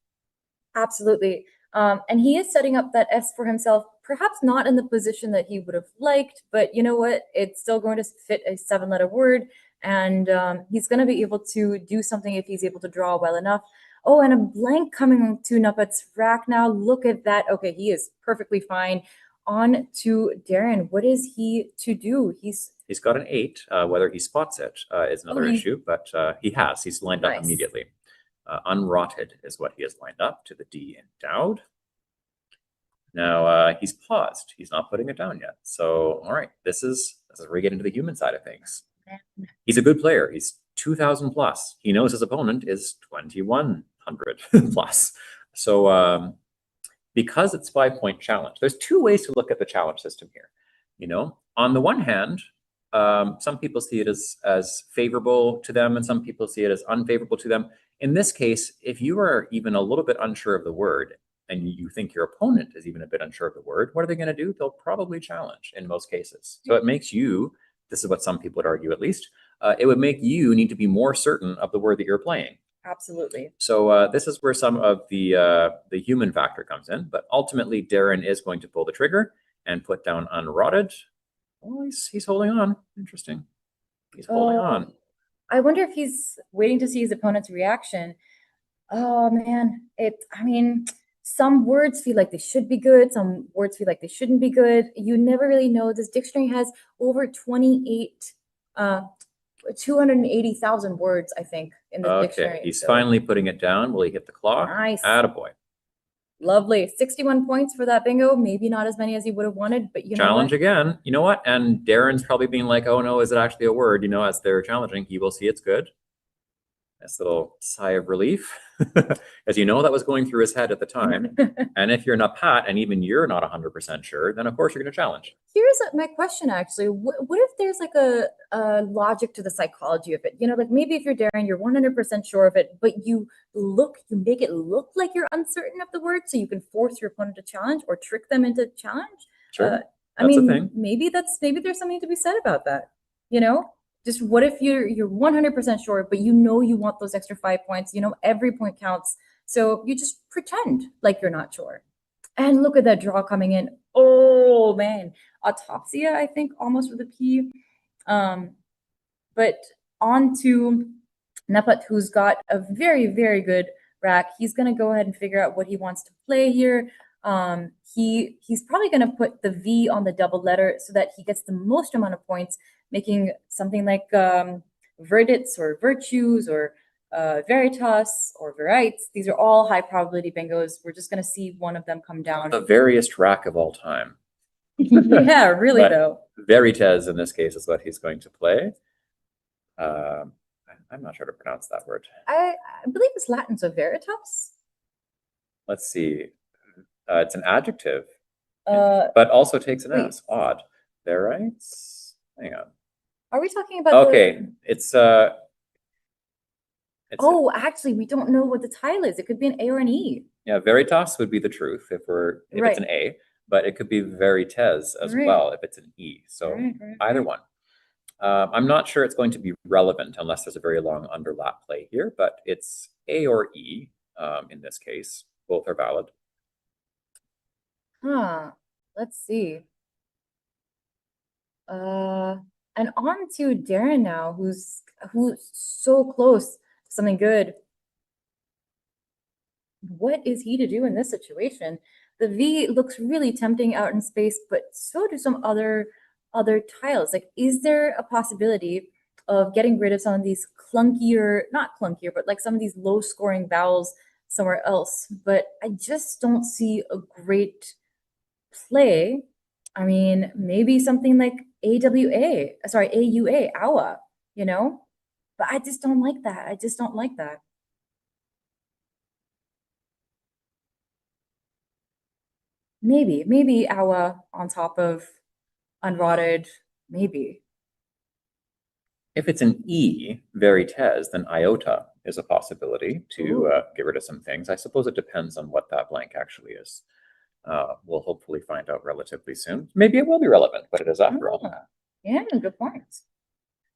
Absolutely. And he is setting up that S for himself, perhaps not in the position that he would have liked, but you know what? It's still going to fit a 7-letter word, and he's going to be able to do something if he's able to draw well enough. Oh, and a blank coming to Napat's rack now. Look at that. Okay, he is perfectly fine. On to Darren. What is he to do? He's got an 8. Whether he spots it is another issue, but he's lined up immediately. Unrotted is what he has lined up to the D endowed. Now he's paused. He's not putting it down yet. So, all right, this is where we get into the human side of things. He's a good player. He's 2,000 plus. He knows his opponent is 2,100 plus. So because it's 5-point challenge, there's 2 ways to look at the challenge system here. On the one hand, some people see it as favorable to them, and some people see it as unfavorable to them. In this case, if you are even a little bit unsure of the word, and you think your opponent is even a bit unsure of the word, what are they going to do? They'll probably challenge in most cases. So it makes you, this is what some people would argue at least, it would make you need to be more certain of the word that you're playing. Absolutely. So this is where some of the human factor comes in, but ultimately Darren is going to pull the trigger and put down unrotted. Oh, he's holding on. Interesting. He's holding on. I wonder if he's waiting to see his opponent's reaction. Oh man, I mean, some words feel like they should be good. Some words feel like they shouldn't be good. You never really know. This dictionary has over 280,000 words, I think, in the dictionary. Okay, he's finally putting it down. Will he hit the clock? Nice. Attaboy. Lovely. 61 points for that bingo. Maybe not as many as he would have wanted, but challenge again. You know what? And Darren's probably being like, oh no, is it actually a word? As they're challenging, he will see it's good. Nice little sigh of relief. As that was going through his head at the time. And if you're not Pat, and even you're not 100% sure, then of course you're going to challenge. Here's my question, actually. What if there's like a logic to the psychology of it? Like maybe if you're Darren, you're 100% sure of it, but you make it look like you're uncertain of the word, so you can force your opponent to challenge or trick them into challenge. Sure. I mean, maybe there's something to be said about that. Just what if you're 100% sure, but you want those extra 5 points. Every point counts. So you just pretend like you're not sure. And look at that draw coming in. Oh man, autopsia, I think, almost with a P. But on to Napat, who's got a very, very good rack. He's going to go ahead and figure out what he wants to play here. He's probably going to put the V on the double letter so that he gets the most amount of points, making something like verdicts or virtues or veritas or verites. These are all high probability bingos. We're just going to see one of them come down. The veriest rack of all time. Yeah, really But though. Veritas in this case is what he's going to play. I'm not sure to pronounce that word. I believe it's Latin, so veritas. Let's see. It's an adjective, but also takes an wait. S. Odd. Verites? Hang on. Are we talking about? Okay, it's oh, actually, we don't know what the tile is. It could be an A or an E. Yeah, veritas would be the truth if it's an A, but it could be veritas as well if it's an E. So either one. I'm not sure it's going to be relevant unless there's a very long underlap play here, but it's A or E in this case. Both are valid. Huh. Let's see. And on to Darren now, who's so close to something good. What is he to do in this situation? The V looks really tempting out in space, but so do some other tiles. Like, is there a possibility of getting rid of some of these clunkier, not clunkier, but like some of these low scoring vowels somewhere else? But I just don't see a great play. I mean, maybe something like AUA, you know? But I just don't like that. I just don't like that. Maybe AUA on top of unrotted, maybe. If it's an E, veritas, then iota is a possibility to get rid of some things. I suppose it depends on what that blank actually is. We'll hopefully find out relatively soon. Maybe it will be relevant, but it is after all. Yeah, good point.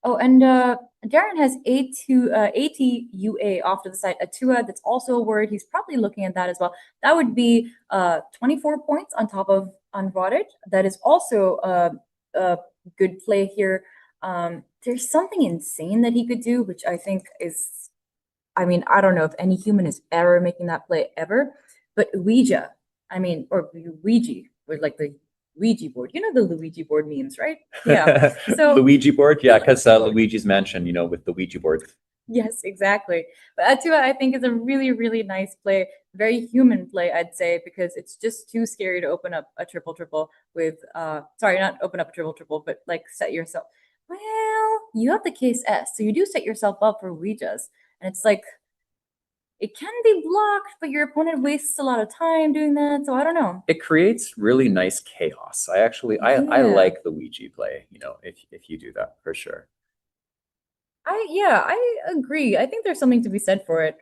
Oh, and Darren has ATUA off to the side. Atua, that's also a word. He's probably looking at that as well. That would be 24 points on top of unrotted. That is also a good play here. There's something insane that he could do, which I think is, I mean, I don't know if any human is ever making that play ever, but Ouija, I mean, or Ouija, or like the Ouija board. You know the Luigi board memes, right? Yeah. So Luigi board, yeah, because Luigi's Mansion, you know, with the Ouija board. Yes, exactly. But Atua, I think, is a really, really nice play, very human play, I'd say, because it's just too scary to open up a triple with, sorry, not open up a triple, but like set yourself. Well, you have the case S, so you do set yourself up for Ouijas, and it's like, it can be blocked, but your opponent wastes a lot of time doing that, so I don't know. It creates really nice chaos. I like the Ouija play, you know, if you do that, for sure. I agree. I think there's something to be said for it.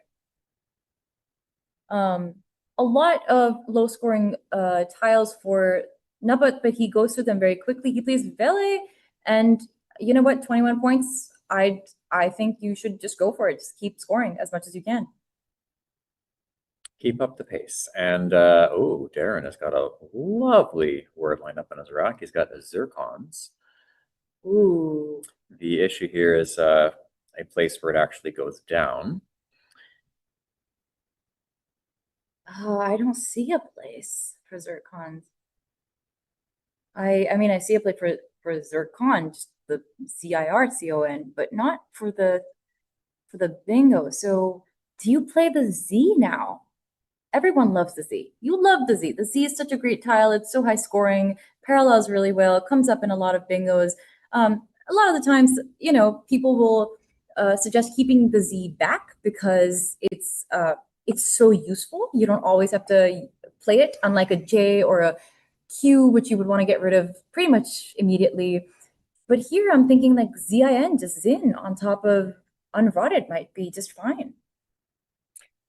A lot of low scoring tiles for Nabat, but he goes through them very quickly. He plays Vele, and you know what? 21 points. I think you should just go for it. Just keep scoring as much as you can. Keep up the pace. And oh, Darren has got a lovely word lined up in his rack. He's got zircons. Ooh. The issue here is a place where it actually goes down. Oh, I don't see a place for zircons. I mean, I see a place for zircon, just the ZIRCON, but not for the bingo. So do you play the Z now? Everyone loves the Z. You love the Z. The Z is such a great tile. It's so high scoring, parallels really well. It comes up in a lot of bingos. A lot of the times, you know, people will suggest keeping the Z back because it's so useful. You don't always have to play it, unlike a J or a Q, which you would want to get rid of pretty much immediately. But here I'm thinking like ZIN, just Zin on top of unrotted might be just fine.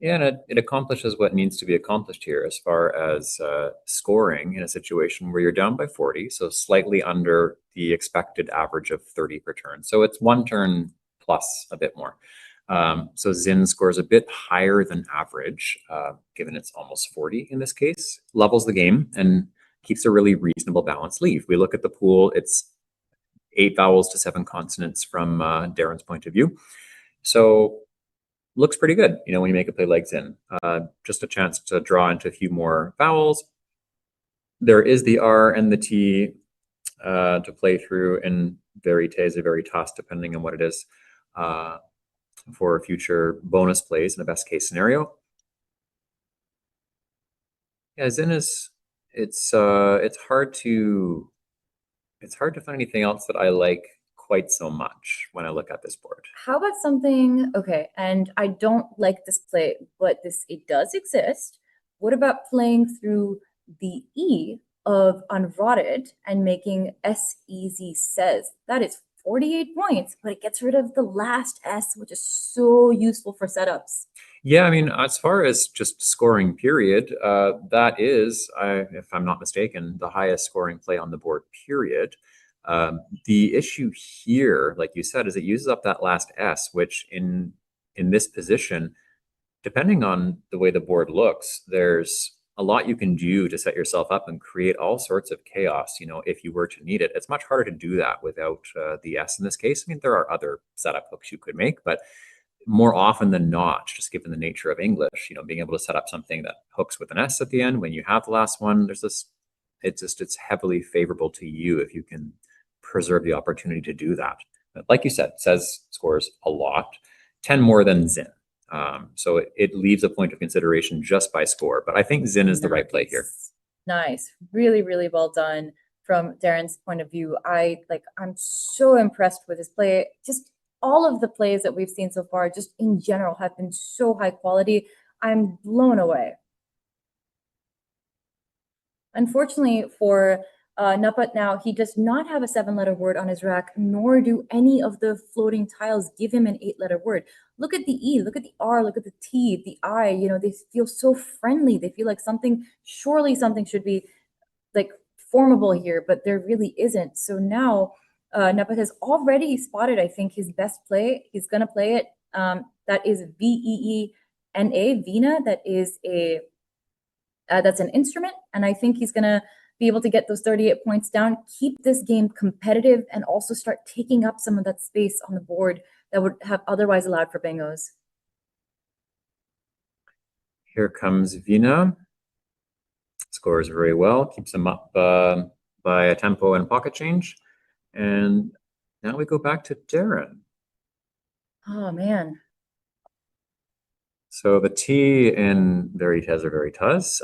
Yeah, and it accomplishes what needs to be accomplished here as far as scoring in a situation where you're down by 40, so slightly under the expected average of 30 per turn. So it's one turn plus a bit more. So Zin scores a bit higher than average, given it's almost 40 in this case, levels the game and keeps a really reasonable balanced leave. We look at the pool, it's 8 vowels to 7 consonants from Darren's point of view. So looks pretty good, you know, when you make a play like Zin. Just a chance to draw into a few more vowels, there is the R and the T to play through, and Veritas or Veritas, depending on what it is, for future bonus plays in a best case scenario. Yeah, Zin is it's hard to find anything else that I like quite so much when I look at this board. How about something, okay, and I don't like this play, but it does exist. What about playing through the E of unrotted and making S easy says? That is 48 points, but it gets rid of the last S, which is so useful for setups. Yeah, I mean, as far as just scoring period, that is, if I'm not mistaken, the highest scoring play on the board, period. The issue here, like you said, is it uses up that last S, which in this position, depending on the way the board looks, there's a lot you can do to set yourself up and create all sorts of chaos, you know, if you were to need it. It's much harder to do that without the S in this case. I mean, there are other setup hooks you could make, but more often than not, just given the nature of English, you know, being able to set up something that hooks with an S at the end when you have the last one, there's this, it's heavily favorable to you if you can preserve the opportunity to do that. But like you said, says scores a lot, 10 more than Zin. So it leaves a point of consideration just by score, but I think Zin is the right play here. Nice, really, really well done from Darren's point of view. I'm so impressed with his play. Just all of the plays that we've seen so far, just in general, have been so high quality. I'm blown away. Unfortunately for Napat now, he does not have a 7-letter word on his rack, nor do any of the floating tiles give him an 8-letter word. Look at the E, look at the R, look at the T, the I, you know, they feel so friendly. They feel like surely something should be like formable here, but there really isn't. So now Napat has already spotted, I think, his best play. He's going to play it. That is Veena, Veena. That is that's an instrument. And I think he's going to be able to get those 38 points down, keep this game competitive, and also start taking up some of that space on the board that would have otherwise allowed for bingos. Here comes Veena. Scores very well, keeps him up by a tempo and pocket change. And now we go back to Darren. Oh, man. So the T in Veritas or Veritas,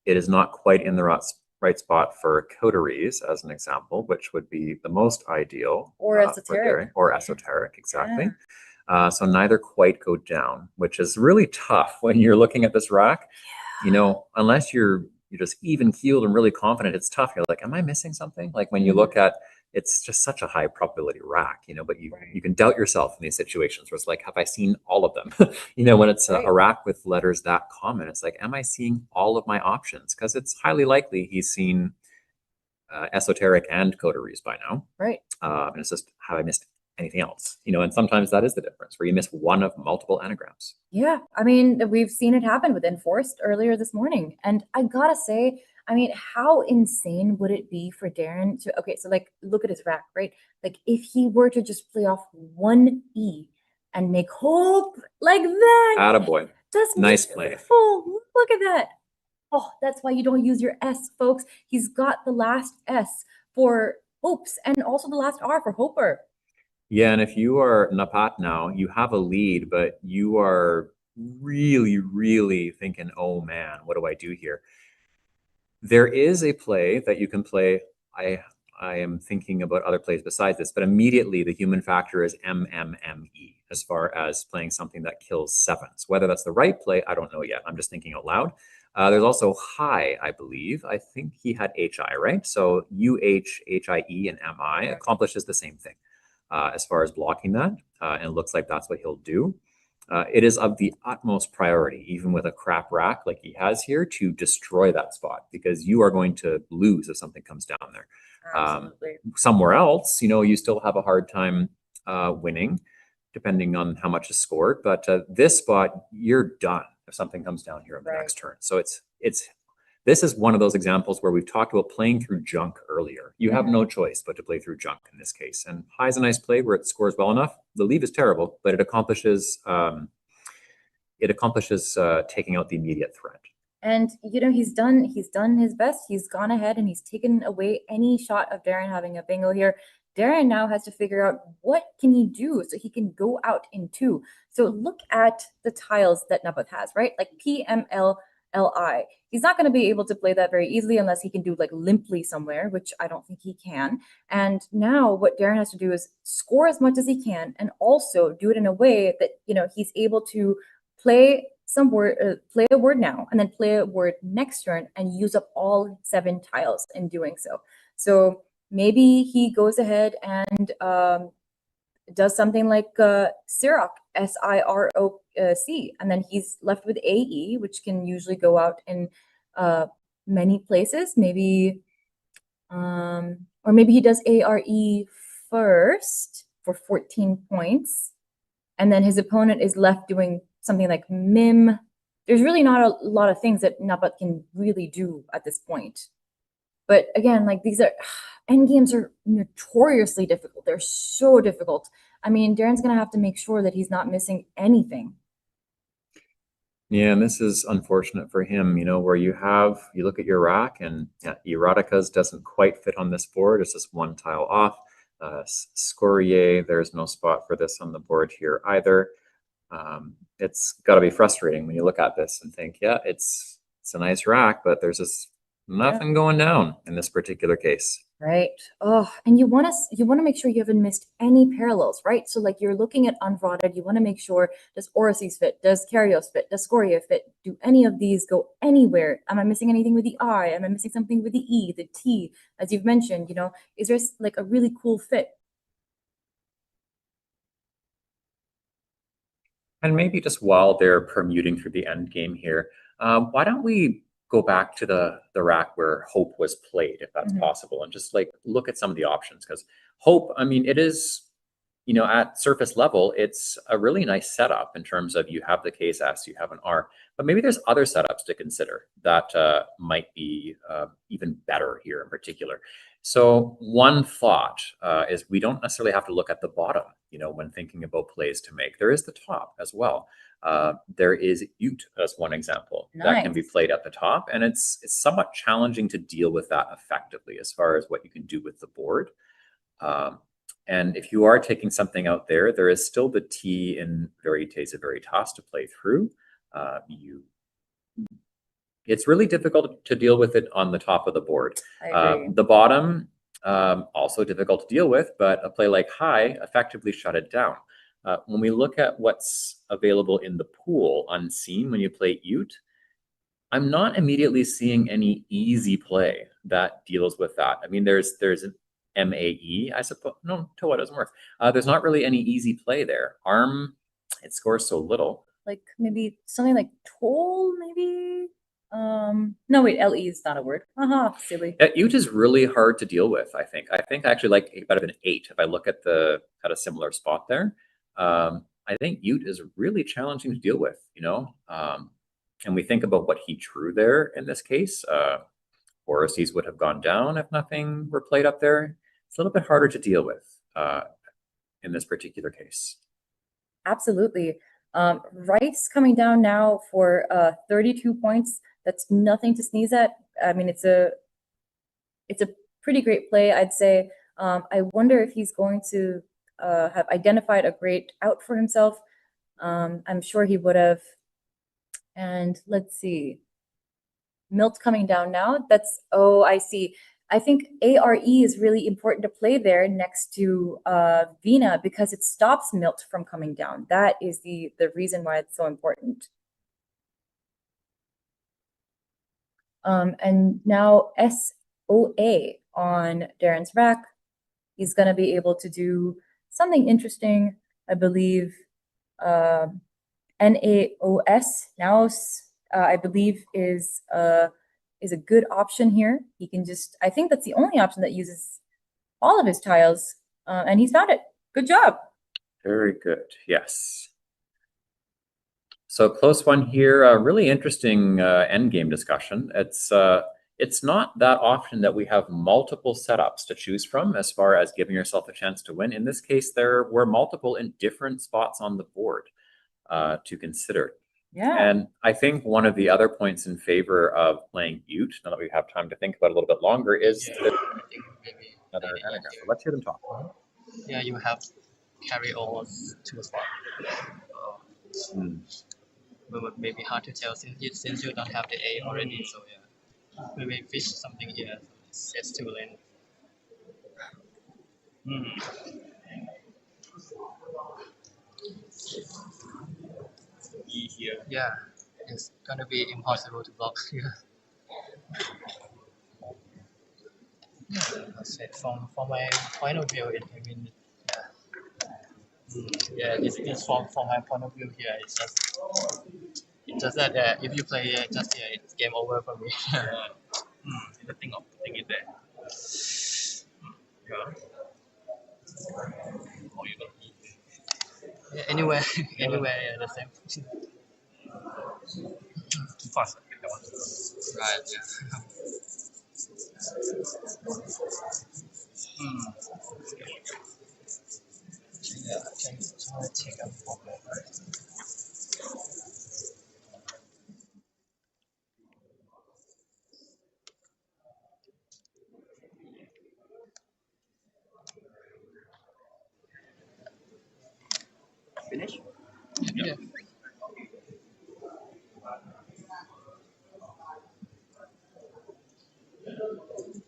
it is not quite in the right spot for coteries, as an example, which would be the most ideal. Or esoteric. Or esoteric, exactly. Yeah. So neither quite go down, which is really tough when you're looking at this rack. Yeah. You know, unless you're just even keeled and really confident, it's tough. You're like, am I missing something? Like when you look at, it's just such a high probability rack, you know, but you can doubt yourself in these situations where it's like, have I seen all of them? You know, when it's a rack with letters that common, it's like, am I seeing all of my options? Because it's highly likely he's seen esoteric and coteries by now. Right. And it's just, have I missed anything else? You know, and sometimes that is the difference, where you miss one of multiple anagrams. Yeah, I mean, we've seen it happen with Enforced earlier this morning. And I gotta say, I mean, how insane would it be for Darren to, okay, so like, look at his rack, right? Like, if he were to just play off one E and make hope like that. Attaboy. That's nice play. Beautiful. Look at that. Oh, that's why you don't use your S, folks. He's got the last S for hopes and also the last R for hoper. Yeah, and if you are Napat now, you have a lead, but you are really, really thinking, oh man, what do I do here? There is a play that you can play. I am thinking about other plays besides this, but immediately the human factor is MMME as far as playing something that kills sevens. Whether that's the right play, I don't know yet. I'm just thinking out loud. There's also High, I believe. I think he had HI, right? So UH, HIE, and MI accomplishes the same thing as far as blocking that. And it looks like that's what he'll do. It is of the utmost priority, even with a crap rack like he has here, to destroy that spot, because you are going to lose if something comes down there. Absolutely. Somewhere else, you know, you still have a hard time winning, depending on how much is scored. But this spot, you're done if something comes down here on the next turn. So this is one of those examples where we've talked about playing through junk earlier. You have no choice but to play through junk in this case. And High is a nice play where it scores well enough. The leave is terrible, but it accomplishes taking out the immediate threat. And you know, he's done his best. He's gone ahead and he's taken away any shot of Darren having a bingo here. Darren now has to figure out what can he do so he can go out in 2. So look at the tiles that Napat has, right? Like PMLLI. He's not going to be able to play that very easily unless he can do like limply somewhere, which I don't think he can. And now what Darren has to do is score as much as he can and also do it in a way that, you know, he's able to play play a word now and then play a word next turn and use up all 7 tiles in doing so. So maybe he goes ahead and does something like Siroc, SIROC, and then he's left with AE, which can usually go out in many places. Maybe, or maybe he does ARE first for 14 points, and then his opponent is left doing something like Mim. There's really not a lot of things that Napat can really do at this point. But again, like these are endgames are notoriously difficult. They're so difficult. I mean, Darren's gonna have to make sure that he's not missing anything. Yeah, and this is unfortunate for him, you know, where you look at your rack and Erotica's doesn't quite fit on this board. It's just 1 tile off. Scorier, there's no spot for this on the board here either. It's got to be frustrating when you look at this and think, yeah, it's a nice rack, but there's just nothing going down in this particular case. Right. Oh, and you want to make sure you haven't missed any parallels, right? So like you're looking at unrotted, you want to make sure, does Orsi's fit? Does Karios fit? Does Scoria fit? Do any of these go anywhere? Am I missing anything with the I? Am I missing something with the E, the T? As you've mentioned, you know, is there like a really cool fit? And maybe just while they're permuting through the end game here, why don't we go back to the rack where Hope was played, if that's possible, and just like look at some of the options? Because Hope, I mean, it is, you know, at surface level, it's a really nice setup in terms of you have the case S, you have an R, but maybe there's other setups to consider that might be even better here in particular. So one thought is we don't necessarily have to look at the bottom, you know, when thinking about plays to make. There is the top as well. There is Ute as one example that can be played at the top, and it's somewhat challenging to deal with that effectively as far as what you can do with the board. And if you are taking something out there, there is still the T in Veritas Veritas to play through. It's really difficult to deal with it on the top of the board. The bottom, also difficult to deal with, but a play like High effectively shut it down. When we look at what's available in the pool unseen when you play Ute, I'm not immediately seeing any easy play that deals with that. I mean, there's an MAE, I suppose. No, Toa doesn't work. There's not really any easy play there. Arm, it scores so little. Like maybe something like Toll, maybe? No, wait, LE is not a word. Silly. Ute is really hard to deal with, I think. I think I actually like better than 8 if I look at a similar spot there. I think Ute is really challenging to deal with, you know. And we think about what he drew there in this case. Orsi's would have gone down if nothing were played up there. It's a little bit harder to deal with in this particular case. Absolutely. Rice coming down now for 32 points. That's nothing to sneeze at. I mean, it's a pretty great play, I'd say. I wonder if he's going to have identified a great out for himself. I'm sure he would have. And let's see. Milt coming down now. That's, oh, I see. I think ARE is really important to play there next to Vina because it stops Milt from coming down. That is the reason why it's so important. And now SOA on Darren's rack. He's going to be able to do something interesting, I believe. NAOS now, I believe, is a good option here. He can just, I think that's the only option that uses all of his tiles, and he's found it. Good job. Very good, yes. So close one here, a really interesting endgame discussion. It's not that often that we have multiple setups to choose from as far as giving yourself a chance to win. In this case, there were multiple in different spots on the board to consider. Yeah. And I think one of the other points in favor of playing Ute, now that we have time to think about it a little bit longer, is I think maybe another idea anagram. here. So let's hear them talk. Yeah, you have carry over to a spot. But maybe hard to tell since you don't have the A already. So yeah, maybe fish something here. So it's too late. E here. Yeah, it's gonna be impossible to block here. Yeah, that's it. From my point of view, I mean, yeah, it's from my point of view here. It's just that if you play just here, it's game over for me. The thing of putting it there. Yeah. Or you don't eat. Yeah, anywhere, anywhere, yeah, the same. Too fast. Right. Yeah. Yeah, I can take a photo. Finish? Yeah.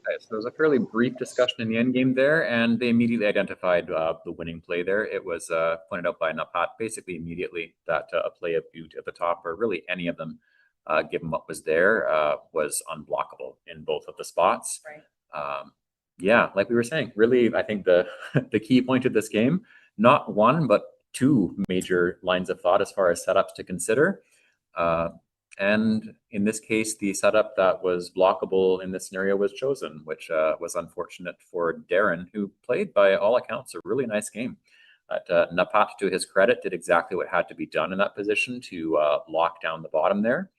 Okay, so there was a fairly brief discussion in the end game there, and they immediately identified the winning play there. It was pointed out by Napat basically immediately that a play of Ute at the top, or really any of them, given what was there, was unblockable in both of the spots. Right. Yeah, like we were saying, really, I think the the key point of this game, not one, but two major lines of thought as far as setups to consider. And in this case, the setup that was blockable in this scenario was chosen, which was unfortunate for Darren, who played, by all accounts, a really nice game. Napat, to his credit, did exactly what had to be done in that position to lock down the bottom there.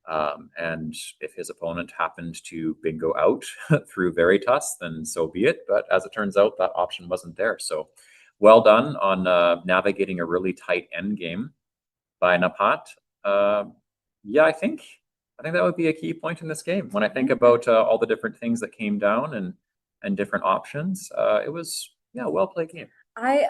And if his opponent happened to bingo out through Veritas, then so be it. But as it turns out, that option wasn't there. So well done on navigating a really tight end game by Napat. Yeah, I think that would be a key point in this game. When I think about all the different things that came down and different options, it was a well played game. I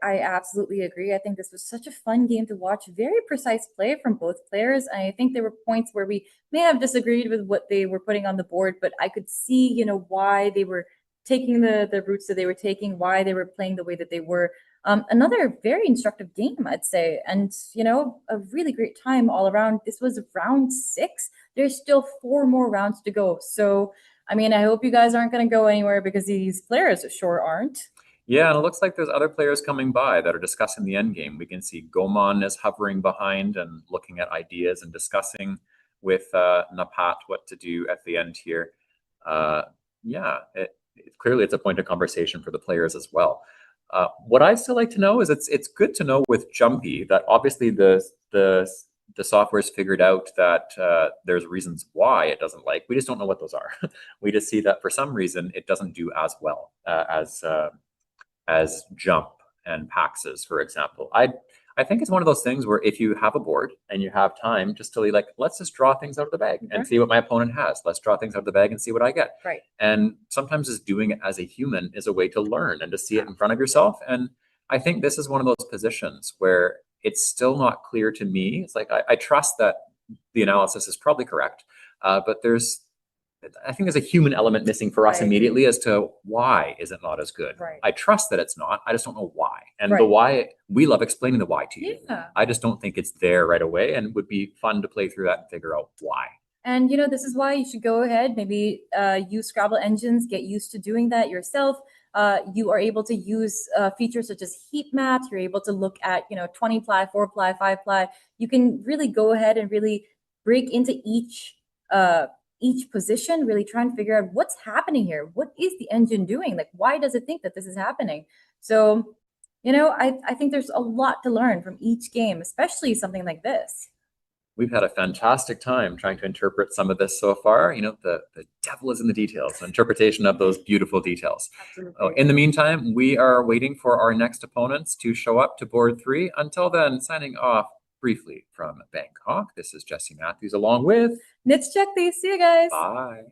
absolutely agree. I think this was such a fun game to watch. Very precise play from both players. And I think there were points where we may have disagreed with what they were putting on the board, but I could see, why they were taking the routes that they were taking, why they were playing the way that they were. Another very instructive game, I'd say, and a really great time all around. This was round 6. There's still 4 more rounds to go. So, I mean, I hope you guys aren't going to go anywhere because these players sure aren't. Yeah, and it looks like there's other players coming by that are discussing the end game. We can see Goman is hovering behind and looking at ideas and discussing with Napat what to do at the end here. Clearly it's a point of conversation for the players as well. What I'd still like to know is it's good to know with Jumpy that obviously the software's figured out that there's reasons why it doesn't like. We just don't know what those are. We just see that for some reason it doesn't do as well as Jump and Paxes, for example. I think it's one of those things where if you have a board and you have time just to like, let's just draw things out of the bag and see what my opponent has. Let's draw things out of the bag and see what I get. Right. And sometimes just doing it as a human is a way to learn and to see it in front of yourself. And I think this is one of those positions where it's still not clear to me. It's like, I trust that the analysis is probably correct, but I think there's a human element missing for us immediately as to why is it not as good. Right. I trust that it's not. I just don't know why. And the why, we love explaining the why to you. Yeah. I just don't think it's there right away, and it would be fun to play through that and figure out why. And this is why you should go ahead, maybe use Scrabble engines, get used to doing that yourself. You are able to use features such as heat maps. You're able to look at 20 ply, 4 ply, 5 ply. You can really go ahead and really break into each position, really try and figure out what's happening here. What is the engine doing? Like, why does it think that this is happening? So, I think there's a lot to learn from each game, especially something like this. We've had a fantastic time trying to interpret some of this so far. The devil is in the details, the interpretation of those beautiful details. Absolutely. In the meantime, we are waiting for our next opponents to show up to board 3. Until then, signing off. briefly from Bangkok. This is Jesse Matthews along with Let's check these. See you guys. Bye.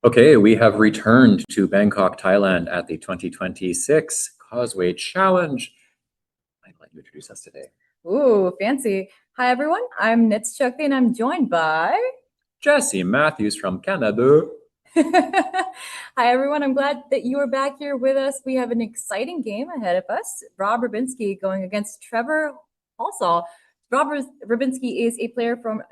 Okay, we have returned to Bangkok, Thailand at the 2026 Causeway Challenge. I'd like you to introduce us today. Ooh, fancy. Hi, everyone. I'm Nits Shakti, and I'm joined by... Jesse Matthews from Canada. Hi, everyone. I'm glad that you are back here with us. We have an exciting game ahead of us. Rob Rybinski going against Trevor Halsall. Rob Rybinski is a player from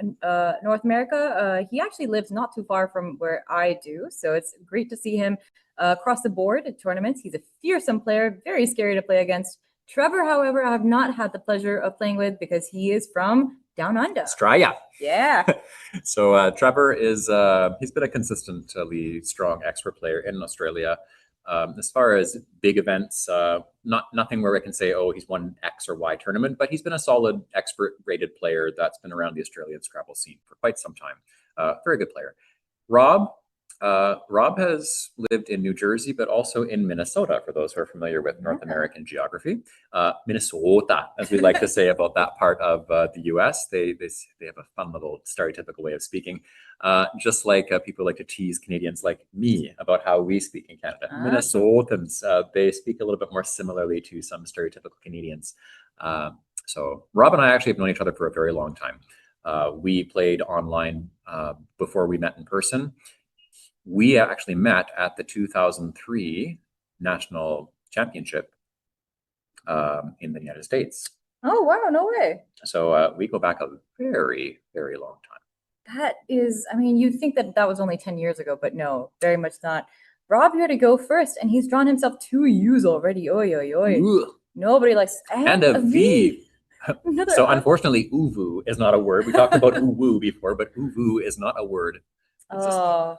North America. He actually lives not too far from where I do, so it's great to see him across the board at tournaments. He's a fearsome player, very scary to play against. Trevor, however, I have not had the pleasure of playing with because he is from down under. Australia. Yeah. So Trevor is, he's been a consistently strong expert player in Australia. As far as big events, nothing where I can say, oh, he's won X or Y tournament, but he's been a solid expert rated player that's been around the Australian Scrabble scene for quite some time. Very good player. Rob has lived in New Jersey, but also in Minnesota, for those who are familiar with North American geography. Minnesota, as we like to say about that part of the US. They have a fun little stereotypical way of speaking. Just like people like to tease Canadians like me about how we speak in Canada. Minnesotans, they speak a little bit more similarly to some stereotypical Canadians. So Rob and I actually have known each other for a very long time. We played online before we met in person. We actually met at the 2003 National Championship in the United States. Oh, wow, no way. So we go back a very, very long time. That is, I mean, you'd think that was only 10 years ago, but no, very much not. Rob here to go first, and he's drawn himself 2 U's already. Oi, oi, oi. Ooh. Nobody likes... And a V. So unfortunately, uvu is not a word. We talked about uwu before, but uvu is not a word. It's just,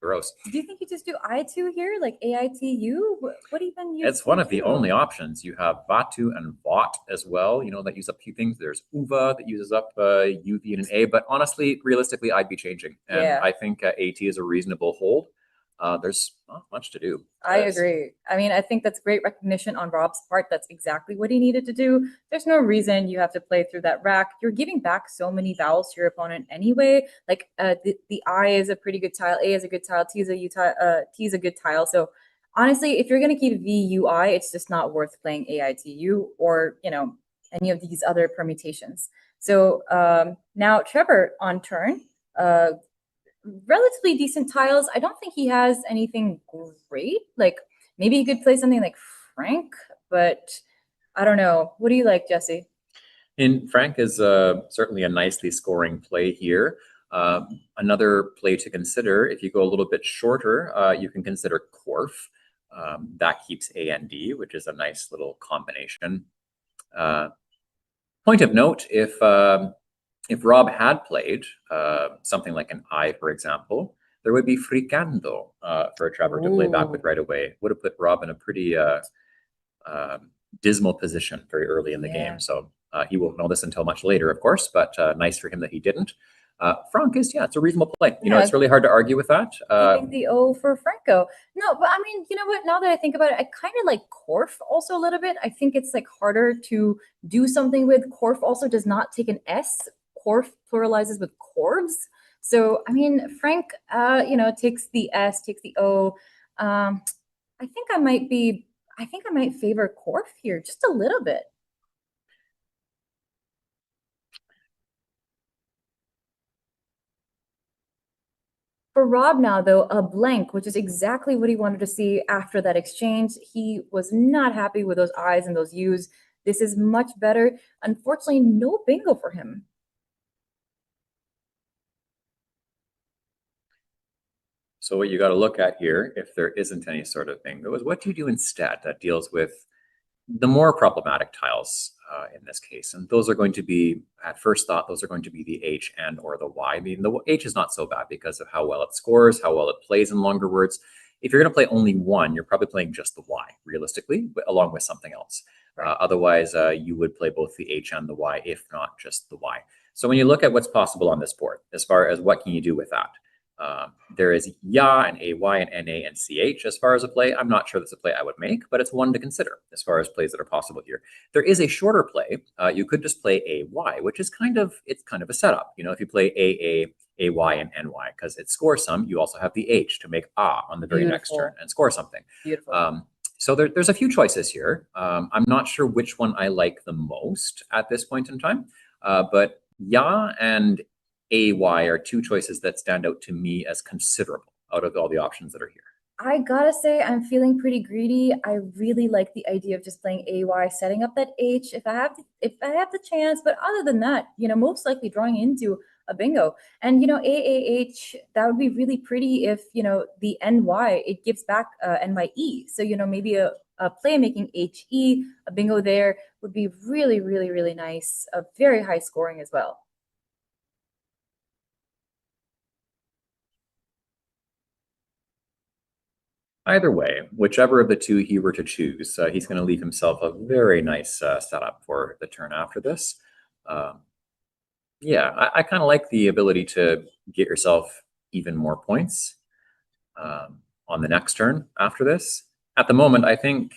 gross. Do you think you just do I2 here, like AITU? What even use? It's one of the only options. You have Vatu and Vot as well, you know, that use up 2 things. There's Uva that uses up UV and an A, but honestly, realistically, I'd be changing. And I think AT is a reasonable hold. There's not much to do. I agree. I mean, I think that's great recognition on Rob's part. That's exactly what he needed to do. There's no reason you have to play through that rack. You're giving back so many vowels to your opponent anyway. Like the I is a pretty good tile. A is a good tile. T is a good tile. So honestly, if you're going to keep VUI, it's just not worth playing AITU or, you know, any of these other permutations. So now Trevor on turn. Relatively decent tiles. I don't think he has anything great. Like maybe he could play something like Frank, but I don't know. What do you like, Jesse? And Frank is certainly a nicely scoring play here. Another play to consider, if you go a little bit shorter, you can consider Corf. That keeps A and D, which is a nice little combination. Point of note, if Rob had played something like an I, for example, there would be fricando for Trevor to play back with right away. Would have put Rob in a pretty dismal position very early in the game. So he won't know this until much later, of course, but nice for him that he didn't. Frank is, it's a reasonable play. You know, it's really hard to argue with that. I think the O for Franco. No, but I mean, you know what? Now that I think about it, I kind of like Corf also a little bit. I think it's like harder to do something with. Corf also does not take an S. Corf pluralizes with corvs. So, I mean, Frank, you know, takes the S, takes the O. I think I might favor Corf here just a little bit. For Rob now, though, a blank, which is exactly what he wanted to see after that exchange. He was not happy with those I's and those U's. This is much better. Unfortunately, no bingo for him. So what you got to look at here, if there isn't any sort of bingo, is what do you do instead that deals with the more problematic tiles in this case? And those are going to be, at first thought, those are going to be the H and or the Y. I mean, the H is not so bad because of how well it scores, how well it plays in longer words. If you're going to play only one, you're probably playing just the Y, realistically, along with something else. Otherwise, you would play both the H and the Y, if not just the Y. So when you look at what's possible on this board, as far as what can you do with that, There is ya and ay and na and ch as far as a play. I'm not sure that's a play I would make, but it's one to consider as far as plays that are possible here. There is a shorter play. You could just play ay, which is kind of a setup. You know, if you play ay, and ny, because it scores some, you also have the h to make on the very next turn and score something. Beautiful. So there's a few choices here. I'm not sure which one I like the most at this point in time, but ya and ay are two choices that stand out to me as considerable out of all the options that are here. I gotta say, I'm feeling pretty greedy. I really like the idea of just playing AY, setting up that H if I have the chance. But other than that, you know, most likely drawing into a bingo. And you know, AAH, that would be really pretty if, you know, the NY, it gives back NYE. So, you know, maybe a play making HE, a bingo there would be really, really, really nice. A very high scoring as well. Either way, whichever of the two he were to choose, he's going to leave himself a very nice setup for the turn after this. Yeah, I kind of like the ability to get yourself even more points on the next turn after this. At the moment, I think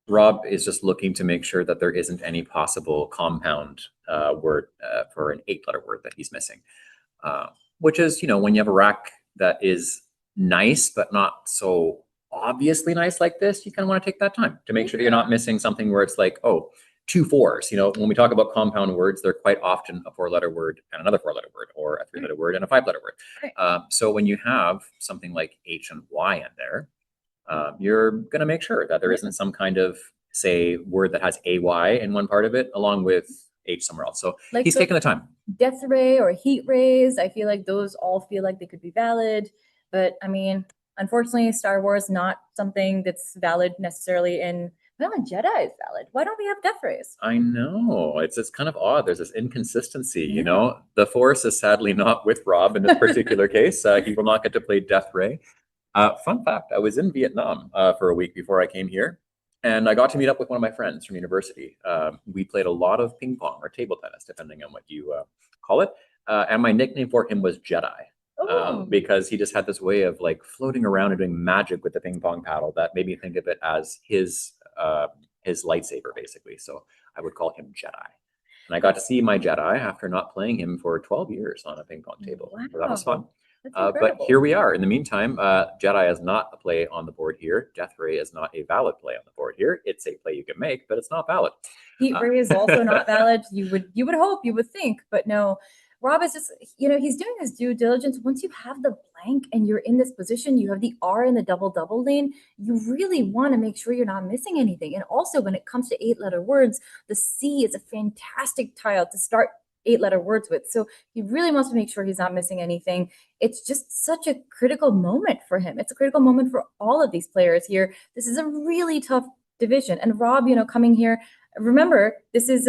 Rob is just looking to make sure that there isn't any possible compound word for an 8-letter word that he's missing, which is, you know, when you have a rack that is nice but not so obviously nice like this, you kind of want to take that time to make sure that you're not missing something where it's like, oh, 2 4s. You know, when we talk about compound words, they're quite often a 4-letter word and another 4-letter word, or a 3-letter word and a 5-letter word. So when you have something like H and Y in there, you're going to make sure that there isn't some kind of, say, word that has AY in one part of it along with H somewhere else. So like he's taking the time. Death ray or heat rays, I feel like those all feel like they could be valid. But I mean, unfortunately, Star Wars not something that's valid necessarily in. Well, Jedi is valid. Why don't we have death rays? I know. It's kind of odd. There's this inconsistency, you know. The Force is sadly not with Rob in this particular case. He will not get to play Death Ray. Fun fact, I was in Vietnam for a week before I came here, and I got to meet up with one of my friends from university. We played a lot of ping pong or table tennis, depending on what you call it. And my nickname for him was Jedi. Because he just had this way of like floating around and doing magic with the ping pong paddle that made me think of it as his lightsaber, basically. So I would call him Jedi. And I got to see my Jedi after not playing him for 12 years on a ping pong table. Wow. So that was fun. But here we are. In the meantime, Jedi is not a play on the board here. Death Ray is not a valid play on the board here. It's a play you can make, but it's not valid. Heat Ray is also not valid. You would hope, you would think, but no. Rob is just, you know, he's doing his due diligence. Once you have the blank and you're in this position, you have the R in the double lane, you really want to make sure you're not missing anything. And also when it comes to 8-letter words, the C is a fantastic tile to start 8-letter words with. So he really wants to make sure he's not missing anything. It's just such a critical moment for him. It's a critical moment for all of these players here. This is a really tough division. And Rob, you know, coming here, remember, this is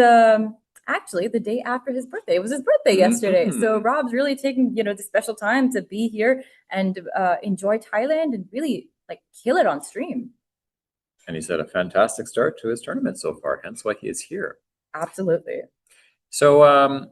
actually the day after his birthday. It was his birthday yesterday. So Rob's really taking, you know, the special time to be here and enjoy Thailand and really like kill it on stream. And he's had a fantastic start to his tournament so far, hence why he is here. Absolutely. So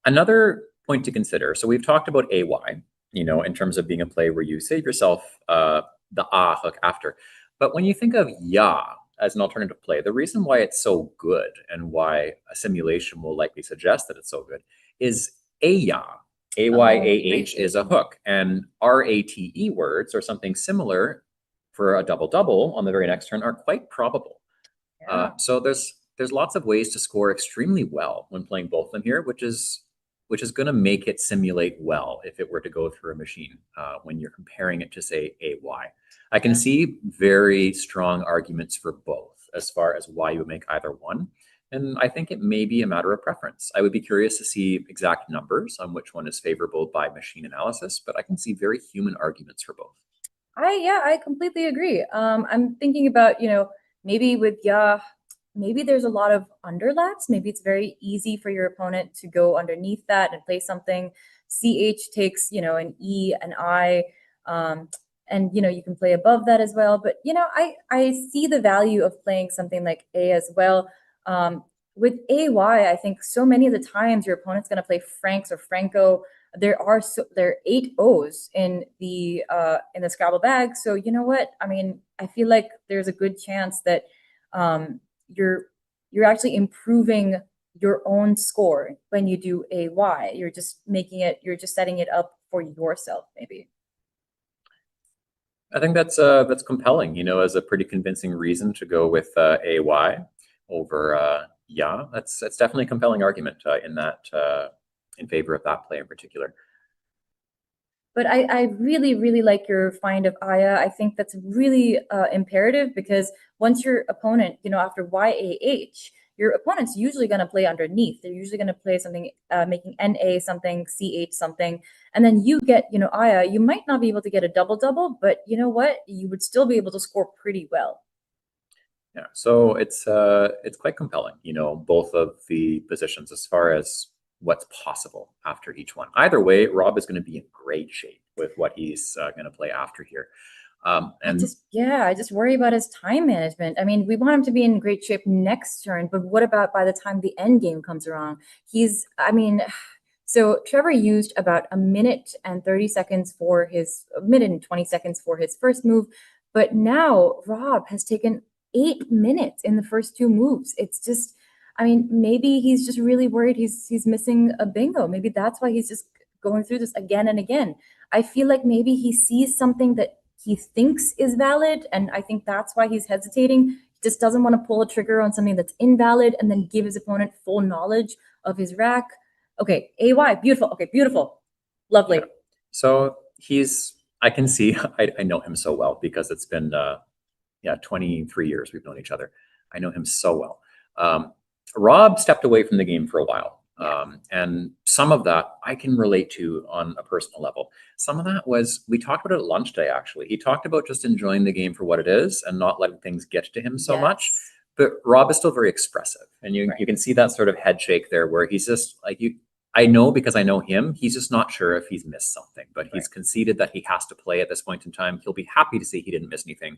another point to consider. So we've talked about AY, you know, in terms of being a play where you save yourself the hook after. But when you think of ya as an alternative play, the reason why it's so good and why a simulation will likely suggest that it's so good is AYA. AYAH is a hook, and RATE words or something similar for a double on the very next turn are quite probable. So there's lots of ways to score extremely well when playing both of them here, which is going to make it simulate well if it were to go through a machine when you're comparing it to, say, AY. I can see very strong arguments for both as far as why you would make either one. And I think it may be a matter of preference. I would be curious to see exact numbers on which one is favorable by machine analysis, but I can see very human arguments for both. I completely agree. I'm thinking about, you know, maybe with maybe there's a lot of underlaps. Maybe it's very easy for your opponent to go underneath that and play something. CH takes, you know, an E, an I, and, you know, you can play above that as well. But, you know, I see the value of playing something like A as well. With AY, I think so many of the times your opponent's going to play Franks or Franco. there are 8 O's in the Scrabble bag. So you know what? I mean, I feel like there's a good chance that you're actually improving your own score when you do a Y. You're just setting it up for yourself, maybe. I think that's compelling, you know, as a pretty convincing reason to go with AY over yeah. That's definitely a compelling argument in favor of that play in particular. But I really, really like your find of Aya. I think that's really imperative, because once your opponent, you know, after YAH, your opponent's usually going to play underneath. They're usually going to play something, making NA something, CH something, and then you get, you know, Aya. You might not be able to get a double-double, but you know what? You would still be able to score pretty well. Yeah, so it's quite compelling, you know, both of the positions as far as what's possible after each one. Either way, Rob is going to be in great shape with what he's going to play after here. And I just worry about his time management. I mean, we want him to be in great shape next turn, but what about by the time the end game comes around? So Trevor used about a minute and 20 seconds for his first move, but now Rob has taken 8 minutes in the first 2 moves. It's just, I mean, maybe he's just really worried he's missing a bingo. Maybe that's why he's just going through this again and again. I feel like maybe he sees something that he thinks is valid, and I think that's why he's hesitating. He just doesn't want to pull a trigger on something that's invalid and then give his opponent full knowledge of his rack. Okay, AY, beautiful. Okay, beautiful. Lovely. Yeah. So I can see, I know him so well because it's been 23 years we've known each other. I know him so well. Rob stepped away from the game for a while. And some of that I can relate to on a personal level. Some of that was, we talked about it at lunch today, actually. He talked about just enjoying the game for what it is and not letting things get to him so much. But Rob is still very expressive. And you can see that sort of head shake there where he's just like, I know because I know him, he's just not sure if he's missed something. But he's conceded that he has to play at this point in time. He'll be happy to see he didn't miss anything.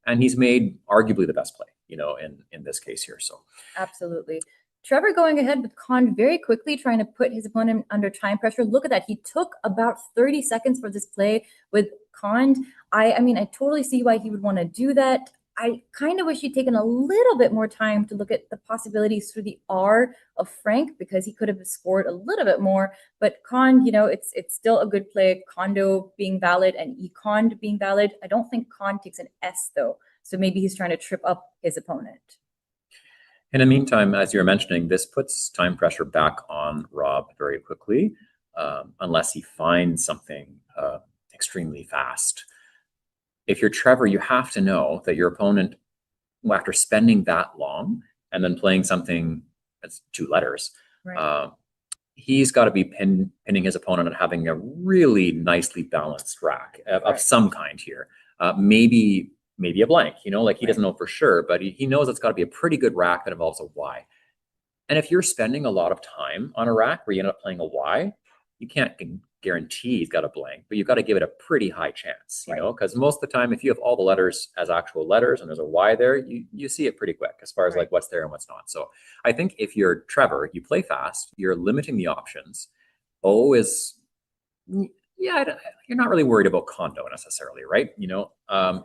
And he's made arguably the best play, you know, in this case here. So absolutely. Trevor going ahead with Con very quickly, trying to put his opponent under time pressure. Look at that. He took about 30 seconds for this play with Con. I mean, I totally see why he would want to do that. I kind of wish he'd taken a little bit more time to look at the possibilities through the R of Frank, because he could have scored a little bit more. But Con, you know, it's still a good play. Condo being valid and Econ being valid. I don't think Con takes an S, though. So maybe he's trying to trip up his opponent. In the meantime, as you're mentioning, this puts time pressure back on Rob very quickly, unless he finds something extremely fast. If you're Trevor, you have to know that your opponent, after spending that long and then playing something that's 2 letters, he's got to be pinning his opponent and having a really nicely balanced rack of some kind here. Maybe a blank, you know, like he doesn't know for sure, but he knows it's got to be a pretty good rack that involves a Y. And if you're spending a lot of time on a rack where you end up playing a Y, you can't guarantee he's got a blank, but you've got to give it a pretty high chance, you know, because most of the time, if you have all the letters as actual letters and there's a Y there, you see it pretty quick as far as like what's there and what's not. So I think if you're Trevor, you play fast, you're limiting the options. O is... yeah, you're not really worried about Condo necessarily, right? You know,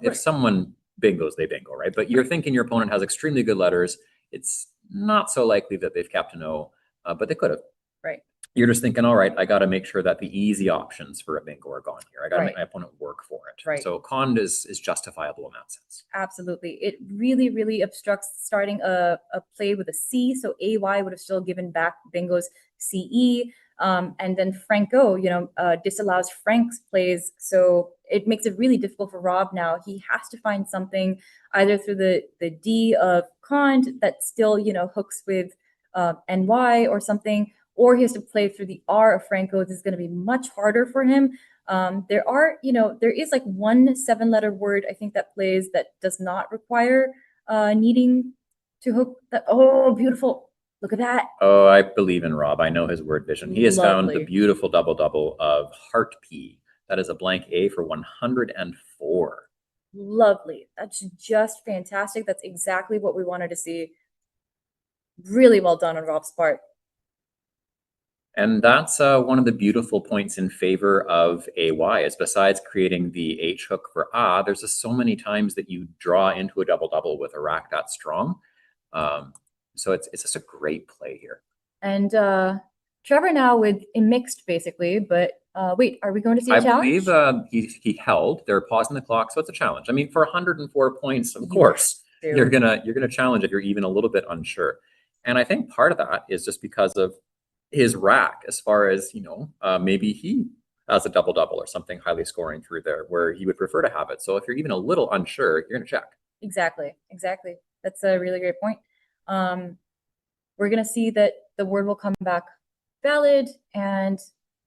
if someone bingos, they bingo, right? But you're thinking your opponent has extremely good letters. It's not so likely that they've kept an O, but they could have. Right. You're just thinking, all right, I got to make sure that the easy options for a bingo are gone here. I got to make my opponent work for it. Right. So Con is justifiable in that sense. Absolutely. It really, really obstructs starting a play with a C. So AY would have still given back bingo's CE. And then Franco, you know, disallows Frank's plays. So it makes it really difficult for Rob now. He has to find something either through the D of Con that still, you know, hooks with NY or something, or he has to play through the R of Franco. This is going to be much harder for him. There is like 1 7-letter word, I think, that plays that does not require needing to hook that. Oh, beautiful. Look at that. Oh, I believe in Rob. I know his word vision. He has found the beautiful double-double of Heart P. That is a blank A for 104. Lovely. That's just fantastic. That's exactly what we wanted to see. Really well done on Rob's part. And that's one of the beautiful points in favor of AY is besides creating the H hook for there's just so many times that you draw into a double-double with a rack that strong. So it's just a great play here. And Trevor now with a mixed basically, but wait, are we going to see a challenge? I believe he held. They're pausing the clock, so it's a challenge. I mean, for 104 points, of course, you're gonna challenge if you're even a little bit unsure. And I think part of that is just because of his rack, as far as, you know, maybe he has a double-double or something highly scoring through there where he would prefer to have it. So if you're even a little unsure, you're going to check. Exactly. That's a really great point. We're going to see that the word will come back valid, and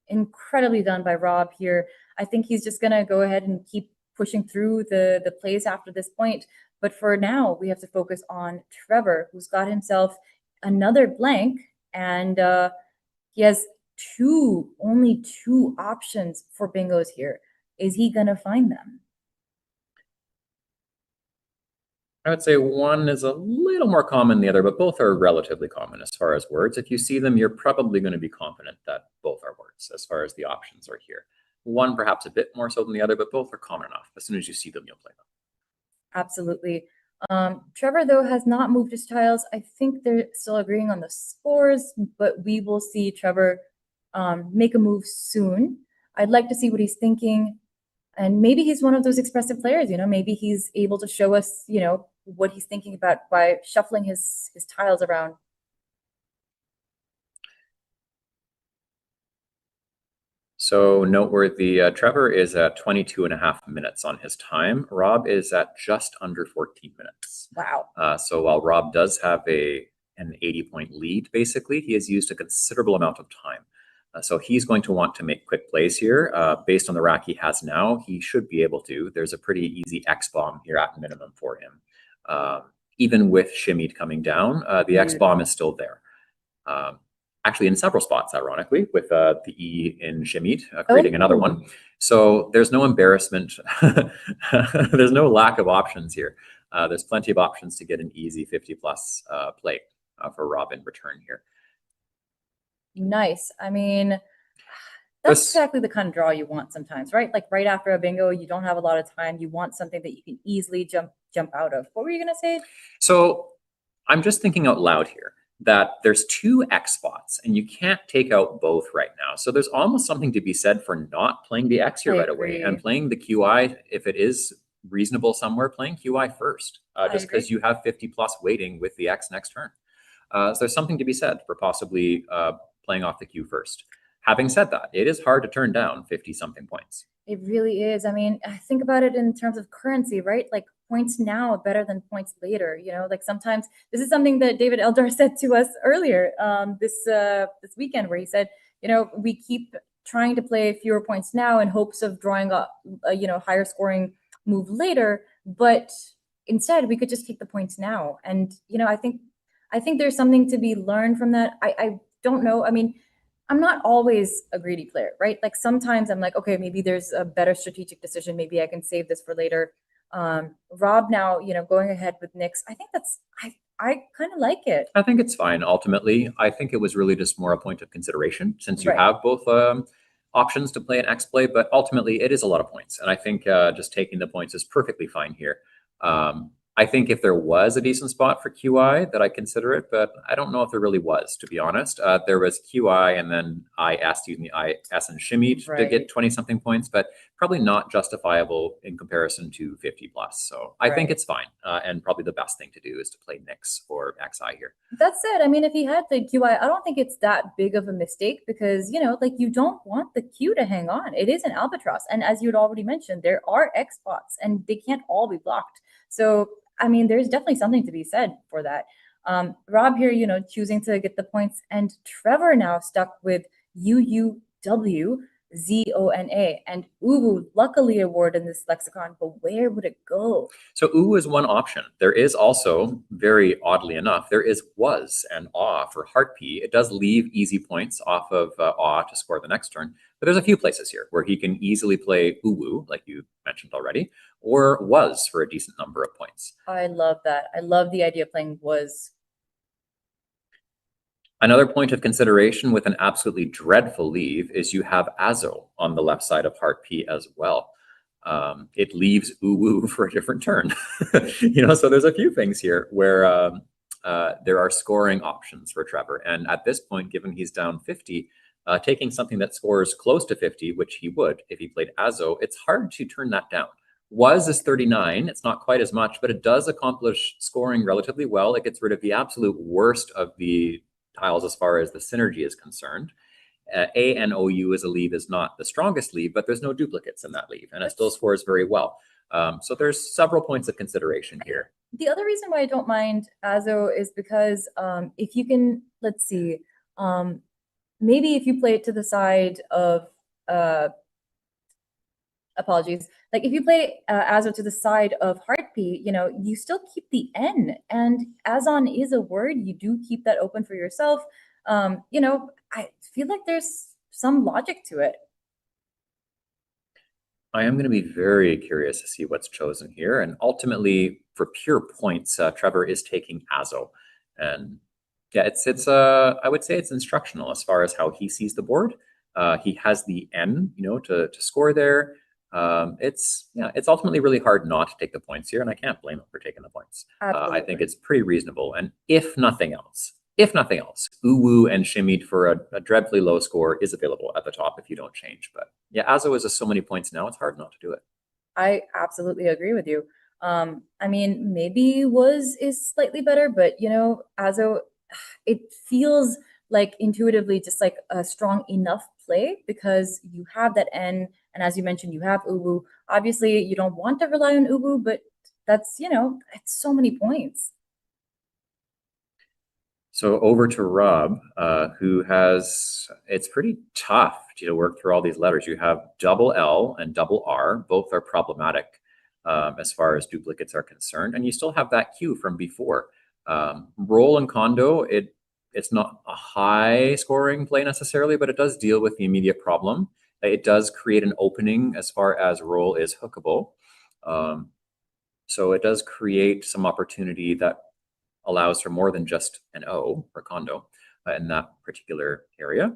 incredibly done by Rob here. I think he's just going to go ahead and keep pushing through the plays after this point. But for now, we have to focus on Trevor, who's got himself another blank, and he has only two options for bingos here. Is he going to find them? I would say one is a little more common than the other, but both are relatively common as far as words. If you see them, you're probably going to be confident that both are words as far as the options are here. One perhaps a bit more so than the other, but both are common enough. As soon as you see them, you'll play them. Absolutely. Trevor, though, has not moved his tiles. I think they're still agreeing on the scores, but we will see Trevor make a move soon. I'd like to see what he's thinking. And maybe he's one of those expressive players, you know, maybe he's able to show us, you know, what he's thinking about by shuffling his tiles around. So noteworthy, Trevor is at 22.5 minutes on his time. Rob is at just under 14 minutes. Wow. So while Rob does have an 80-point lead, basically, he has used a considerable amount of time. So he's going to want to make quick plays here. Based on the rack he has now, he should be able to. There's a pretty easy X-bomb here at minimum for him. Even with shimmied coming down, the X-bomb is still there. Actually in several spots, ironically, with the E in shimmied, creating another one. So there's no embarrassment. There's no lack of options here. There's plenty of options to get an easy 50-plus play for Rob in return here. Nice. I mean, that's exactly the kind of draw you want sometimes, right? Like right after a bingo, you don't have a lot of time. You want something that you can easily jump out of. What were you going to say? So I'm just thinking out loud here that there's two X spots and you can't take out both right now. So there's almost something to be said for not playing the X here right away and playing the QI, if it is reasonable somewhere, playing QI first, just because you have 50-plus waiting with the X next turn. So there's something to be said for possibly playing off the Q first. Having said that, it is hard to turn down 50-something points. It really is. I mean, think about it in terms of currency, right? Like points now are better than points later. You know, like sometimes this is something that David Eldar said to us earlier this weekend, where he said, you know, we keep trying to play fewer points now in hopes of drawing a higher scoring move later, but instead we could just take the points now. And you know, I think there's something to be learned from that. I don't know. I mean, I'm not always a greedy player, right? Like sometimes I'm like, okay, maybe there's a better strategic decision. Maybe I can save this for later. Rob now, you know, going ahead with Nix. I think I kind of like it. I think it's fine. Ultimately, I think it was really just more a point of consideration since you have both options to play an X play, but ultimately it is a lot of points. And I think just taking the points is perfectly fine here. I think if there was a decent spot for QI that I'd consider it, but I don't know if there really was, to be honest. There was QI and then IS and shimmied to get 20-something points, but probably not justifiable in comparison to 50-plus. So I think it's fine. And probably the best thing to do is to play Nix or XI here. That said, I mean, if he had the QI, I don't think it's that big of a mistake because, you know, like you don't want the Q to hang on. It is an albatross. And as you'd already mentioned, there are X spots and they can't all be blocked. So I mean, there's definitely something to be said for that. Rob here, you know, choosing to get the points, and Trevor now stuck with UUWZONA and UU, luckily a word in this lexicon, but where would it go? So UU is one option. There is also, very oddly enough, there is was and aw for heart P. It does leave easy points off of aw to score the next turn, but there's a few places here where he can easily play UU, like you mentioned already, or was for a decent number of points. I love that. I love the idea of playing was. Another point of consideration with an absolutely dreadful leave is you have Azo on the left side of Heart P as well. It leaves Uwu for a different turn. So there's a few things here where there are scoring options for Trevor. And at this point, given he's down 50, taking something that scores close to 50, which he would if he played Azo, it's hard to turn that down. Was is 39. It's not quite as much, but it does accomplish scoring relatively well. It gets rid of the absolute worst of the tiles as far as the synergy is concerned. A and OU as a leave is not the strongest leave, but there's no duplicates in that leave, and it still scores very well. So there's several points of consideration here. The other reason why I don't mind Azo is because if you can, let's see, maybe if you play it to the side of, apologies, like if you play Azo to the side of Heartbeat, you still keep the N, and Azon is a word, you do keep that open for yourself. I feel like there's some logic to it. I am going to be very curious to see what's chosen here. And ultimately, for pure points, Trevor is taking Azo. And yeah, I would say it's instructional as far as how he sees the board. He has the N, to score there. It's ultimately really hard not to take the points here, and I can't blame him for taking the points. I think it's pretty reasonable. And if nothing else, Uwu and Shimmied for a dreadfully low score is available at the top if you don't change. But yeah, Azo is just so many points now, it's hard not to do it. I absolutely agree with you. I mean, maybe is slightly better, but Azo, it feels like intuitively just like a strong enough play because you have that N, and as you mentioned, you have Uwu. Obviously, you don't want to rely on Uwu, but that's it's so many points. So over to Rob, who it's pretty tough to work through all these letters. You have double L and double R. Both are problematic as far as duplicates are concerned. And you still have that Q from before. Roll and Condo, it's not a high scoring play necessarily, but it does deal with the immediate problem. It does create an opening as far as roll is hookable. So it does create some opportunity that allows for more than just an O for Condo in that particular area.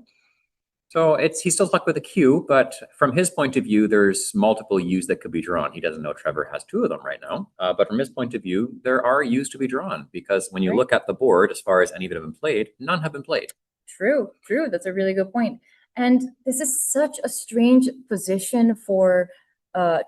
So he's still stuck with a Q, but from his point of view, there's multiple U's that could be drawn. He doesn't know Trevor has 2 of them right now, but from his point of view, there are U's to be drawn because when you look at the board, as far as any that have been played, none have been played. True. That's a really good point. And this is such a strange position for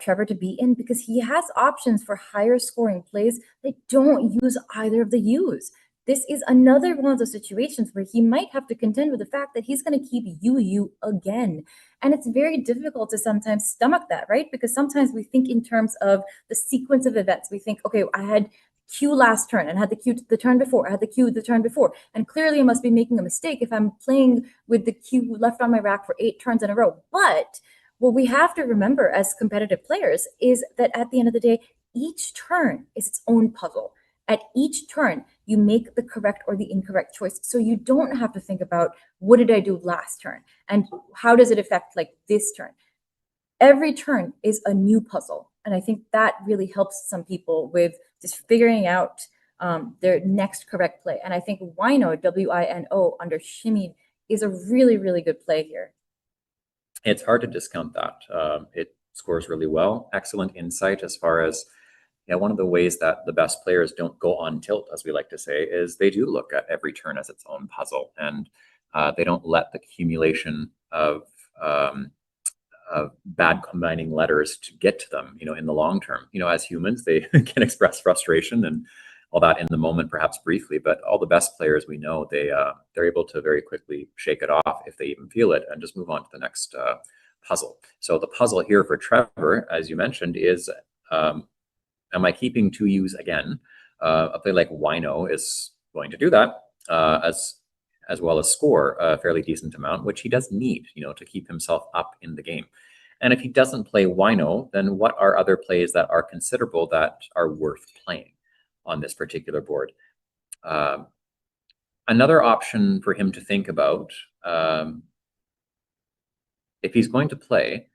Trevor to be in because he has options for higher scoring plays that don't use either of the U's. This is another one of those situations where he might have to contend with the fact that he's going to keep UU again. And it's very difficult to sometimes stomach that, right? Because sometimes we think in terms of the sequence of events. We think, okay, I had Q last turn and had the Q the turn before. I had the Q the turn before. And clearly I must be making a mistake if I'm playing with the Q left on my rack for 8 turns in a row. But what we have to remember as competitive players is that at the end of the day, each turn is its own puzzle. At each turn, you make the correct or the incorrect choice. So you don't have to think about what did I do last turn and how does it affect like this turn. Every turn is a new puzzle. And I think that really helps some people with just figuring out their next correct play. And I think Wino, W-I-N-O, under Shimmied is a really, really good play here. It's hard to discount that. It scores really well. Excellent insight as far as one of the ways that the best players don't go on tilt, as we like to say, is they do look at every turn as its own puzzle, and they don't let the accumulation of bad combining letters to get to them, in the long term. As humans, they can express frustration and all that in the moment, perhaps briefly, but all the best players we know, they're able to very quickly shake it off if they even feel it and just move on to the next puzzle. So the puzzle here for Trevor, as you mentioned, is am I keeping 2 U's again? A play like Wino is going to do that as well as score a fairly decent amount, which he does need, to keep himself up in the game. And if he doesn't play Wino, then what are other plays that are considerable that are worth playing on this particular board? Another option for him to think about, if he's going to play,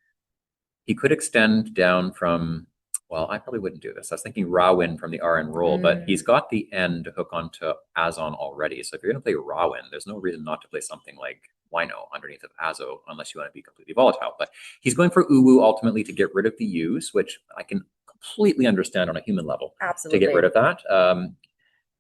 he could extend down from, well, I probably wouldn't do this. I was thinking Rawin from the RN roll, but he's got the N to hook onto Azon already. So if you're going to play Rawin, there's no reason not to play something like Wino underneath of Azo, unless you want to be completely volatile. But he's going for Uwu ultimately to get rid of the U's, which I can completely understand on a human level. Absolutely. To get rid of that.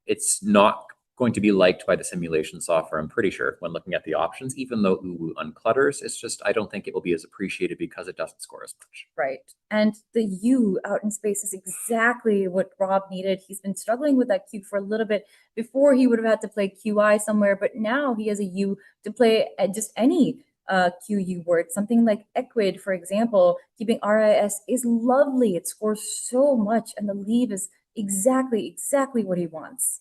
It's not going to be liked by the simulation software, I'm pretty sure, when looking at the options, even though Uwu unclutters. It's just, I don't think it will be as appreciated because it doesn't score as much. Right. And the U out in space is exactly what Rob needed. He's been struggling with that Q for a little bit. Before he would have had to play QI somewhere, but now he has a U to play at just any QU word. Something like Equid, for example, keeping RIS is lovely. It scores so much, and the leave is exactly what he wants.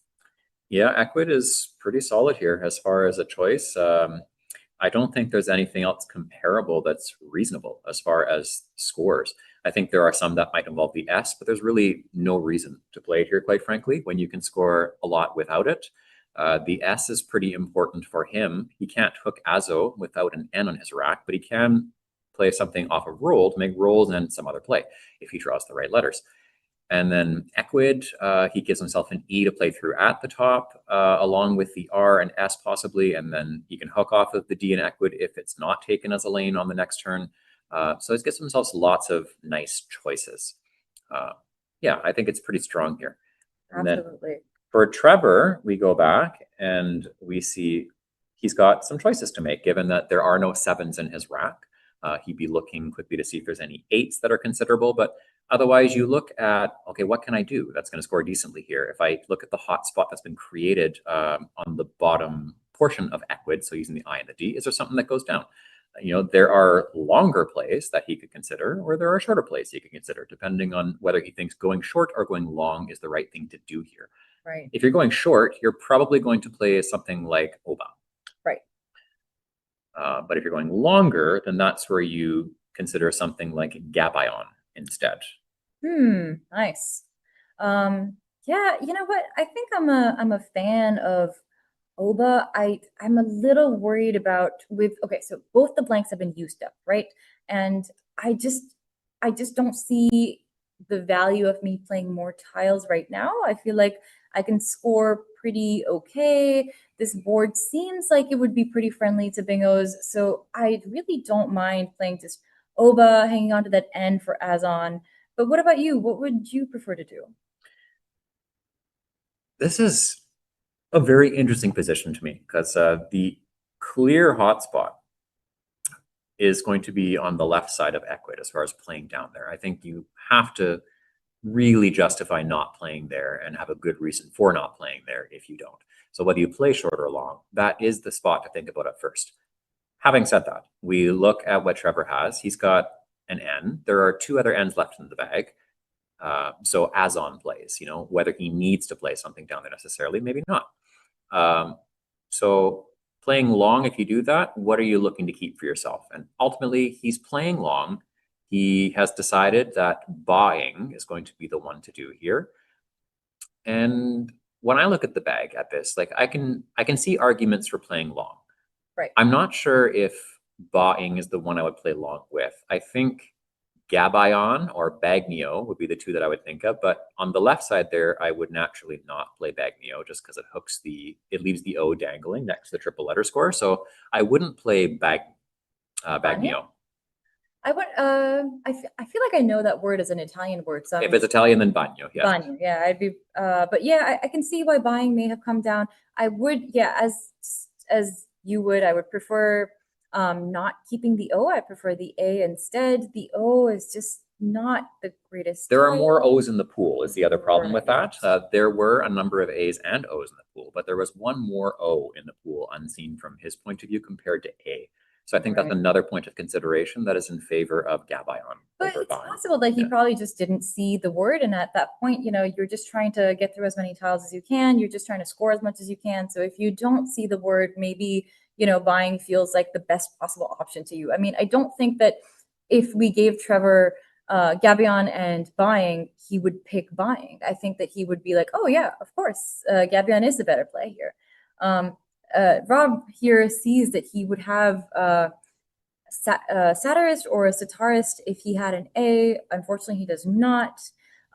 Yeah, Equid is pretty solid here as far as a choice. I don't think there's anything else comparable that's reasonable as far as scores. I think there are some that might involve the S, but there's really no reason to play it here, quite frankly, when you can score a lot without it. The S is pretty important for him. He can't hook Azo without an N on his rack, but he can play something off of roll to make rolls and some other play if he draws the right letters. And then Equid, he gives himself an E to play through at the top, along with the R and S possibly, and then he can hook off of the D and Equid if it's not taken as a lane on the next turn. So it gives himself lots of nice choices. Yeah, I think it's pretty strong here. And Absolutely. then for Trevor, we go back and we see he's got some choices to make, given that there are no 7s in his rack. He'd be looking quickly to see if there's any 8s that are considerable, but otherwise you look at, okay, what can I do that's going to score decently here? If I look at the hot spot that's been created on the bottom portion of Equid, so using the I and the D, is there something that goes down? You know, there are longer plays that he could consider, or there are shorter plays he could consider, depending on whether he thinks going short or going long is the right thing to do here. Right. If you're going short, you're probably going to play something like Oba. Right. But if you're going longer, then that's where you consider something like Gabion instead. Nice. Yeah, you know what? I think I'm a fan of Oba. I'm a little worried about okay, so both the blanks have been used up, right? And I just don't see the value of me playing more tiles right now. I feel like I can score pretty okay. This board seems like it would be pretty friendly to bingos, so I really don't mind playing just Oba, hanging on to that N for Azon. But what about you? What would you prefer to do? This is a very interesting position to me because the clear hotspot is going to be on the left side of Equid as far as playing down there. I think you have to really justify not playing there and have a good reason for not playing there if you don't. So whether you play short or long, that is the spot to think about at first. Having said that, we look at what Trevor has. He's got an N. There are 2 other N's left in the bag. So Azon plays, you know, whether he needs to play something down there necessarily, maybe not. So playing long, if you do that, what are you looking to keep for yourself? And ultimately, he's playing long. He has decided that buying is going to be the one to do here. And when I look at the bag at this, like I can see arguments for playing long. Right. I'm not sure if buying is the one I would play long with. I think Gabion or Bagnio would be the 2 that I would think of. But on the left side there, I would naturally not play Bagnio just because it leaves the O dangling next to the triple letter score. So I wouldn't play Bagnio. I would. I feel like I know that word as an Italian word. So if it's Italian, then Bagno. Yeah. Bagno. Yeah, I'd be. But yeah, I can see why buying may have come down. I would. Yeah, as you would, I would prefer not keeping the O. I prefer the A instead. The O is just not the greatest. There are more O's in the pool is the other problem with that. There were a number of A's and O's in the pool, but there was one more O in the pool unseen from his point of view compared to A. So I think that's another point of consideration that is in favor of Gabion. But it's possible that he probably just didn't see the word. And at that point, you know, you're just trying to get through as many tiles as you can. You're just trying to score as much as you can. So if you don't see the word, maybe, you know, buying feels like the best possible option to you. I mean, I don't think that if we gave Trevor Gabion and buying, he would pick buying. I think that he would be like, oh yeah, of course, Gabion is the better play here. Rob here sees that he would have a satirist or a sitarist if he had an A. Unfortunately, he does not.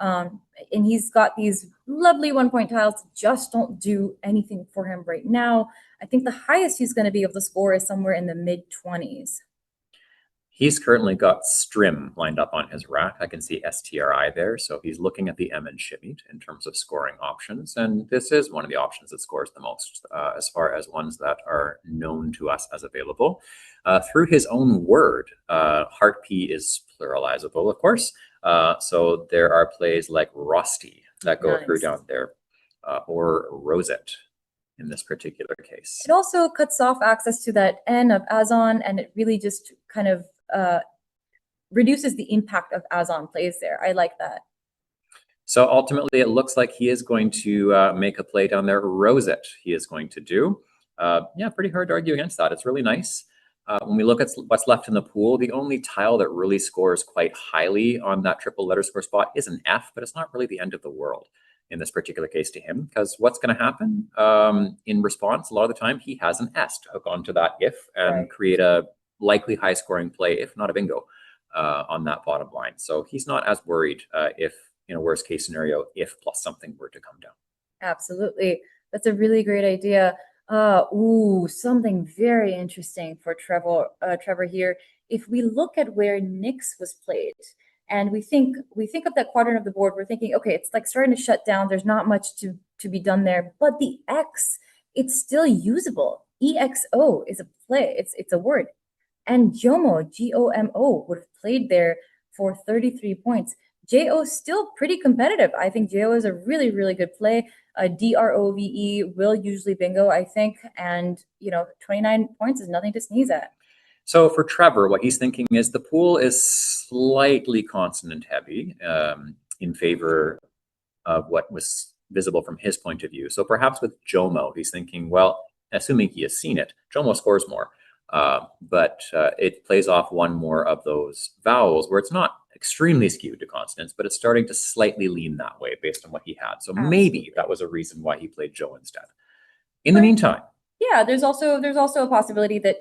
And he's got these lovely 1-point tiles that just don't do anything for him right now. I think the highest he's going to be able to score is somewhere in the mid-20s. He's currently got Strim lined up on his rack. I can see STRI there. So he's looking at the M and Shimmied in terms of scoring options. And this is one of the options that scores the most as far as ones that are known to us as available. Through his own word, Heart P is pluralizable, of course. So there are plays like Rosti that go through down there, or Rosette in this particular case. It also cuts off access to that N of Azon, and it really just kind of reduces the impact of Azon plays there. I like that. So ultimately, it looks like he is going to make a play down there. Rosette he is going to do. Yeah, pretty hard to argue against that. It's really nice. When we look at what's left in the pool, the only tile that really scores quite highly on that triple letter score spot is an F, but it's not really the end of the world in this particular case to him, because what's going to happen in response, a lot of the time, he has an S to hook onto that if and create a likely high scoring play, if not a bingo, on that bottom line. So he's not as worried if, in a worst case scenario, if plus something were to come down. Absolutely. That's a really great idea. Something very interesting for Trevor here. If we look at where Nix was played, and we think of that quadrant of the board, we're thinking, okay, it's like starting to shut down. There's not much to be done there, but the X, it's still usable. EXO is a play. It's a word. And Jomo, GOMO, would have played there for 33 points. JO still pretty competitive. I think JO is a really, really good play. DROVE will usually bingo, I think. And, 29 points is nothing to sneeze at. So for Trevor, what he's thinking is the pool is slightly consonant heavy in favor of what was visible from his point of view. So perhaps with Jomo, he's thinking, well, assuming he has seen it, Jomo scores more. But it plays off one more of those vowels where it's not extremely skewed to consonants, but it's starting to slightly lean that way based on what he had. So maybe that was a reason why he played Joe instead. In the meantime. Yeah, there's also a possibility that,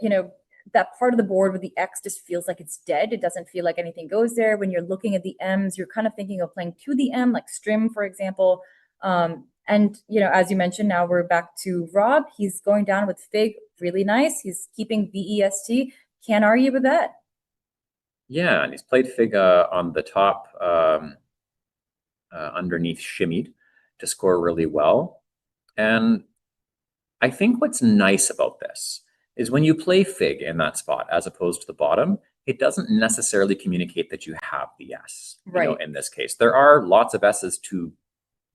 that part of the board with the X just feels like it's dead. It doesn't feel like anything goes there. When you're looking at the M's, you're kind of thinking of playing to the M, like Strim, for example. And, as you mentioned, now we're back to Rob. He's going down with Fig. Really nice. He's keeping VEST. Can't argue with that. Yeah, and he's played Fig on the top underneath Shimmied to score really well. And I think what's nice about this is when you play Fig in that spot as opposed to the bottom, it doesn't necessarily communicate that you have the S. Right. In this case, there are lots of S's to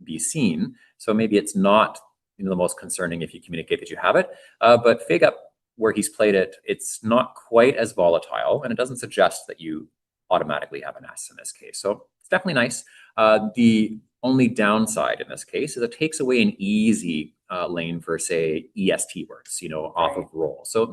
be seen. So maybe it's not the most concerning if you communicate that you have it. But Fig up where he's played it, it's not quite as volatile, and it doesn't suggest that you automatically have an S in this case. So it's definitely nice. The only downside in this case is it takes away an easy lane for, say, EST words, off of roll. So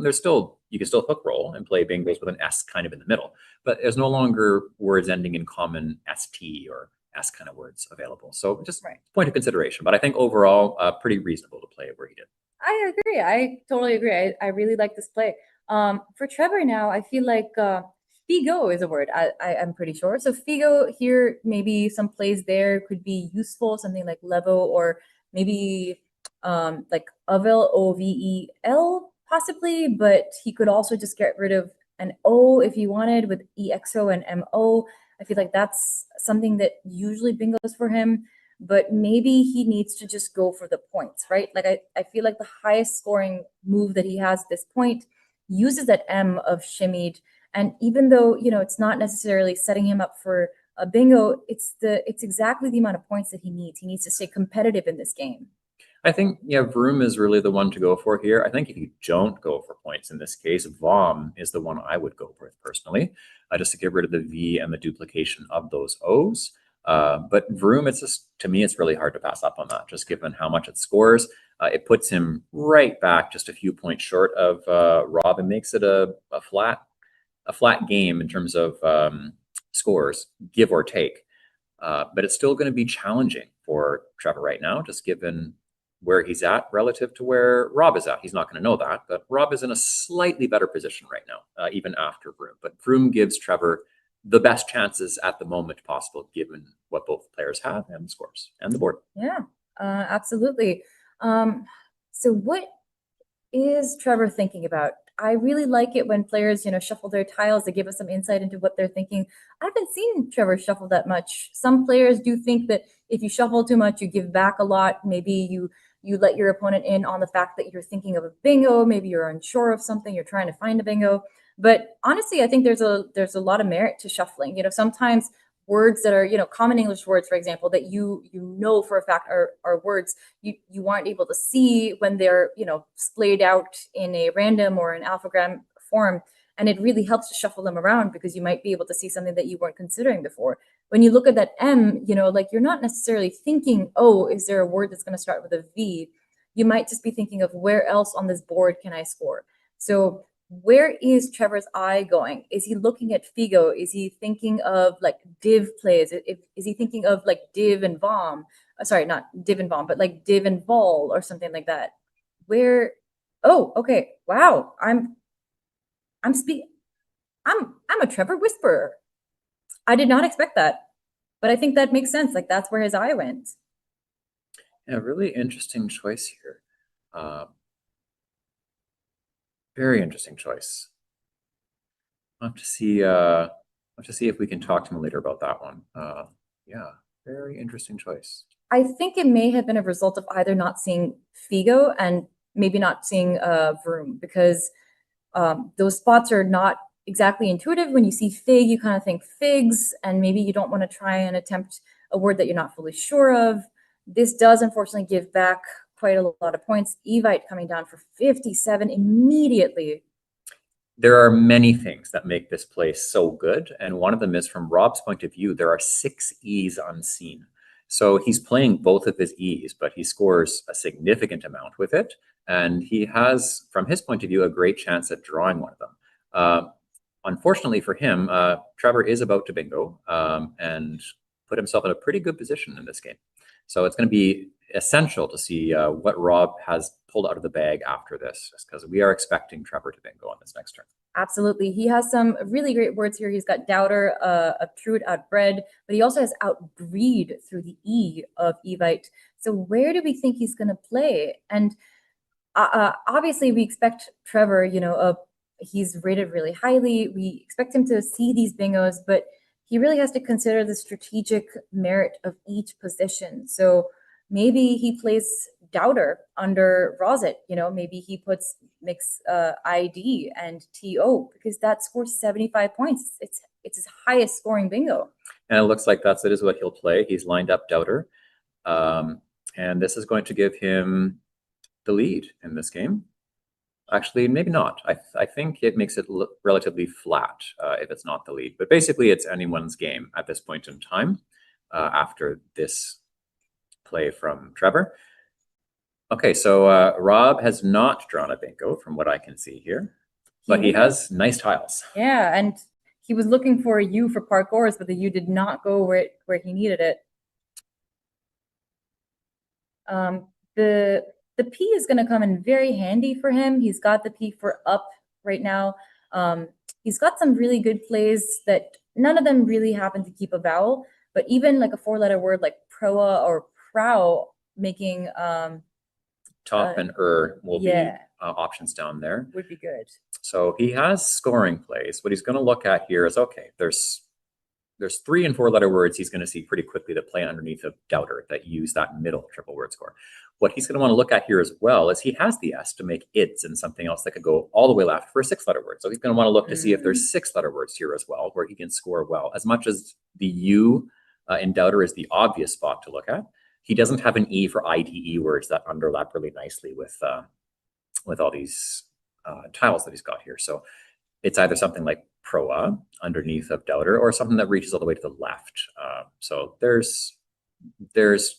you can still hook roll and play bingos with an S kind of in the middle, but there's no longer words ending in common ST or S kind of words available. So just point of consideration. But I think overall, pretty reasonable to play it where he did. I agree. I totally agree. I really like this play. For Trevor now, I feel like Figo is a word, I'm pretty sure. So Figo here, maybe some plays there could be useful, something like Levo or maybe like Ovel, OVEL possibly, but he could also just get rid of an O if he wanted with EXO and MO. I feel like that's something that usually bingos for him, but maybe he needs to just go for the points, right? Like I feel like the highest scoring move that he has at this point uses that M of Shimmied. And even though, it's not necessarily setting him up for a bingo, it's exactly the amount of points that he needs. He needs to stay competitive in this game. I think, Vroom is really the one to go for here. I think if you don't go for points in this case, Vom is the one I would go for personally, just to get rid of the V and the duplication of those O's. But Vroom, to me, it's really hard to pass up on that, just given how much it scores. It puts him right back just a few points short of Rob and makes it a flat game in terms of scores, give or take. But it's still going to be challenging for Trevor right now, just given where he's at relative to where Rob is at. He's not going to know that, but Rob is in a slightly better position right now, even after Vroom. But Vroom gives Trevor the best chances at the moment possible, given what both players players have and the scores and the board. Yeah, absolutely. So what is Trevor thinking about? I really like it when players, shuffle their tiles to give us some insight into what they're thinking. I haven't seen Trevor shuffle that much. Some players do think that if you shuffle too much, you give back a lot. Maybe you let your opponent in on the fact that you're thinking of a bingo. Maybe you're unsure of something. You're trying to find a bingo. But honestly, I think there's a lot of merit to shuffling. Sometimes words that are, common English words, for example, that you know for a fact are words you aren't able to see when they're, splayed out in a random or an alphagram form. And it really helps to shuffle them around because you might be able to see something that you weren't considering before. When you look at that M, like you're not necessarily thinking, oh, is there a word that's going to start with a V? You might just be thinking of where else on this board can I score? So where is Trevor's eye going? Is he looking at Figo? Is he thinking of like div plays? Is he thinking of like div and vom? Sorry, not div and vom, but like div and vol or something like that. Where? Oh, okay. Wow. I'm a Trevor whisperer. I did not expect that, but I think that makes sense. Like that's where his eye went. Yeah, really interesting choice here. Very interesting choice. I'll have to see. If we can talk to him later about that one. Yeah, very interesting choice. I think it may have been a result of either not seeing Figo and maybe not seeing Vroom, because those spots are not exactly intuitive. When you see fig, you kind of think figs, and maybe you don't want to try and attempt a word that you're not fully sure of. This does unfortunately give back quite a lot of points. Evite coming down for 57 immediately. There are many things that make this play so good, and one of them is, from Rob's point of view, there are 6 E's unseen. So he's playing both of his E's, but he scores a significant amount with it, and he has, from his point of view, a great chance at drawing one of them. Unfortunately for him, Trevor is about to bingo and put himself in a pretty good position in this game. So it's going to be essential to see what Rob has pulled out of the bag after this, because we are expecting Trevor to bingo on this next turn. Absolutely. He has some really great words here. He's got doubter, obtrude, outbred, but he also has outbreed through the E of Evite. So where do we think he's going to play? And obviously we expect Trevor, he's rated really highly. We expect him to see these bingos, but he really has to consider the strategic merit of each position. So maybe he plays doubter under Rosit, maybe he makes ID and TO, because that scores 75 points. It's his highest scoring bingo. And it looks like that is what he'll play. He's lined up doubter. And this is going to give him the lead in this game. Actually, maybe not. I think it makes it look relatively flat if it's not the lead. But basically, it's anyone's game at this point in time after this play from Trevor. Okay, so Rob has not drawn a bingo from what I can see here, but he has nice tiles. Yeah, and he was looking for a U for parkours, but the U did not go where he needed it. The P is going to come in very handy for him. He's got the P for up right now. He's got some really good plays that none of them really happen to keep a vowel, but even like a 4-letter word like proa or prow making top and will be options down there. Would be good. So he has scoring plays. What he's going to look at here is, okay, there's 3 and 4-letter words he's going to see pretty quickly that play underneath of doubter that use that middle triple word score. What he's going to want to look at here as well is he has the S to make ids and something else that could go all the way left for a 6-letter word. So he's going to want to look to see if there's 6-letter words here as well, where he can score well. As much as the U in doubter is the obvious spot to look at, he doesn't have an E for IDE words that underlap really nicely with all these tiles that he's got here. So it's either something like proa underneath of doubter or something that reaches all the way to the left. So there's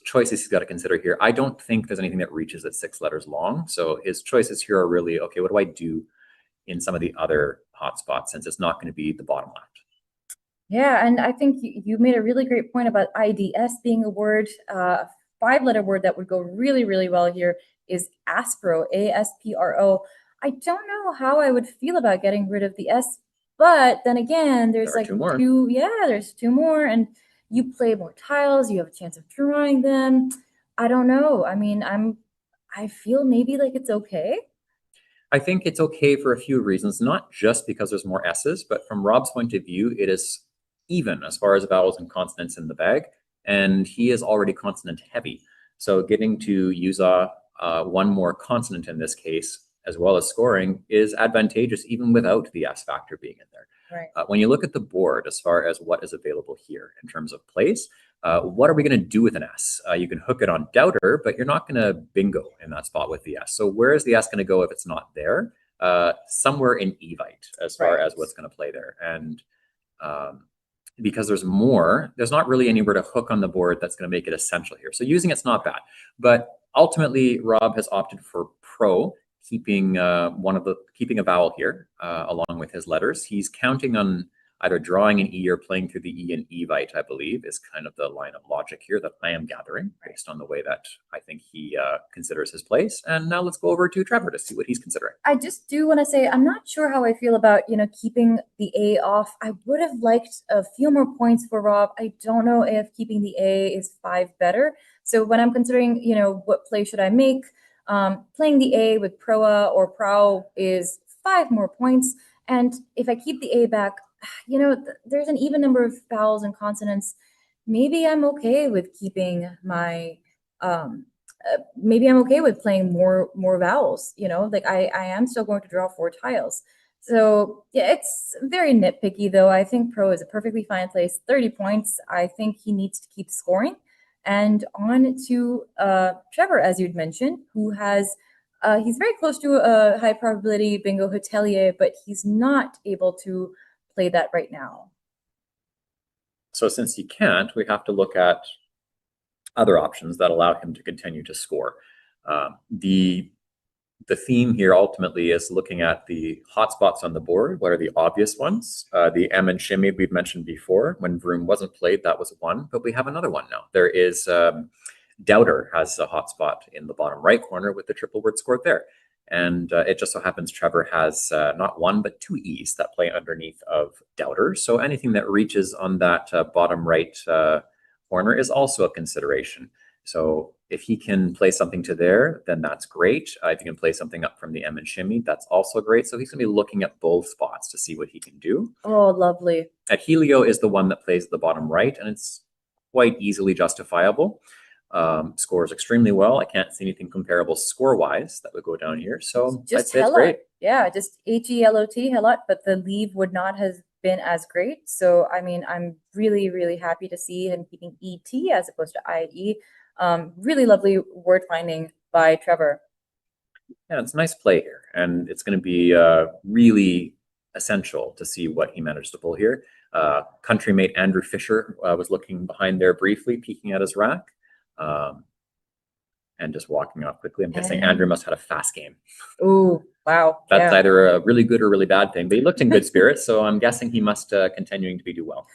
choices he's got to consider here. I don't think there's anything that reaches at 6 letters long. So his choices here are really, okay, what do I do in some of the other hotspots since it's not going to be the bottom left? Yeah, and I think you made a really great point about IDS being a word. 5-letter word that would go really, really well here is aspro, ASPRO. I don't know how I would feel about getting rid of the S, but then again, there's like 2 more. there's 2 more, and you play more tiles, you have a chance of drawing them. I don't know. I mean, I feel maybe like it's okay. I think it's okay for a few reasons, not just because there's more S's, but from Rob's point of view, it is even as far as vowels and consonants in the bag, and he is already consonant heavy. So getting to use one more consonant in this case, as well as scoring, is advantageous even without the S factor being in there. Right. When you look at the board as far as what is available here in terms of place, what are we going to do with an S? You can hook it on doubter, but you're not going to bingo in that spot with the S. So where is the S going to go if it's not there? Somewhere in Evite as far as what's going to play there. And because there's more, there's not really anywhere to hook on the board that's going to make it essential here. So using it's not bad. But ultimately, Rob has opted for pro, keeping keeping a vowel here along with his letters. He's counting on either drawing an E or playing through the E in Evite, I believe, is kind of the line of logic here that I am gathering based on the way that I think he considers his place. And now let's go over to Trevor to see what he's considering. I just do want to say, I'm not sure how I feel about, keeping the A off. I would have liked a few more points for Rob. I don't know if keeping the A is 5 better. So when I'm considering, what play should I make, playing the A with proa or prow is 5 more points. And if I keep the A back, there's an even number of vowels and consonants. Maybe I'm okay with keeping my, maybe I'm okay with playing more vowels, like I am still going to draw 4 tiles. So yeah, it's very nitpicky though. I think pro is a perfectly fine place. 30 points. I think he needs to keep scoring. And on to Trevor, as you'd mentioned, who has he's very close to a high probability bingo hotelier, but he's not able to play that right now. So since he can't, we have to look at other options that allow him to continue to score. The theme here ultimately is looking at the hotspots on the board. What are the obvious ones? The M and shimmy we've mentioned before. When Vroom wasn't played, that was one, but we have another one now. There is Doubter has a hotspot in the bottom right corner with the triple word scored there. And it just so happens Trevor has not 1, but 2 E's that play underneath of Doubter. So anything that reaches on that bottom right corner is also a consideration. So if he can play something to there, then that's great. If he can play something up from the M and shimmy, that's also great. So he's going to be looking at both spots to see what he can do. Oh, lovely. At Helio is the one that plays at the bottom right, and it's quite easily justifiable. Scores extremely well. I can't see anything comparable score-wise that would go down here. So just I'd say it's great. Yeah, just HELOT, helot, but the leave would not have been as great. So, I mean, I'm really, really happy to see him keeping ET as opposed to IE. Really lovely word finding by Trevor. Yeah, it's a nice play here. And it's going to be really essential to see what he managed to pull here. Country mate Andrew Fisher was looking behind there briefly, peeking at his rack. And just walking off quickly. I'm guessing Andrew must have had a fast game. Oh, wow. That's either a really good or really bad thing, but he looked in good spirits, so I'm guessing he must continuing to do well.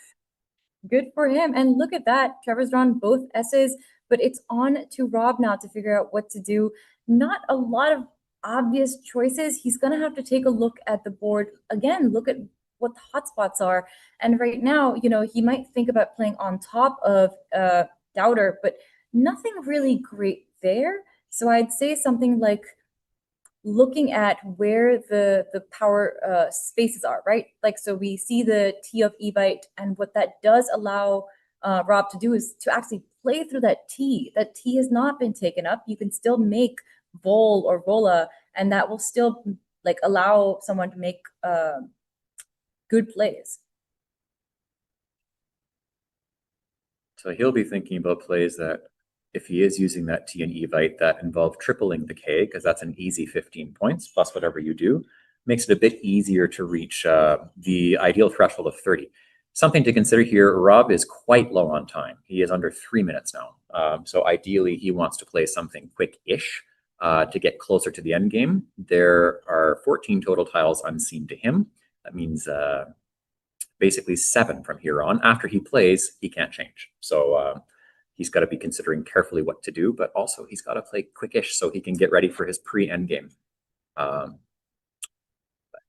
Good for him. And look at that. Trevor's drawn both S's, but it's on to Rob now to figure out what to do. Not a lot of obvious choices. He's going to have to take a look at the board. Again, look at what the hotspots are. And right now, he might think about playing on top of Doubter, but nothing really great there. So I'd say something like looking at where the power spaces are, right? Like, so we see the T of Evite, and what that does allow Rob to do is to actually play through that T. That T has not been taken up. You can still make vol or vola, and that will still like allow someone to make good plays. So he'll be thinking about plays that, if he is using that T and Evite, that involve tripling the K, because that's an easy 15 points plus whatever you do, makes it a bit easier to reach the ideal threshold of 30. Something to consider here, Rob is quite low on time. He is under 3 minutes now. So ideally, he wants to play something quick-ish to get closer to the end game. There are 14 total tiles unseen to him. That means basically 7 from here on. After he plays, he can't change. So he's got to be considering carefully what to do, but also he's got to play quickish so he can get ready for his pre-end game.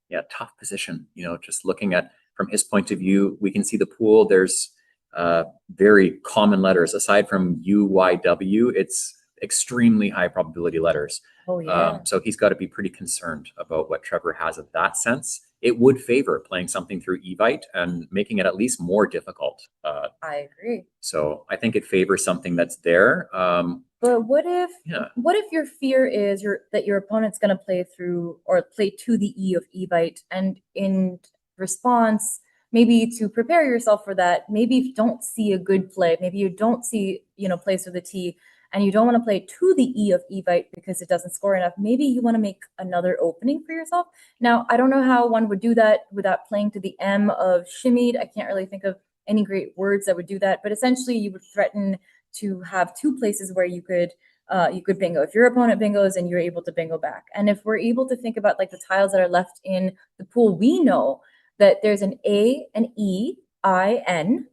Yeah, tough position. Just looking at, from his point of view, we can see the pool. There's very common letters. Aside from U, Y, W, it's extremely high probability letters. Oh, yeah. So he's got to be pretty concerned about what Trevor has in that sense. It would favor playing something through Evite and making it at least more difficult. I agree. So I think it favors something that's there. But what if Yeah. your fear is that your opponent's going to play through or play to the E of Evite, and in response, maybe to prepare yourself for that, maybe if you don't see a good play, maybe you don't see, plays with a T, and you don't want to play to the E of Evite because it doesn't score enough, maybe you want to make another opening for yourself. Now, I don't know how one would do that without playing to the M of shimmied. I can't really think of any great words that would do that, but essentially you would threaten to have two places where you could bingo. If your opponent bingos and you're able to bingo back. And if we're able to think about like the tiles that are left in the pool, we know that there's an A, an E, I, N,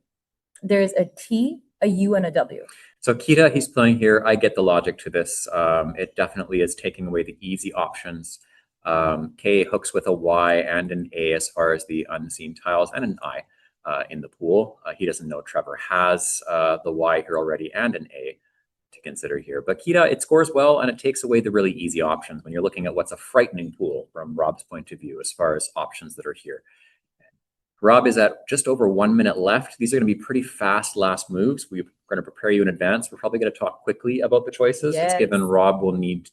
there's a T, a U, and a W. So Kita, he's playing here. I get the logic to this. It definitely is taking away the easy options. K hooks with a Y and an A as far as the unseen tiles, and an I in the pool. He doesn't know Trevor has the Y here already and an A to consider here. But Kita, it scores well, and it takes away the really easy options when you're looking at what's a frightening pool from Rob's point of view as far as options that are here. Rob is at just over 1 minute left. These are going to be pretty fast last moves. We're going to prepare you in advance. We're probably going to talk quickly about the choices. Yes. It's given Rob will need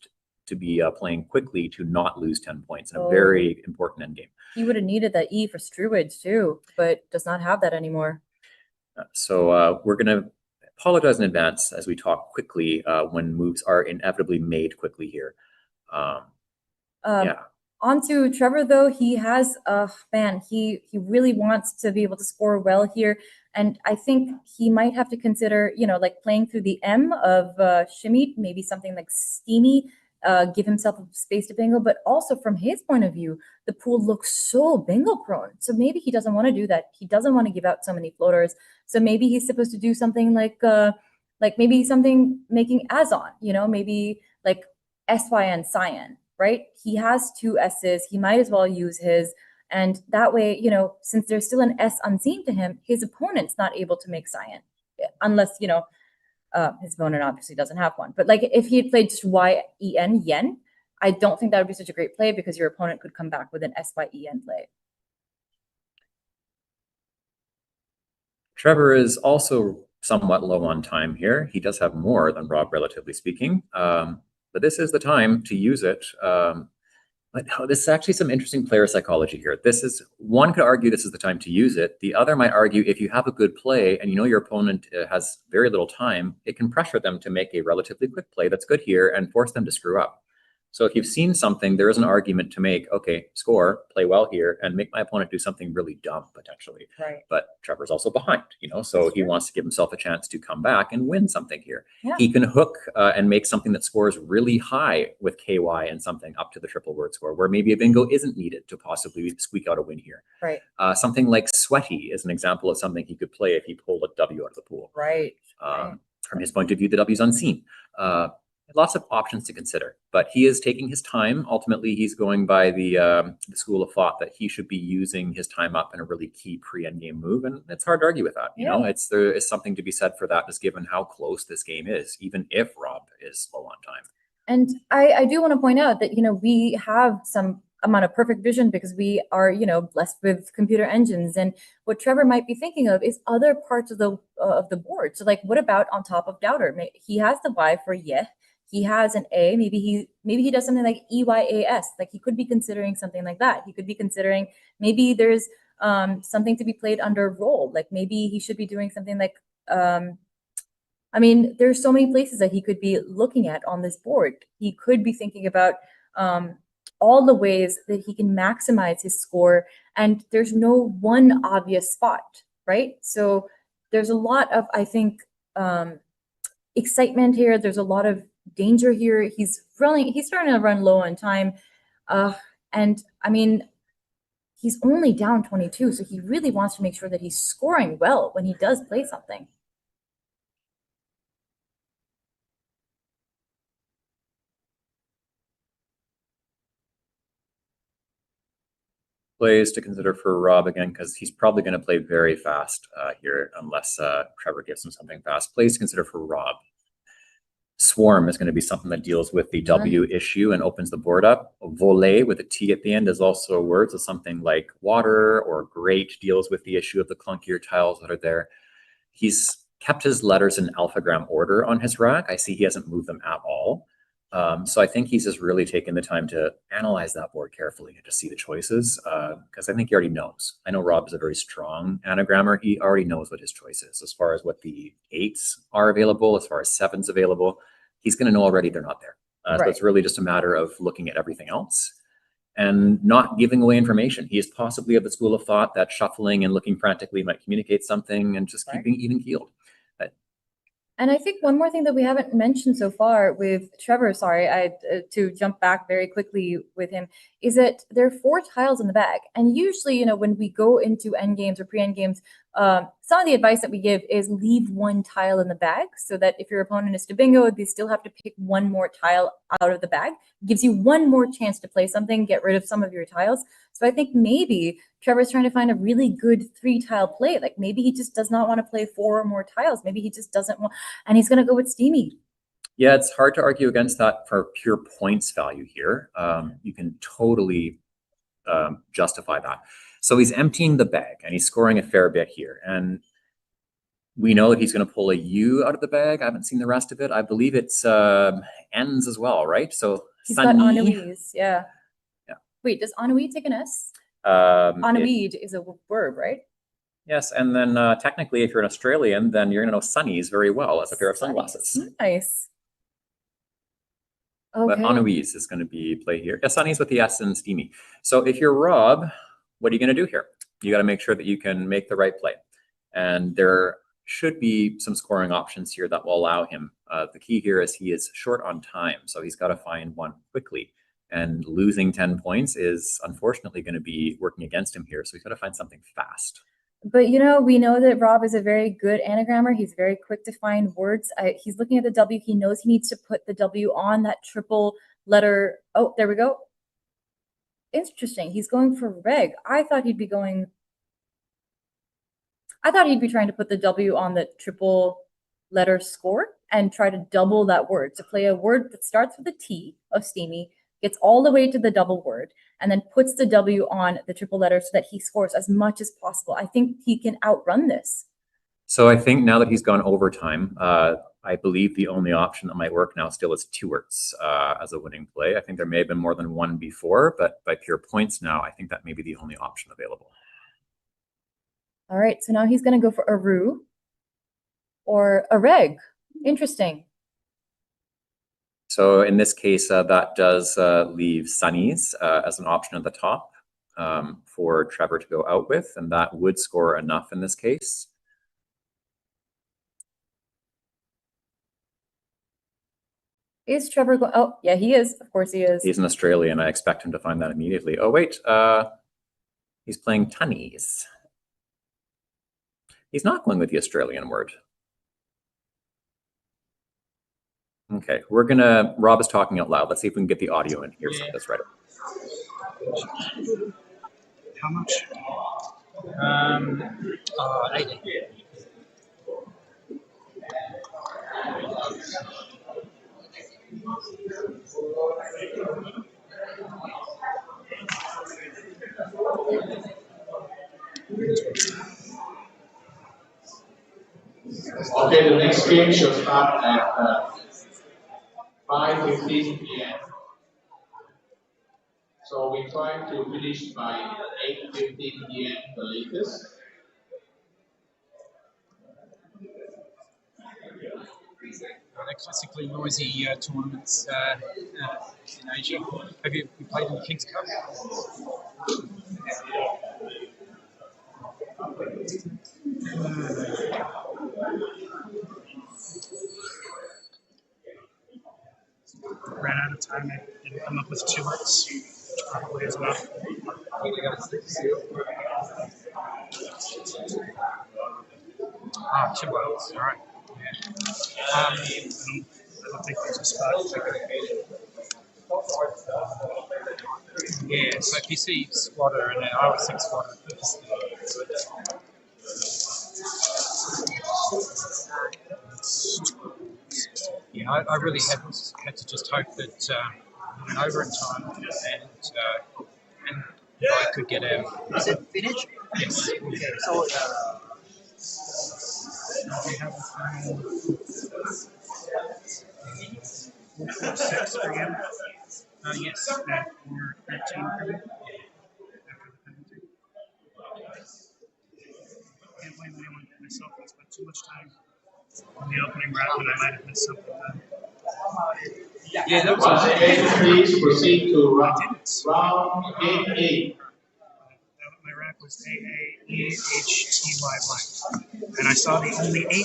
to be playing quickly to not lose 10 points in a very important endgame. He would have needed that E for Struage too, but does not have that anymore. So we're going to apologize in advance as we talk quickly when moves are inevitably made quickly here. Yeah. On to Trevor, though. He has, he really wants to be able to score well here. And I think he might have to consider, like playing through the M of shimmy, maybe something like steamy, give himself a space to bingo. But also from his point of view, the pool looks so bingo prone. So maybe he doesn't want to do that. He doesn't want to give out so many floaters. So maybe he's supposed to do something like maybe something making Azon, maybe like SYN cyan. Right? He has two S's. He might as well use his. And that way, since there's still an S unseen to him, his opponent's not able to make cyan. Unless, his opponent obviously doesn't have one. But like if he had played just Y-E-N, yen, I don't think that would be such a great play because your opponent could come back with an S-Y-E-N play. Trevor is also somewhat low on time here. He does have more than Rob, relatively speaking. But this is the time to use it. But this is actually some interesting player psychology here. One could argue this is the time to use it. The other might argue if you have a good play and your opponent has very little time, it can pressure them to make a relatively quick play that's good here and force them to screw up. So if you've seen something, there is an argument to make, okay, score, play well here, and make my opponent do something really dumb, potentially. Right. But Trevor's also behind, so he wants to give himself a chance to come back and win something here. Yeah. He can hook and make something that scores really high with KY and something up to the triple word score, where maybe a bingo isn't needed to possibly squeak out a win here. Right. Something like Sweaty is an example of something he could play if he pulled a W out of the pool. Right. From his point of view, the W's unseen. Lots of options to consider, but he is taking his time. Ultimately, he's going by the school of thought that he should be using his time up in a really key pre-endgame move, and it's hard to argue with that. There is something to be said for that, just given how close this game is, even if Rob is low on time. And I do want to point out that we have some amount of perfect vision because we are blessed with computer engines, and what Trevor might be thinking of is other parts of the board. So like, what about on top of Doubter? He has the Y for yeah. He has an A. Maybe he does something like EYAS. Like he could be considering something like that. He could be considering maybe there's something to be played under roll. Like maybe he should be doing something like there's so many places that he could be looking at on this board. He could be thinking about all the ways that he can maximize his score, and there's no one obvious spot, right? So there's a lot of, I think, excitement here. There's a lot of danger here. He's starting to run low on time. And he's only down 22, so he really wants to make sure that he's scoring well when he does play something. plays to consider for Rob again, because he's probably going to play very fast here unless Trevor gives him something fast. Plays to consider for Rob. Swarm is going to be something that deals with the W issue and opens the board up. Volley with a T at the end is also a word. So something like water or great deals with the issue of the clunkier tiles that are there. He's kept his letters in alphagram order on his rack. I see he hasn't moved them at all. So I think he's just really taken the time to analyze that board carefully and to see the choices, because I think he already knows. I know Rob is a very strong anagrammer. He already knows what his choice is as far as what the 8s are available, as far as 7s available. He's going to know already they're not there. So it's really just a matter of looking at everything else and not giving away information. He is possibly of the school of thought that shuffling and looking frantically might communicate something, and just keeping even keeled. And I think one more thing that we haven't mentioned so far with Trevor, sorry, to jump back very quickly with him, is that there are 4 tiles in the bag. And usually, you know, when we go into end games or pre-end games, some of the advice that we give is leave 1 tile in the bag so that if your opponent is to bingo, they still have to pick 1 more tile out of the bag. It gives you 1 more chance to play something, get rid of some of your tiles. So I think maybe Trevor's trying to find a really good 3-tile play. Like maybe he just does not want to play 4 or more tiles. Maybe he just doesn't want, and he's going to go with Steamy. Yeah, it's hard to argue against that for pure points value here. You can totally justify that. So he's emptying the bag and he's scoring a fair bit here. And we know that he's going to pull a U out of the bag. I haven't seen the rest of it. I believe it's N's as well, right? So he's got Ennuy's, yeah. Wait, does ennui take an S? Ennuyed is a verb, right? Yes, and then technically, if you're an Australian, then you're going to know sunnies very well as a pair of sunglasses. Nice. Okay. But ennuis is going to be play here. Yeah, sunnies with the S and steamy. So if you're Rob, what are you going to do here? You got to make sure that you can make the right play. And there should be some scoring options here that will allow him. The key here is he is short on time, so he's got to find one quickly. And losing 10 points is unfortunately going to be working against him here. So he's got to find something fast. But, you know, we know that Rob is a very good anagrammer. He's very quick to find words. He's looking at the W. He knows he needs to put the W on that triple letter. Oh, there we go. Interesting. He's going for reg. I thought he'd be trying to put the W on the triple letter score and try to double that word. To play a word that starts with a T of steamy, gets all the way to the double word, and then puts the W on the triple letter so that he scores as much as possible. I think he can outrun this. So I think now that he's gone overtime, I believe the only option that might work now still is 2 words as a winning play. I think there may have been more than 1 before, but by pure points now, I think that may be the only option available. All right, so now he's going to go for a roux or a reg. Interesting. So in this case, that does leave sunnies as an option at the top for Trevor to go out with, and that would score enough in this case. Is Trevor going? Oh, yeah, he is. Of course he is. He's an Australian. I expect him to find that immediately. Oh, wait. He's playing tunnies. He's not going with the Australian word. Okay, Rob is talking out loud. Let's see if we can get the audio in here. That's right. How much? 80. Okay, the next game shall start at 5:15 p.m. So we try to finish by 8:15 p.m. the latest. They're classically noisy tournaments in Asia. Have you played in the King's Cup? Ran out of time and come up with 2 words, probably as well. Ah, 2 words. All right. I don't think there's a spot. Yeah, so PC squatter and then I was 6 squatter. Yeah, I really had to just hope that it went over in time and I could get out. Is it finished? Yes. Okay, so We have 446 for you. Yes, that or 13 for you. After the penalty. Can't blame anyone but myself. I spent too much time on the opening round and I might have missed something then. Yeah, that was please proceed to round AA. My rack was AAEHTY blank. And I saw the only 8 in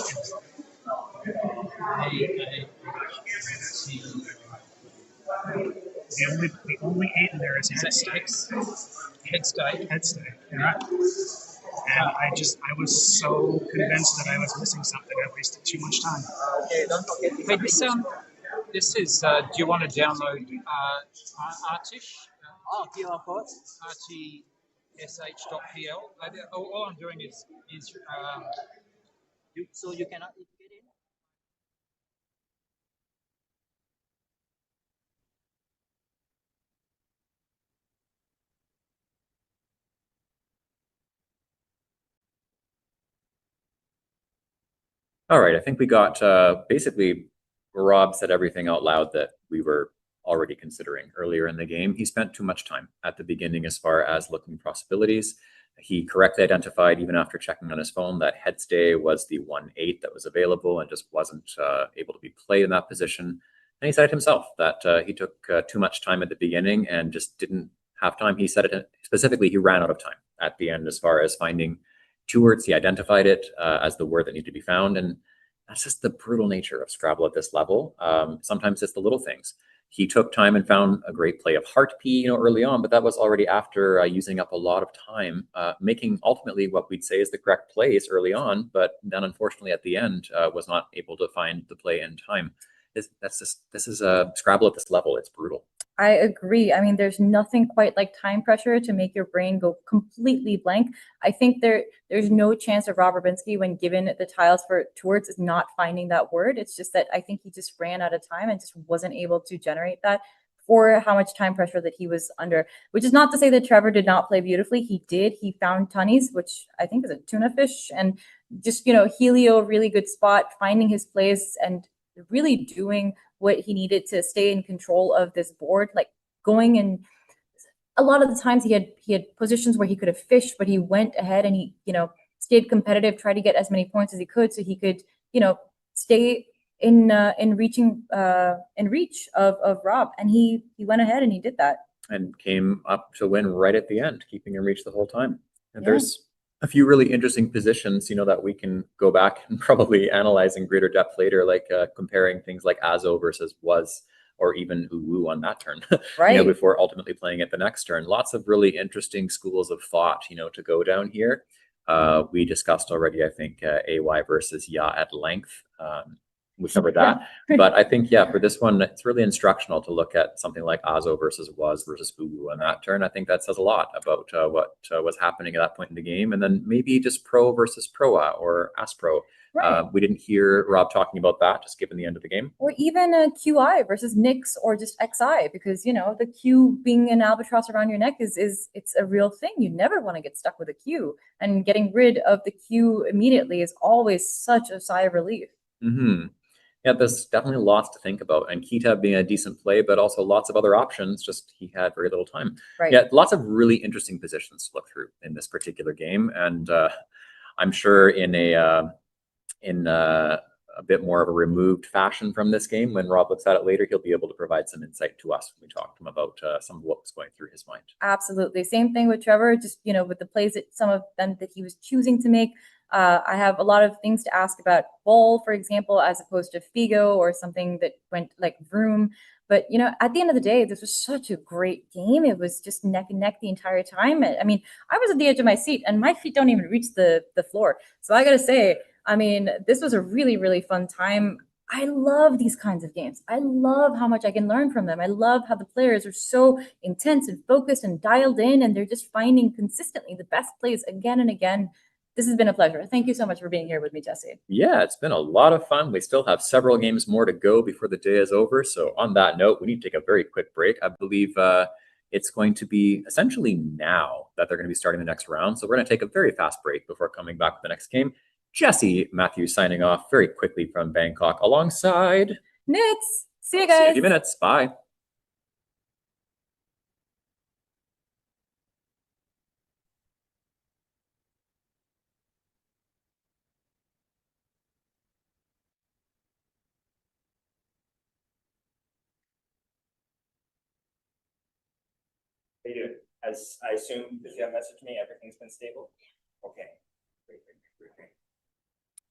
there. The only 8 in there is head stake. Head stake. Yeah. And I was so convinced that I was missing something. I wasted too much time. okay, don't forget to Hey, this is. Do you want to download Artish? QR code. RTSH.pl. All I'm doing is So you cannot get in. All right, I think we got basically Rob said everything out loud that we were already considering earlier in the game. He spent too much time at the beginning as far as looking possibilities. He correctly identified, even after checking on his phone, that head stay was the 1/8 that was available and just wasn't able to be played in that position. And he said it himself that he took too much time at the beginning and just didn't have time. He said it specifically, he ran out of time at the end as far as finding 2 words. He identified it as the word that needed to be found. And that's just the brutal nature of Scrabble at this level. Sometimes it's the little things. He took time and found a great play of heart P, early on, but that was already after using up a lot of time, making ultimately what we'd say is the correct plays early on, but then unfortunately at the end was not able to find the play in time. This is a Scrabble at this level. It's brutal. I agree. I mean, there's nothing quite like time pressure to make your brain go completely blank. I think there's no chance of Rob Rabinski, when given the tiles for 2 words, is not finding that word. It's just that I think he just ran out of time and just wasn't able to generate that for how much time pressure that he was under, which is not to say that Trevor did not play beautifully. He did. He found tunnies, which I think is a tuna fish, and just, Helio, really good spot, finding his place and really doing what he needed to stay in control of this board, like going in. A lot of the times he had positions where he could have fished, but he went ahead and he, stayed competitive, tried to get as many points as he could so he could, stay in reach of Rob. And he went ahead and he did that. And came up to win right at the end, keeping in reach the whole time. And there's a few really interesting positions, that we can go back and probably analyze in greater depth later, like comparing things like Azo versus Was, or even Uwu on that turn, right? Before ultimately playing it the next turn. Lots of really interesting schools of thought, to go down here. We discussed already, I think, AY versus Ya at length. We covered that. But I think, for this one, it's really instructional to look at something like Azo versus Was versus Uwu on that turn. I think that says a lot about what was happening at that point in the game. And then maybe just Pro versus Proa or Aspro. Right. We didn't hear Rob talking about that, just given the end of the game. Or even a QI versus Nix or just XI, because, the Q being an albatross around your neck it's a real thing. You never want to get stuck with a Q. And getting rid of the Q immediately is always such a sigh of relief. Mm-hmm. Yeah, there's definitely lots to think about. And Kita being a decent play, but also lots of other options, just he had very little time. Right. Yeah, lots of really interesting positions to look through in this particular game. And I'm sure in a bit more of a removed fashion from this game, when Rob looks at it later, he'll be able to provide some insight to us when we talk to him about some of what was going through his mind. Absolutely. Same thing with Trevor, just, with the plays that some of them that he was choosing to make. I have a lot of things to ask about Bull, for example, as opposed to Figo or something that went like Vroom. But, at the end of the day, this was such a great game. It was just neck and neck the entire time. I mean, I was at the edge of my seat and my feet don't even reach the floor. So I got to say, this was a really, really fun time. I love these kinds of games. I love how much I can learn from them. I love how the players are so intense and focused and dialed in, and they're just finding consistently the best plays again and again. This has been a pleasure. Thank you so much for being here with me, Jesse. Yeah, it's been a lot of fun. We still have several games more to go before the day is over. So on that note, we need to take a very quick break. I believe it's going to be essentially now that they're going to be starting the next round. So we're going to take a very fast break before coming back with the next game. Jesse Matthews signing off very quickly from Bangkok alongside Nits. See you See you in a guys. few minutes. Bye. How you doing? As I assume, because you have messaged me, everything's been stable? Okay. Great.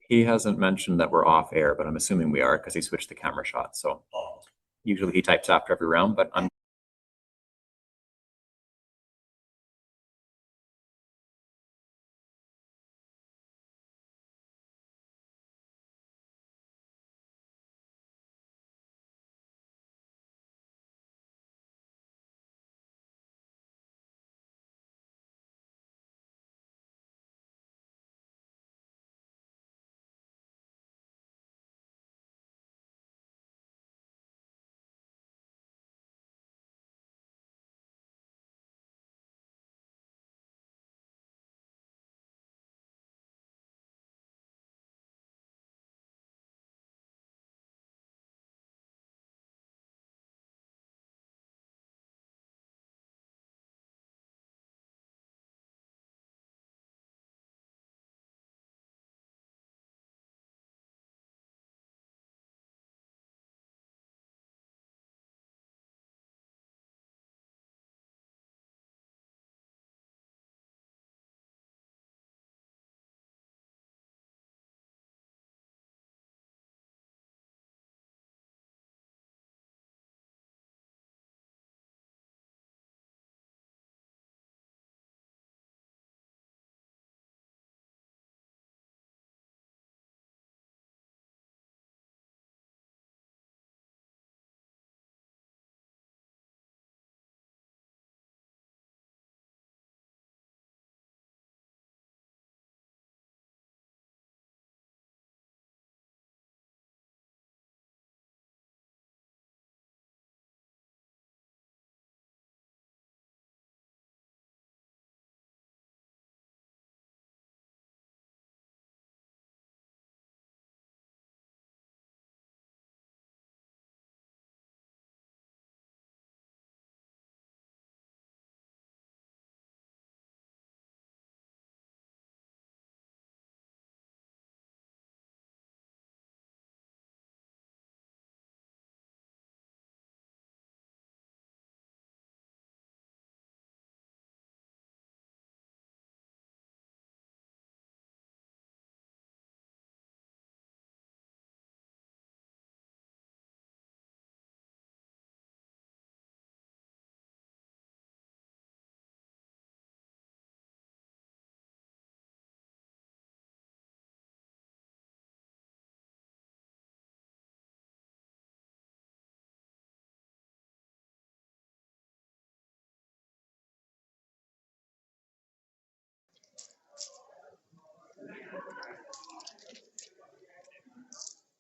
He hasn't mentioned that we're off air, but I'm assuming we are because he switched the camera shot. So usually he types after every round, but I'm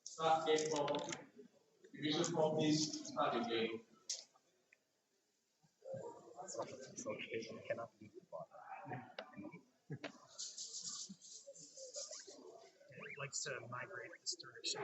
Start game from division from this start your game. Cannot be Likes to migrate this direction.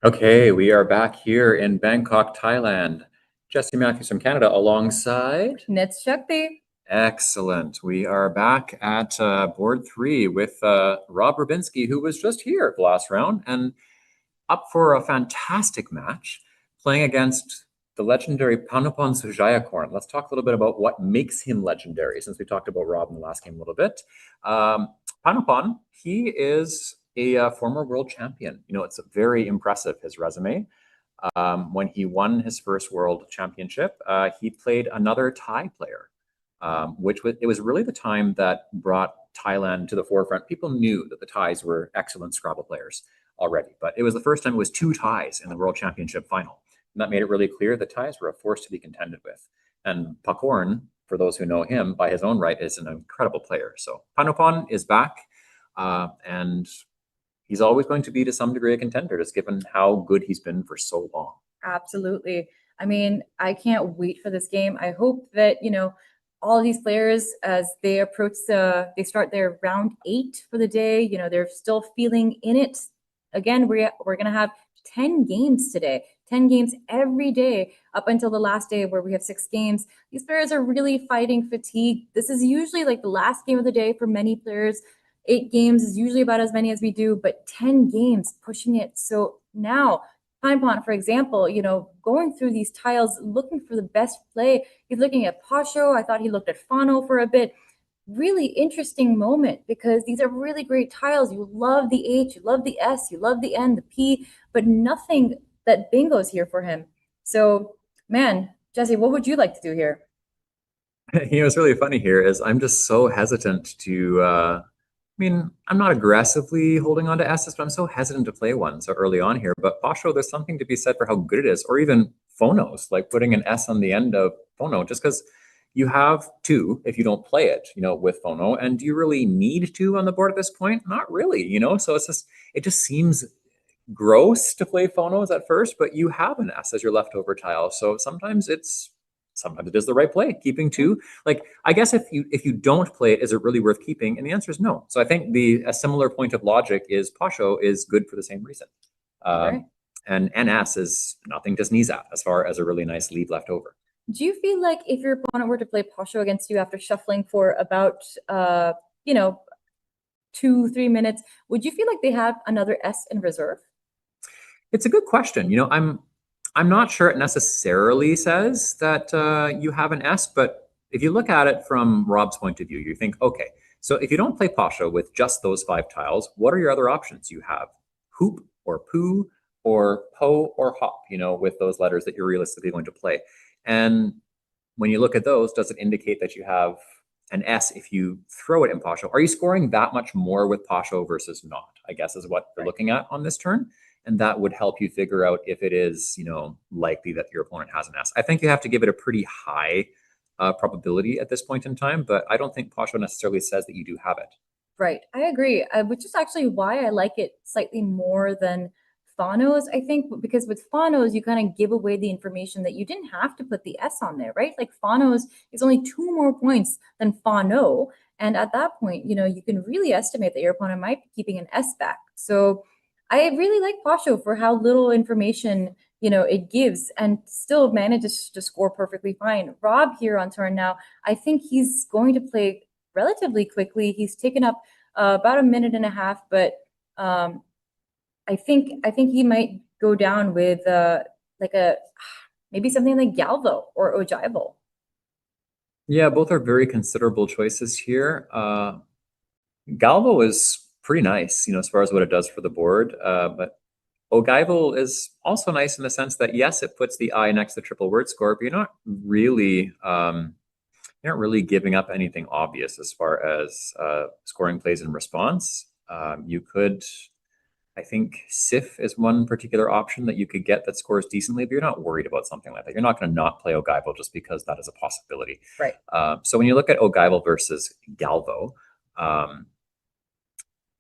okay. We are back here in Bangkok, Thailand. Jesse Matthews from Canada alongside Nits Shakti. Excellent. We are back at board 3 with Rob Rubinski, who was just here at the last round and up for a fantastic match, playing against the legendary Panopon Sujayakorn. Let's talk a little bit about what makes him legendary, since we talked about Rob in the last game a little bit. Panopon, he is a former world champion. You know, it's very impressive, his resume. When he won his first world championship, he played another Thai player, it was really the time that brought Thailand to the forefront. People knew that the Thais were excellent Scrabble players already, but it was the first time it was two Thais in the world championship final. And that made it really clear that Thais were a force to be contended with. And Pakorn, for those who know him, by his own right, is an incredible player. So Panopon is back, and he's always going to be to some degree a contender, just given how good he's been for so long. Absolutely. I mean, I can't wait for this game. I hope that, you know, all these players, as they approach they start their round 8 for the day, you know, they're still feeling in it. Again, we're going to have 10 games today, 10 games every day up until the last day where we have 6 games. These players are really fighting fatigue. This is usually like the last game of the day for many players. 8 games is usually about as many as we do, but 10 games pushing it. So now, Pinepont, for example, you know, going through these tiles, looking for the best play. He's looking at Pasho. I thought he looked at Fano for a bit. Really interesting moment, because these are really great tiles. You love the H, you love the S, you love the N, the P, but nothing that bingo's here for him. So, man, Jesse, what would you like to do here? You know, what's really funny here is I'm just so hesitant to I mean, I'm not aggressively holding on to S's, but I'm so hesitant to play one so early on here. But Pasho, there's something to be said for how good it is, or even phonos, like putting an S on the end of phono, just because you have 2 if you don't play it, you know, with phono. And do you really need 2 on the board at this point? Not really, you know. So it just seems gross to play phonos at first, but you have an S as your leftover tile. So sometimes it is the right play, keeping 2. Like, I guess if you don't play it, is it really worth keeping? And the answer is no. So I think a similar point of logic is Pasho is good for the same reason. Okay. And NS is nothing to sneeze at as far as a really nice lead left over. Do you feel like if your opponent were to play Pasho against you after shuffling for about, you know, 2-3 minutes, would you feel like they have another S in reserve? It's a good question. You know, I'm not sure it necessarily says that you have an S, but if you look at it from Rob's point of view, you think, okay, so if you don't play Pasho with just those 5 tiles, what are your other options? You have hoop or poo or po or hop, you know, with those letters that you're realistically going to play. And when you look at those, does it indicate that you have an S if you throw it in Pasho? Are you scoring that much more with Pasho versus not, I guess is what we're looking at on this turn. And that would help you figure out if it is, you know, likely that your opponent has an S. I think you have to give it a pretty high probability at this point in time, but I don't think Pasho necessarily says that you do have it. Right, I agree, which is actually why I like it slightly more than phonos, I think, because with phonos, you kind of give away the information that you didn't have to put the S on there, right? Like phonos is only 2 more points than phono. And at that point, you know, you can really estimate that your opponent might be keeping an S back. So I really like Pasho for how little information, you know, it gives, and still manages to score perfectly fine. Rob here on turn now, I think he's going to play relatively quickly. He's taken up about 1.5 minutes, but I think he might go down with like maybe something like Galvo or Ojival. Yeah, both are very considerable choices here. Galvo is pretty nice, you know, as far as what it does for the board. But Ogival is also nice in the sense that, yes, it puts the I next to triple word score, but you're not really giving up anything obvious as far as scoring plays in response. You could, I think Sif is one particular option that you could get that scores decently, but you're not worried about something like that. You're not going to not play Ogival just because that is a possibility. Right. So when you look at Ogival versus Galvo,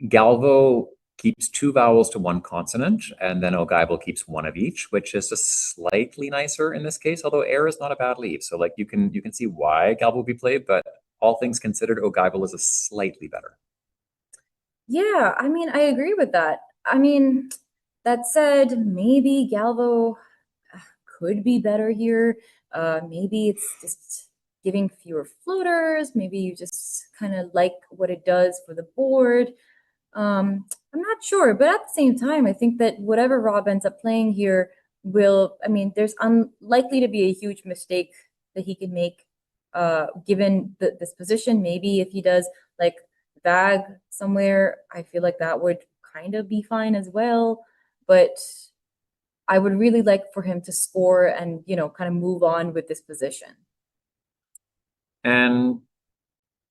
Galvo keeps 2 vowels to 1 consonant, and then Ogival keeps 1 of each, which is just slightly nicer in this case, although air is not a bad leave. So like you can see why Galvo will be played, but all things considered, Ogival is a slightly better. Yeah, I mean, I agree with that. I mean, that said, maybe Galvo could be better here. Maybe it's just giving fewer floaters. Maybe you just kind of like what it does for the board. I'm not sure, but at the same time, I think that whatever Rob ends up playing here, I mean, there's unlikely to be a huge mistake that he can make, given this position. Maybe if he does like Vag somewhere, I feel like that would kind of be fine as well. But I would really like for him to score and, kind of move on with this position. And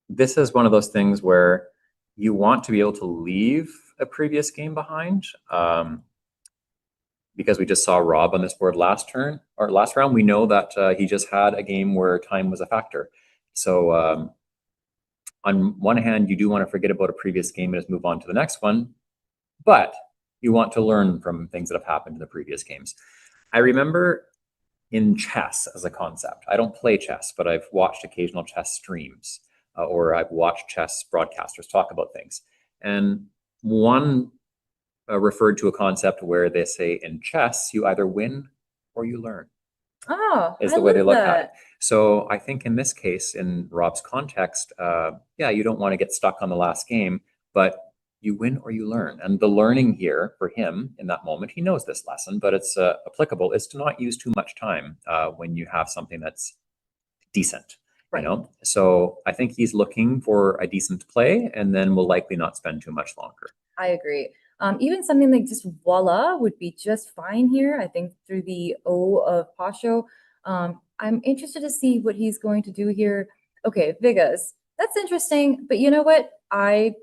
this is one of those things where you want to be able to leave a previous game behind. Because we just saw Rob on this board last round, we know that he just had a game where time was a factor. So on one hand, you do want to forget about a previous game and just move on to the next one, but you want to learn from things that have happened in the previous games. I remember in chess as a concept, I don't play chess, but I've watched occasional chess streams, or I've watched chess broadcasters talk about things. And one referred to a concept where they say in chess, you either win or you learn. Oh, is the way they look at it. So I think in this case, in Rob's context, yeah, you don't want to get stuck on the last game, but you win or you learn. And the learning here for him in that moment, he knows this lesson, but it's applicable, is to not use too much time when you have something that's decent. Right. So I think he's looking for a decent play, and then will likely not spend too much longer. I agree. Even something like just voila would be just fine here. I think through the O of Pasho. I'm interested to see what he's going to do here. Okay, Vigas, that's interesting, but you know what? I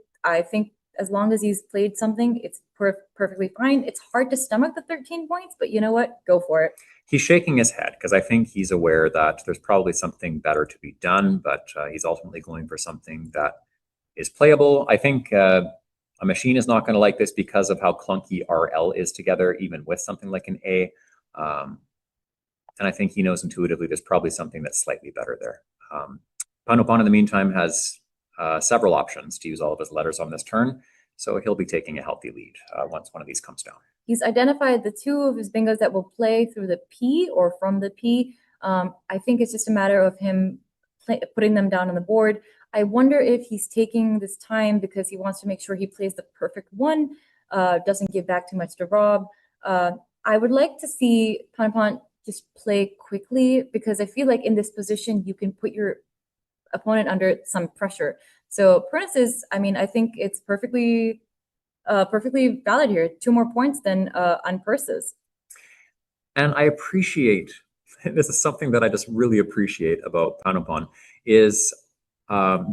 think as long as he's played something, it's perfectly fine. It's hard to stomach the 13 points, but you know what? Go for it. He's shaking his head because I think he's aware that there's probably something better to be done, but he's ultimately going for something that is playable. I think a machine is not going to like this because of how clunky RL is together, even with something like an A. And I think he knows intuitively there's probably something that's slightly better there. Panopon, in the meantime, has several options to use all of his letters on this turn, so he'll be taking a healthy lead once one of these comes down. He's identified the two of his bingos that will play through the P or from the P. I think it's just a matter of him putting them down on the board. I wonder if he's taking this time because he wants to make sure he plays the perfect one, doesn't give back too much to Rob. I would like to see Panopon just play quickly because I feel like in this position, you can put your opponent under some pressure. So Prentice is, I mean, I think it's perfectly valid here. 2 more points than on purses. And I appreciate, this is something that I just really appreciate about Panopon, is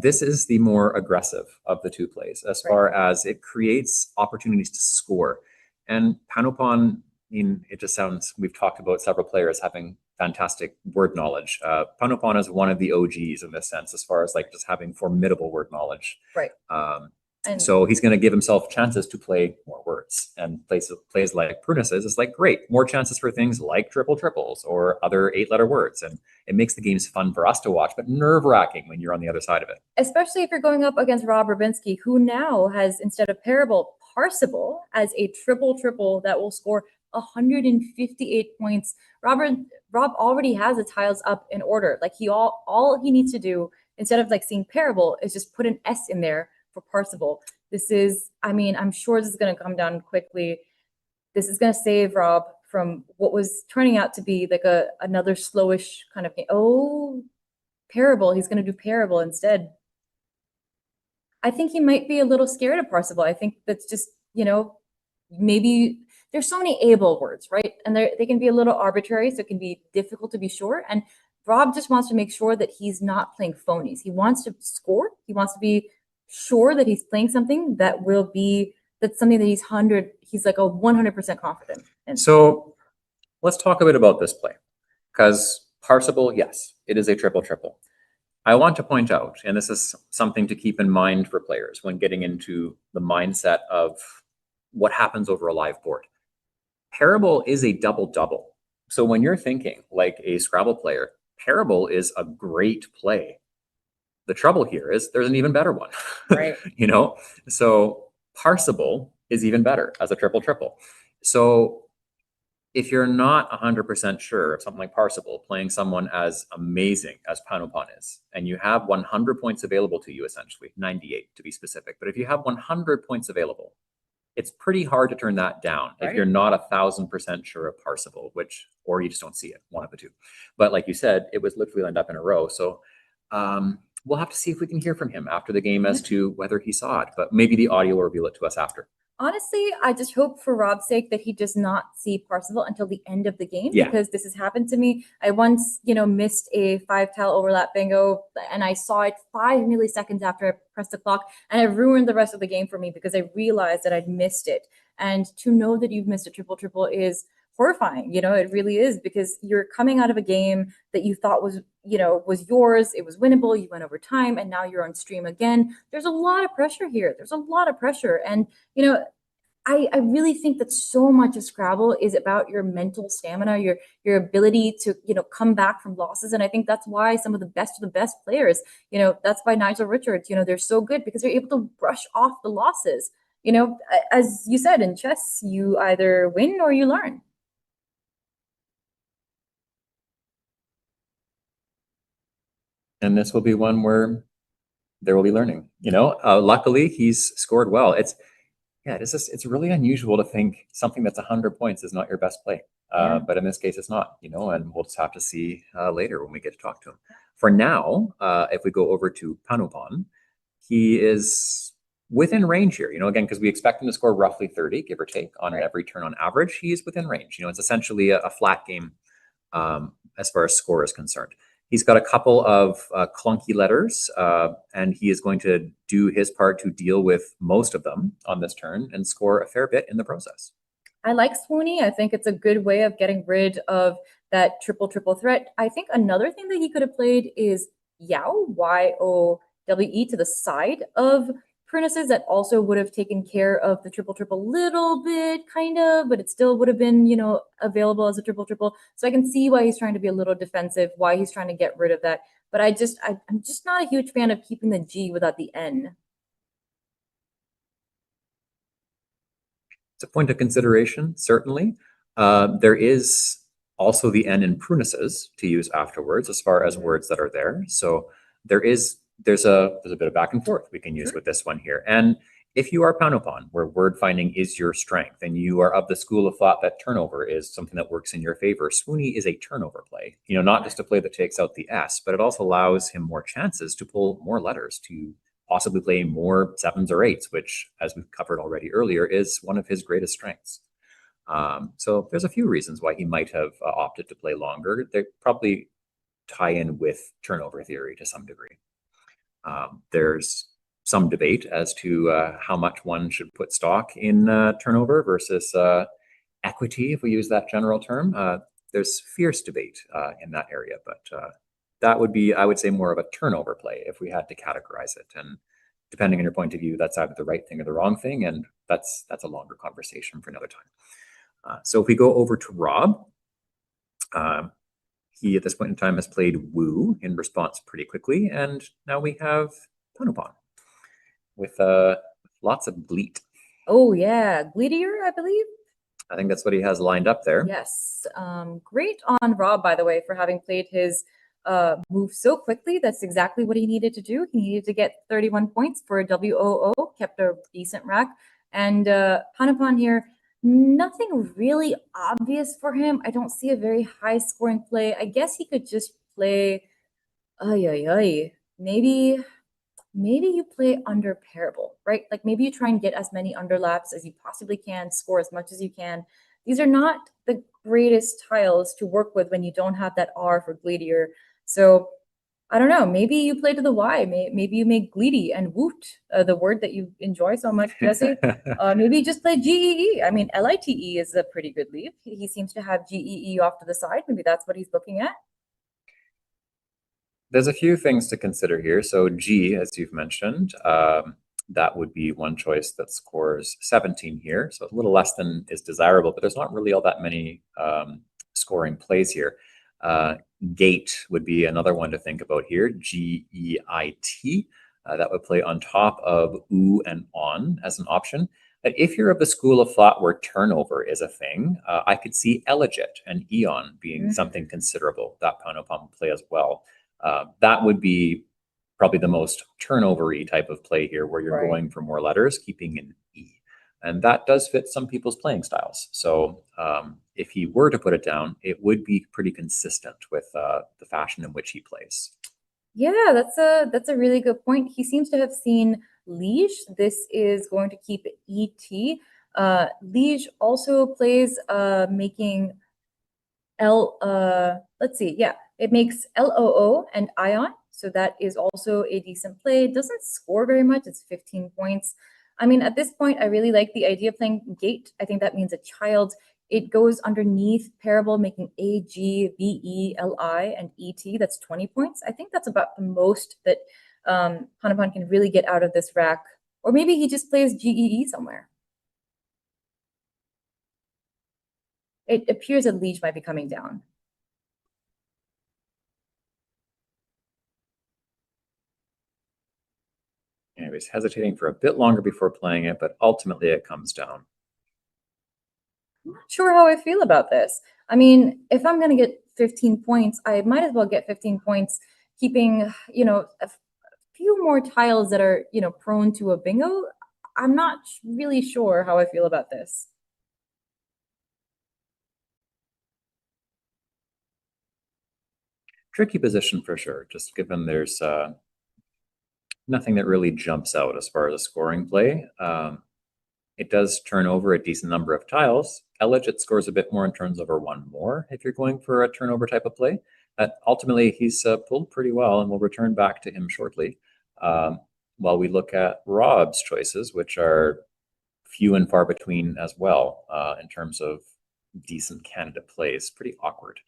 this is the more aggressive of the two plays as far as it creates opportunities to score. And Panopon, it just sounds, we've talked about several players having fantastic word knowledge. Panopon is one of the OGs in this sense, as far as like just having formidable word knowledge. Right. So he's going to give himself chances to play more words, and plays like Prunice's is like, great, more chances for things like triple triples or other 8-letter words. And it makes the games fun for us to watch, but nerve-wracking when you're on the other side of it. Especially if you're going up against Rob Rubinski, who now has, instead of Parable, Parsable as a triple that will score 158 points. Rob already has the tiles up in order. Like all he needs to do, instead of like seeing Parable, is just put an S in there for Parsable. This is, I mean, I'm sure this is going to come down quickly. This is going to save Rob from what was turning out to be like another slowish kind of game. Oh, Parable. He's going to do Parable instead. I think he might be a little scared of Parsable. I think that's just, maybe there's so many able words, right? And they can be a little arbitrary, so it can be difficult to be sure. And Rob just wants to make sure that he's not playing phonies. He wants to score. He wants to be sure that he's playing something that's something that he's like a 100% confident in. So let's talk a bit about this play, because Parsable, yes, it is a triple. I want to point out, and this is something to keep in mind for players when getting into the mindset of what happens over a live board. Parable is a double. So when you're thinking like a Scrabble player, Parable is a great play. The trouble here is there's an even better one, right? So Parsable is even better as a triple. So if you're not 100% sure of something like Parsable, playing someone as amazing as Panopon is, and you have 100 points available to you, essentially 98 to be specific, but if you have 100 points available, it's pretty hard to turn that down if you're not 1,000% sure of Parsifal, or you just don't see it, one of the two. But like you said, it was literally lined up in a row. So we'll have to see if we can hear from him after the game as to whether he saw it, but maybe the audio will reveal it to us after. Honestly, I just hope for Rob's sake that he does not see Parsifal until the end of the game, because this has happened to me. I once, missed a 5-tile overlap bingo, and I saw it 5 milliseconds after I pressed the clock, and it ruined the rest of the game for me because I realized that I'd missed it. And to know that you've missed a triple is horrifying. It really is, because you're coming out of a game that you thought was yours. It was winnable. You went over time, and now you're on stream again. There's a lot of pressure here. There's a lot of pressure. And, I really think that so much of Scrabble is about your mental stamina, your ability to, come back from losses. And I think that's why some of the best players, that's why Nigel Richards, they're so good, because they're able to brush off the losses. As you said, in chess, you either win or you learn. And this will be one where there will be learning. Luckily, he's scored well. It's really unusual to think something that's 100 points is not your best play. But in this case, it's not, and we'll just have to see later when we get to talk to him. For now, if we go over to Panupan, he is within range here, again, because we expect him to score roughly 30, give or take, on every turn on average. He's within range. It's essentially a flat game as far as score is concerned. He's got a couple of clunky letters, and he is going to do his part to deal with most of them on this turn and score a fair bit in the process. I like Swoony. I think it's a good way of getting rid of that triple threat. I think another thing that he could have played is Yow, Y-O-W-E, to the side of Prunus's. That also would have taken care of the triple little bit, kind of, but it still would have been, available as a triple. So I can see why he's trying to be a little defensive, why he's trying to get rid of that. But I'm just not a huge fan of keeping the G without the N. It's a point of consideration, certainly. There is also the N in Prunus's to use afterwards, as far as words that are there. So there's a bit of back and forth we can use with this one here. And if you are Panupan, where word finding is your strength, and you are of the school of thought that turnover is something that works in your favor, Swoony is a turnover play. Not just a play that takes out the S, but it also allows him more chances to pull more letters, to possibly play more 7s or 8s, which, as we've covered already earlier, is one of his greatest strengths. So there's a few reasons why he might have opted to play longer. They probably tie in with turnover theory to some degree. There's some debate as to how much one should put stock in turnover versus equity, if we use that general term. There's fierce debate in that area, but that would be, I would say, more of a turnover play if we had to categorize it. And depending on your point of view, that's either the right thing or the wrong thing, and that's a longer conversation for another time. So if we go over to Rob, he at this point in time has played Woo in response pretty quickly, and now we have Panupan with lots of Gleet. Oh yeah, Gleetier, I believe. I think that's what he has lined up there. Yes. Great on Rob, by the way, for having played his move so quickly. That's exactly what he needed to do. He needed to get 31 points for a WOO, kept a decent rack. And Panupan here, nothing really obvious for him. I don't see a very high scoring play. I guess he could just play, maybe you play under Parable, right? Like maybe you try and get as many underlaps as you possibly can, score as much as you can. These are not the greatest tiles to work with when you don't have that R for Gleetier. So I don't know, maybe you play to the Y. Maybe you make Gleety and Woot, the word that you enjoy so much, Jesse. Maybe you just play GEE. I mean, LITE is a pretty good leave. He seems to have GEE off to the side. Maybe that's what he's looking at. There's a few things to consider here. So G, as you've mentioned, that would be one choice that scores 17 here. So a little less than is desirable, but there's not really all that many scoring plays here. Gate would be another one to think about here, G-E-I-T. That would play on top of oo and on as an option. But if you're of the school of thought where turnover is a thing, I could see Elegit and Eon being something considerable that Panupan play as well. That would be probably the most turnover-y type of play here, where you're going for more letters, keeping an E. And that does fit some people's playing styles. So if he were to put it down, it would be pretty consistent with the fashion in which he plays. Yeah, that's a really good point. He seems to have seen Liege. This is going to keep ET. Liege also plays making let's see, yeah, it makes LOO and Ion. So that is also a decent play. It doesn't score very much. It's 15 points. I mean, at this point, I really like the idea of playing Gate. I think that means a child. It goes underneath Parable, making A, G, B, E, L, I, and E, T. That's 20 points. I think that's about the most that Hanapan can really get out of this rack. Or maybe he just plays GEE somewhere. It appears that Liege might be coming down. Anyways, hesitating for a bit longer before playing it, but ultimately it comes down. I'm not sure how I feel about this. I mean, if I'm going to get 15 points, I might as well get 15 points, keeping, you know, a few more tiles that are, you know, prone to a bingo. I'm not really sure how I feel about this. Tricky position for sure, just given there's nothing that really jumps out as far as a scoring play. It does turn over a decent number of tiles. Elegit scores a bit more and turns over one more if you're going for a turnover type of play. Ultimately, he's pulled pretty well, and we'll return back to him shortly. While we look at Rob's choices, which are few and far between as well in terms of decent candidate plays. Pretty awkward.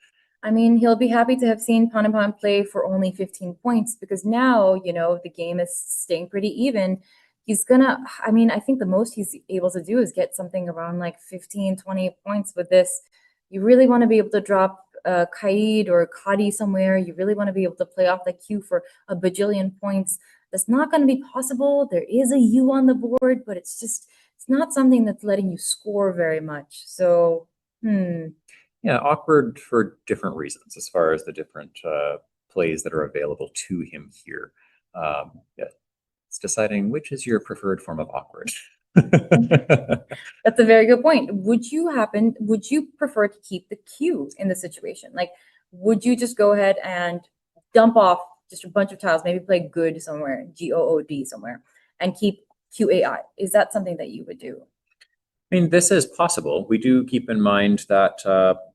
I mean, he'll be happy to have seen Panapan play for only 15 points because now, you know, the game is staying pretty even. He's gonna, I mean, I think the most he's able to do is get something around like 15, 20 points with this. You really want to be able to drop Kaid or Kadi somewhere. You really want to be able to play off the queue for a bajillion points. That's not going to be possible. There is a U on the board, but it's not something that's letting you score very much. So, Yeah, awkward for different reasons as far as the different plays that are available to him here. Yeah, it's deciding which is your preferred form of awkward. That's a very good point. Would you prefer to keep the Q in the situation? Like, would you just go ahead and dump off just a bunch of tiles, maybe play good somewhere, GOOD somewhere, and keep QAI? Is that something that you would do? I mean, this is possible. We do keep in mind that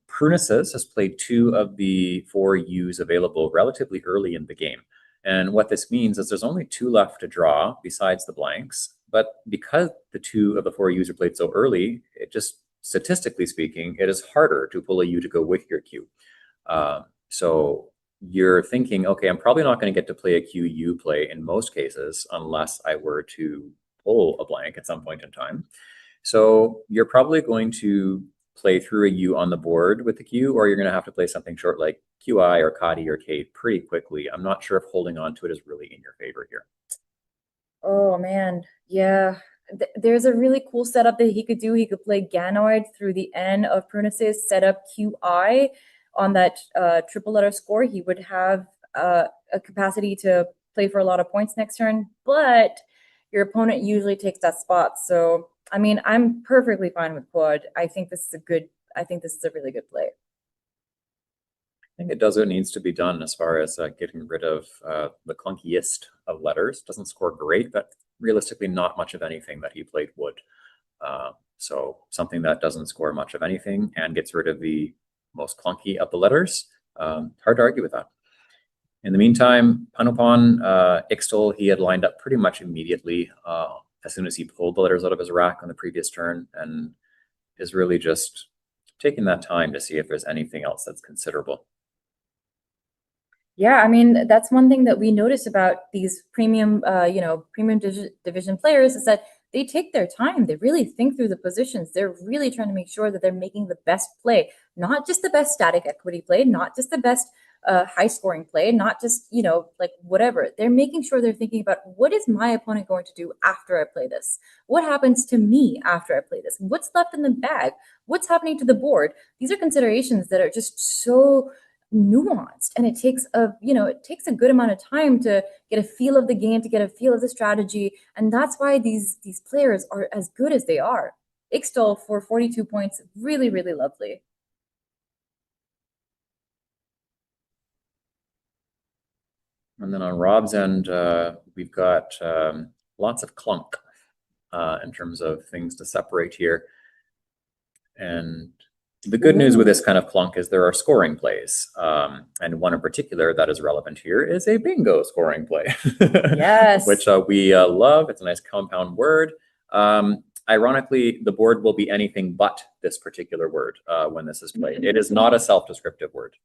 Prunaces has played 2 of the 4 U's available relatively early in the game. And what this means is there's only 2 left to draw besides the blanks. But because the 2 of the 4 U's are played so early, it just, statistically speaking, it is harder to pull a U to go with your Q. So you're thinking, okay, I'm probably not going to get to play a QU play in most cases unless I were to pull a blank at some point in time. So you're probably going to play through a U on the board with the Q, or you're going to have to play something short like QI or Kadi or Kate pretty quickly. I'm not sure if holding on to it is really in your favor here. Oh, man. Yeah. There's a really cool setup that he could do. He could play Ganoid through the N of Prunaces, set up QI on that triple letter score. He would have a capacity to play for a lot of points next turn, but your opponent usually takes that spot. So, I mean, I'm perfectly fine with quad. I think this is a really good play. I think it does what needs to be done as far as getting rid of the clunkiest of letters. Doesn't score great, but realistically not much of anything that he played would. So something that doesn't score much of anything and gets rid of the most clunky of the letters, hard to argue with that. In the meantime, Panopan, Ixtal, he had lined up pretty much immediately as soon as he pulled the letters out of his rack on the previous turn, and is really just taking that time to see if there's anything else that's considerable. Yeah, I mean, that's one thing that we notice about these premium, premium division players is that they take their time. They really think through the positions. They're really trying to make sure that they're making the best play, not just the best static equity play, not just the best high scoring play, not just, like whatever. They're making sure they're thinking about what is my opponent going to do after I play this? What happens to me after I play this? What's left in the bag? What's happening to the board? These are considerations that are just so nuanced, and it takes a good amount of time to get a feel of the game, to get a feel of the strategy, and that's why these players are as good as they are. Ixtal for 42 points, really, really lovely. And then on Rob's end, we've got lots of clunk in terms of things to separate here. And the good news with this kind of clunk is there are scoring plays. And one in particular that is relevant here is a bingo scoring play. Yes. Which we love. It's a nice compound word. Ironically, the board will be anything but this particular word when this is played. It is not a self-descriptive word.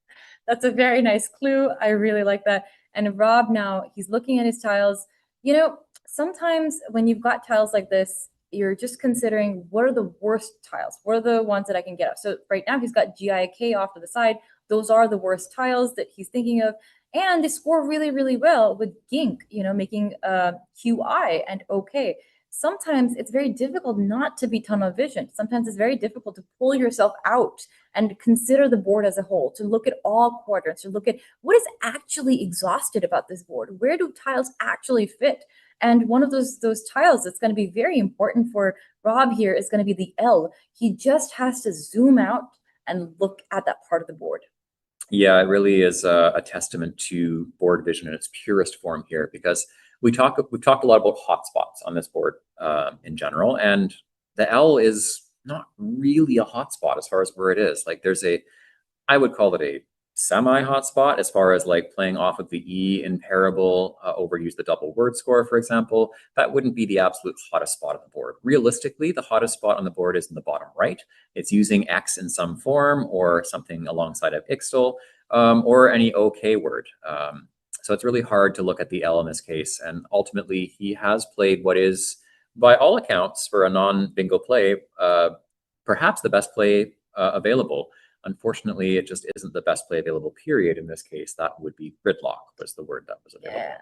That's a very nice clue. I really like that. And Rob now, he's looking at his tiles. You know, sometimes when you've got tiles like this, you're just considering what are the worst tiles? What are the ones that I can get up? So right now he's got GIK off to the side. Those are the worst tiles that he's thinking of. And they score really, really well with Gink, making QI and OK. Sometimes it's very difficult not to be tunnel vision. Sometimes it's very difficult to pull yourself out and consider the board as a whole, to look at all quadrants, to look at what is actually exhausted about this board. Where do tiles actually fit? And one of those tiles that's going to be very important for Rob here is going to be the L. He just has to zoom out and look at that part of the board. Yeah, it really is a testament to board vision in its purest form here, because we've talked a lot about hotspots on this board in general, and the L is not really a hotspot as far as where it is. Like I would call it a semi-hotspot as far as like playing off of the E in Parable, overuse the double word score, for example. That wouldn't be the absolute hottest spot on the board. Realistically, the hottest spot on the board is in the bottom right. It's using X in some form or something alongside of Ixtal or any OK word. So it's really hard to look at the L in this case. And ultimately, he has played what is, by all accounts, for a non-bingo play, perhaps the best play available. Unfortunately, it just isn't the best play available, period. In this case, that would be gridlock was the word that was available. Yeah.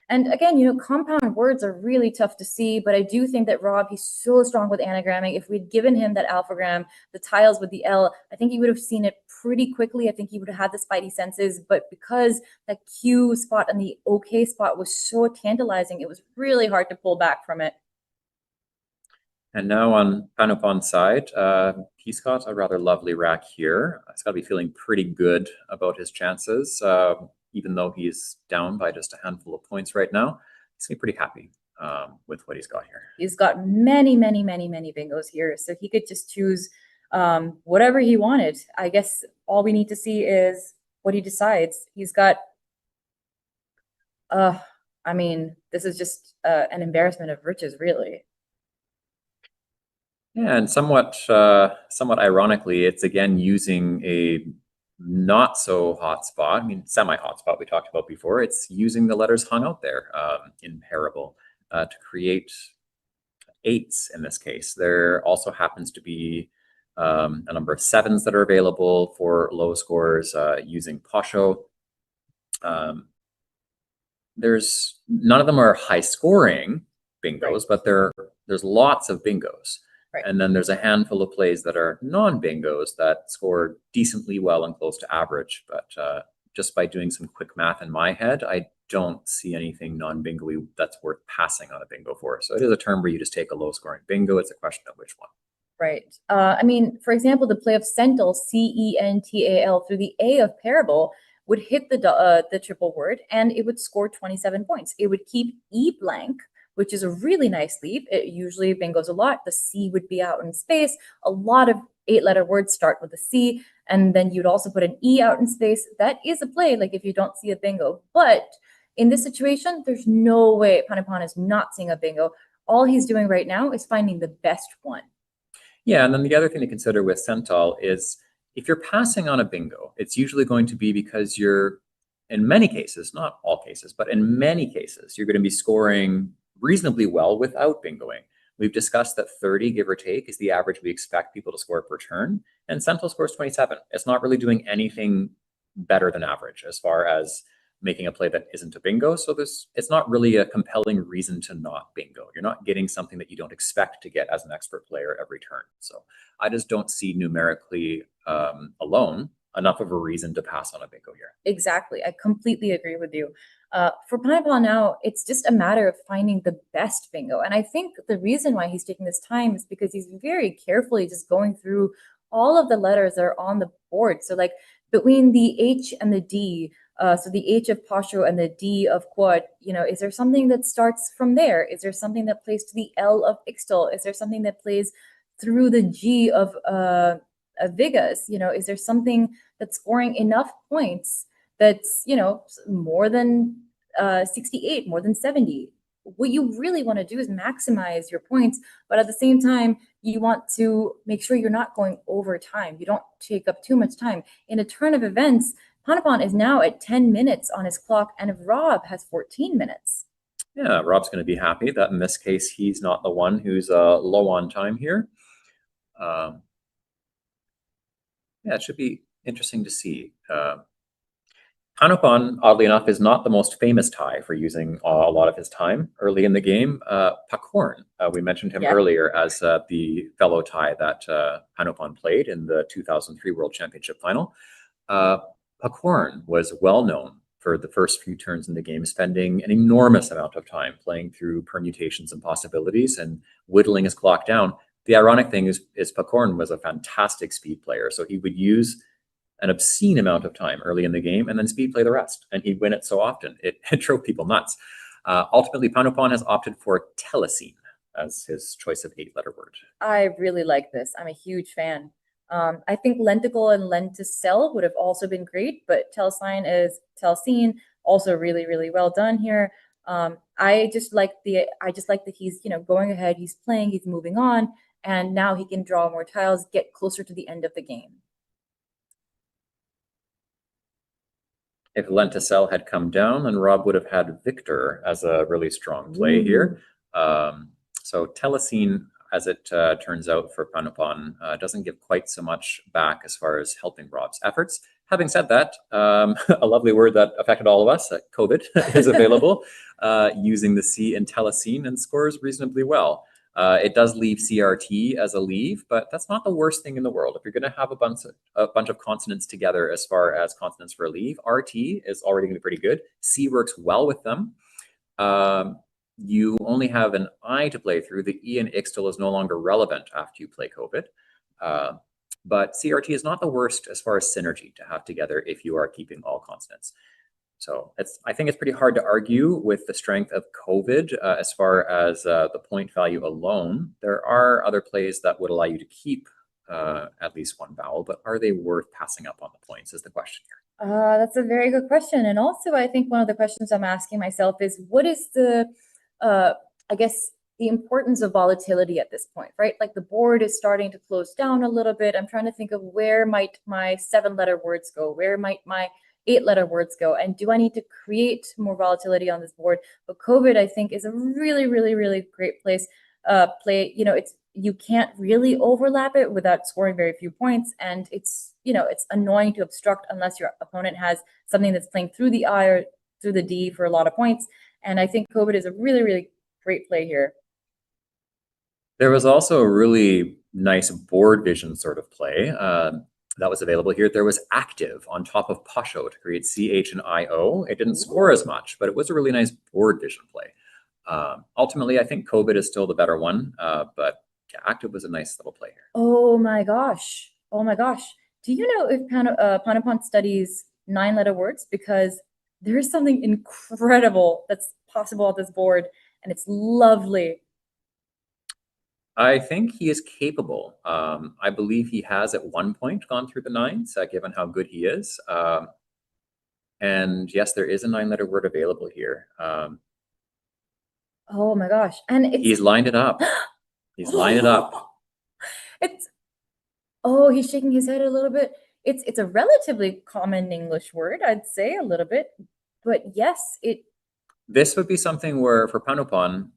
And again, compound words are really tough to see, but I do think that Rob, he's so strong with anagramming. If we'd given him that alphagram, the tiles with the L, I think he would have seen it pretty quickly. I think he would have had the spidey senses, but because that Q spot and the OK spot was so tantalizing, it was really hard to pull back from it. And now on Panopon's side, he's got a rather lovely rack here. He's got to be feeling pretty good about his chances, even though he's down by just a handful of points right now. He's going to be pretty happy with what he's got here. He's got many, many, many, many bingos here, so he could just choose whatever he wanted. I guess all we need to see is what he decides. He's got, I mean, this is just an embarrassment of riches, really. Yeah, and somewhat ironically, it's again using a not so hot spot. I mean, semi-hot spot we talked about before. It's using the letters hung out there in Parable to create 8s in this case. There also happens to be a number of 7s that are available for low scores using Posho. There's none of them are high scoring bingos, but there's lots of bingos. Right. And then there's a handful of plays that are non-bingos that score decently well and close to average. But just by doing some quick math in my head, I don't see anything non-bingo-y that's worth passing on a bingo for. So it is a term where you just take a low-scoring bingo. It's a question of which one. Right. I mean, for example, the play of Cental, CENTAL, through the A of Parable would hit the triple word, and it would score 27 points. It would keep E blank, which is a really nice leap. It usually bingos a lot. The C would be out in space. A lot of 8-letter words start with a C, and then you'd also put an E out in space. That is a play, like if you don't see a bingo. But in this situation, there's no way Panapon is not seeing a bingo. All he's doing right now is finding the best one. Yeah, and then the other thing to consider with Cental is if you're passing on a bingo, it's usually going to be because you're, in many cases, not all cases, but in many cases, you're going to be scoring reasonably well without bingoing. We've discussed that 30, give or take, is the average we expect people to score per turn, and Central scores 27. It's not really doing anything better than average as far as making a play that isn't a bingo. So it's not really a compelling reason to not bingo. You're not getting something that you don't expect to get as an expert player every turn. So I just don't see numerically alone enough of a reason to pass on a bingo here. Exactly. I completely agree with you. For Pineapple now, it's just a matter of finding the best bingo. And I think the reason why he's taking this time is because he's very carefully just going through all of the letters that are on the board. So like between the H and the D, so the H of Pasho and the D of Quad, is there something that starts from there? Is there something that plays to the L of Ixtal? Is there something that plays through the G of Vigas? Is there something that's scoring enough points that's, more than 68, more than 70? What you really want to do is maximize your points, but at the same time, you want to make sure you're not going over time. You don't take up too much time. In a turn of events, Panapon is now at 10 minutes on his clock, and Rob has 14 minutes. Yeah, Rob's going to be happy that in this case, he's not the one who's low on time here. Yeah, it should be interesting to see. Panopon, oddly enough, is not the most famous Thai for using a lot of his time early in the game. Pakorn, we mentioned him earlier as the fellow Thai that Panopon played in the 2003 World Championship final. Pakorn was well known for the first few turns in the game, spending an enormous amount of time playing through permutations and possibilities and whittling his clock down. The ironic thing is Pakorn was a fantastic speed player, so he would use an obscene amount of time early in the game and then speed play the rest, and he'd win it so often it drove people nuts. Ultimately, Panopon has opted for telecine as his choice of 8-letter word. I really like this. I'm a huge fan. I think lenticle and lenticel would have also been great, but telecine, also really, really well done here. I just like that he's going ahead, he's playing, he's moving on, and now he can draw more tiles, get closer to the end of the game. If lenticel had come down, then Rob would have had Victor as a really strong play here. So telecine, as it turns out for Panopon, doesn't give quite so much back as far as helping Rob's efforts. Having said that, a lovely word that affected all of us, COVID, is available using the C in telecine and scores reasonably well. It does leave CRT as a leave, but that's not the worst thing in the world. If you're going to have a bunch of consonants together as far as consonants for a leave, RT is already going to be pretty good. C works well with them. You only have an I to play through. The E and Ixtal is no longer relevant after you play COVID. But CRT is not the worst as far as synergy to have together if you are keeping all consonants. So I think it's pretty hard to argue with the strength of COVID as far as the point value alone. There are other plays that would allow you to keep at least one vowel, but are they worth passing up on the points is the question here. That's a very good question. And also, I think one of the questions I'm asking myself is, what is the, I guess, the importance of volatility at this point, right? Like the board is starting to close down a little bit. I'm trying to think of where might my 7-letter words go? Where might my 8-letter words go? And do I need to create more volatility on this board? But COVID, I think, is a really, really, really great place. You can't really overlap it without scoring very few points. And it's annoying to obstruct unless your opponent has something that's playing through the I or through the D for a lot of points. And I think COVID is a really, really great play here. There was also a really nice board vision sort of play that was available here. There was active on top of Pasho to create CH and IO. It didn't score as much, but it was a really nice board vision play. Ultimately, I think COVID is still the better one, but yeah, active was a nice little play here. Oh my gosh. Oh my gosh. Do you know if Panopon studies 9-letter words? Because there is something incredible that's possible at this board, and it's lovely. I think he is capable. I believe he has at one point gone through the 9s, given how good he is. And yes, there is a 9-letter word available here. Oh my gosh. And he's lined it up. He's lined it up. He's shaking his head a little bit. It's a relatively common English word, I'd say, a little bit. But yes, this would be something where, for Panopon,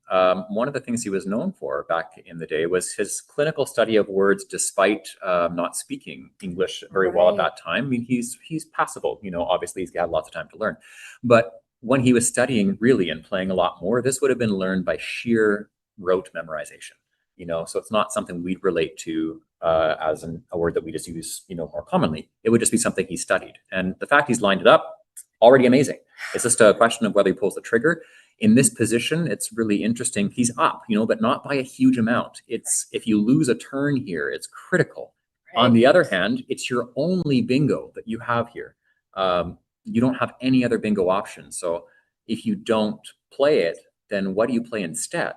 one of the things he was known for back in the day was his clinical study of words, despite not speaking English very well at that time. I mean, he's passable. Obviously, he's had lots of time to learn. But when he was studying really and playing a lot more, this would have been learned by sheer rote memorization. So it's not something we'd relate to as a word that we just use, more commonly. It would just be something he studied. And the fact he's lined it up, already amazing. It's just a question of whether he pulls the trigger. In this position, it's really interesting. He's up, but not by a huge amount. It's if you lose a turn here, it's critical. Right. On the other hand, it's your only bingo that you have here. You don't have any other bingo options. So if you don't play it, then what do you play instead?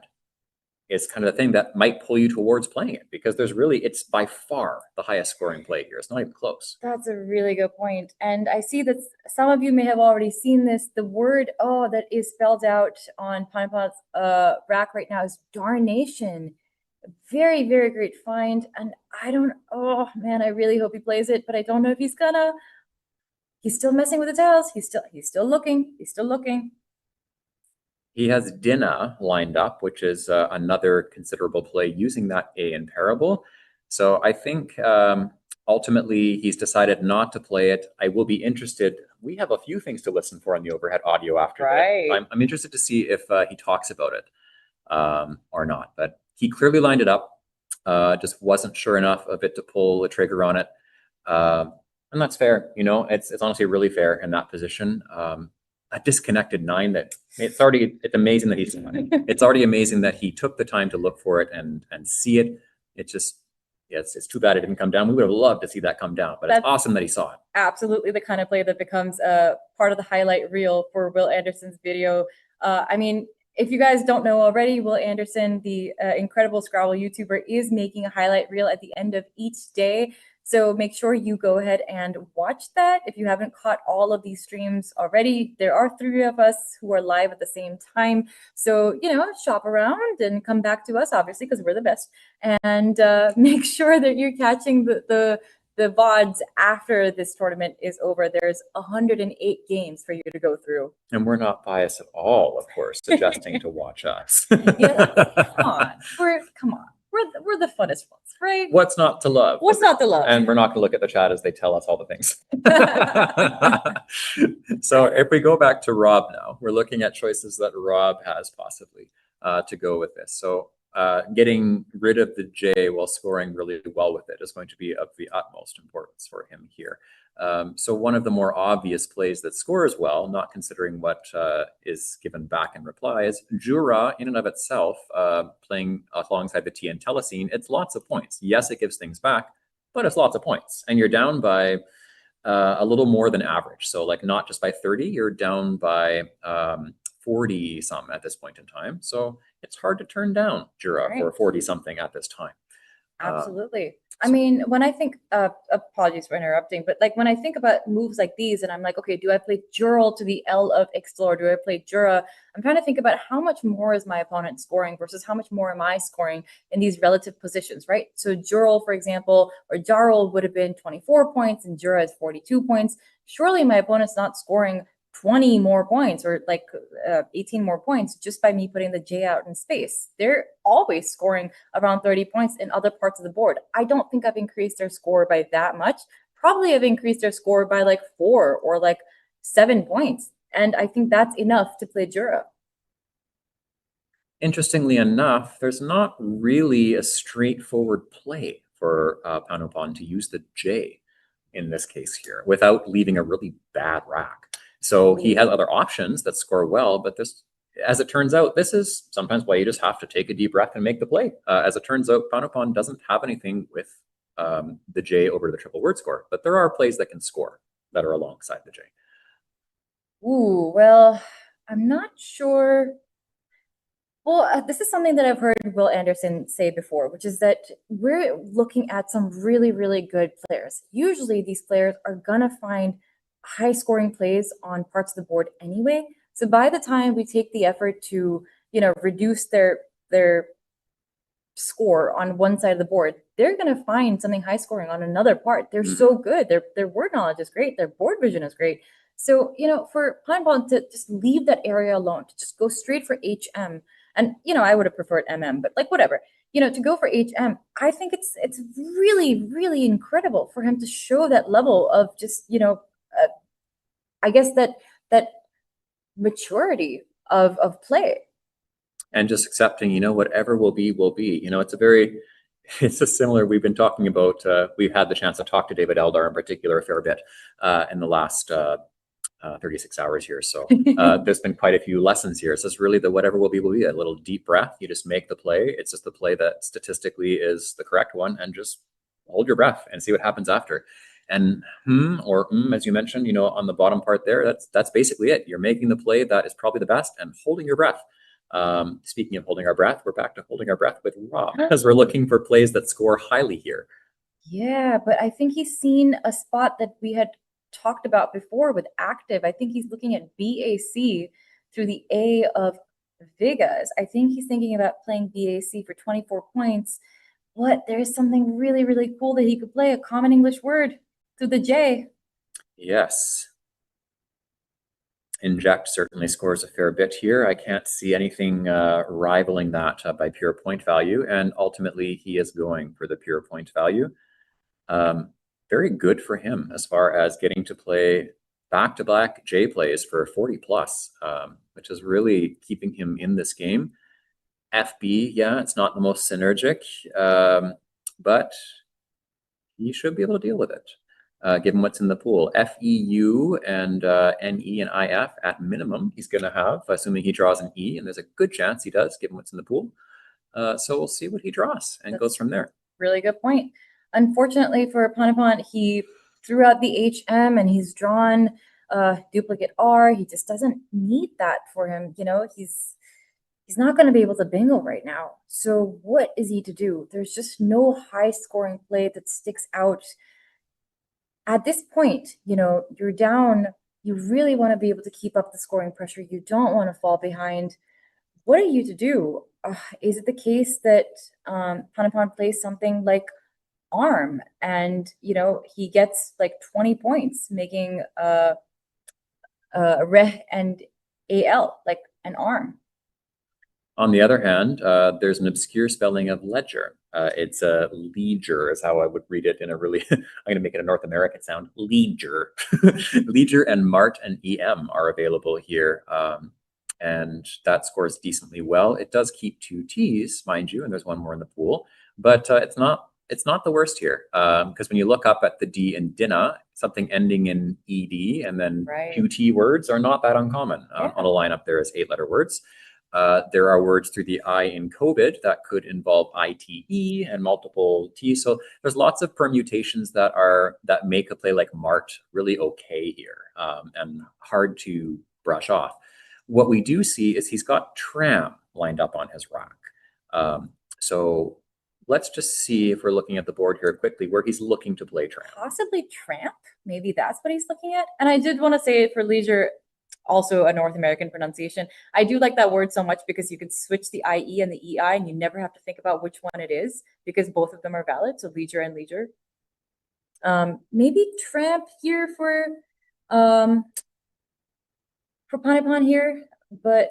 It's kind of the thing that might pull you towards playing it, because it's by far the highest scoring play here. It's not even close. That's a really good point. And I see that some of you may have already seen this. The word that is spelled out on Pineapot's rack right now is darnation. Very, very great find. And I really hope he plays it, but I don't know if he's gonna. He's still messing with the tails. He's still looking. He's still looking. He has Dinah lined up, which is another considerable play using that A in parable. So I think ultimately he's decided not to play it. I will be interested. We have a few things to listen for on the overhead audio after that. I'm interested to see if he talks about it or not. But he clearly lined it up, just wasn't sure enough of it to pull the trigger on it. And that's fair. It's honestly really fair in that position. A disconnected 9 that it's amazing that it's already amazing that he took the time to look for it and see it. It's just, it's too bad it didn't come down. We would have loved to see that come down, but it's awesome that he saw it. Absolutely the kind of play that becomes a part of the highlight reel for Will Anderson's video. If you guys don't know already, Will Anderson, the incredible Scrabble YouTuber, is making a highlight reel at the end of each day. So make sure you go ahead and watch that. If you haven't caught all of these streams already, there are 3 of us who are live at the same time. So, shop around and come back to us, obviously, because we're the best. And make sure that you're catching the VODs after this tournament is over. There's 108 games for you to go through. And we're not biased at all, of course, suggesting to watch us. Come on. We're the funnest ones, right? What's not to love? What's not to love? And we're not going to look at the chat as they tell us all the things. So if we go back to Rob now, we're looking at choices that Rob has possibly to go with this. So getting rid of the J while scoring really well with it is going to be of the utmost importance for him here. So one of the more obvious plays that scores well, not considering what is given back in reply, is Jura in and of itself, playing alongside the T and Telecine. It's lots of points. Yes, it gives things back, but it's lots of points. And you're down by a little more than average. So like not just by 30, you're down by 40 some at this point in time. So it's hard to turn down Jura for 40 something at this time. Absolutely. When I think, apologies for interrupting, but like when I think about moves like these and I'm like, okay, do I play Jural to the L of Explore? Do I play Jura? I'm trying to think about how much more is my opponent scoring versus how much more am I scoring in these relative positions, right? So Jural, for example, or Jarl would have been 24 points and Jura is 42 points. Surely my opponent's not scoring 20 more points or like 18 more points just by me putting the J out in space. They're always scoring around 30 points in other parts of the board. I don't think I've increased their score by that much. Probably have increased their score by like 4 or like 7 points. And I think that's enough to play Jura. Interestingly enough, there's not really a straightforward play for Panopon to use the J in this case here without leaving a really bad rack. So he has other options that score well, but this, as it turns out, this is sometimes why you just have to take a deep breath and make the play. As it turns out, Panopon doesn't have anything with the J over the triple word score, but there are plays that can score that are alongside the J. Ooh, well, I'm not sure. Well, this is something that I've heard Will Anderson say before, which is that we're looking at some really, really good players. Usually these players are going to find high scoring plays on parts of the board anyway. So by the time we take the effort to, reduce their score on one side of the board, they're going to find something high scoring on another part. They're so good. Their word knowledge is great. Their board vision is great. So, for Pineball to just leave that area alone, to just go straight for HM. And, I would have preferred MM, but like whatever, to go for HM, I think it's really, really incredible for him to show that level of just, I guess that maturity of play. And just accepting, whatever will be, will be. It's a very, it's a similar, we've been talking about, we've had the chance to talk to David Eldar in particular a fair bit in the last 36 hours here. So there's been quite a few lessons here. So it's really the whatever will be, a little deep breath. You just make the play. It's just the play that statistically is the correct one, and just hold your breath and see what happens after. And as you mentioned, you know, on the bottom part there, that's basically it. You're making the play that is probably the best and holding your breath. Speaking of holding our breath, we're back to holding our breath with Rob as we're looking for plays that score highly here. Yeah, but I think he's seen a spot that we had talked about before with active. I think he's looking at BAC through the A of Vegas. I think he's thinking about playing BAC for 24 points, but there's something really, really cool that he could play, a common English word through the J. Yes. Inject certainly scores a fair bit here. I can't see anything rivaling that by pure point value, and ultimately he is going for the pure point value. Very good for him as far as getting to play back-to-back J plays for 40 plus, which is really keeping him in this game. FB, yeah, it's not the most synergic, but he should be able to deal with it. Given what's in the pool. FEU and NE and IF at minimum he's going to have, assuming he draws an E, and there's a good chance he does, given what's in the pool. So we'll see what he draws and goes from there. Really good point. Unfortunately for Panapon, he threw out the HM and he's drawn duplicate R. He just doesn't need that for him. You know, he's not going to be able to bingo right now. So what is he to do? There's just no high scoring play that sticks out. At this point, you know, you're down, you really want to be able to keep up the scoring pressure. You don't want to fall behind. What are you to do? Is it the case that Panapon plays something like arm and, you know, he gets like 20 points making Re and AL, like an arm? On the other hand, there's an obscure spelling of ledger. It's a leger is how I would read it in a really, I'm going to make it a North American sound, leger. Leger and Mart and EM are available here. And that scores decently well. It does keep 2 T's, mind you, and there's one more in the pool, but it's not the worst here. Because when you look up at the D in Dinna, something ending in ED and then 2 T words are not that uncommon on a lineup there as 8-letter words. There are words through the I in COVID that could involve ITE and multiple T. So there's lots of permutations that make a play like Mart really okay here and hard to brush off. What we do see is he's got Tram lined up on his rack. So let's just see if we're looking at the board here quickly where he's looking to play Tram. Possibly Tramp. Maybe that's what he's looking at. And I did want to say for leisure, also a North American pronunciation. I do like that word so much because you can switch the IE and the EI and you never have to think about which one it is because both of them are valid. So leisure and leisure. Maybe Tramp here for Panapon here, but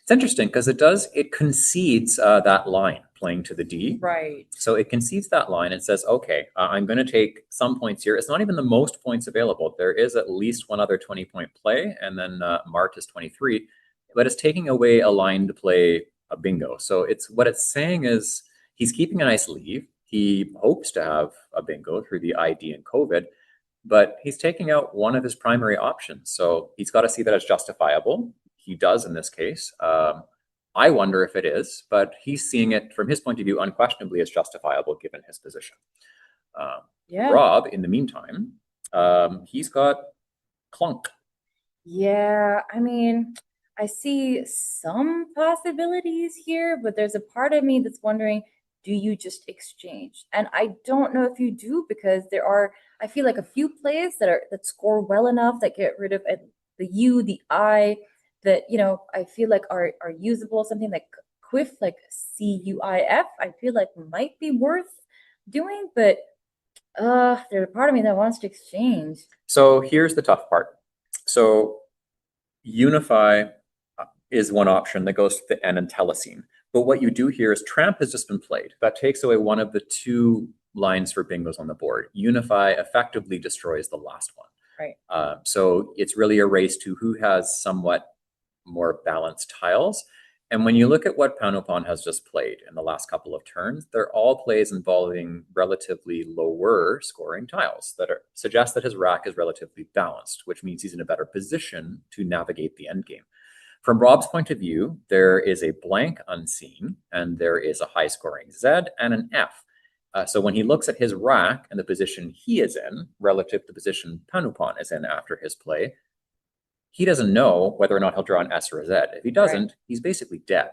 it's interesting because it concedes that line playing to the D. Right. So it concedes that line and says, okay, I'm going to take some points here. It's not even the most points available. There is at least one other 20-point play, and then Mart is 23, but it's taking away a line to play a bingo. So what it's saying is he's keeping a nice lead. He hopes to have a bingo through the ID and COVID, but he's taking out one of his primary options. So he's got to see that it's justifiable. He does in this case. I wonder if it is, but he's seeing it from his point of view unquestionably as justifiable given his position. Rob, in the meantime, he's got Clunk. Yeah, I mean, I see some possibilities here, but there's a part of me that's wondering, do you just exchange? And I don't know if you do because there are, I feel like a few plays that score well enough that get rid of the U, the I, that, you know, I feel like are usable. Something like Quiff, like CUIF, I feel like might be worth doing, but there's a part of me that wants to exchange. So here's the tough part. So Unify is one option that goes to the N and Telecine. But what you do here is Tramp has just been played. That takes away one of the 2 lines for bingos on the board. Unify effectively destroys the last one. Right. So it's really a race to who has somewhat more balanced tiles. And when you look at what Panopon has just played in the last couple of turns, they're all plays involving relatively lower scoring tiles that suggest that his rack is relatively balanced, which means he's in a better position to navigate the endgame. From Rob's point of view, there is a blank unseen, and there is a high scoring Z and an F. So when he looks at his rack and the position he is in relative to the position Panopon is in after his play, he doesn't know whether or not he'll draw an S or a Z. If he doesn't, he's basically dead,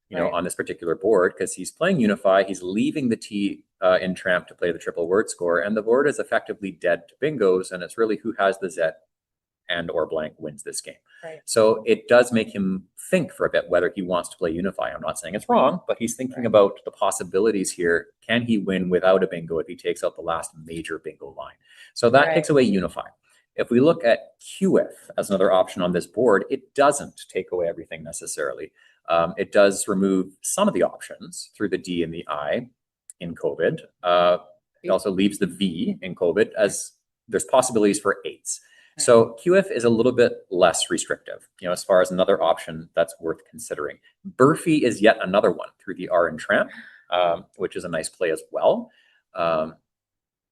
you know, on this particular board, because he's playing Unify. He's leaving the T in Tramp to play the triple word score, and the board is effectively dead to bingos, and it's really who has the Z and or blank wins this game. So it does make him think for a bit whether he wants to play Unify. I'm not saying it's wrong, but he's thinking about the possibilities here. Can he win without a bingo if he takes out the last major bingo line? So that takes away Unify. If we look at QF as another option on this board, it doesn't take away everything necessarily. It does remove some of the options through the D and the I in COVID. It also leaves the V in COVID as there's possibilities for 8s. So QF is a little bit less restrictive, you know, as far as another option that's worth considering. Burfy is yet another one through the R and Tramp, which is a nice play as well.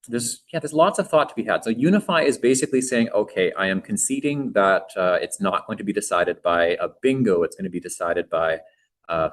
There's lots of thought to be had. So Unify is basically saying, okay, I am conceding that it's not going to be decided by a bingo. It's going to be decided by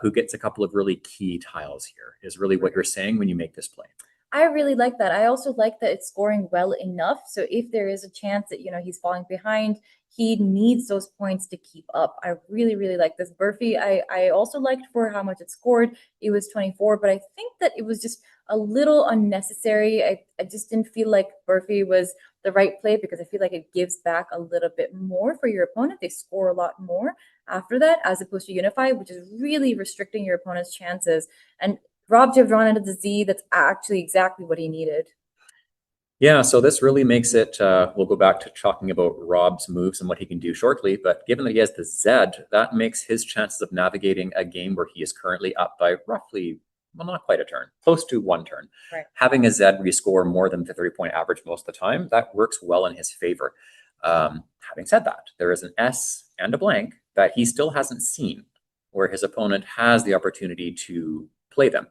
who gets a couple of really key tiles here, is really what you're saying when you make this play. I really like that. I also like that it's scoring well enough. So if there is a chance that, you know, he's falling behind, he needs those points to keep up. I really, really like this. Burfy, I also liked for how much it scored. It was 24, but I think that it was just a little unnecessary. I just didn't feel like Burfy was the right play, because I feel like it gives back a little bit more for your opponent. They score a lot more after that, as opposed to Unify, which is really restricting your opponent's chances. And Rob to have drawn into the Z, that's actually exactly what he needed. Yeah, so this really makes it, we'll go back to talking about Rob's moves and what he can do shortly, but given that he has the Z, that makes his chances of navigating a game where he is currently up by roughly, well, not quite a turn, close to 1 turn. Having a Z rescore more than the 30-point average most of the time, that works well in his favor. Having said that, there is an S and a blank that he still hasn't seen, where his opponent has the opportunity to play them.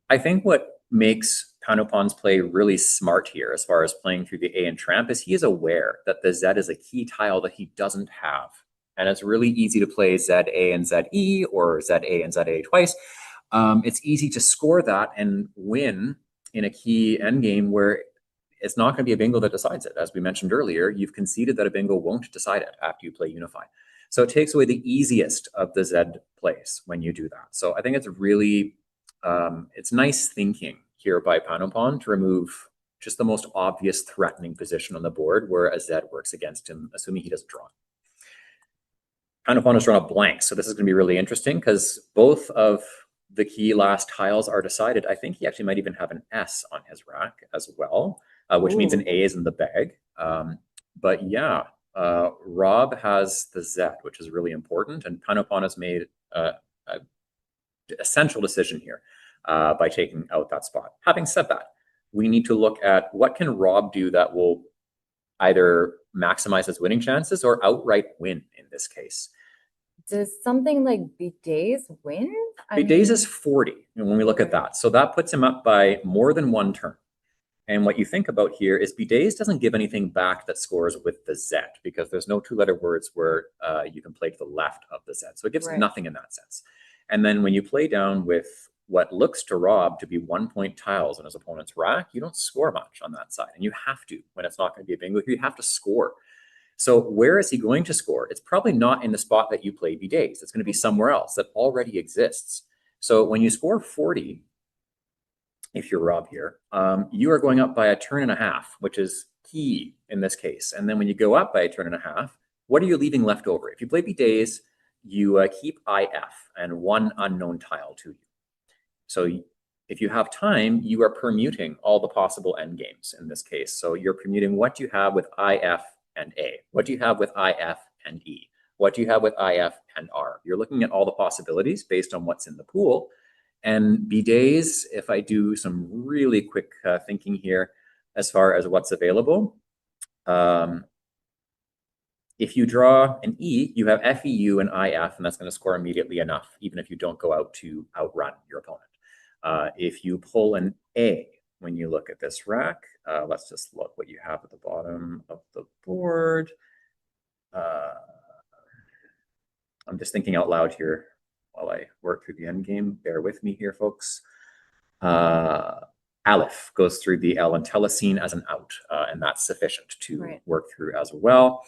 I think what makes Panopon's play really smart here, as far as playing through the A and Tramp, is he is aware that the Z is a key tile that he doesn't have. And it's really easy to play ZA and ZE, or ZA and ZA twice. It's easy to score that and win in a key endgame where it's not going to be a bingo that decides it. As we mentioned earlier, you've conceded that a bingo won't decide it after you play Unify. So it takes away the easiest of the Z plays when you do that. So I think it's really, it's nice thinking here by Panopon to remove just the most obvious threatening position on the board where a Z works against him, assuming he doesn't draw. Panopon has drawn a blank, so this is going to be really interesting because both of the key last tiles are decided. I think he actually might even have an S on his rack as well, which means an A is in the bag. But yeah, Rob has the Z, which is really important, and Panopon has made an essential decision here by taking out that spot. Having said that, we need to look at what can Rob do that will either maximize his winning chances or outright win in this case. Does something like Bidets win? Bidets is 40 when we look at that. So that puts him up by more than 1 turn. And what you think about here is Bidets doesn't give anything back that scores with the Z, because there's no 2-letter words where you can play to the left of the Z. So it gives nothing in that sense. And then when you play down with what looks to Rob to be 1-point tiles on his opponent's rack, you don't score much on that side. And you have to, when it's not going to be a bingo, you have to score. So where is he going to score? It's probably not in the spot that you play Bidets. It's going to be somewhere else that already exists. So when you score 40, if you're Rob here, you are going up by a turn and a half, which is key in this case. And then when you go up by a turn and a half, what are you leaving left over? If you play Bidets, you keep IF and 1 unknown tile to you. So if you have time, you are permuting all the possible endgames in this case. So you're permuting what you have with IF and A. What do you have with IF and E? What do you have with IF and R? You're looking at all the possibilities based on what's in the pool. And Bidets, if I do some really quick thinking here as far as what's available, If you draw an E, you have F, E, U, and I, F, and that's going to score immediately enough, even if you don't go out to outrun your opponent. If you pull an A, when you look at this rack, let's just look what you have at the bottom of the board. I'm just thinking out loud here while I work through the end game. Bear with me here, folks. Aleph goes through the L and telecine as an out, and that's sufficient to work through as well.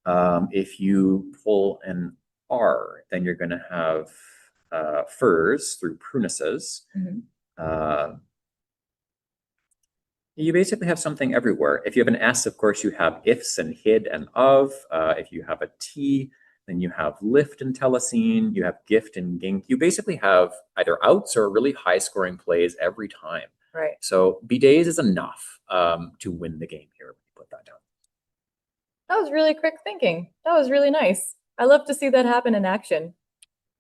If you pull an R, then you're going to have furs through prunuses. You basically have something everywhere. If you have an S, of course, you have ifs and hid and of. If you have a T, then you have lift and telecine. You have gift and gink. You basically have either outs or really high scoring plays every time. Right. So bidets is enough to win the game here. Put that down. That was really quick thinking. That was really nice. I love to see that happen in action.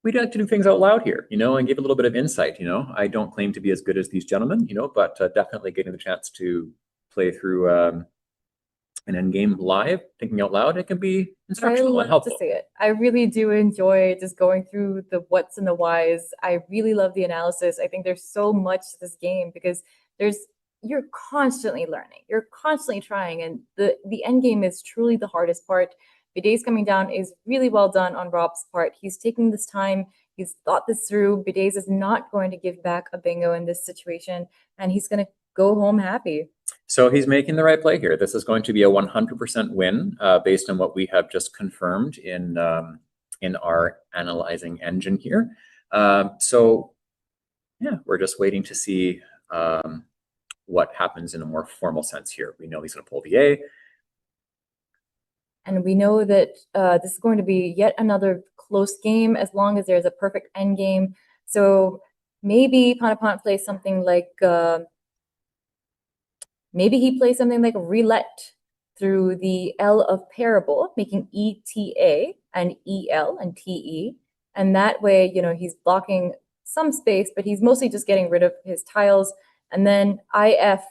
We'd like to do things out loud here, and give a little bit of insight. I don't claim to be as good as these gentlemen, but definitely getting the chance to play through an endgame live, thinking out loud, it can be instructional and helpful. To see it. I really do enjoy just going through the whats and the whys. I really love the analysis. I think there's so much to this game because you're constantly learning. You're constantly trying, and the end game is truly the hardest part. Bidets coming down is really well done on Rob's part. He's taking this time. He's thought this through. Bidets is not going to give back a bingo in this situation, and he's going to go home happy. So he's making the right play here. This is going to be a 100% win based on what we have just confirmed in our analyzing engine here. So yeah, we're just waiting to see what happens in a more formal sense here. We know he's going to pull the A. And we know that this is going to be yet another close game as long as there's a perfect end game. So maybe Panapant plays something like, maybe he plays something like roulette through the L of parable, making ETA and EL and TE. And that way, he's blocking some space, but he's mostly just getting rid of his tiles. And then IF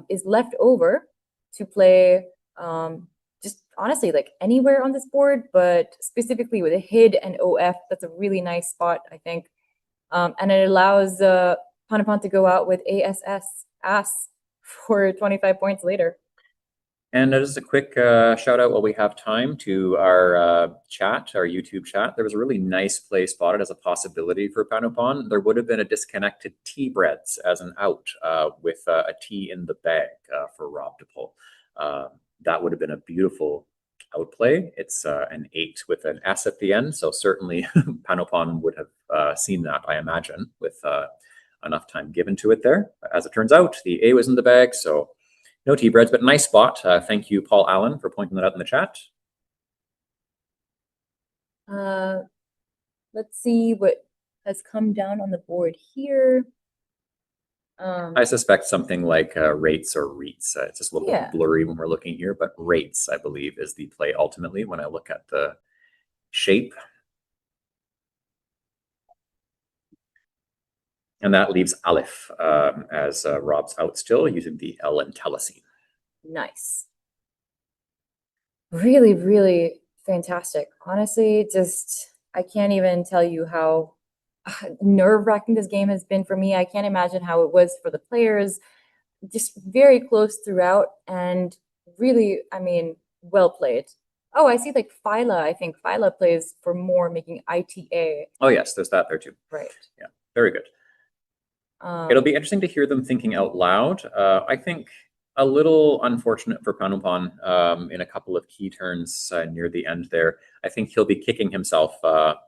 is left over to play just honestly like anywhere on this board, but specifically with a HID and OF. That's a really nice spot, I think. And it allows Panapant to go out with ASS for 25 points later. And just a quick shout out while we have time to our chat, our YouTube chat. There was a really nice play spotted as a possibility for Panopon. There would have been a disconnected T-breads as an out with a T in the bag for Rob to pull. That would have been a beautiful outplay. It's an 8 with an S at the end, so certainly Panopon would have seen that, I imagine, with enough time given to it there. As it turns out, the A was in the bag, so no T-breads, but nice spot. Thank you, Paul Allen, for pointing that out in the chat. Let's see what has come down on the board here. I suspect something like rates or REITs. It's just a little bit blurry when we're looking here, but rates, I believe, is the play ultimately when I look at the shape. And that leaves Aleph as Rob's out still, using the L and telecine. Nice. Really, really fantastic. Honestly, just I can't even tell you how nerve-wracking this game has been for me. I can't imagine how it was for the players. Just very close throughout, and really, I mean, well played. Oh, I see, like Phyla. I think Phyla plays for more, making ITA. Oh yes, there's that there too. Right. Yeah, very good. It'll be interesting to hear them thinking out loud. I think a little unfortunate for Panupon in a couple of key turns near the end there. I think he'll be kicking himself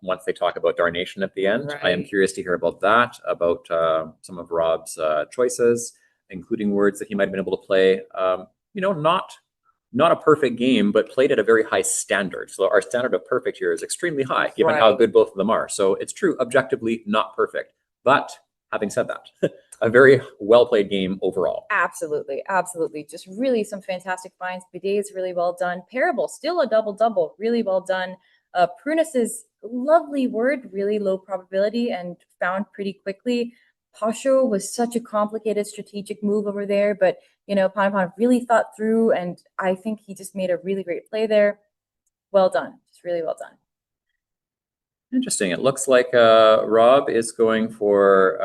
once they talk about Darnation at the end. Right. I am curious to hear about that, about some of Rob's choices, including words that he might have been able to play. Not a perfect game, but played at a very high standard. So our standard of perfect here is extremely high, given how good both of them are. So it's true, objectively not perfect. But having said that, a very well-played game overall. Absolutely, absolutely. Just really some fantastic finds. Bidets really well done. Parable, still a double-double, really well done. Prunus is a lovely word, really low probability and found pretty quickly. Pasho was such a complicated strategic move over there, but Panapon really thought through, and I think he just made a really great play there. well done. Just really well done. Interesting. It looks like Rob is going for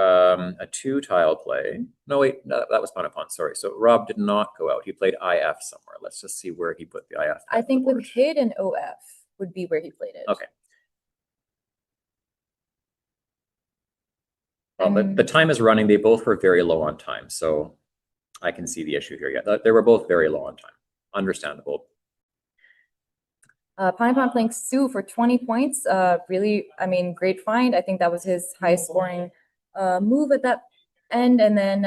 a 2-tile play. No, wait, no, that was Panapon. Sorry. So Rob did not go out. He played IF somewhere. Let's just see where he put the IF. I think with Kid and OF would be where he played it. Okay. Well, the time is running. They both were very low on time, so I can see the issue here. Yeah, they were both very low on time. Understandable. Panapon playing Sue for 20 points. Really, I mean, great find. I think that was his highest scoring move at that end. And then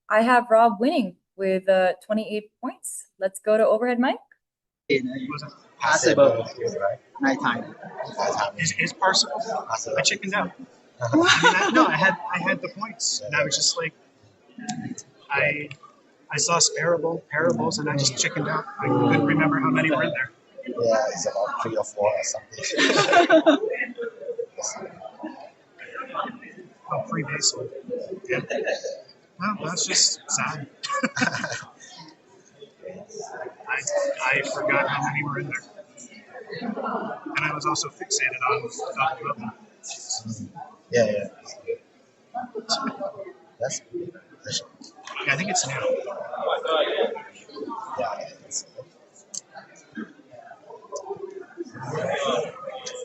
I have Rob winning with 28 points. Let's go to overhead Mike. Passable. Nighttime. Is parsable. I chickened out. I mean, I had the points, and I was just like, I saw parables, and I just chickened out. I couldn't remember how many were in there. Yeah, it's about 3 or 4 or something. Oh, free base one. Yeah. Well, that's just sad. I forgot how many were in there. And I was also fixated on talking about them. Yeah. That's yeah, I think it's new. Yeah, it's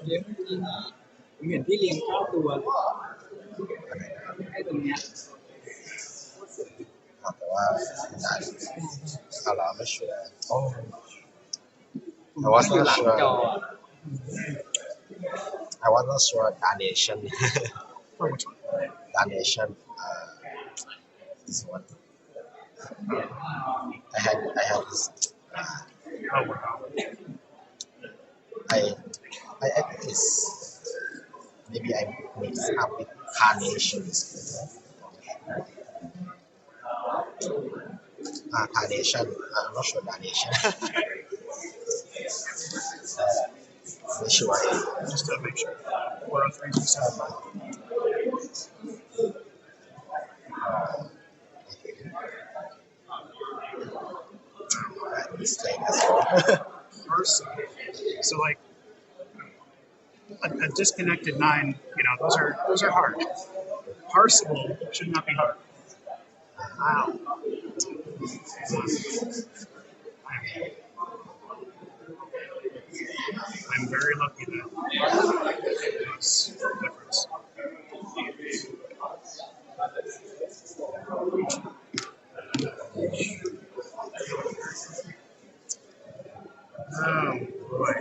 เหมือนที่เลี้ยง9 ตัวให้ตรงเนี้ย แต่ว่าI'm not sure. Oh, I was not sure. I was not sure. Donation. For which one? Donation. This one. I had this. Oh wow. I think it's maybe I mixed up with carnations. Carnation. I'm not sure donation. Make sure just to make sure. 403 mistake as well. So like a disconnected 9, those are hard. Parsable should not be hard. Wow. I'm very lucky that makes a difference. Oh boy.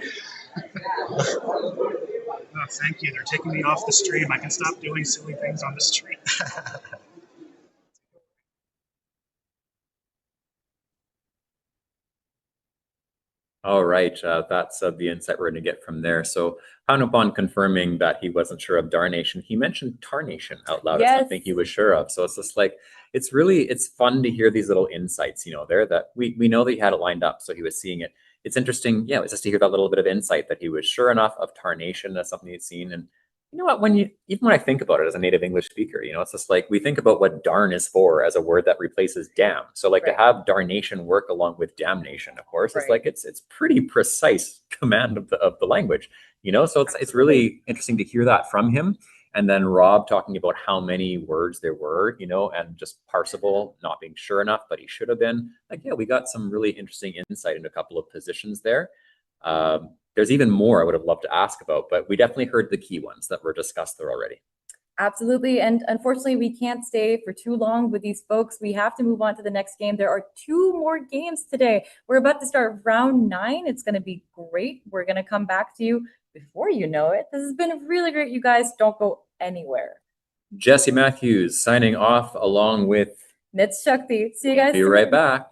Oh, thank you. They're taking me off the stream. I can stop doing silly things on the stream. All right, that's the insight we're going to get from there. So, upon confirming that he wasn't sure of Darnation, he mentioned Tarnation out loud as something he was sure of. So it's just like, it's fun to hear these little insights, there that we know that he had it lined up, so he was seeing it. It's interesting, it's just to hear that little bit of insight that he was sure enough of Tarnation as something he'd seen. And you know what, even when I think about it as a native English speaker, it's just like we think about what darn is for as a word that replaces damn. So like to have darnation work along with damnation, of course, it's like it's pretty precise command of the language, so it's really interesting to hear that from him. And then Rob talking about how many words there were, and just parsable not being sure enough, but he should have been. Like, yeah, we got some really interesting insight into a couple of positions there. There's even more I would have loved to ask about, but we definitely heard the key ones that were discussed there already. Absolutely. And unfortunately, we can't stay for too long with these folks. We have to move on to the next game. There are 2 more games today. We're about to start round 9. It's going to be great. We're going to come back to you before you know it. This has been really great. You guys don't go anywhere. Jesse Matthews signing off along with Nits Shakti. See you guys soon. Be right back.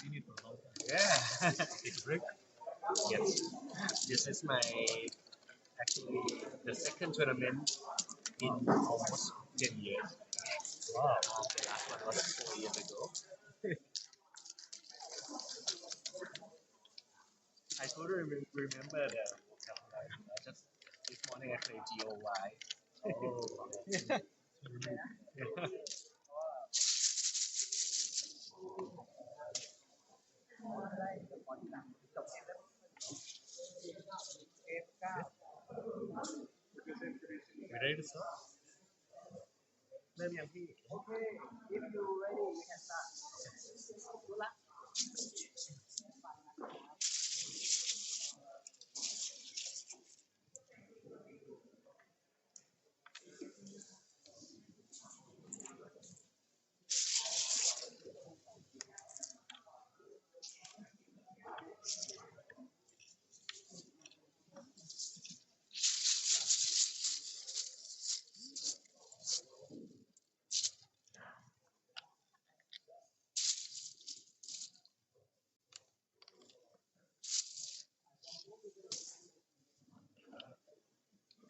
seen it for a long time. Yeah. It's great. Yes. This is my actually the second tournament in almost 10 years. Wow. The last one was 4 years ago. I totally remember the just this morning I played GOY. Oh. Yeah. We ready to start? Let me see. Okay, if you're ready, we can start. Good luck.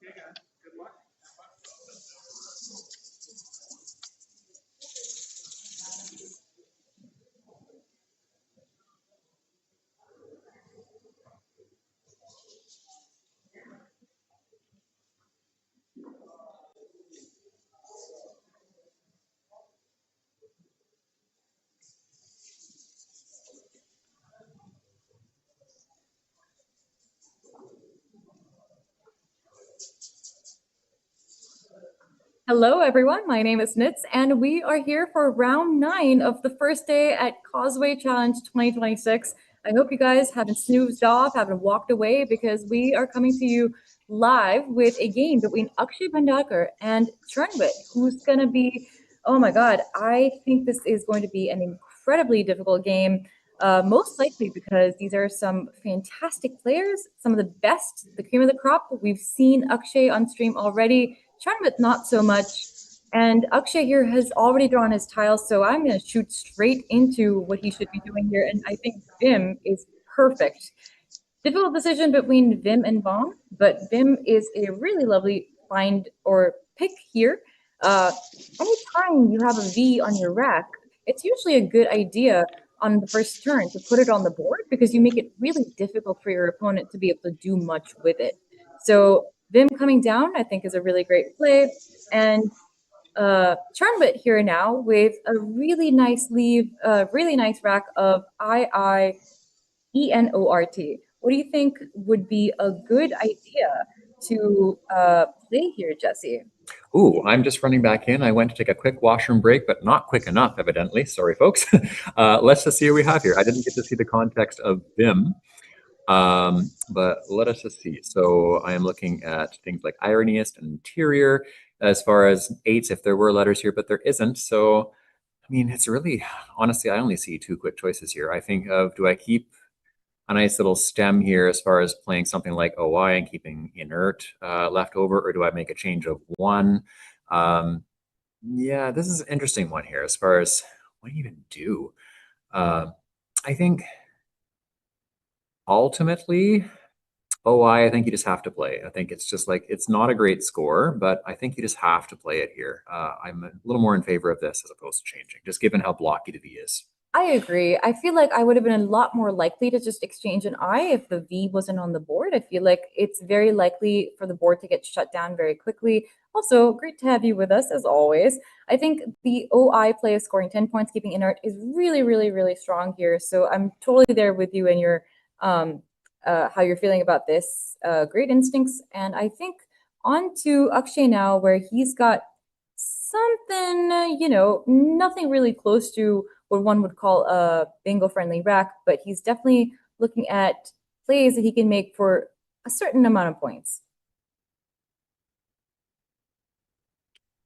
Okay, guys. Good luck. Hello, everyone. My name is Nitz, and we are here for round 9 of the first day at Causeway Challenge 2026. I hope you guys haven't snoozed off, haven't walked away, because we are coming to you live with a game between Akshay Bhandakar and Chernwit, who's going to be, oh my God, I think this is going to be an incredibly difficult game, most likely because these are some fantastic players, some of the best, the cream of the crop. We've seen Akshay on stream already. Chernwit not so much. And Akshay here has already drawn his tiles, so I'm going to shoot straight into what he should be doing here. And I think Vim is perfect. Difficult decision between Vim and Bong, but Vim is a really lovely find or pick here. Anytime you have a V on your rack, it's usually a good idea on the first turn to put it on the board because you make it really difficult for your opponent to be able to do much with it. So Vim coming down, I think, is a really great play. And Charnbit here now with a really nice really nice rack of Enort. What do you think would be a good idea to play here, Jesse? Ooh, I'm just running back in. I went to take a quick washroom break, but not quick enough, evidently. Sorry, folks. Let's just see what we have here. I didn't get to see the context of Vim. But let us just see. So I am looking at things like ironyist and interior as far as 8s, if there were letters here, but there isn't. So, I mean, it's really, honestly, I only see 2 quick choices here. I think of, do I keep a nice little stem here as far as playing something like OI and keeping inert left over, or do I make a change of 1? Yeah, this is an interesting one here as far as what do you even do? I think ultimately, I think you just have to play. I think it's just like, it's not a great score, but I think you just have to play it here. I'm a little more in favor of this as opposed to changing, just given how blocky the V is. I agree. I feel like I would have been a lot more likely to just exchange an I if the V wasn't on the board. I feel like it's very likely for the board to get shut down very quickly. Also, great to have you with us as always. I think the OI play of scoring 10 points, keeping inert is really, really, really strong here. So I'm totally there with you and your how you're feeling about this. Great instincts. And I think on to Akshay now, where he's got something, nothing really close to what one would call a bingo-friendly rack, but he's definitely looking at plays that he can make for a certain amount of points.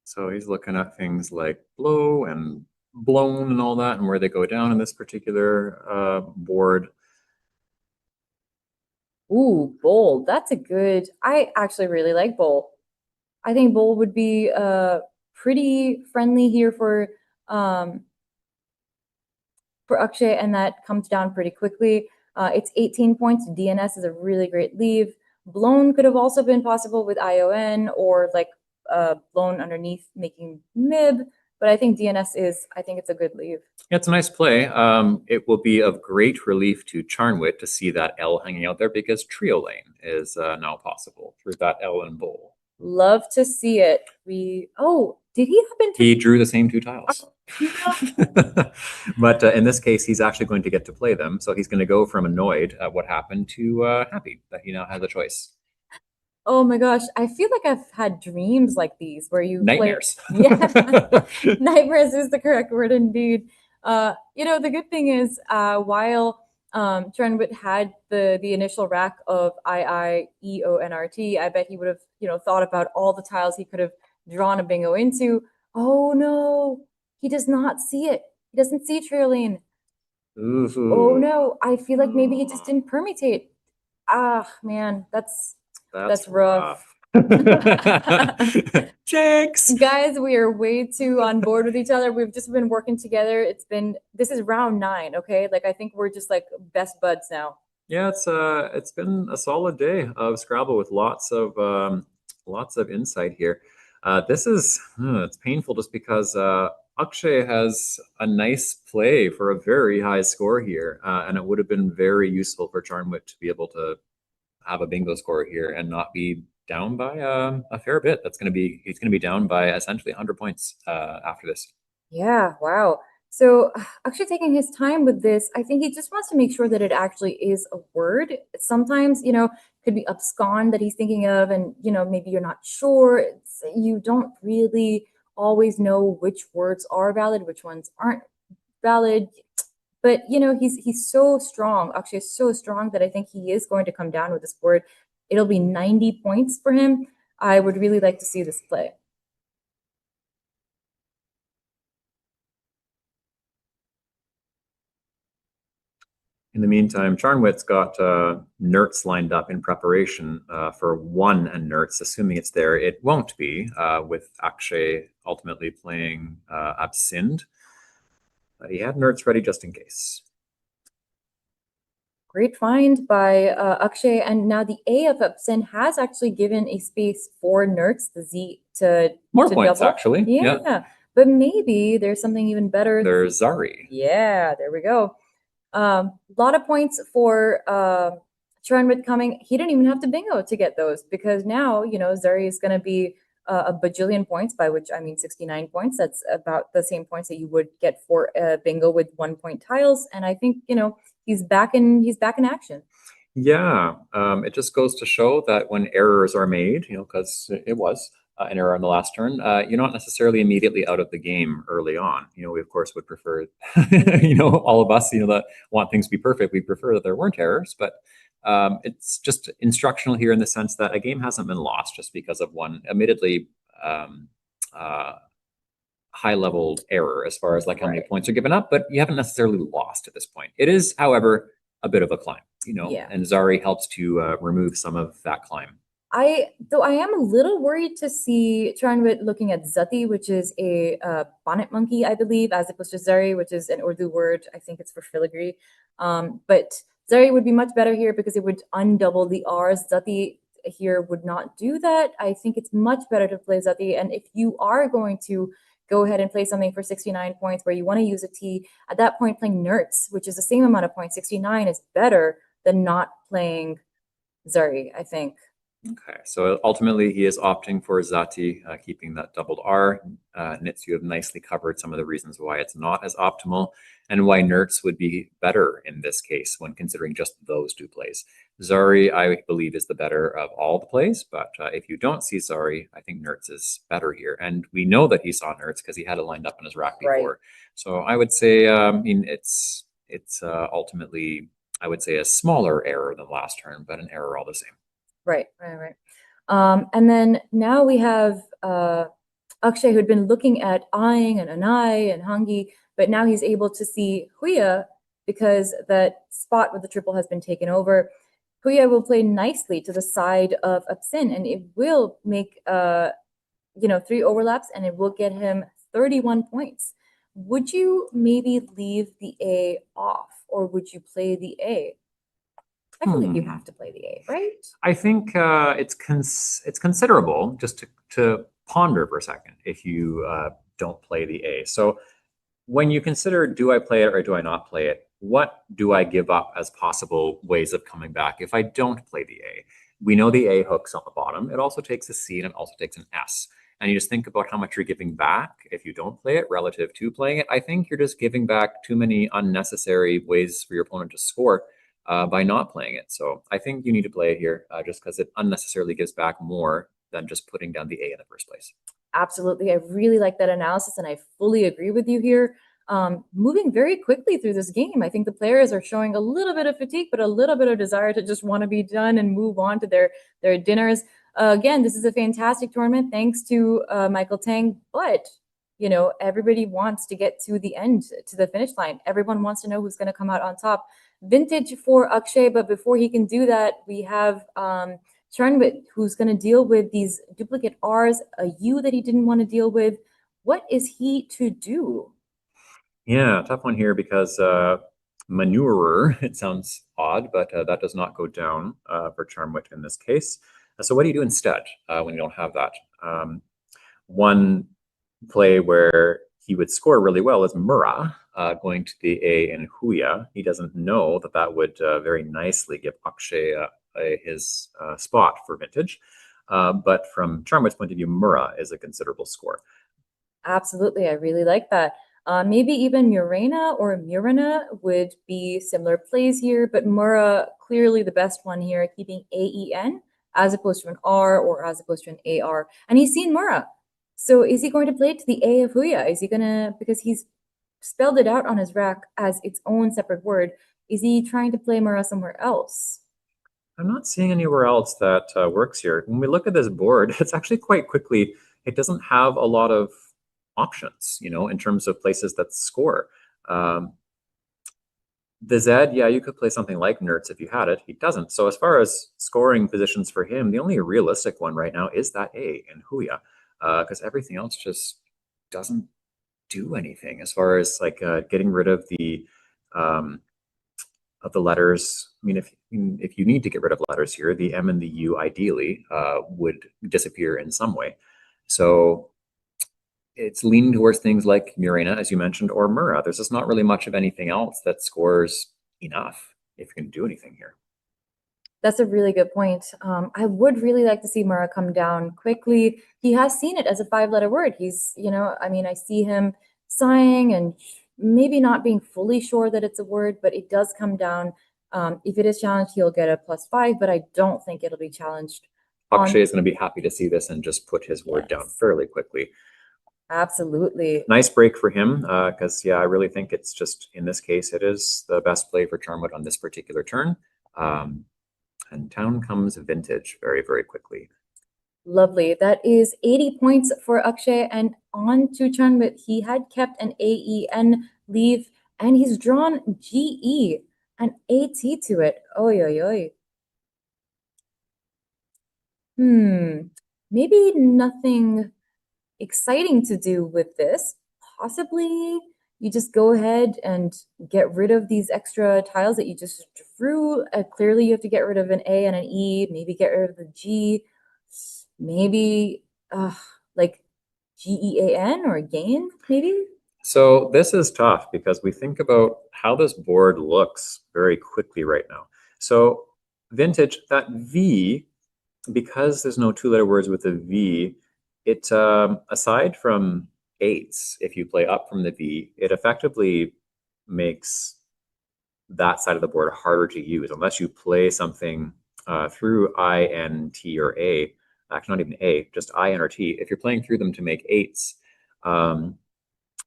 So he's looking at things like blow and blown and all that, and where they go down in this particular board. Ooh, bowl. That's a good. I actually really like bowl. I think bowl would be pretty friendly here for for Akshay, and that comes down pretty quickly. It's 18 points. DNS is a really great leave. Blown could have also been possible with ION, or like blown underneath making MIB, but I think DNS is, I think it's a good leave. Yeah, it's a nice play. It will be of great relief to Charnwit to see that L hanging out there, because trio lane is now possible through that L and bowl. Love to see it. Did he happen to? He drew the same 2 tiles. But in this case, he's actually going to get to play them. So he's going to go from annoyed at what happened to happy that he now has a choice. Oh my gosh, I feel like I've had dreams like these where you Nightmares. Yeah, nightmares is the correct word indeed. The good thing is, while Trendwit had the initial rack of IIEONRT, I bet he would have thought about all the tiles he could have drawn a bingo into. Oh no, he does not see it. He doesn't see Trillian. Ooh. Oh no, I feel like maybe he just didn't permutate. Ah man, that's rough. Jinx! Guys, we are way too on board with each other. We've just been working together. This is round 9, okay? Like, I think we're just like best buds now. Yeah, it's been a solid day of Scrabble with lots of insight here. It's painful just because Akshay has a nice play for a very high score here, and it would have been very useful for Charnwit to be able to have a bingo score here and not be down by a fair bit. He's going to be down by essentially 100 points after this. Yeah, wow. So actually taking his time with this, I think he just wants to make sure that it actually is a word. Sometimes, could be abscond that he's thinking of, and, maybe you're not sure. You don't really always know which words are valid, which ones aren't valid. But, he's so strong. Actually, so strong that I think he is going to come down with this word. It'll be 90 points for him. I would really like to see this play. In the meantime, Charnwit's got Nertz lined up in preparation for 1 and Nertz, assuming it's there. It won't be, with Akshay ultimately playing Absinthe. But he had Nertz ready just in case. Great find by Akshay, and now the A of Absinthe has actually given a space for Nertz, the Z to more points double. Actually. Yeah, but maybe there's something even better. There's Zari. Yeah, there we go. A lot of points for Charnwit coming. He didn't even have to bingo to get those, because now, Zari is going to be a bajillion points, by which I mean 69 points. That's about the same points that you would get for a bingo with 1 point tiles. And I think, he's back in action. Yeah, it just goes to show that when errors are made, because it was an error on the last turn, you're not necessarily immediately out of the game early on. We of course would prefer, all of us, that want things to be perfect, we prefer that there weren't errors, but it's just instructional here in the sense that a game hasn't been lost just because of one admittedly high level error as far as like how many points are given up, but you haven't necessarily lost at this point. It is, however, a bit of a climb, and Zari helps to remove some of that climb. I am a little worried to see Charnwit looking at Zati, which is a bonnet monkey, I believe, as opposed to Zari, which is an Urdu word. I think it's for filigree. But Zari would be much better here because it would undouble the R's. Zati here would not do that. I think it's much better to play Zati. And if you are going to go ahead and play something for 69 points where you want to use a T, at that point playing Nertz, which is the same amount of points, 69, is better than not playing Zari, I think. Okay, so ultimately he is opting for Zati, keeping that doubled R. Nitz, you have nicely covered some of the reasons why it's not as optimal and why Nertz would be better in this case when considering just those 2 plays. Zari, I believe, is the better of all the plays, but if you don't see Zari, I think Nertz is better here. And we know that he saw Nertz because he had it lined up in his rack before. Right. So I would say, it's ultimately, I would say, a smaller error than last turn, but an error all the same. Right. And then now we have Akshay, who had been looking at Aing and Anai and Hangi, but now he's able to see Huya because that spot with the triple has been taken over. Huya will play nicely to the side of Absin, and it will make 3 overlaps, and it will get him 31 points. would you maybe leave the A off, or would you play the A? I feel like you have to play the A, right? I think it's considerable just to ponder for a second if you don't play the A. So when you consider, do I play it or do I not play it? What do I give up as possible ways of coming back if I don't play the A? We know the A hooks on the bottom. It also takes a C and it also takes an S. And you just think about how much you're giving back if you don't play it relative to playing it. I think you're just giving back too many unnecessary ways for your opponent to score by not playing it. So I think you need to play it here just because it unnecessarily gives back more than just putting down the A in the first place. Absolutely. I really like that analysis, and I fully agree with you here. Moving very quickly through this game, I think the players are showing a little bit of fatigue, but a little bit of desire to just want to be done and move on to their dinners. Again, this is a fantastic tournament, thanks to Michael Tang, but you know, everybody wants to get to the end, to the finish line. Everyone wants to know who's going to come out on top. Vintage for Akshay, but before he can do that, we have Charnwit, who's going to deal with these duplicate R's, a U that he didn't want to deal with. What is he to do? Yeah, tough one here because manurer, it sounds odd, but that does not go down for Charmwit in this case. So what do you do instead when you don't have that? One play where he would score really well is Mura, going to the A in Huya. He doesn't know that that would very nicely give Akshay his spot for Vintage. But from Charmwit's point of view, Mura is a considerable score. Absolutely, I really like that. Maybe even Murena or Murena would be similar plays here, but Mura clearly the best one here, keeping AEN as opposed to an R or as opposed to an AR. And he's seen Mura. So is he going to play it to the A of Huya? Is he gonna, because he's spelled it out on his rack as its own separate word, is he trying to play Mura somewhere else? I'm not seeing anywhere else that works here. When we look at this board, it's actually quite quickly, it doesn't have a lot of options, you know, in terms of places that score. The Z, yeah, you could play something like Nertz if you had it. He doesn't. So as far as scoring positions for him, the only realistic one right now is that A in Huya, because everything else just doesn't do anything as far as like getting rid of the letters. I mean, if you need to get rid of letters here, the M and the U ideally would disappear in some way. So it's leaning towards things like Murena, as you mentioned, or Mura. There's just not really much of anything else that scores enough if you can do anything here. That's a really good point. I would really like to see Mura come down quickly. He has seen it as a 5-letter word. He's, you know, I mean, I see him sighing and maybe not being fully sure that it's a word, but it does come down. If it is challenged, he'll get a +5, but I don't think it'll be challenged. Akshay is going to be happy to see this and just put his word down fairly quickly. Absolutely. Nice break for him, because yeah, I really think it's just, in this case, it is the best play for Charmwood on this particular turn. And down comes Vintage very, very quickly. Lovely. That is 80 points for Akshay, and on to Charmwood. He had kept an AEN leave, and he's drawn GE, an AT to it. Oy, oy, oy. Maybe nothing exciting to do with this. Possibly you just go ahead and get rid of these extra tiles that you just drew. Clearly you have to get rid of an A and an E, maybe get rid of the G, maybe like GEAN or gain, maybe? So this is tough because we think about how this board looks very quickly right now. So Vintage, that V, because there's no 2-letter words with a V, it aside from 8s, if you play up from the V, it effectively makes that side of the board harder to use unless you play something through I, N, T, or A. Actually, not even A, just I, N, or T. If you're playing through them to make 8s,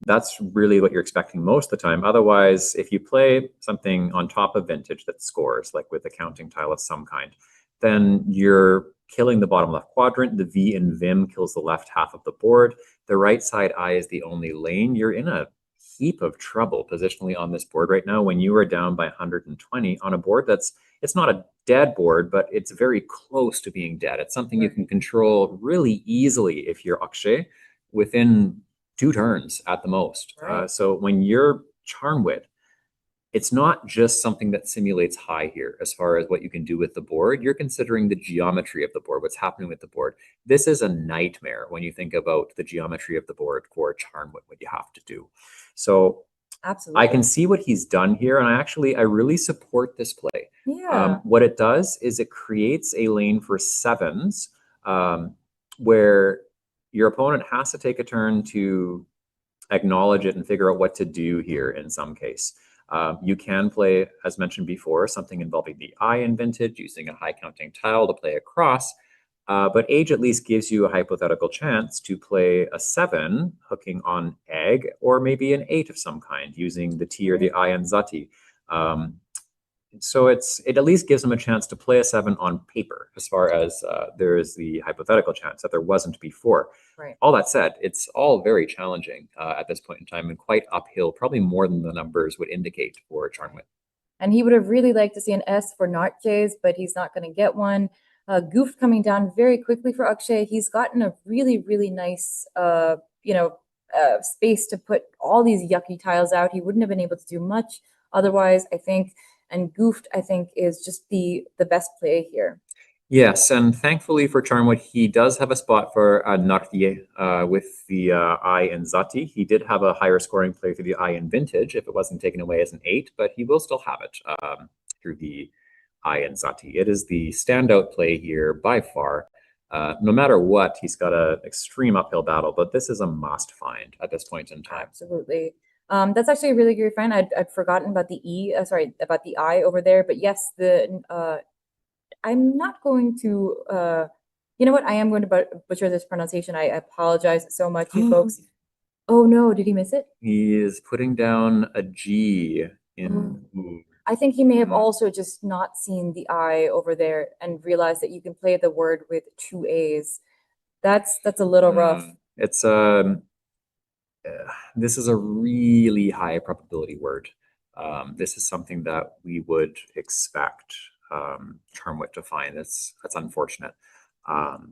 that's really what you're expecting most of the time. Otherwise, if you play something on top of Vintage that scores, like with a counting tile of some kind, then you're killing the bottom left quadrant. The V in Vim kills the left half of the board. The right side I is the only lane. You're in a heap of trouble positionally on this board right now when you are down by 120 on a board that's, it's not a dead board, but it's very close to being dead. It's something you can control really easily if you're Akshay within 2 turns at the most. Right. So when you're Charmwit, it's not just something that simulates high here as far as what you can do with the board. You're considering the geometry of the board, what's happening with the board. This is a nightmare when you think about the geometry of the board for Charmwit, what you have to do. So absolutely, I can see what he's done here, and I really support this play. Yeah. What it does is it creates a lane for 7s where your opponent has to take a turn to acknowledge it and figure out what to do here in some case. You can play, as mentioned before, something involving the eye in vintage, using a high counting tile to play across. But age at least gives you a hypothetical chance to play a 7, hooking on egg, or maybe an 8 of some kind, using the T or the I and Zati. So it at least gives them a chance to play a 7 on paper, as far as there is the hypothetical chance that there wasn't before. Right. All that said, it's all very challenging at this point in time, and quite uphill, probably more than the numbers would indicate for Charmwit. And he would have really liked to see an S for Nartjes, but he's not going to get one. Goof coming down very quickly for Akshay. He's gotten a really, really nice, space to put all these yucky tiles out. He wouldn't have been able to do much otherwise, I think. And Goofed, I think, is just the best play here. Yes, and thankfully for Charmwood, he does have a spot for Nartie with the I and Zati. He did have a higher scoring play through the I in Vintage if it wasn't taken away as an 8, but he will still have it through the I and Zati. It is the standout play here by far. No matter what, he's got an extreme uphill battle, but this is a must find at this point in time. Absolutely. That's actually a really good find. I'd forgotten about the about the I over there, but yes, I'm not going to, you know what? I am going to butcher this pronunciation. I apologize so much, you folks. Oh no, did he miss it? He is putting down a G in. I think he may have also just not seen the I over there and realized that you can play the word with 2 A's. That's a little rough. It's this is a really high probability word. This is something that we would expect Charmwit to find. That's unfortunate.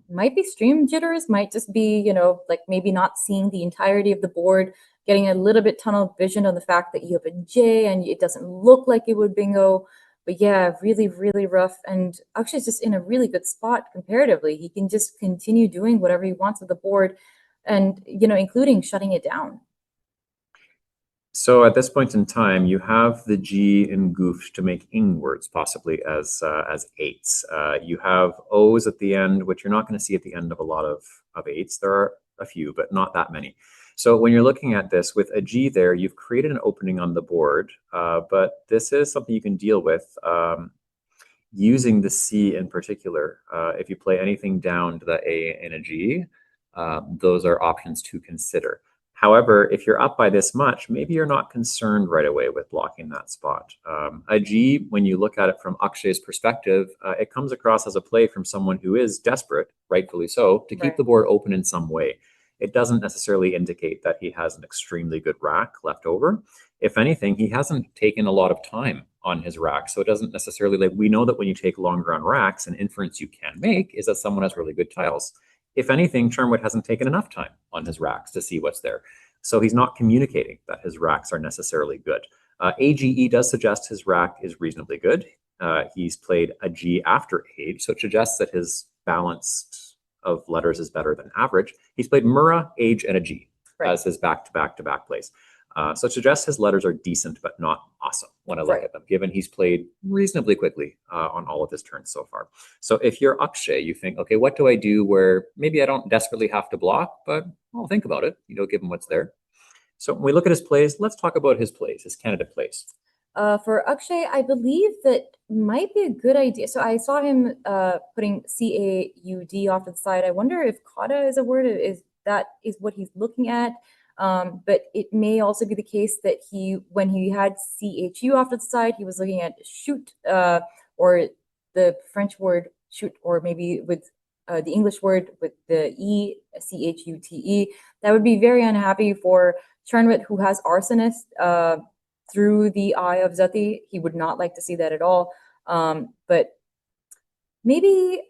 Might be stream jitters, might just be, like maybe not seeing the entirety of the board, getting a little bit tunnel vision on the fact that you have a J and it doesn't look like it would bingo. But yeah, really, really rough. And actually, it's just in a really good spot comparatively. He can just continue doing whatever he wants with the board and, including shutting it down. So at this point in time, you have the G in Goof to make ing words, possibly as 8s. You have O's at the end, which you're not going to see at the end of a lot of 8s. There are a few, but not that many. So when you're looking at this with a G there, you've created an opening on the board, but this is something you can deal with using the C in particular. If you play anything down to the A and a G, those are options to consider. However, if you're up by this much, maybe you're not concerned right away with blocking that spot. A G, when you look at it from Akshay's perspective, it comes across as a play from someone who is desperate, rightfully so, to keep the board open in some way. It doesn't necessarily indicate that he has an extremely good rack left over. If anything, he hasn't taken a lot of time on his rack, so it doesn't necessarily, we know that when you take longer on racks, an inference you can make is that someone has really good tiles. If anything, Charmwood hasn't taken enough time on his racks to see what's there. So he's not communicating that his racks are necessarily good. AGE does suggest his rack is reasonably good. He's played a G after age, so it suggests that his balance of letters is better than average. He's played Murrah, age, and a G as his back-to-back-to-back plays. So it suggests his letters are decent, but not awesome when I look at them, given he's played reasonably quickly on all of his turns so far. So if you're Akshay, you think, okay, what do I do where maybe I don't desperately have to block, but I'll think about it, given what's there. So when we look at his plays, let's talk about his plays, his candidate plays. For Akshay, I believe that might be a good idea. So I saw him putting CAUD off to the side. I wonder if Kata is a word, that is what he's looking at. But it may also be the case that when he had CHU off to the side, he was looking at shoot, or the French word shoot, or maybe with the English word with the E, CHUTE. That would be very unhappy for Charnwit, who has Arsonist through the eye of Zati. He would not like to see that at all. But maybe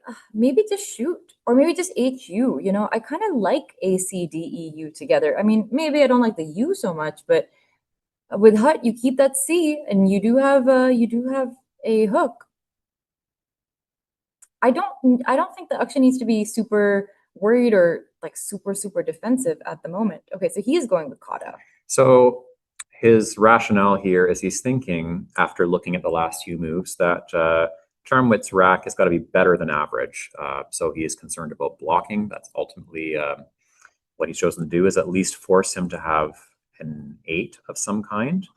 just shoot, or maybe just HU. You know, I kind of like ACDEU together. I mean, maybe I don't like the U so much, but with hut you keep that C, and you do have a hook. I don't think the Akshay needs to be super worried or like super defensive at the moment. Okay, so he is going with Kata. So his rationale here is he's thinking, after looking at the last few moves, that Charmwit's rack has got to be better than average. So he is concerned about blocking. That's ultimately what he's chosen to do, is at least force him to have an 8 of some kind.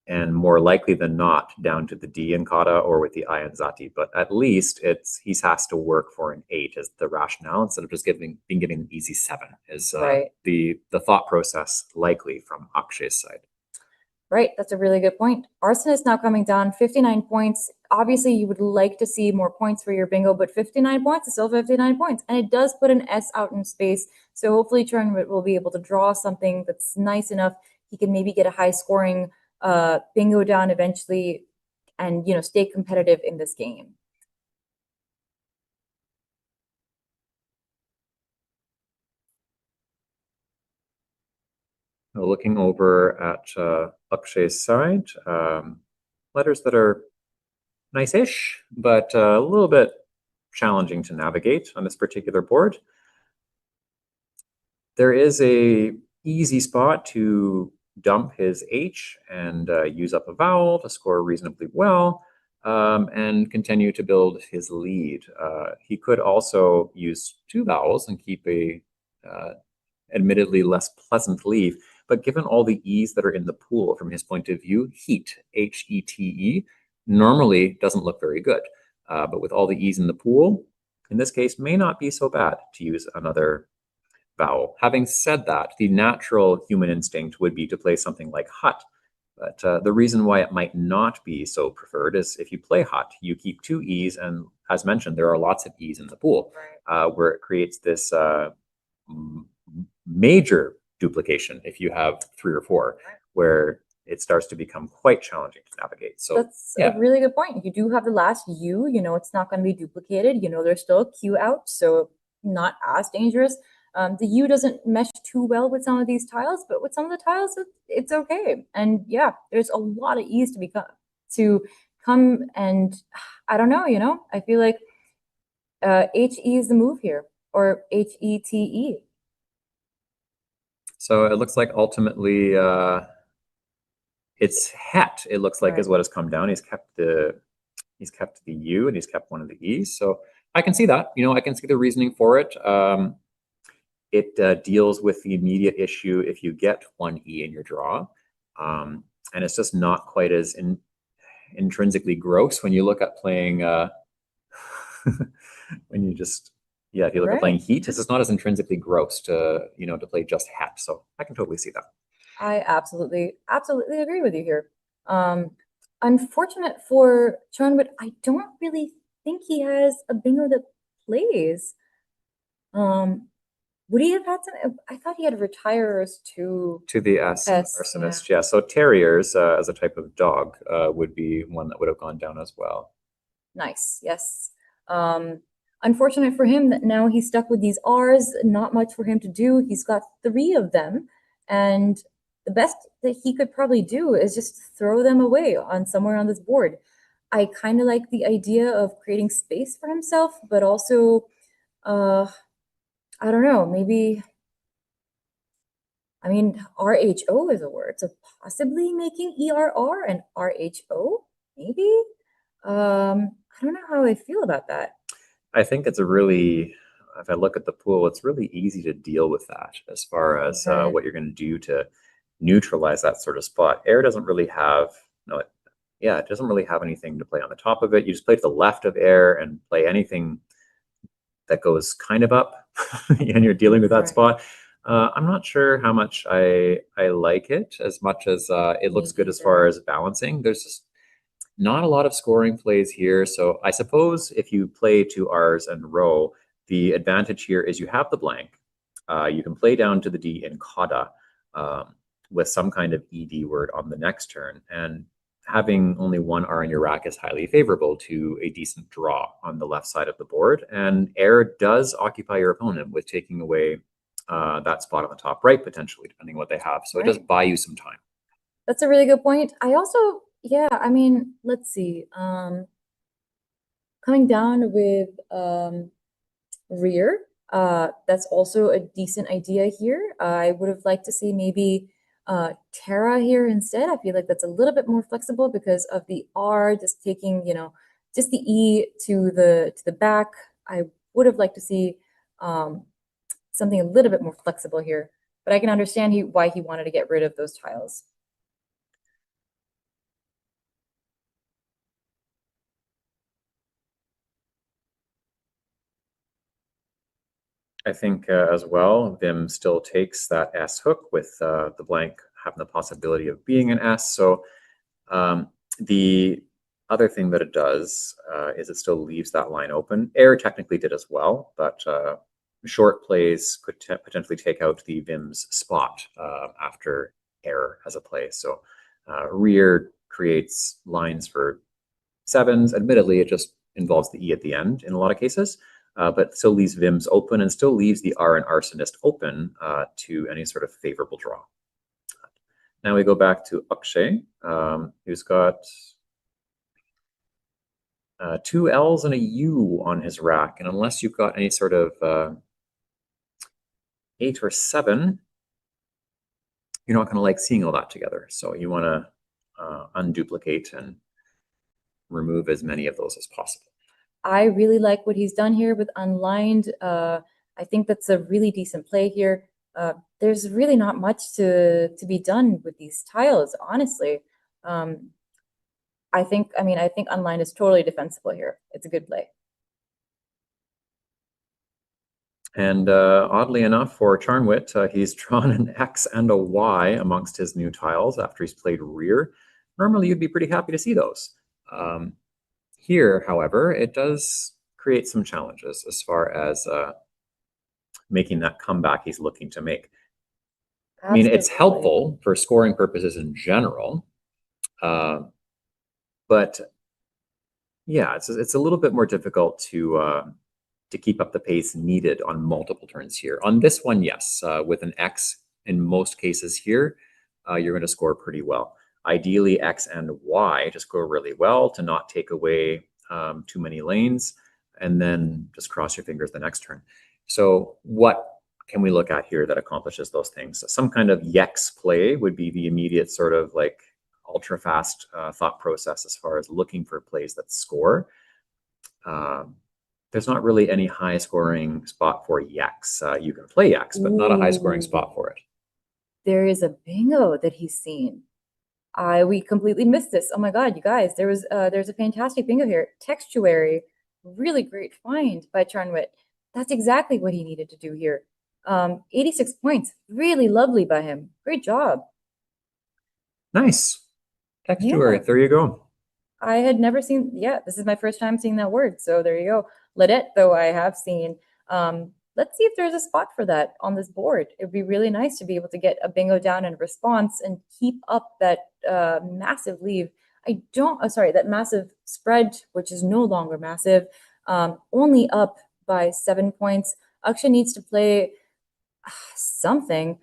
And more likely than not, down to the D in Kata or with the I and Zati. But at least he has to work for an 8 as the rationale, instead of just being given an easy 7 is Right. the thought process likely from Akshay's side. Right, that's a really good point. Arson is now coming down 59 points. Obviously, you would like to see more points for your bingo, but 59 points is still 59 points. And it does put an S out in space. So hopefully Chernwood will be able to draw something that's nice enough. He can maybe get a high scoring bingo down eventually and, you know, stay competitive in this game. Looking over at Akshay's side, letters that are nice-ish, but a little bit challenging to navigate on this particular board. There is a easy spot to dump his H and use up a vowel to score reasonably well, and continue to build his lead. He could also use 2 vowels and keep a admittedly less pleasant leave, but given all the E's that are in the pool from his point of view, heat, H-E-T-E, normally doesn't look very good. But with all the E's in the pool, in this case, may not be so bad to use another vowel. Having said that, the natural human instinct would be to play something like hut. But the reason why it might not be so preferred is if you play hut, you keep 2 E's, and as mentioned, there are lots of E's in the pool, where it creates this major duplication if you have 3 or 4, where it starts to become quite challenging to navigate. So that's a really good point. You do have the last U, you know, it's not going to be duplicated. You know, there's still a Q out, so not as dangerous. The U doesn't mesh too well with some of these tiles, but with some of the tiles, it's okay. And yeah, there's a lot of E's to come, and I don't know, you know, I feel like H-E is the move here, or H-E-T-E. So it looks like ultimately it's het. It looks like is what has come down. He's kept the U and he's kept one of the E's. So I can see that. You know, I can see the reasoning for it. It deals with the immediate issue if you get 1 E in your draw, and it's just not quite as intrinsically gross when you look at playing. When you just if you look at playing heat, it's just not as intrinsically gross to to play just het. So I can totally see that. I absolutely agree with you here. Unfortunate for Chernwood, I don't really think he has a bingo that plays. Would he have had some? I thought he had retirers to the arsonist. Yeah. So terriers as a type of dog would be one that would have gone down as well. Nice. Yes. Unfortunate for him that now he's stuck with these R's. Not much for him to do. He's got 3 of them, and the best that he could probably do is just throw them away on somewhere on this board. I kind of like the idea of creating space for himself, but also, I don't know, maybe, I mean, RHO is a word, so possibly making ERR and RHO, maybe? I don't know how I feel about that. I think it's if I look at the pool, it's really easy to deal with that as far as what you're going to do to neutralize that sort of spot. Air doesn't really have, it doesn't really have anything to play on the top of it. You just play to the left of air and play anything that goes kind of up and you're dealing with that spot. I'm not sure how much I like it as much as it looks good as far as balancing. There's just not a lot of scoring plays here. So I suppose if you play 2 R's and row, the advantage here is you have the blank. You can play down to the D in Kata with some kind of ED word on the next turn. And having only one R in your rack is highly favorable to a decent draw on the left side of the board. And air does occupy your opponent with taking away that spot on the top right, potentially, depending on what they have. So it does buy you some time. That's a really good point. I also, yeah, I mean, let's see. Coming down with rear, that's also a decent idea here. I would have liked to see maybe Terra here instead. I feel like that's a little bit more flexible because of the R just taking, you know, just the E to the back. I would have liked to see something a little bit more flexible here, but I can understand why he wanted to get rid of those tiles. I think as well, Vim still takes that S hook with the blank having the possibility of being an S. So the other thing that it does is it still leaves that line open. Air technically did as well, but short plays could potentially take out the Vim's spot after Air has a play. So rear creates lines for sevens. Admittedly, it just involves the E at the end in a lot of cases. But still leaves Vims open and still leaves the R and Arsonist open to any sort of favorable draw. Now we go back to Akshay, who's got 2 L's and a U on his rack. And unless you've got any sort of 8 or 7, you're not going to like seeing all that together. So you want to unduplicate and remove as many of those as possible. I really like what he's done here with unlined. I think that's a really decent play here. There's really not much to be done with these tiles, honestly. I think unlined is totally defensible here. It's a good play. And oddly enough, for Charnwit, he's drawn an X and a Y amongst his new tiles after he's played rear. Normally, you'd be pretty happy to see those. Here, however, it does create some challenges as far as making that comeback he's looking to make. Absolutely. I mean, it's helpful for scoring purposes in general, but yeah, it's a little bit more difficult to keep up the pace needed on multiple turns here. On this one, yes, with an X in most cases here, you're going to score pretty well. Ideally, X and Y just go really well to not take away too many lanes, and then just cross your fingers the next turn. So what can we look at here that accomplishes those things? Some kind of Yex play would be the immediate sort of like ultra fast thought process as far as looking for plays that score. There's not really any high scoring spot for Yex. You can play Yex, but not a high scoring spot for it. There is a bingo that he's seen. We completely missed this. Oh my God, you guys, there's a fantastic bingo here. Textuary, really great find by Charnwit. That's exactly what he needed to do here. 86 points, really lovely by him. Great job. Nice. Textuary, yeah. There you go. I had never seen, yeah, this is my first time seeing that word. So there you go. Ledette, though, I have seen. Let's see if there's a spot for that on this board. It would be really nice to be able to get a bingo down in response and keep up that massive lead. That massive spread, which is no longer massive, only up by 7 points. Akshay needs to play something.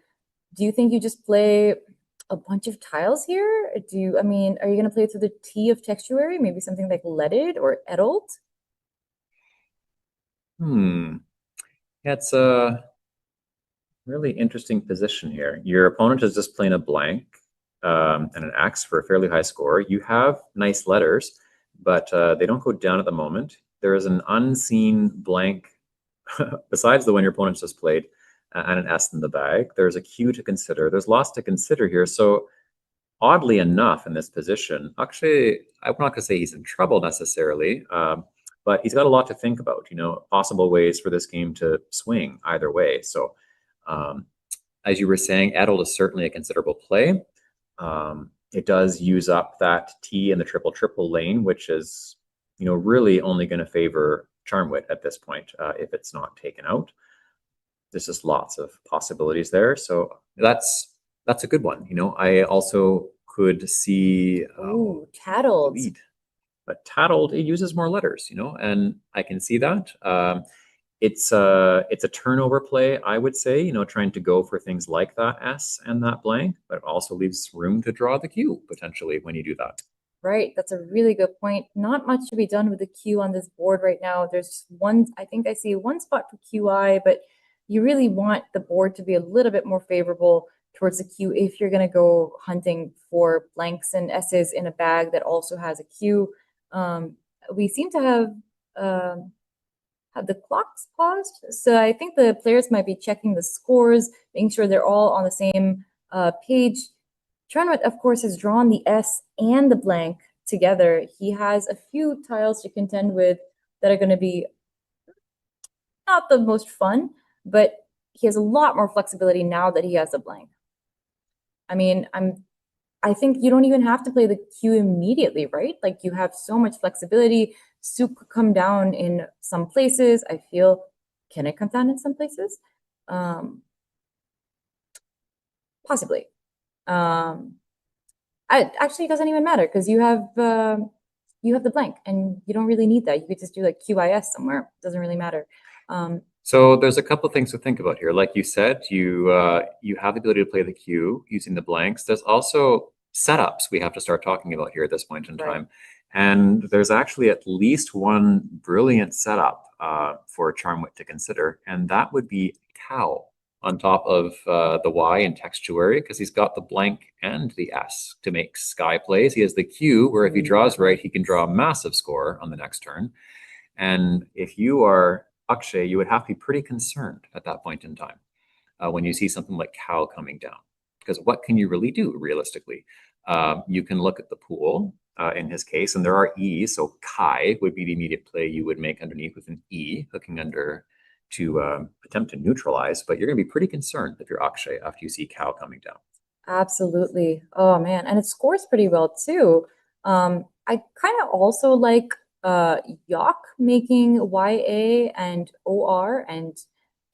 Do you think you just play a bunch of tiles here? Are you going to play through the T of Textuary? Maybe something like Leaded or Edult? It's a really interesting position here. Your opponent is just playing a blank and an X for a fairly high score. You have nice letters, but they don't go down at the moment. There is an unseen blank besides the one your opponent just played and an S in the bag. There's a Q to consider. There's lots to consider here. So oddly enough, in this position, actually, I'm not going to say he's in trouble necessarily, but he's got a lot to think about, possible ways for this game to swing either way. So as you were saying, Edel is certainly a considerable play. It does use up that T in the triple lane, which is, really only going to favor Charnwit at this point if it's not taken out. There's just lots of possibilities there. So that's a good one. I also could see Ooh, tattled. lead. But tattled, it uses more letters, you know, and I can see that. It's a turnover play, I would say, you know, trying to go for things like that S and that blank, but it also leaves room to draw the Q potentially when you do that. Right, that's a really good point. Not much to be done with the Q on this board right now. There's one, I think I see one spot for QI, but you really want the board to be a little bit more favorable towards the Q if you're going to go hunting for blanks and S's in a bag that also has a Q. We seem to have the clocks paused, so I think the players might be checking the scores, making sure they're all on the same page. Tranwit, of course, has drawn the S and the blank together. He has a few tiles to contend with that are going to be not the most fun, but he has a lot more flexibility now that he has a blank. I mean, I think you don't even have to play the Q immediately, right? Like you have so much flexibility. Soup could come down in some places. I feel, can it come down in some places? Possibly. Actually, it doesn't even matter because you have the blank and you don't really need that. You could just do like QIS somewhere. It doesn't really matter. So there's a couple of things to think about here. Like you said, you have the ability to play the Q using the blanks. There's also setups we have to start talking about here at this point in time. And there's actually at least one brilliant setup for Charmwit to consider, and that would be cow on top of the Y in textuary, because he's got the blank and the S to make sky plays. He has the Q, where if he draws right, he can draw a massive score on the next turn. And if you are Akshay, you would have to be pretty concerned at that point in time when you see something like cow coming down. Because what can you really do realistically? You can look at the pool in his case, and there are E's. So Kai would be the immediate play you would make underneath with an E hooking under to attempt to neutralize. But you're going to be pretty concerned if you're Akshay after you see cow coming down. Absolutely. Oh man, and it scores pretty well too. I kind of also like Yok making YA and OR and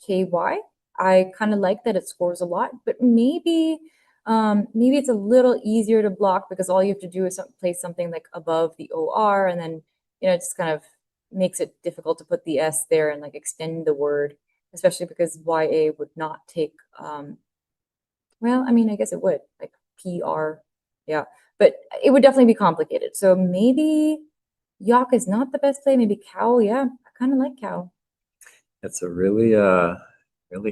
KY. I kind of like that it scores a lot, but maybe it's a little easier to block because all you have to do is place something like above the OR, and then it just kind of makes it difficult to put the S there and like extend the word, especially because YA would not take well, I mean, I guess it would, like PR, yeah, but it would definitely be complicated. So maybe Yok is not the best play. Maybe cow, yeah, I kind of like cow. It's a really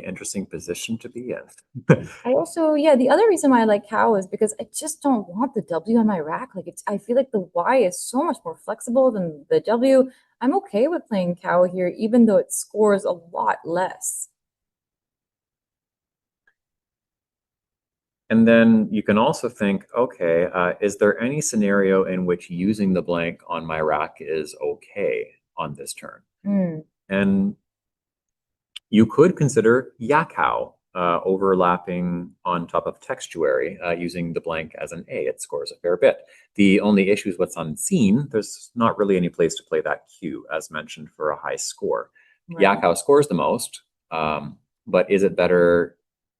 interesting position to be in. I also, yeah, the other reason why I like cow is because I just don't want the W on my rack. Like I feel like the Y is so much more flexible than the W. I'm okay with playing cow here, even though it scores a lot less. And then you can also think, okay, is there any scenario in which using the blank on my rack is okay on this turn? And you could consider Yakao overlapping on top of textuary using the blank as an A. It scores a fair bit. The only issue is what's unseen. There's not really any place to play that Q, as mentioned, for a high score. Right. Yakao scores the most, but is it better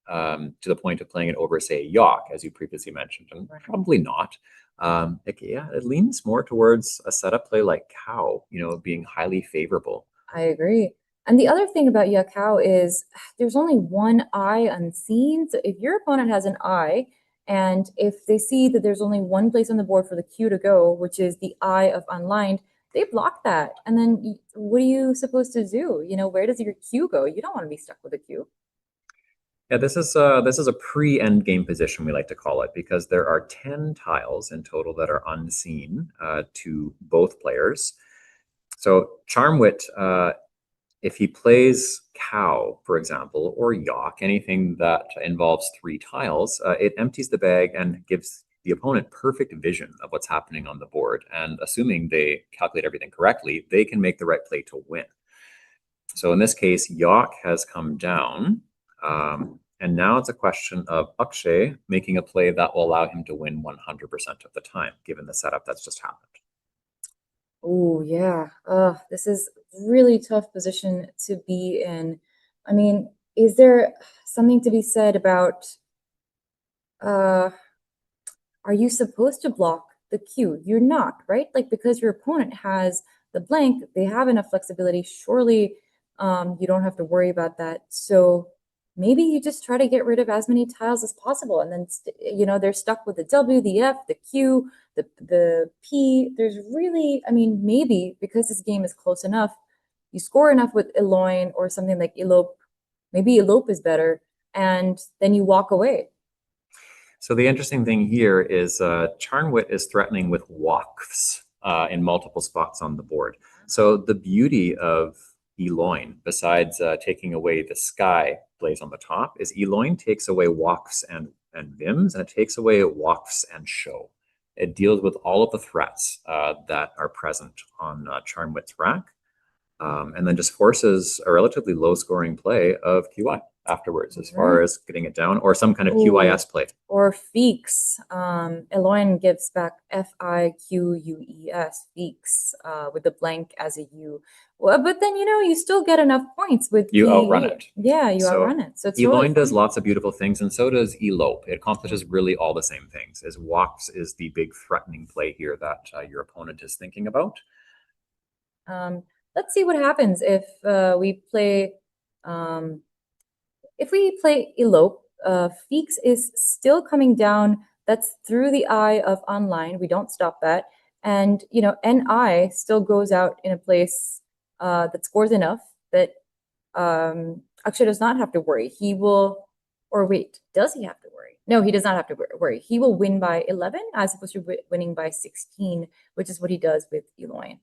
to the point of playing it over, say, Yok, as you previously mentioned? And probably not. It leans more towards a setup play like cow, being highly favorable. I agree. And the other thing about Yakao is there's only one eye unseen. So if your opponent has an eye, and if they see that there's only one place on the board for the Q to go, which is the eye of unlined, they block that. And then what are you supposed to do? Where does your Q go? You don't want to be stuck with a Q. Yeah, this is a pre-end game position, we like to call it, because there are 10 tiles in total that are unseen to both players. So Charmwit, if he plays cow, for example, or Yok, anything that involves 3 tiles, it empties the bag and gives the opponent perfect vision of what's happening on the board. And assuming they calculate everything correctly, they can make the right play to win. So in this case, Yok has come down. And now it's a question of Akshay making a play that will allow him to win 100% of the time, given the setup that's just happened. Oh, yeah. This is really tough position to be in. I mean, is there something to be said about are you supposed to block the Q? You're not, right? Like, because your opponent has the blank, they have enough flexibility. Surely you don't have to worry about that. So maybe you just try to get rid of as many tiles as possible, and then they're stuck with the W, the F, the Q, the P. There's really, I mean, maybe because this game is close enough, you score enough with Eloin or something like Elope. Maybe Elope is better, and then you walk away. So the interesting thing here is Charnwit is threatening with walks in multiple spots on the board. So the beauty of Eloin, besides taking away the sky plays on the top, is Eloin takes away walks and vims, and it takes away walks and show. It deals with all of the threats that are present on Charnwit's rack, and then just forces a relatively low-scoring play of QI afterwards, as far as getting it down, or some kind of QIS play. Or Feeks. Eloin gives back Fiquues, Feeks, with the blank as a U. Well, but then, you still get enough points with you outrun it. Yeah, you outrun it. So it's Eloin does lots of beautiful things, and so does Elope. It accomplishes really all the same things. As walks is the big threatening play here that your opponent is thinking about. Let's see what happens if we play Elope. Feeks is still coming down. That's through the eye of online. We don't stop that. And, NI still goes out in a place that scores enough that Akshay does not have to worry. He will, or wait, does he have to worry? No, he does not have to worry. He will win by 11 as opposed to winning by 16, which is what he does with Eloin.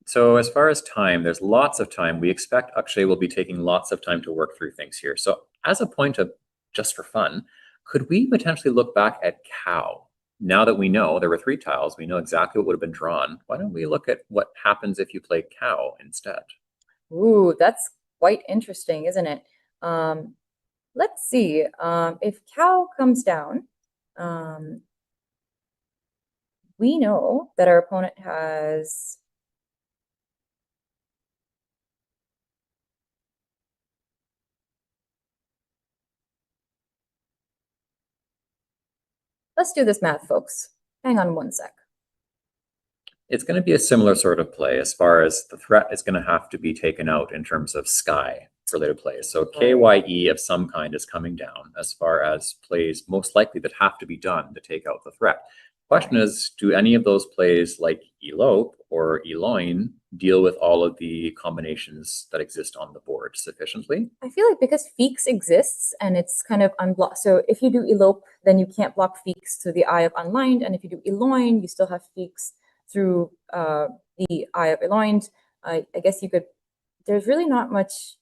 So as far as time, there's lots of time. We expect Akshay will be taking lots of time to work through things here. So as a point of just for fun, could we potentially look back at cow? Now that we know there were 3 tiles, we know exactly what would have been drawn. Why don't we look at what happens if you play cow instead? Ooh, that's quite interesting, isn't it? Let's see. If cow comes down, we know that our opponent has... Let's do this math, folks. Hang on one sec. It's going to be a similar sort of play as far as the threat is going to have to be taken out in terms of sky related plays. So KYE of some kind is coming down as far as plays most likely that have to be done to take out the threat. Question is, do any of those plays like Elope or Eloin deal with all of the combinations that exist on the board sufficiently? I feel like because Feeks exists and it's kind of unblocked. So if you do Elope, then you can't block Feeks through the eye of unlined. And if you do Eloin, you still have Feeks through the eye of Eloin. I guess you could, there's really not much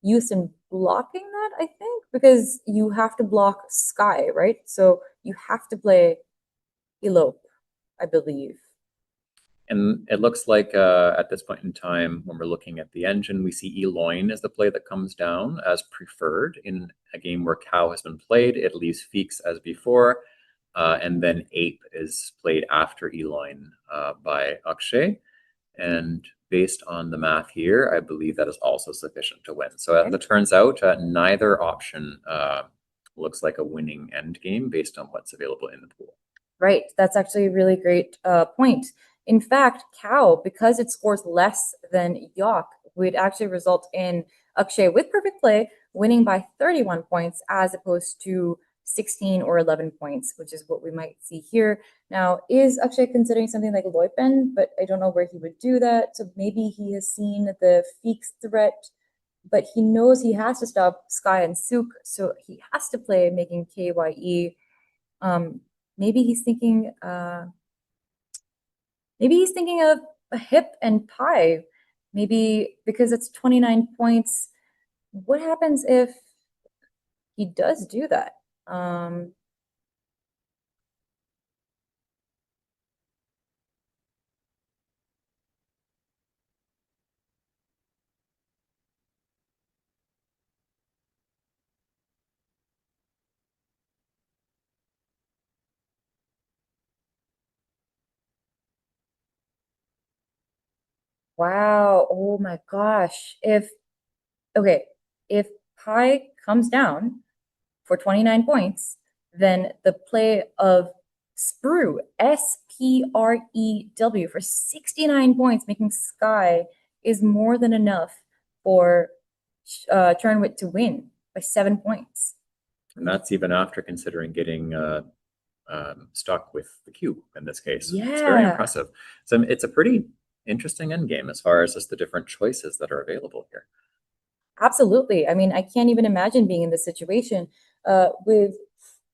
use in blocking that, I think, because you have to block sky, right? So you have to play Elope, I believe. And it looks like at this point in time, when we're looking at the engine, we see Eloin as the play that comes down as preferred. In a game where cow has been played, it leaves Feeks as before, and then ape is played after Eloin by Akshay. And based on the math here, I believe that is also sufficient to win. So as it turns out, neither option looks like a winning end game based on what's available in the pool. Right, that's actually a really great point. In fact, cow, because it scores less than Yok, would actually result in Akshay with perfect play winning by 31 points as opposed to 16 or 11 points, which is what we might see here. Now, is Akshay considering something like Loipen? But I don't know where he would do that. So maybe he has seen the Feeks threat, but he knows he has to stop Sky and Sook, so he has to play making KYE. Maybe he's thinking of a hip and pie. Maybe because it's 29 points. What happens if he does do that? Wow, oh my gosh. If pie comes down, for 29 points, then the play of Sprew, Sprew, for 69 points, making Sky, is more than enough for Turnwit to win by 7 points. And that's even after considering getting stuck with the cube in this case. Yeah. It's very impressive. So it's a pretty interesting endgame as far as just the different choices that are available here. Absolutely. I mean, I can't even imagine being in this situation with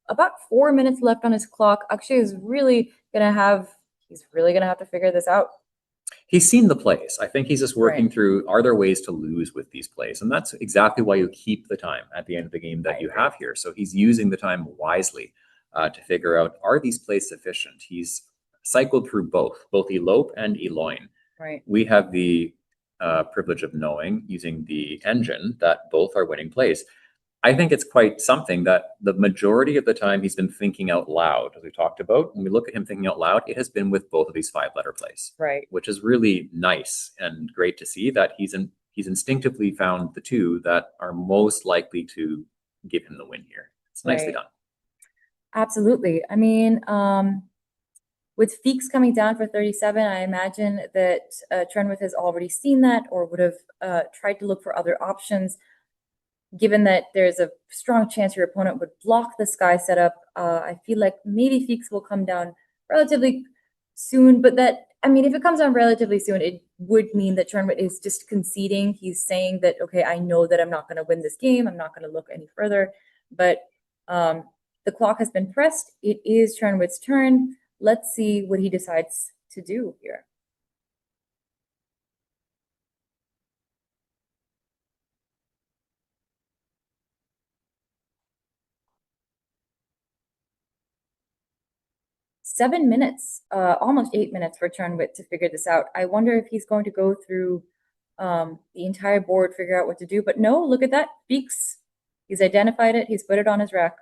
about 4 minutes left on his clock. Akshay is really gonna have to figure this out. He's seen the plays. I think he's just working through, are there ways to lose with these plays? And that's exactly why you keep the time at the end of the game that you have here. So he's using the time wisely to figure out, are these plays sufficient? He's cycled through both elope and eloin. Right. We have the privilege of knowing, using the engine, that both are winning plays. I think it's quite something that the majority of the time he's been thinking out loud, as we talked about. When we look at him thinking out loud, it has been with both of these 5-letter plays, right? Which is really nice and great to see that he's instinctively found the two that are most likely to give him the win here. It's nicely done. Absolutely. I mean, with Feeks coming down for 37, I imagine that Trenwith has already seen that or would have tried to look for other options. Given that there's a strong chance your opponent would block the Sky setup, I feel like maybe Feeks will come down relatively soon. But that, I mean, if it comes down relatively soon, it would mean that Trenwith is just conceding. He's saying that, okay, I know that I'm not going to win this game. I'm not going to look any further. But the clock has been pressed. It is Trenwith's turn. Let's see what he decides to do here. Seven minutes, almost 8 minutes for Trenwith to figure this out. I wonder if he's going to go through the entire board, figure out what to do. But no, look at that. Feeks. He's identified it. He's put it on his rack.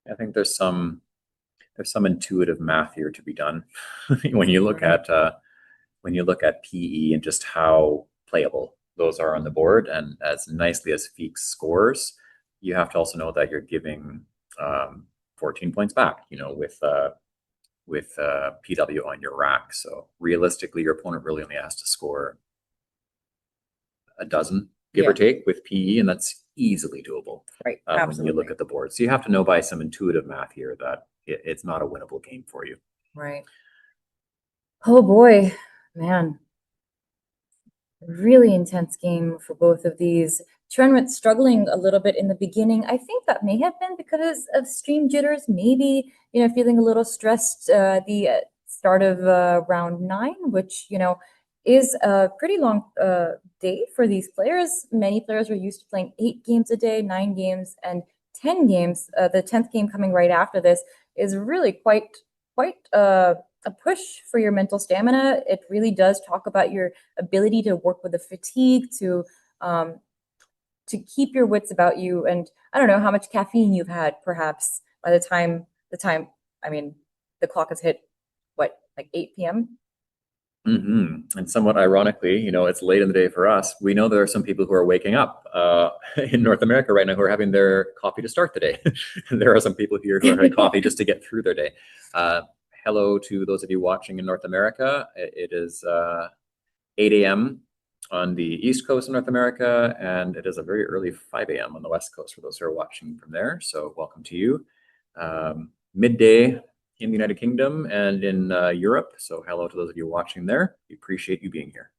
I think there's some intuitive math here to be done when you look at PE and just how playable those are on the board, and as nicely as Feeks scores, you have to also know that you're giving 14 points back, you know, with PW on your rack. So realistically, your opponent really only has to score a dozen, give or take, with PE, and that's easily doable. Right. When you look at the board. So you have to know by some intuitive math here that it's not a winnable game for you. Right. Oh boy, man. Really intense game for both of these. Trenwith struggling a little bit in the beginning. I think that may have been because of stream jitters. Maybe, you know, feeling a little stressed the start of round 9, which, you know, is a pretty long day for these players. Many players are used to playing 8 games a day, 9 games, and 10 games. The 10th game coming right after this is really quite a push for your mental stamina. It really does talk about your ability to work with the fatigue, to keep your wits about you. And I don't know how much caffeine you've had, perhaps, by the time I mean, the clock has hit, what, like 8 p.m.? And somewhat ironically, you know, it's late in the day for us. We know there are some people who are waking up in North America right now who are having their coffee to start the day. There are some people here who are having coffee just to get through their day. Hello to those of you watching in North America. It is 8 a.m. on the East Coast of North America, and it is a very early 5 a.m. on the West Coast for those who are watching from there. So welcome to you. Midday in the United Kingdom and in Europe. So hello to those of you watching there. We appreciate you being here.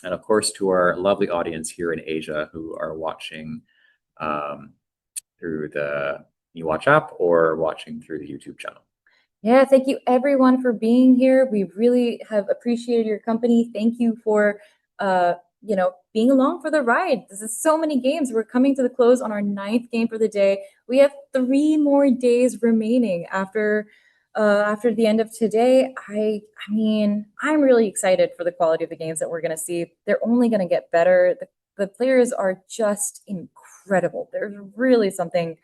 And of course, to our lovely audience here in Asia who are watching through the YouWatch app or watching through the YouTube channel. Yeah, thank you everyone for being here. We really have appreciated your company. Thank you for, you know, being along for the ride. This is so many games. We're coming to the close on our 9th game for the day. We have 3 more days remaining after the end of today. I mean, I'm really excited for the quality of the games that we're going to see. They're only going to get better. The players are just incredible. There's really something,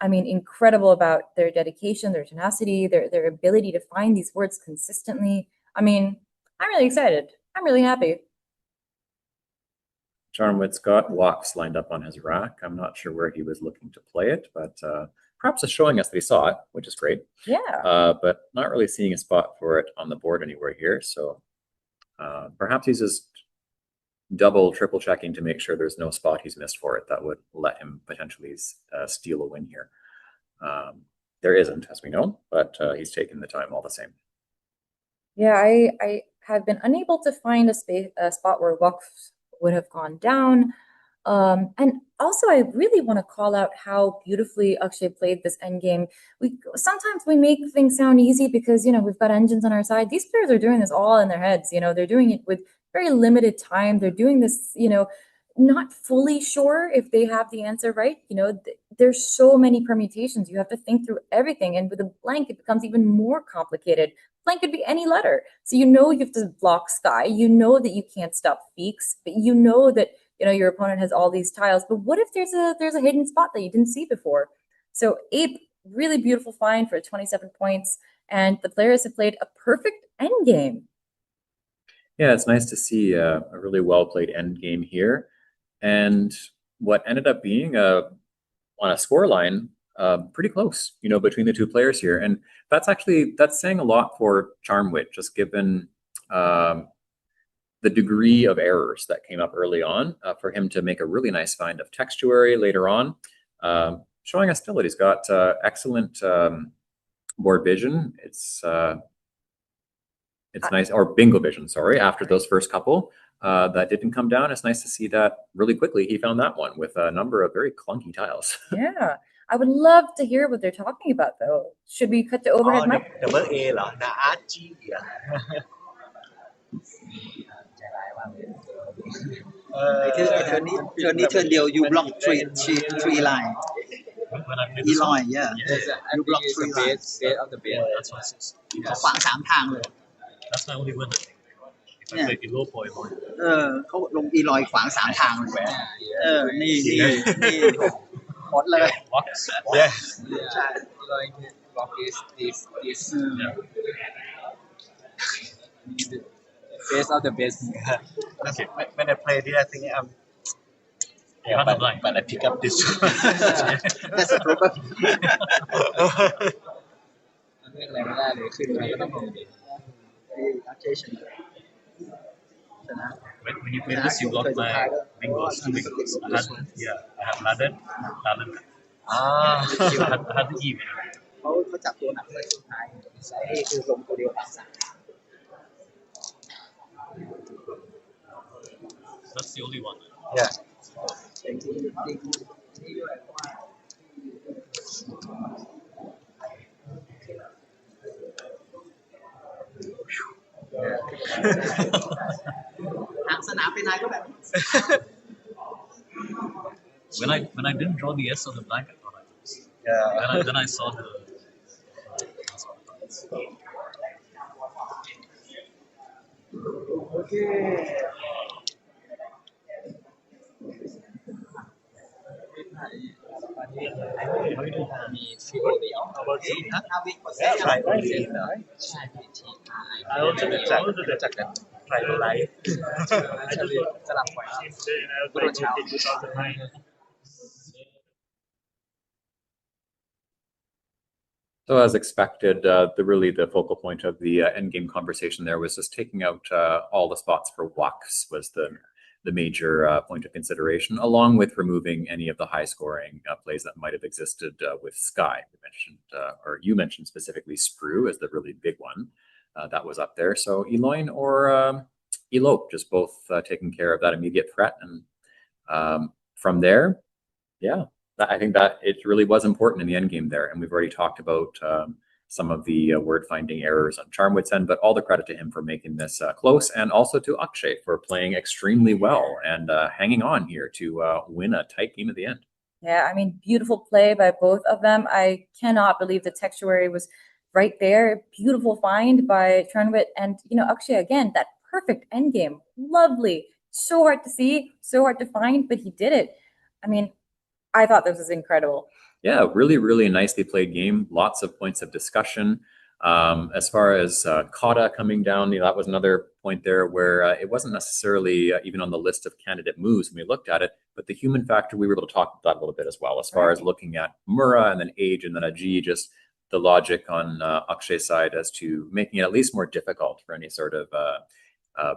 I mean, incredible about their dedication, their tenacity, their ability to find these words consistently. I mean, I'm really excited. I'm really happy. Charmwit's got walks lined up on his rack. I'm not sure where he was looking to play it, but perhaps it's showing us that he saw it, which is great. Yeah. But not really seeing a spot for it on the board anywhere here. So perhaps he's just double, triple checking to make sure there's no spot he's missed for it that would let him potentially steal a win here. There isn't, as we know, but he's taken the time all the same. Yeah, I have been unable to find a spot where Wak would have gone down. And also, I really want to call out how beautifully Akshay played this endgame. Sometimes we make things sound easy because, you know, we've got engines on our side. These players are doing this all in their heads. You know, they're doing it with very limited time. They're doing this, you know, not fully sure if they have the answer right. You know, there's so many permutations. You have to think through everything. And with a blank, it becomes even more complicated. Blank could be any letter. So you know you have to block sky. You know that you can't stop feeks, but you know that, you know, your opponent has all these tiles. But what if there's a hidden spot that you didn't see before? So Ape, really beautiful find for 27 points. And the players have played a perfect endgame. Yeah, it's nice to see a really well-played endgame here. And what ended up being on a scoreline pretty close, you know, between the two players here. And that's saying a lot for Charmwit, just given the degree of errors that came up early on for him to make a really nice find of textuary later on, showing us still that he's got excellent board vision. It's nice, or bingo vision, sorry, after those first couple that didn't come down. It's nice to see that really quickly he found that one with a number of very clunky tiles. Yeah. I would love to hear what they're talking about, though. Should we cut to overhead mic? Double A เหรอ นะ RG อ่ะ เทิร์นนี้เทิร์นเดียว you block three line E line yeah you block three line Base of the base. That's what it says. เขาขวาง3 ทางเลย That's my only win. If I play below point one. เขาลง E line ขวาง3 ทางเลยนี่หมดเลย Walks. Yeah. Like block is this. Yeah. Base of the base. Okay. When I play this, I think but I pick up this. That's a problem. เล่นอะไรไม่ได้เลยขึ้นไปก็ต้องลงดิ When you play this, you block my bingos, 2 bingos. I have ladder. I had the even. เขาจับตัวหนักเลยสุดท้ายคือลงตัวเดียวฝั่ง3 That's the only one. Yeah. When I didn't draw the S on the blank, I thought I was. Yeah. Then I saw the. Okay. มีชื่อเดียว Try only. I also did that. Try to life. สลับไว้ So as expected, the focal point of the endgame conversation there was just taking out all the spots for Waks was the major point of consideration, along with removing any of the high-scoring plays that might have existed with Sky. You mentioned specifically Sprue as the really big one that was up there. So Eloin or Elope, just both taking care of that immediate threat, and from there, yeah. I think that it really was important in the endgame there, and we've already talked about some of the word-finding errors on Charmwit's end, but all the credit to him for making this close, and also to Akshay for playing extremely well and hanging on here to win a tight game at the end. Yeah, I mean, beautiful play by both of them. I cannot believe the textuary was right there. Beautiful find by Charmwit, and, you know, Akshay, again, that perfect endgame. Lovely. So hard to see, so hard to find, but he did it. I mean, I thought this was incredible. Yeah, really, really nicely played game. Lots of points of discussion. As far as kata coming down, that was another point there where it wasn't necessarily even on the list of candidate moves when we looked at it, but the human factor, we were able to talk about that a little bit as well, as far as looking at Mura and then age and then Aji, just the logic on Akshay's side as to making it at least more difficult for any sort of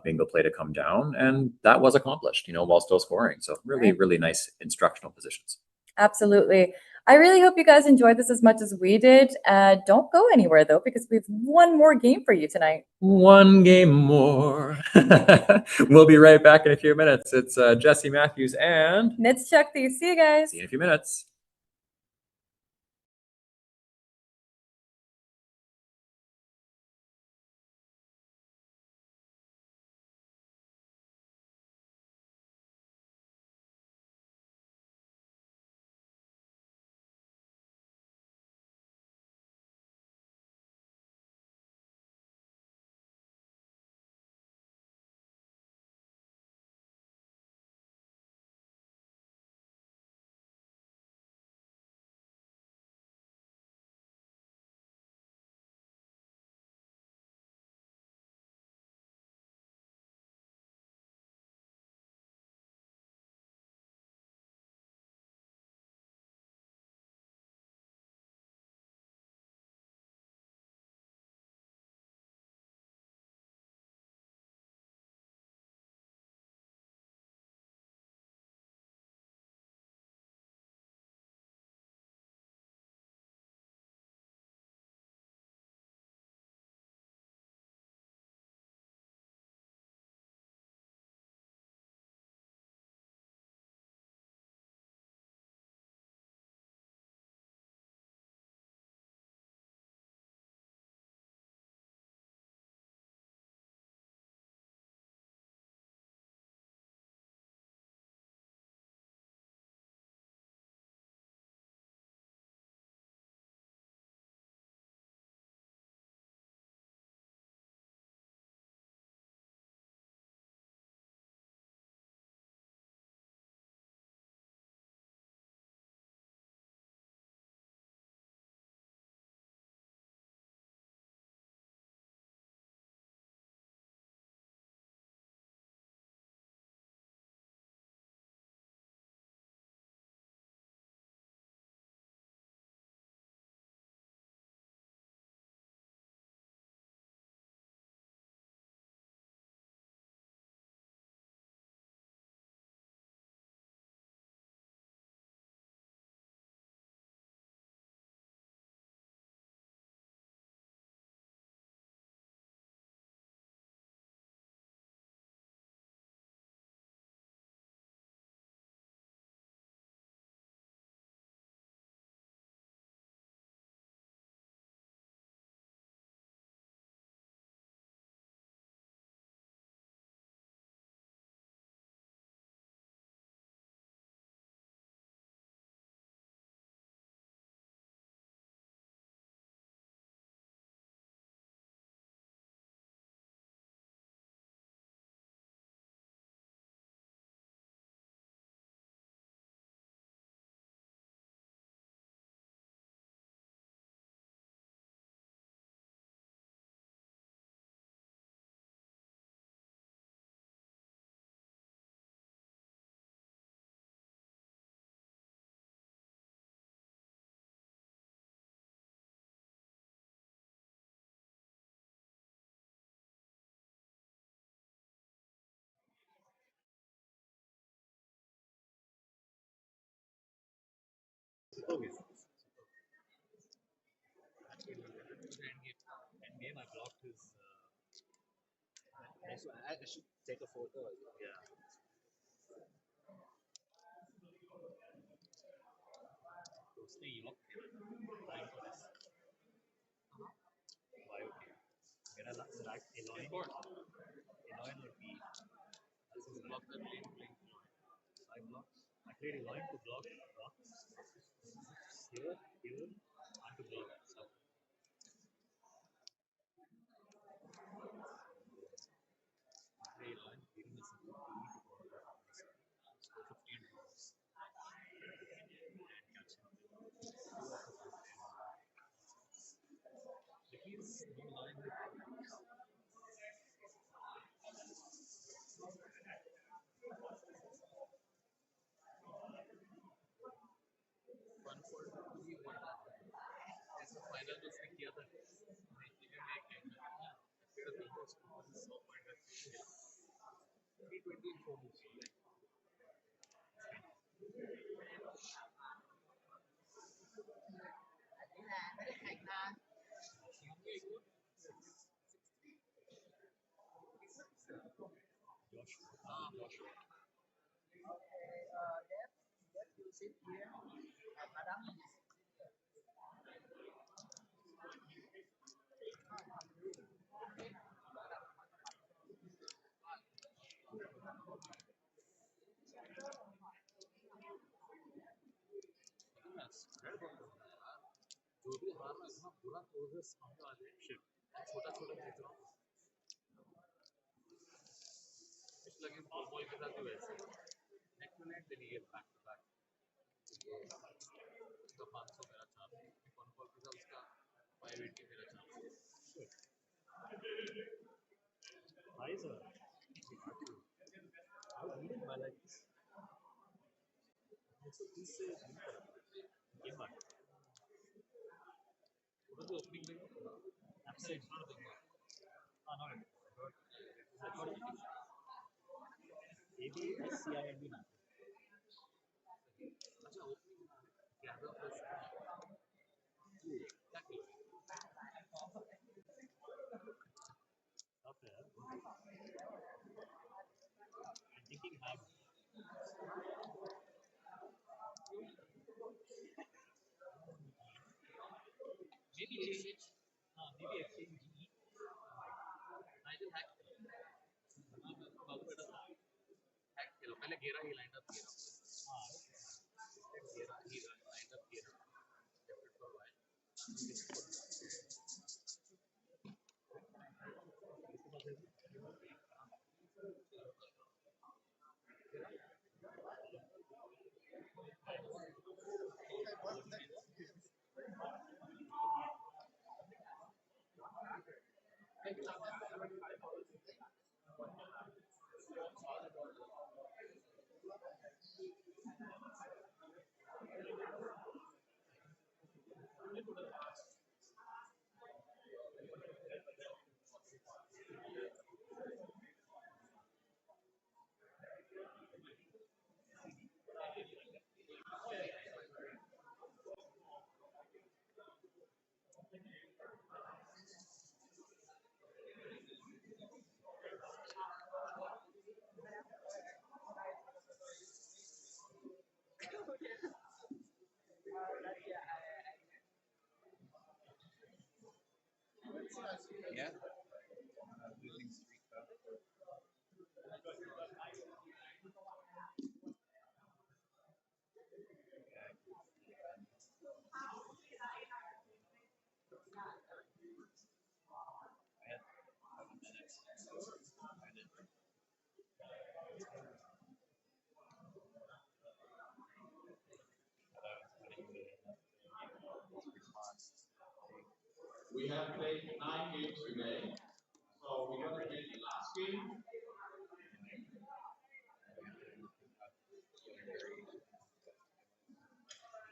bingo play to come down. And that was accomplished, while still scoring. So really, really nice instructional positions. Absolutely. I really hope you guys enjoyed this as much as we did. Don't go anywhere, though, because we have one more game for you tonight. One game more. We'll be right back in a few minutes. It's Jesse Matthews and Nits Shakti. See you guys. See you in a few minutes. Endgame, I blocked his. I should take a photo. Yeah. Stay locked. Line for this. Why okay? मेरा select Eloin. Eloin or B. This is block that lane playing. I block. I played Eloin to block. Here, and to block. So. Play Eloin. Even this is 15 balls. And catch him. You sit here. Madam. जो भी हारना इतना बुरा process सामने आ जाए shit छोटा छोटा जीत रहा हूँ पिछला गेम बॉल बॉल के साथ भी वैसे नेक्स्ट मिनट देन ये बैक टू बैक तो 500 मेरा चांस वन बॉल के साथ उसका 580 मेरा chance hi sir I needed my like this. So this is game back. What was the opening ring? Absolutely, it's not a big one. Ah, not it. I got it. ABSCIND man. अच्छा opening gather plus क्या किया? Up there. I'm thinking hard. Maybe exchange. Maybe exchange GE. I just hack. Hack किया. पहले गेरा ही lined up किया. हाँ. गेरा ही lined up किया. Kept it for a while. Yeah. Losing streak though. We have played 9 games today, so we're going to play the last game.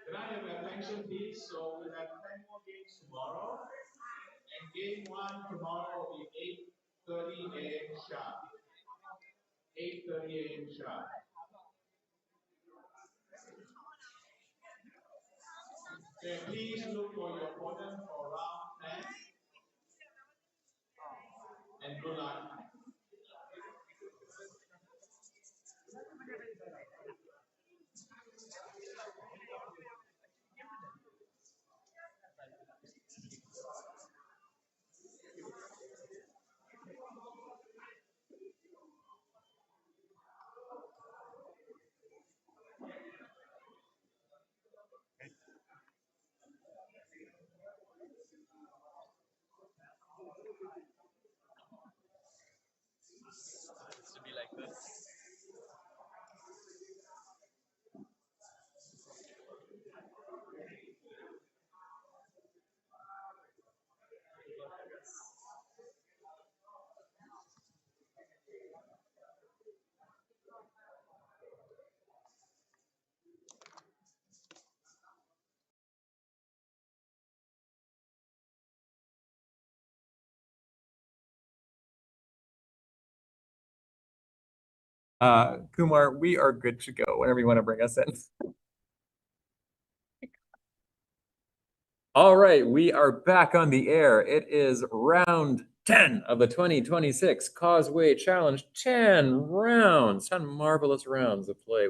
Can I have your attention, please? So we'll have 10 more games tomorrow, and game 1 tomorrow will be 8:30 a.m. sharp. 8:30 a.m. sharp. Okay, please look for your opponent for round 10. And good luck. To be like this. Kumar, we are good to go whenever you want to bring us in. All right, we are back on the air. It is round 10 of the 2026 Causeway Challenge. 10 rounds, 10 marvelous rounds of play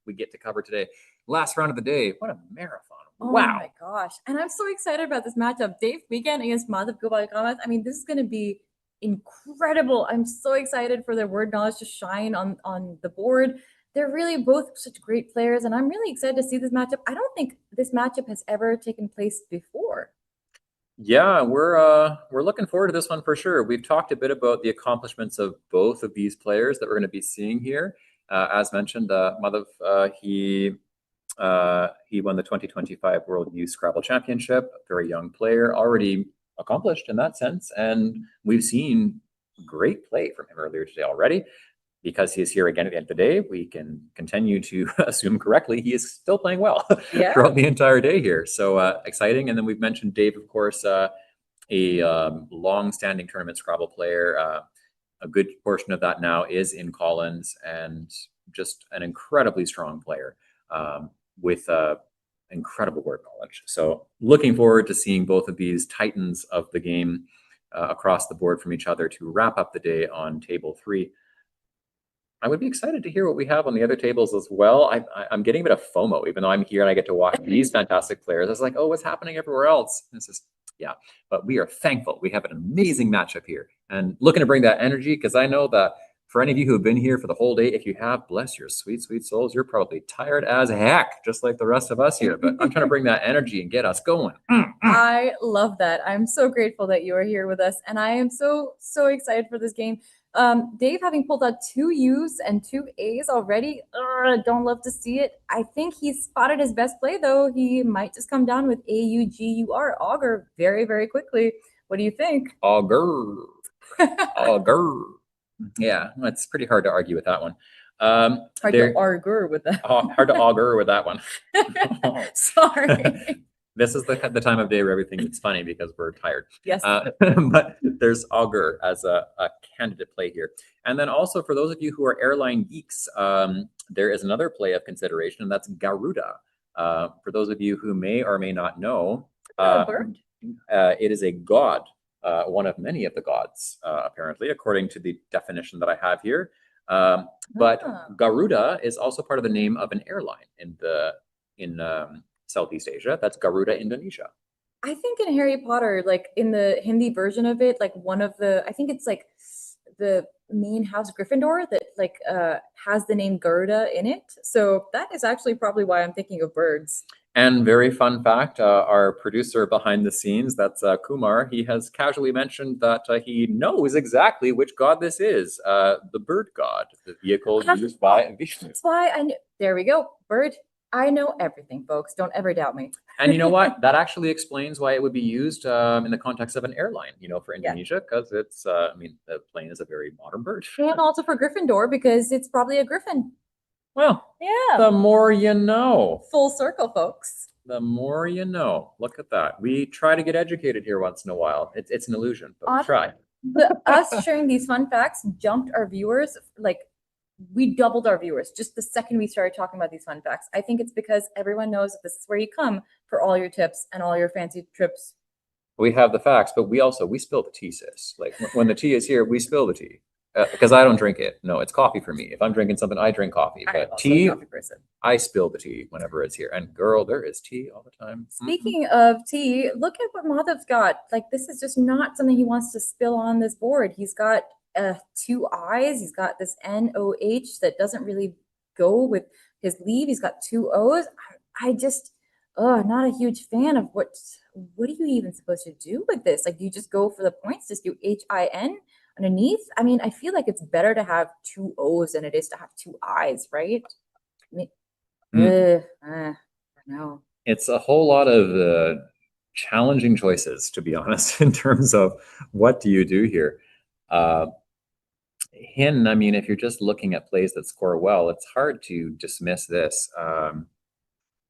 we get to cover today. Last round of the day. What a marathon. Oh Wow. my gosh. And I'm so excited about this matchup. Dave Weekend against Madhav Gopal Kamath. I mean, this is going to be incredible. I'm so excited for their word knowledge to shine on the board. They're really both such great players, and I'm really excited to see this matchup. I don't think this matchup has ever taken place before. Yeah, we're looking forward to this one for sure. We've talked a bit about the accomplishments of both of these players that we're going to be seeing here. As mentioned, Madhav, he won the 2025 World Youth Scrabble Championship. A very young player, already accomplished in that sense, and we've seen great play from him earlier today already. Because he is here again at the end of the day, we can continue to assume correctly he is still playing well throughout the entire day here. So exciting. And then we've mentioned Dave, of course, a long-standing tournament Scrabble player. A good portion of that now is in Collins, and just an incredibly strong player with incredible word knowledge. So looking forward to seeing both of these titans of the game across the board from each other to wrap up the day on table 3. I would be excited to hear what we have on the other tables as well. I'm getting a bit of FOMO, even though I'm here and I get to watch these fantastic players. I was like, oh, what's happening everywhere else? This is, yeah, but we are thankful. We have an amazing matchup here and looking to bring that energy, because I know that for any of you who have been here for the whole day, if you have, bless your sweet, sweet souls, you're probably tired as heck, just like the rest of us here. But I'm trying to bring that energy and get us going. I love that. I'm so grateful that you are here with us, and I am so excited for this game. Dave, having pulled out 2 U's and 2 A's already, don't love to see it. I think he's spotted his best play, though. He might just come down with AUGUR, augur, very, very quickly. What do you think? Augur. Augur. Yeah, it's pretty hard to argue with that one. Hard to augur with that. Hard to augur with that one. Sorry. This is the time of day where everything gets funny because we're tired. Yes. But there's augur as a candidate play here. And then also for those of you who are airline geeks, there is another play of consideration, and that's Garuda. For those of you who may or may not know, it is a god, one of many of the gods, apparently, according to the definition that I have here. But Garuda is also part of the name of an airline in Southeast Asia. That's Garuda, Indonesia. I think in Harry Potter, like in the Hindi version of it, like one of the, I think it's like the main house Gryffindor that like has the name Garuda in it. So that is actually probably why I'm thinking of birds. And very fun fact, our producer behind the scenes, that's Kumar, he has casually mentioned that he knows exactly which god this is, the bird god, the vehicle used by Vishnu. That's why I knew. There we go, bird. I know everything, folks. Don't ever doubt me. And you know what? That actually explains why it would be used in the context of an airline, for Indonesia, because it's, I mean, the plane is a very modern bird. And also for Gryffindor, because it's probably a griffin. Well, yeah. The more you know. Full circle, folks. The more you know. Look at that. We try to get educated here once in a while. It's an illusion, but we try. Us sharing these fun facts jumped our viewers, like, we doubled our viewers just the second we started talking about these fun facts. I think it's because everyone knows that this is where you come for all your tips and all your fancy trips. We have the facts, but we spill the tea, sis. Like when the tea is here, we spill the tea. Because I don't drink it. No, it's coffee for me. If I'm drinking something, I drink coffee. But tea, I spill the tea whenever it's here. And girl, there is tea all the time. Speaking of tea, look at what Madhav's got. Like, this is just not something he wants to spill on this board. He's got 2 I's. He's got this NOH that doesn't really go with his leave. He's got 2 O's. I just, not a huge fan of what are you even supposed to do with this? Like, you just go for the points, just do HIN underneath. I mean, I feel like it's better to have 2 O's than it is to have 2 I's, right? I mean, no. It's a whole lot of challenging choices, to be honest, in terms of what do you do here. Hin, I mean, if you're just looking at plays that score well, it's hard to dismiss this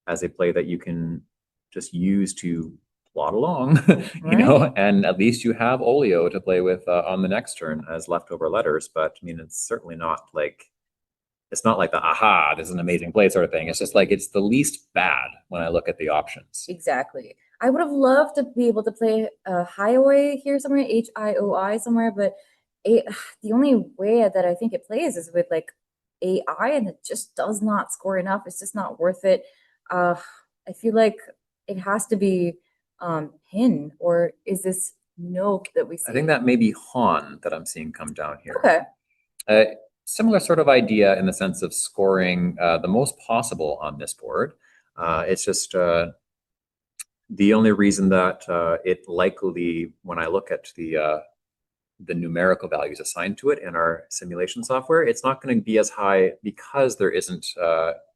as a play that you can just use to plot along, and at least you have Olio to play with on the next turn as leftover letters. But I mean, it's certainly not like it's not like the aha, this is an amazing play sort of thing. It's just like it's the least bad when I look at the options. Exactly. I would have loved to be able to play Hioi here somewhere, Hioi somewhere, but the only way that I think it plays is with like AI, and it just does not score enough. It's just not worth it. I feel like it has to be Hin, or is this Nope that we see? I think that may be Han that I'm seeing come down here. Okay. Similar sort of idea in the sense of scoring the most possible on this board. It's just the only reason that it likely, when I look at the numerical values assigned to it in our simulation software, it's not going to be as high because there isn't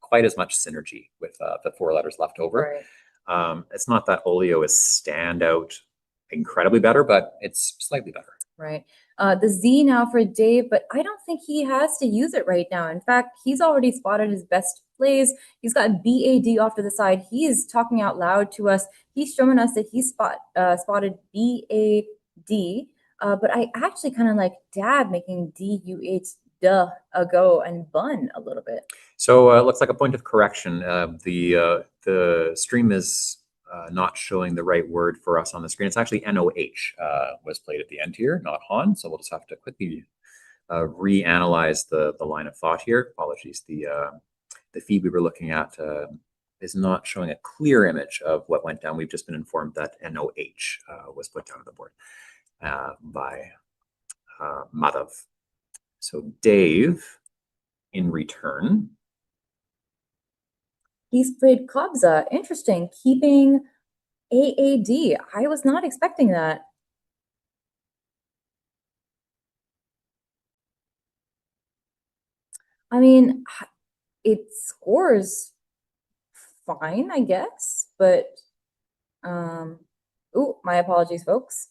quite as much synergy with the 4 letters left over. Right. It's not that Olio is standout incredibly better, but it's slightly better. Right. The Z now for Dave, but I don't think he has to use it right now. In fact, he's already spotted his best plays. He's got BAD off to the side. He is talking out loud to us. He's showing us that he spotted BAD, but I actually kind of like Dab making DUH duh a go and bun a little bit. So it looks like a point of correction. The stream is not showing the right word for us on the screen. It's actually NOH was played at the end here, not Han. So we'll just have to quickly reanalyze the line of thought here. Apologies. The feed we were looking at is not showing a clear image of what went down. We've just been informed that NOH was put down on the board by Madhav. So Dave, in return, he's played Kabza. Interesting. Keeping AAD. I was not expecting that. I mean, it scores fine, I guess, but ooh, my apologies, folks.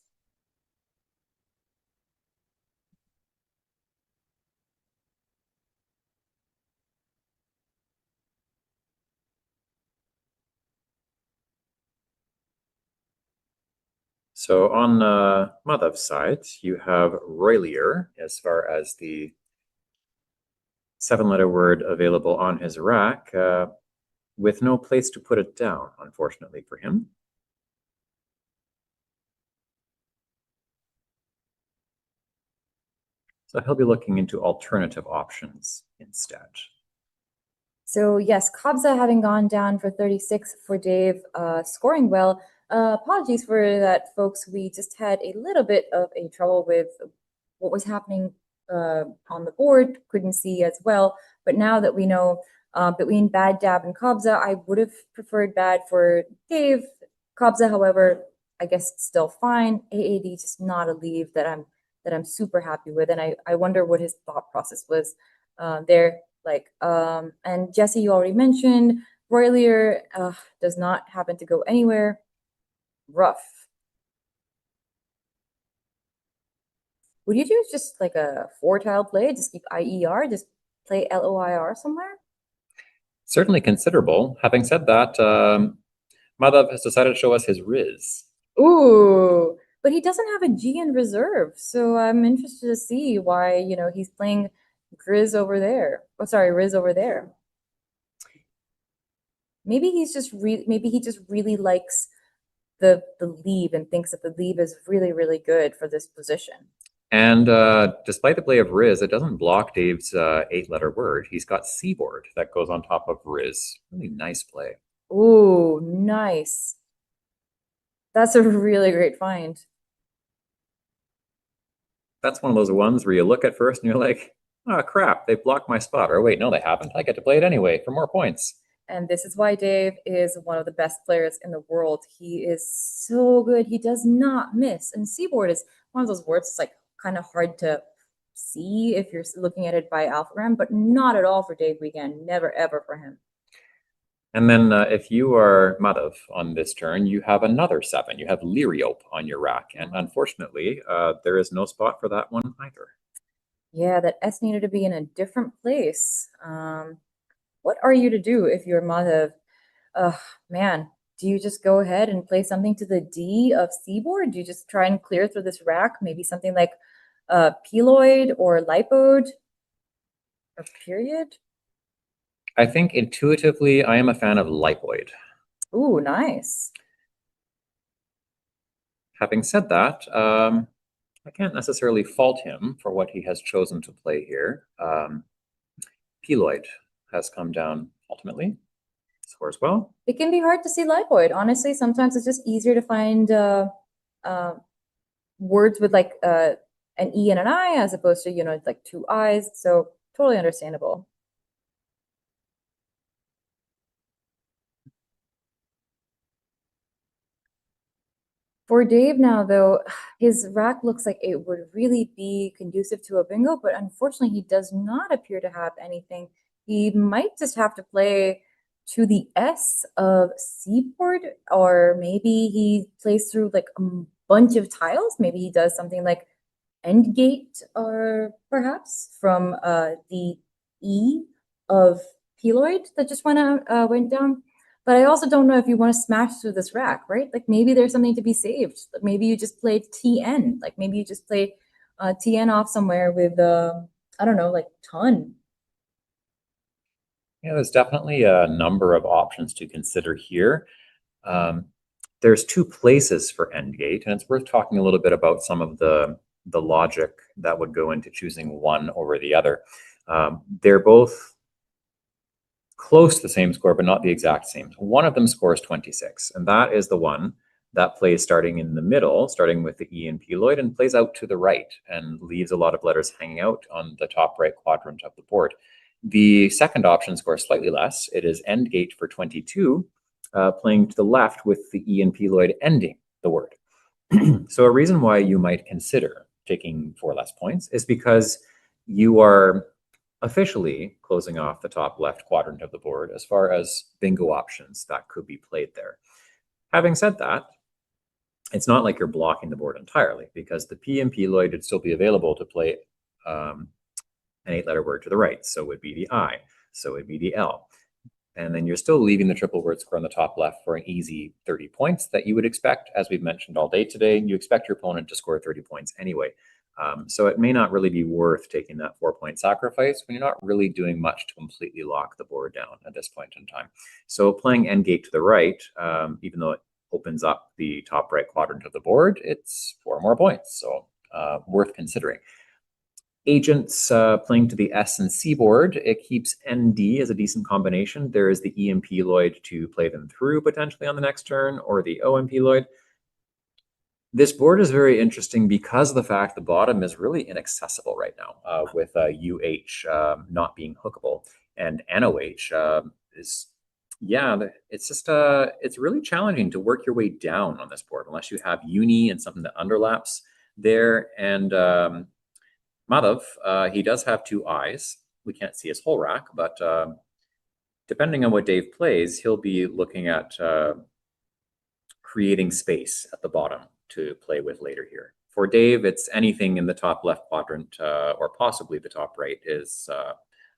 So on Madhav's side, you have Roilier as far as the 7-letter word available on his rack, with no place to put it down, unfortunately for him. So he'll be looking into alternative options instead. So yes, Kabza having gone down for 36 for Dave, scoring well. Apologies for that, folks. We just had a little bit of a trouble with what was happening on the board. Couldn't see as well. But now that we know between Bad Dab and Kabza, I would have preferred Bad for Dave. Kabza, however, I guess it's still fine. AAD just not a leave that I'm super happy with, and I wonder what his thought process was there. Like, and Jesse, you already mentioned, Roilier does not happen to go anywhere. Rough. Would you do just like a 4-tile play? Just keep IER, just play LOIR somewhere? Certainly considerable. Having said that, Madhav has decided to show us his Riz. Ooh, but he doesn't have a G in reserve, so I'm interested to see why, you know, he's playing Grizz over there. Oh, sorry, Riz over there. Maybe he's just maybe he just really likes the leave and thinks that the leave is really, really good for this position. And despite the play of Riz, it doesn't block Dave's 8-letter word. He's got Seaboard that goes on top of Riz. Really nice play. Ooh, nice. That's a really great find. That's one of those ones where you look at first and you're like, oh crap, they blocked my spot. Or wait, no, they haven't. I get to play it anyway for more points. And this is why Dave is one of the best players in the world. He is so good. He does not miss. And Seaboard is one of those words that's like kind of hard to see if you're looking at it by alphagram, but not at all for Dave Wiegand. Never, ever for him. And then if you are Madhav on this turn, you have another 7. You have Liriope on your rack. And unfortunately, there is no spot for that one either. Yeah, that S needed to be in a different place. What are you to do if you're Madhav? Man, do you just go ahead and play something to the D of Seaboard? Do you just try and clear through this rack? Maybe something like Peloid or Lipode or period? I think intuitively, I am a fan of lipoid. Ooh, nice. Having said that, I can't necessarily fault him for what he has chosen to play here. Peloid has come down ultimately. Scores well. It can be hard to see lipoid. Honestly, sometimes it's just easier to find words with like an E and an I as opposed to, you know, like two I's. So totally understandable. For Dave now, though, his rack looks like it would really be conducive to a bingo, but unfortunately, he does not appear to have anything. He might just have to play to the S of seaboard, or maybe he plays through like a bunch of tiles. Maybe he does something like endgate, or perhaps from the E of peloid that just went down. But I also don't know if you want to smash through this rack, right? Like maybe there's something to be saved. Like maybe you just play TN. Like maybe you just play TN off somewhere with, I don't know, like ton. Yeah, there's definitely a number of options to consider here. There's two places for endgate, and it's worth talking a little bit about some of the logic that would go into choosing one over the other. They're both close to the same score, but not the exact same. One of them scores 26, and that is the one that plays starting in the middle, starting with the E and peloid, and plays out to the right and leaves a lot of letters hanging out on the top right quadrant of the board. The second option scores slightly less. It is endgate for 22, playing to the left with the E and peloid ending the word. So a reason why you might consider taking 4 less points is because you are officially closing off the top left quadrant of the board as far as bingo options that could be played there. Having said that, it's not like you're blocking the board entirely, because the P and peloid would still be available to play an 8-letter word to the right. So it would be the I, so it would be the L. And then you're still leaving the triple word score on the top left for an easy 30 points that you would expect. As we've mentioned all day today, you expect your opponent to score 30 points anyway. So it may not really be worth taking that 4-point sacrifice when you're not really doing much to completely lock the board down at this point in time. So playing endgate to the right, even though it opens up the top right quadrant of the board, it's 4 more points. So worth considering. Agents playing to the S and C board, it keeps ND as a decent combination. There is the E and peloid to play them through potentially on the next turn, or the O and peloid. This board is very interesting because of the fact the bottom is really inaccessible right now, with UH not being hookable, and NOH is, yeah, it's just, it's really challenging to work your way down on this board unless you have uni and something that underlaps there. And Madhav, he does have 2 eyes. We can't see his whole rack, but depending on what Dave plays, he'll be looking at creating space at the bottom to play with later here. For Dave, it's anything in the top left quadrant or possibly the top right is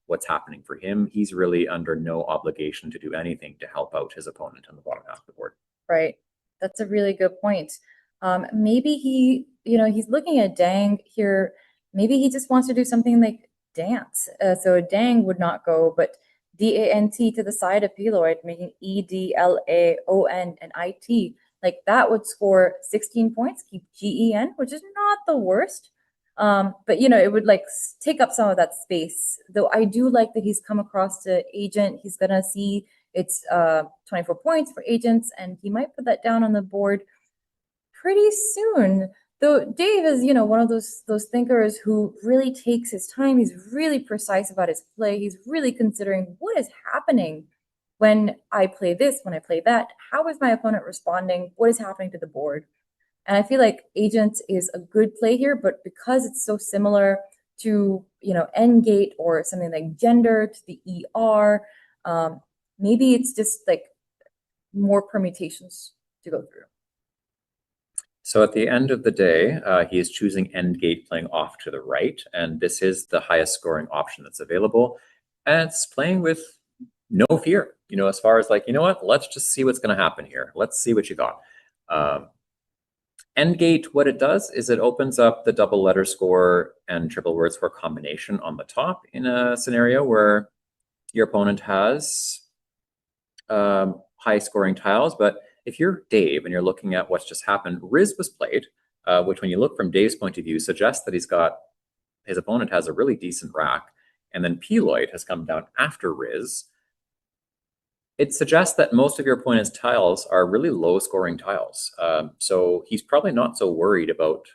what's happening for him. He's really under no obligation to do anything to help out his opponent on the bottom half of the board. Right. That's a really good point. Maybe he, you know, he's looking at Dang here. Maybe he just wants to do something like dance. So Dang would not go, but DANT to the side of peloid, making EDLAON and IT. Like that would score 16 points, keep GEN, which is not the worst. But you know, it would like take up some of that space. Though I do like that he's come across to agent. He's gonna see it's 24 points for agents, and he might put that down on the board pretty soon. Though Dave is, you know, one of those thinkers who really takes his time. He's really precise about his play. He's really considering what is happening when I play this, when I play that. How is my opponent responding? What is happening to the board? And I feel like Agent is a good play here, but because it's so similar to, you know, Endgate or something like Gender to the ER, maybe it's just like more permutations to go through. So at the end of the day, he is choosing Endgate playing off to the right, and this is the highest scoring option that's available. And it's playing with no fear, you know, as far as like, you know what, let's just see what's going to happen here. Let's see what you got. Endgate, what it does is it opens up the double letter score and triple word score combination on the top in a scenario where your opponent has high scoring tiles, but if you're Dave and you're looking at what's just happened, Riz was played, which when you look from Dave's point of view suggests that his opponent has a really decent rack, and then Peloid has come down after Riz. It suggests that most of your opponent's tiles are really low scoring tiles. So he's probably not so worried about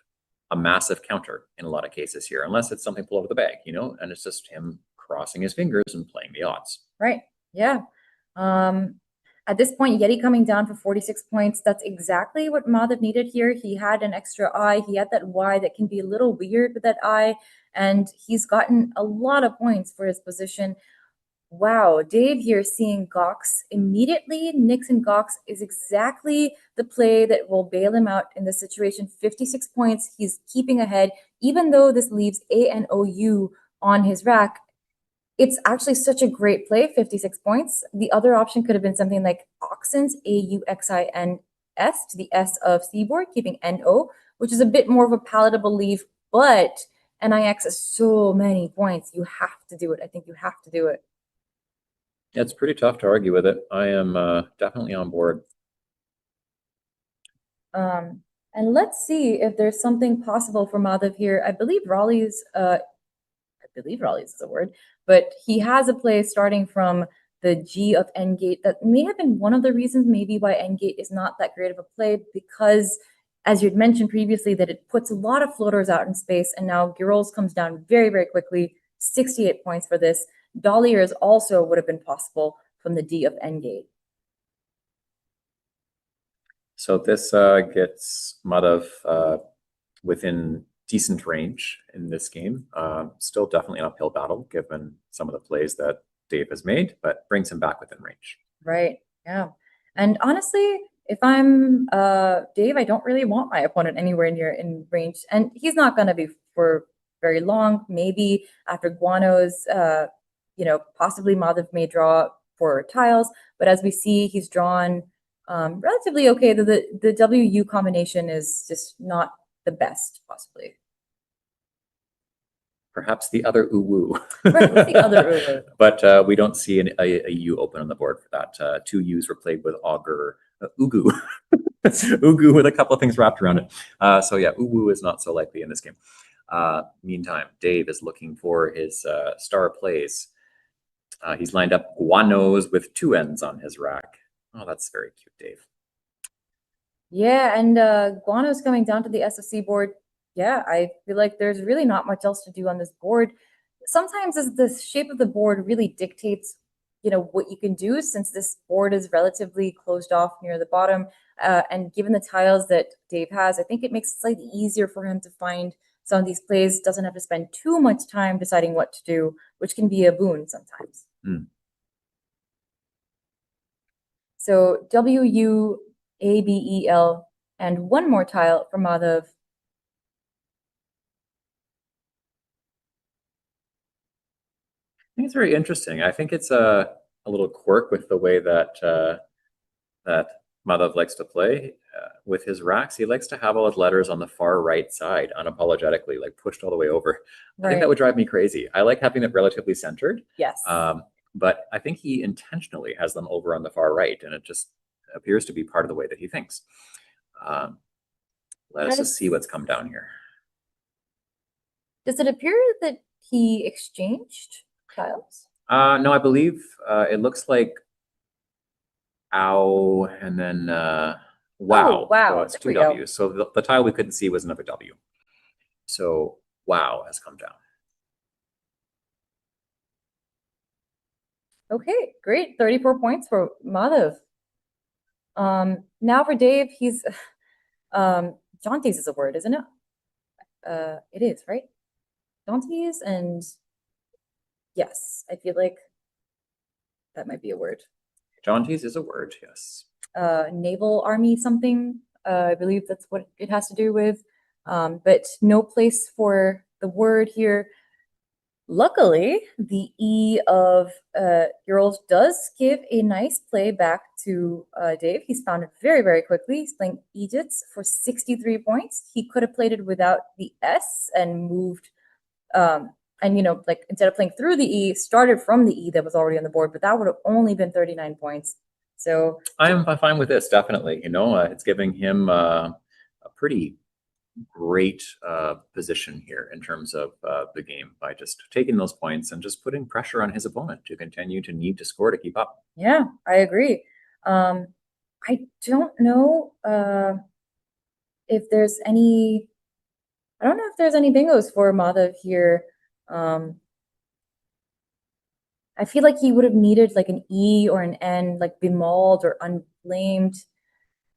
a massive counter in a lot of cases here, unless it's something pull out of the bag, and it's just him crossing his fingers and playing the odds. Right. Yeah. At this point, Yeti coming down for 46 points. That's exactly what Madhav needed here. He had an extra eye. He had that Y that can be a little weird with that eye, and he's gotten a lot of points for his position. Wow, Dave here seeing Gox immediately. Nix and Gox is exactly the play that will bail him out in this situation. 56 points. He's keeping ahead, even though this leaves A and OU on his rack. It's actually such a great play, 56 points. The other option could have been something like Oxens, AUXINS, to the S of seaboard, keeping NO, which is a bit more of a palatable leave, but NIX is so many points. You have to do it. I think you have to do it. Yeah, it's pretty tough to argue with it. I am definitely on board. And let's see if there's something possible for Madhav here. I believe Raleigh's is a word, but he has a play starting from the G of Endgate. That may have been one of the reasons maybe why Endgate is not that great of a play, because as you'd mentioned previously, that it puts a lot of floaters out in space, and now Girls comes down very, very quickly, 68 points for this. Dolliers also would have been possible from the D of Endgate. So this gets Madhav within decent range in this game. Still definitely an uphill battle given some of the plays that Dave has made, but brings him back within range. Right, yeah. And honestly, if I'm Dave, I don't really want my opponent anywhere near in range. And he's not going to be for very long. Maybe after Guano's, possibly Madhav may draw for tiles. But as we see, he's drawn relatively okay. The WU combination is just not the best, possibly. Perhaps the other uwu. Perhaps the other uwu. But we don't see a U open on the board for that. Two U's were played with Augur, Ugu. Ugu with a couple of things wrapped around it. So yeah, uwu is not so likely in this game. Meantime, Dave is looking for his star plays. He's lined up guanos with two ends on his rack. Oh, that's very cute, Dave. Yeah, and guano's coming down to the SFC board. Yeah, I feel like there's really not much else to do on this board. Sometimes as the shape of the board really dictates, what you can do, since this board is relatively closed off near the bottom. And given the tiles that Dave has, I think it makes it slightly easier for him to find some of these plays. Doesn't have to spend too much time deciding what to do, which can be a boon sometimes. So WU, ABEL, and one more tile for Madhav. I think it's very interesting. I think it's a little quirk with the way that that Madhav likes to play with his racks. He likes to have all his letters on the far right side, unapologetically, like pushed all the way over. Right. I think that would drive me crazy. I like having it relatively centered. Yes. But I think he intentionally has them over on the far right, and it just appears to be part of the way that he thinks. Let us just see what's come down here. Does it appear that he exchanged tiles? No, I believe it looks like ow and then wow. Oh, wow. So it's two W's. So the tile we couldn't see was another W. So wow has come down. Okay, great. 34 points for Madhav. Now for Dave, he's jaunties is a word, isn't it? It is, right? Jaunties, and yes, I feel like that might be a word. Jaunties is a word, yes. Naval army something. I believe that's what it has to do with. But no place for the word here. Luckily, the E of Girls does give a nice play back to Dave. He's found it very, very quickly. He's playing Egypts for 63 points. He could have played it without the S and moved and like instead of playing through the E, started from the E that was already on the board, but that would have only been 39 points. So I'm fine with this, definitely. It's giving him a pretty great position here in terms of the game by just taking those points and just putting pressure on his opponent to continue to need to score to keep up. Yeah, I agree. I don't know if there's any. I don't know if there's any bingos for Madhav here. I feel like he would have needed like an E or an N, like bemauled or unblamed.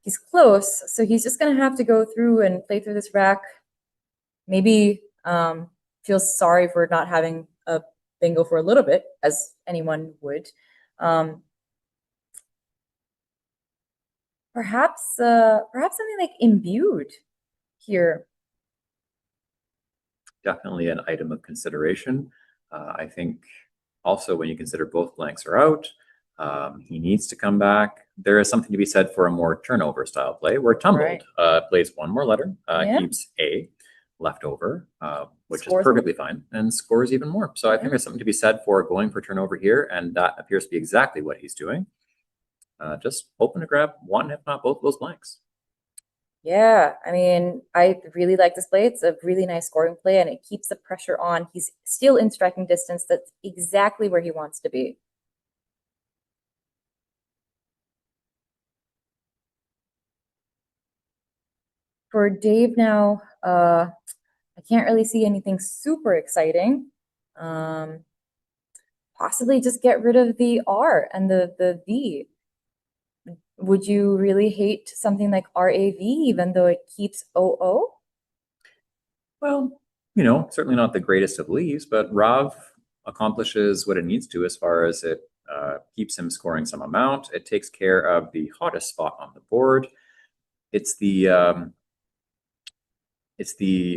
He's close, so he's just gonna have to go through and play through this rack. Maybe feels sorry for not having a bingo for a little bit, as anyone would. Perhaps something like imbued here. Definitely an item of consideration. I think also when you consider both blanks are out, he needs to come back. There is something to be said for a more turnover style play where Tumbled plays one more letter, keeps A left over, which is perfectly fine, and scores even more. So I think there's something to be said for going for turnover here, and that appears to be exactly what he's doing. Just hoping to grab one, if not both of those blanks. Yeah, I mean, I really like this play. It's a really nice scoring play, and it keeps the pressure on. He's still in striking distance. That's exactly where he wants to be. For Dave now, I can't really see anything super exciting. Possibly just get rid of the R and the V. Would you really hate something like RAV even though it keeps OO? Well, certainly not the greatest of leaves, but Rav accomplishes what it needs to as far as it keeps him scoring some amount. It takes care of the hottest spot on the board. It's the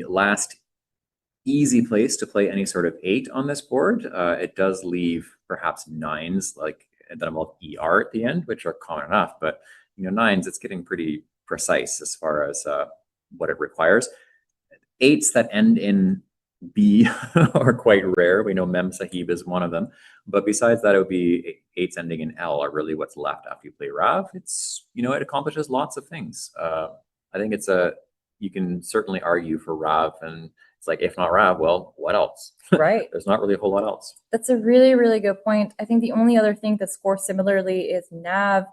last easy place to play any sort of 8 on this board. It does leave perhaps 9s like that involve ER at the end, which are common enough, but 9s, it's getting pretty precise as far as what it requires. 8s that end in B are quite rare. We know Mem Sahib is one of them, but besides that, it would be 8s ending in L are really what's left after you play Rav. It's it accomplishes lots of things. I think you can certainly argue for Rav, and it's like, if not Rav, well, what else? Right. There's not really a whole lot else. That's a really, really good point. I think the only other thing that scores similarly is Nav,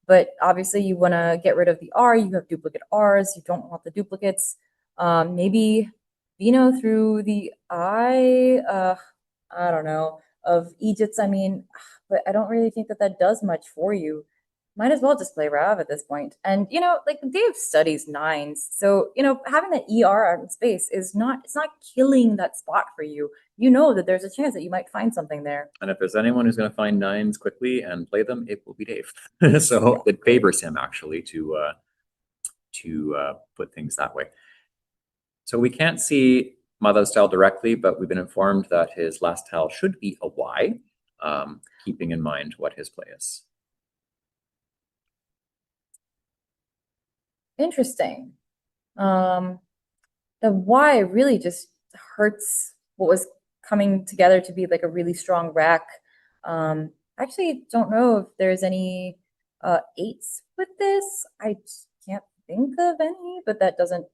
but obviously you want to get rid of the R. You have duplicate Rs. You don't want the duplicates. Maybe Vino through the I. I don't know, of Egypt's. I mean, but I don't really think that does much for you. Might as well just play Rav at this point. And like Dave studies 9s, so having that ER out in space is it's not killing that spot for you. That there's a chance that you might find something there. And if there's anyone who's going to find 9s quickly and play them, it will be Dave. So it favors him actually to put things that way. So we can't see Madhav's tile directly, but we've been informed that his last tile should be a Y, keeping in mind what his play is. Interesting. The Y really just hurts what was coming together to be like a really strong rack. I actually don't know if there's any 8s with this. I can't think of any, but that doesn't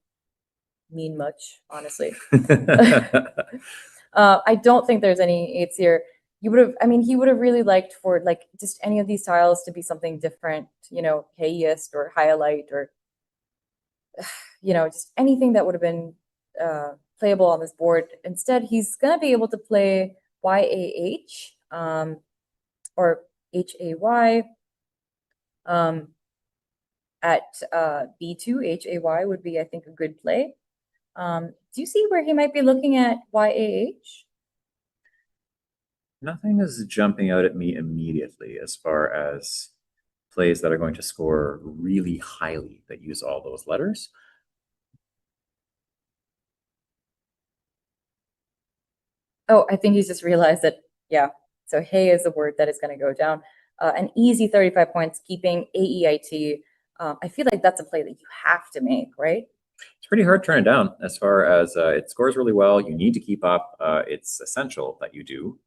mean much, honestly. I don't think there's any 8s here. He would have really liked for like just any of these tiles to be something different, hayest or highlight or just anything that would have been playable on this board. Instead, he's going to be able to play YAH or HAY at B2. HAY would be, I think, a good play. Do you see where he might be looking at YAH? Nothing is jumping out at me immediately as far as plays that are going to score really highly that use all those letters. Oh, I think he's just realized that, yeah. So hey is the word that is going to go down. An easy 35 points, keeping AEIT. I feel like that's a play that you have to make, right? It's pretty hard to turn it down as far as it scores really well. You need to keep up. It's essential that you do.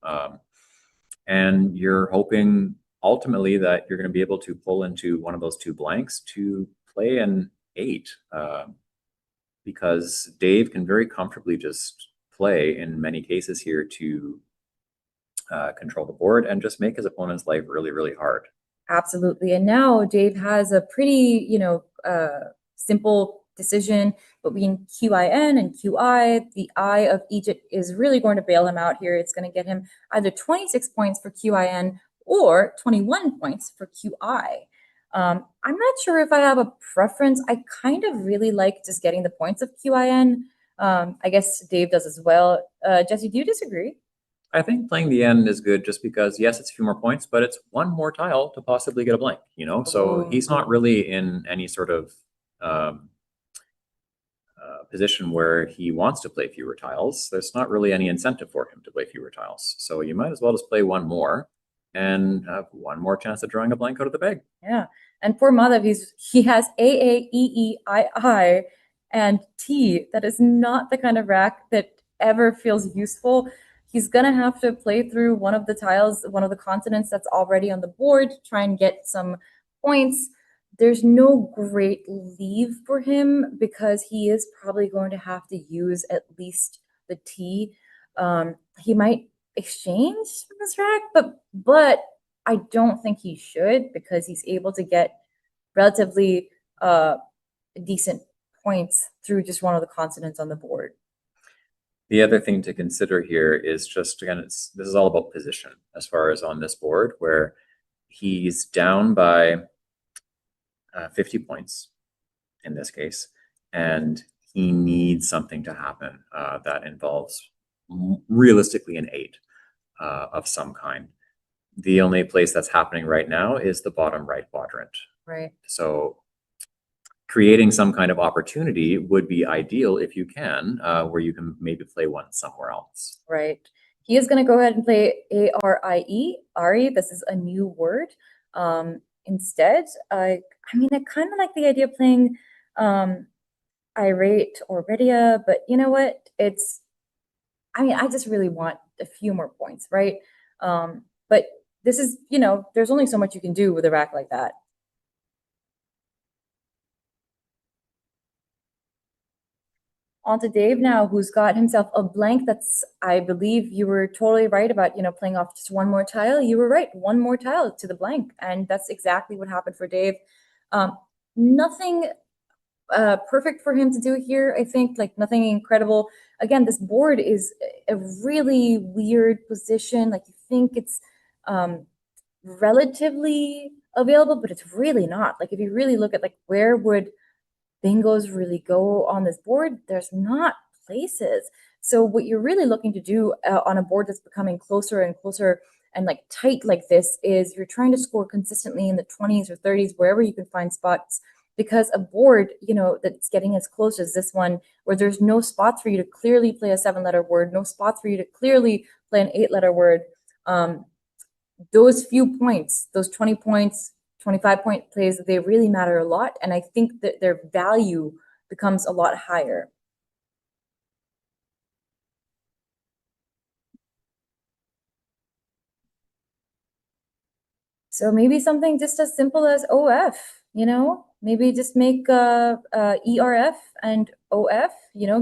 And you're hoping ultimately that you're going to be able to pull into one of those two blanks to play an 8. Because Dave can very comfortably just play in many cases here to control the board and just make his opponent's life really, really hard. Absolutely. And now Dave has a pretty, simple decision between QIN and QI. The I of Egypt is really going to bail him out here. It's going to get him either 26 points for QIN or 21 points for QI. I'm not sure if I have a preference. I kind of really like just getting the points of QIN. I guess Dave does as well. Jesse, do you disagree? I think playing the end is good just because, yes, it's a few more points, but it's one more tile to possibly get a blank, So he's not really in any sort of position where he wants to play fewer tiles. There's not really any incentive for him to play fewer tiles. So you might as well just play one more and have one more chance of drawing a blank out of the bag. Yeah. And poor Madhav, he has A, and T. That is not the kind of rack that ever feels useful. He's going to have to play through one of the tiles, one of the consonants that's already on the board, try and get some points. There's no great leave for him because he is probably going to have to use at least the T. He might exchange from this rack, but I don't think he should because he's able to get relatively decent points through just one of the consonants on the board. The other thing to consider here is just, again, this is all about position as far as on this board where he's down by 50 points in this case, and he needs something to happen that involves realistically an 8 of some kind. The only place that's happening right now is the bottom right quadrant. Right. So creating some kind of opportunity would be ideal if you can, where you can maybe play one somewhere else. Right. He is going to go ahead and play ARIE. Ari, this is a new word. Instead, I kind of like the idea of playing irate or redia, but you know what? I just really want a few more points, right? But this is, there's only so much you can do with a rack like that. On to Dave now, who's got himself a blank that's, I believe you were totally right about, playing off just one more tile. You were right, one more tile to the blank. And that's exactly what happened for Dave. Nothing perfect for him to do here, I think, like nothing incredible. Again, this board is a really weird position. Like you think it's relatively available, but it's really not. Like if you really look at like where would bingos really go on this board, there's not places. So what you're really looking to do on a board that's becoming closer and closer and like tight like this is you're trying to score consistently in the 20s or 30s, wherever you can find spots, because a board, that's getting as close as this one, where there's no spots for you to clearly play a 7-letter word, no spots for you to clearly play an 8-letter word. Those few points, those 20 points, 25-point plays, they really matter a lot. And I think that their value becomes a lot higher. So maybe something just as simple as OF, maybe just make ERF and OF,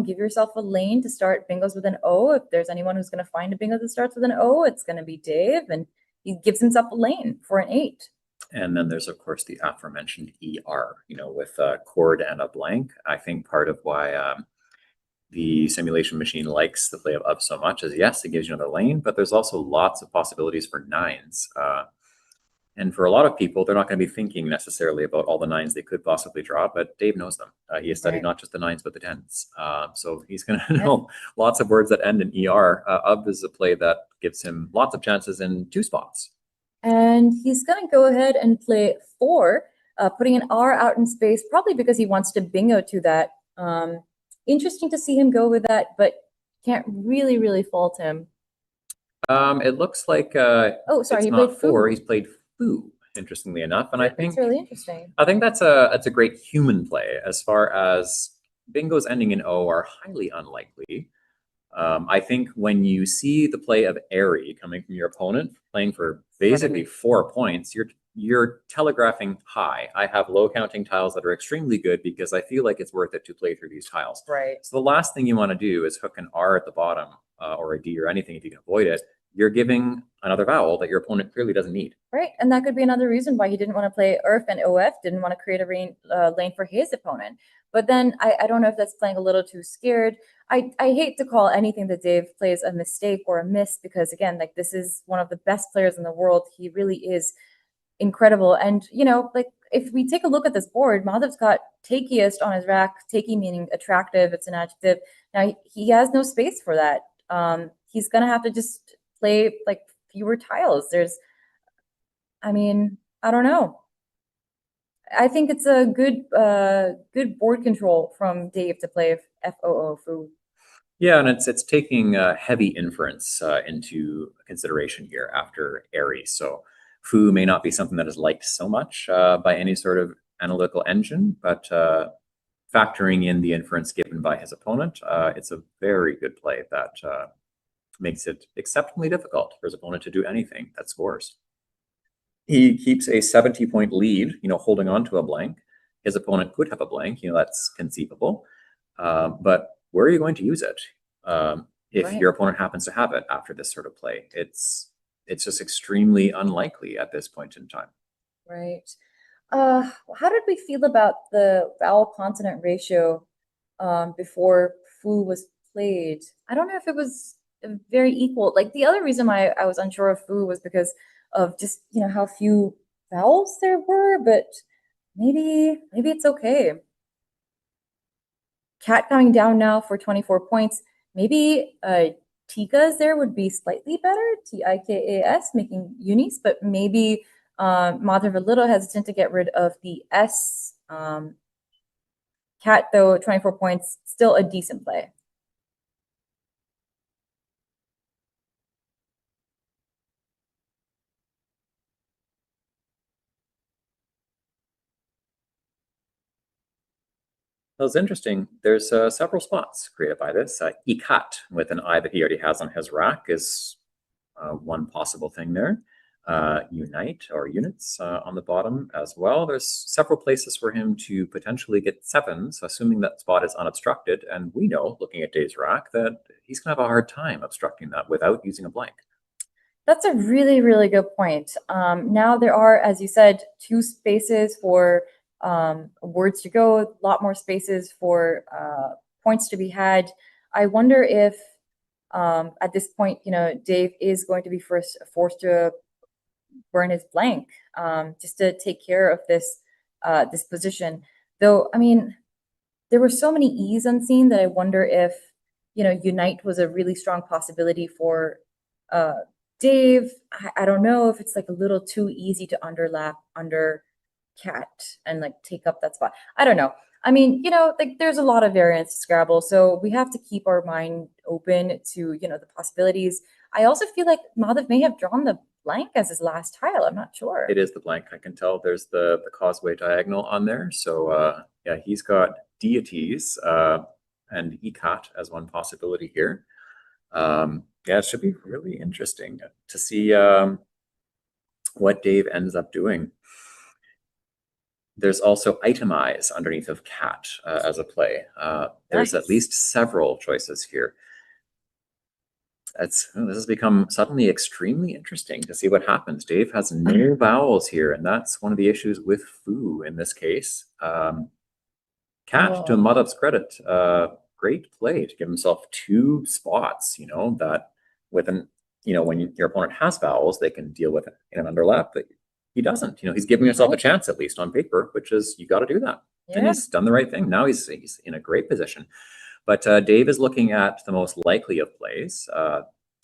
give yourself a lane to start bingos with an O. If there's anyone who's going to find a bingo that starts with an O, it's going to be Dave, and he gives himself a lane for an 8. And then there's, of course, the aforementioned ER, with a chord and a blank. I think part of why the simulation machine likes the play of so much is, yes, it gives you another lane, but there's also lots of possibilities for 9s. And for a lot of people, they're not going to be thinking necessarily about all the 9s they could possibly draw, but Dave knows them. He has studied not just the 9s, but the 10s. So he's going to know lots of words that end in ER. Of is a play that gives him lots of chances in 2 spots. And he's going to go ahead and play 4, putting an R out in space, probably because he wants to bingo to that. Interesting to see him go with that, but can't really fault him. It looks like he played 4. He's played foo, interestingly enough. And I think it's really interesting. I think that's a great human play as far as bingos ending in O are highly unlikely. I think when you see the play of Airy coming from your opponent, playing for basically 4 points, you're telegraphing, hi, I have low counting tiles that are extremely good because I feel like it's worth it to play through these tiles. Right. So the last thing you want to do is hook an R at the bottom or a D or anything if you can avoid it. You're giving another vowel that your opponent clearly doesn't need. Right, and that could be another reason why he didn't want to play ERF and OF, didn't want to create a lane for his opponent. But then I don't know if that's playing a little too scared. I hate to call anything that Dave plays a mistake or a miss because, again, like this is one of the best players in the world. He really is incredible. And, you know, like if we take a look at this board, Madhav's got takiest on his rack, takey meaning attractive, it's an adjective. Now, he has no space for that. He's going to have to just play like fewer tiles. I mean, I don't know. I think it's a good board control from Dave to play FOO Foo. Yeah, and it's taking heavy inference into consideration here after Airy. So Foo may not be something that is liked so much by any sort of analytical engine, but factoring in the inference given by his opponent, it's a very good play that makes it exceptionally difficult for his opponent to do anything that scores. He keeps a 70-point lead, you know, holding on to a blank. His opponent could have a blank, you know, that's conceivable. But where are you going to use it if your opponent happens to have it after this sort of play? It's just extremely unlikely at this point in time. Right. How did we feel about the vowel consonant ratio before Foo was played? I don't know if it was very equal. Like the other reason why I was unsure of Foo was because of just, you know, how few vowels there were, but maybe it's okay. Cat coming down now for 24 points. Maybe Tikas there would be slightly better, Tikas, making unis, but maybe Madhav a little hesitant to get rid of the S. Cat, though, 24 points, still a decent play. Well, it's interesting. There's several spots created by this. Ikat, with an I that he already has on his rack, is one possible thing there. Unite or units on the bottom as well. There's several places for him to potentially get sevens, assuming that spot is unobstructed. And we know, looking at Dave's rack, that he's going to have a hard time obstructing that without using a blank. That's a really, really good point. Now there are, as you said, 2 spaces for words to go, a lot more spaces for points to be had. I wonder if at this point, you know, Dave is going to be forced to burn his blank just to take care of this this position. Though, I mean, there were so many E's unseen that I wonder if, you know, Unite was a really strong possibility for Dave. I don't know if it's like a little too easy to underlap under Cat and like take up that spot. I don't know. I mean, you know, like there's a lot of variance to Scrabble, so we have to keep our mind open to, you know, the possibilities. I also feel like Madhav may have drawn the blank as his last tile. I'm not sure. It is the blank. I can tell there's the Causeway diagonal on there. So yeah, he's got deities and Ikat as one possibility here. Yeah, it should be really interesting to see what Dave ends up doing. There's also itemize underneath of cat as a play. There's at least several choices here. This has become suddenly extremely interesting to see what happens. Dave has no vowels here, and that's one of the issues with Foo in this case. Cat, to Madhav's credit, great play to give himself 2 spots, you know, that with an, you know, when your opponent has vowels, they can deal with it in an underlap, but he doesn't. You know, he's giving himself a chance, at least on paper, which is, you got to do that. Yeah. And he's done the right thing. Now he's in a great position. But Dave is looking at the most likely of plays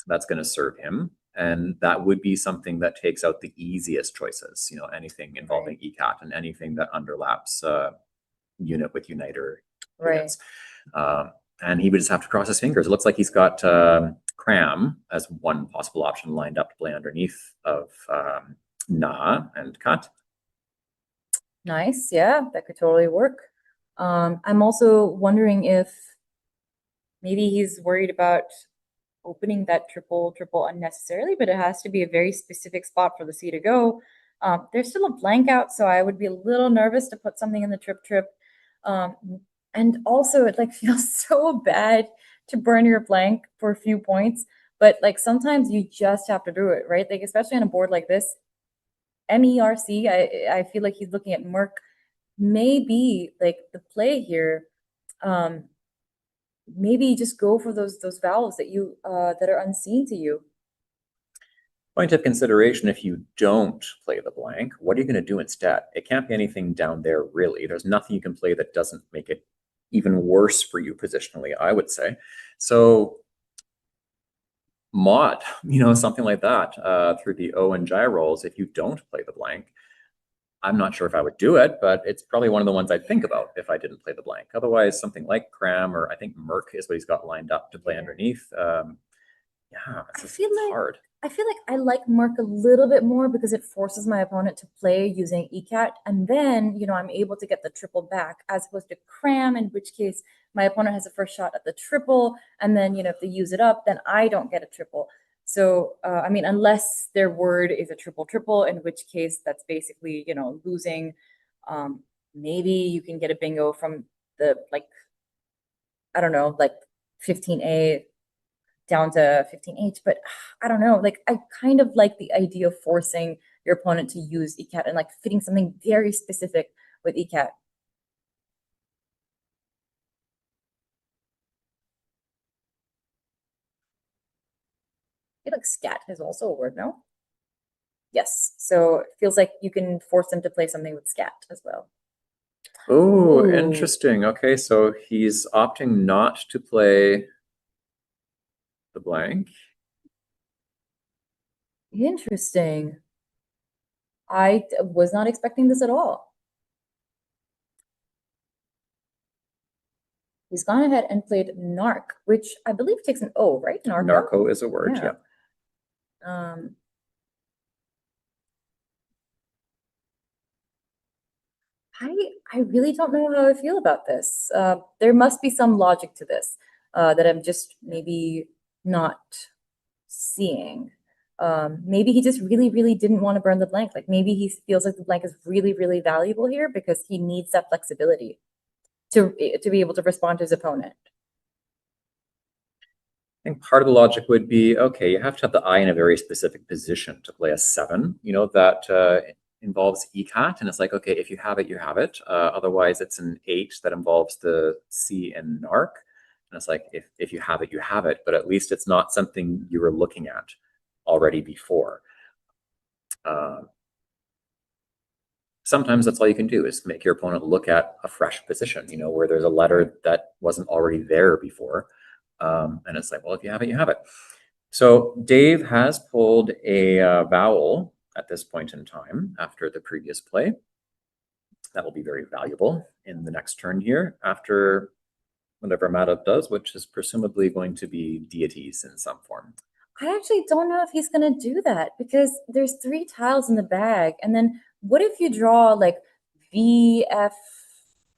that's going to serve him. And that would be something that takes out the easiest choices, you know, anything involving ECAT and anything that underlaps unit with uniter units. And he would just have to cross his fingers. It looks like he's got cram as one possible option lined up to play underneath of Na and Kat. Nice, yeah, that could totally work. I'm also wondering if maybe he's worried about opening that triple unnecessarily, but it has to be a very specific spot for the C to go. There's still a blank out, so I would be a little nervous to put something in the trip. And also it like feels so bad to burn your blank for a few points, but like sometimes you just have to do it, right? Like especially on a board like this, MERC, I feel like he's looking at Merc, maybe like the play here. Maybe just go for those vowels that you that are unseen to you. Point of consideration, if you don't play the blank, what are you going to do instead? It can't be anything down there, really. There's nothing you can play that doesn't make it even worse for you positionally, I would say. So mod, something like that through the O and J rolls, if you don't play the blank. I'm not sure if I would do it, but it's probably one of the ones I'd think about if I didn't play the blank. Otherwise, something like Cram, or I think Merc is what he's got lined up to play underneath. It's hard. I feel like I like Merc a little bit more because it forces my opponent to play using ECAT, and then I'm able to get the triple back, as opposed to Cram, in which case my opponent has a first shot at the triple, and then if they use it up, then I don't get a triple. So I mean, unless their word is a triple, in which case that's basically losing. Maybe you can get a bingo from the I don't know, 15A down to 15H, but I don't know. Like I kind of like the idea of forcing your opponent to use ECAT and fitting something very specific with ECAT. I feel like scat is also a word, no? Yes. So it feels like you can force them to play something with scat as well. Oh, interesting. Okay, so he's opting not to play the blank. Interesting. I was not expecting this at all. He's gone ahead and played narc, which I believe takes an O, right? Narco is a word, yeah. I really don't know how I feel about this. There must be some logic to this that I'm just maybe not seeing. Maybe he just really, really didn't want to burn the blank. Like maybe he feels like the blank is really, really valuable here because he needs that flexibility to be able to respond to his opponent. I think part of the logic would be, okay, you have to have the eye in a very specific position to play a 7, that involves ECAT, and it's like, okay, if you have it, you have it. Otherwise, it's an 8 that involves the C and NARC. And it's like, if you have it, you have it, but at least it's not something you were looking at already before. Sometimes that's all you can do is make your opponent look at a fresh position, where there's a letter that wasn't already there before. And it's like, well, if you have it, you have it. So Dave has pulled a vowel at this point in time after the previous play. That will be very valuable in the next turn here after whatever Madhav does, which is presumably going to be deities in some form. I actually don't know if he's going to do that because there's 3 tiles in the bag. And then what if you draw VF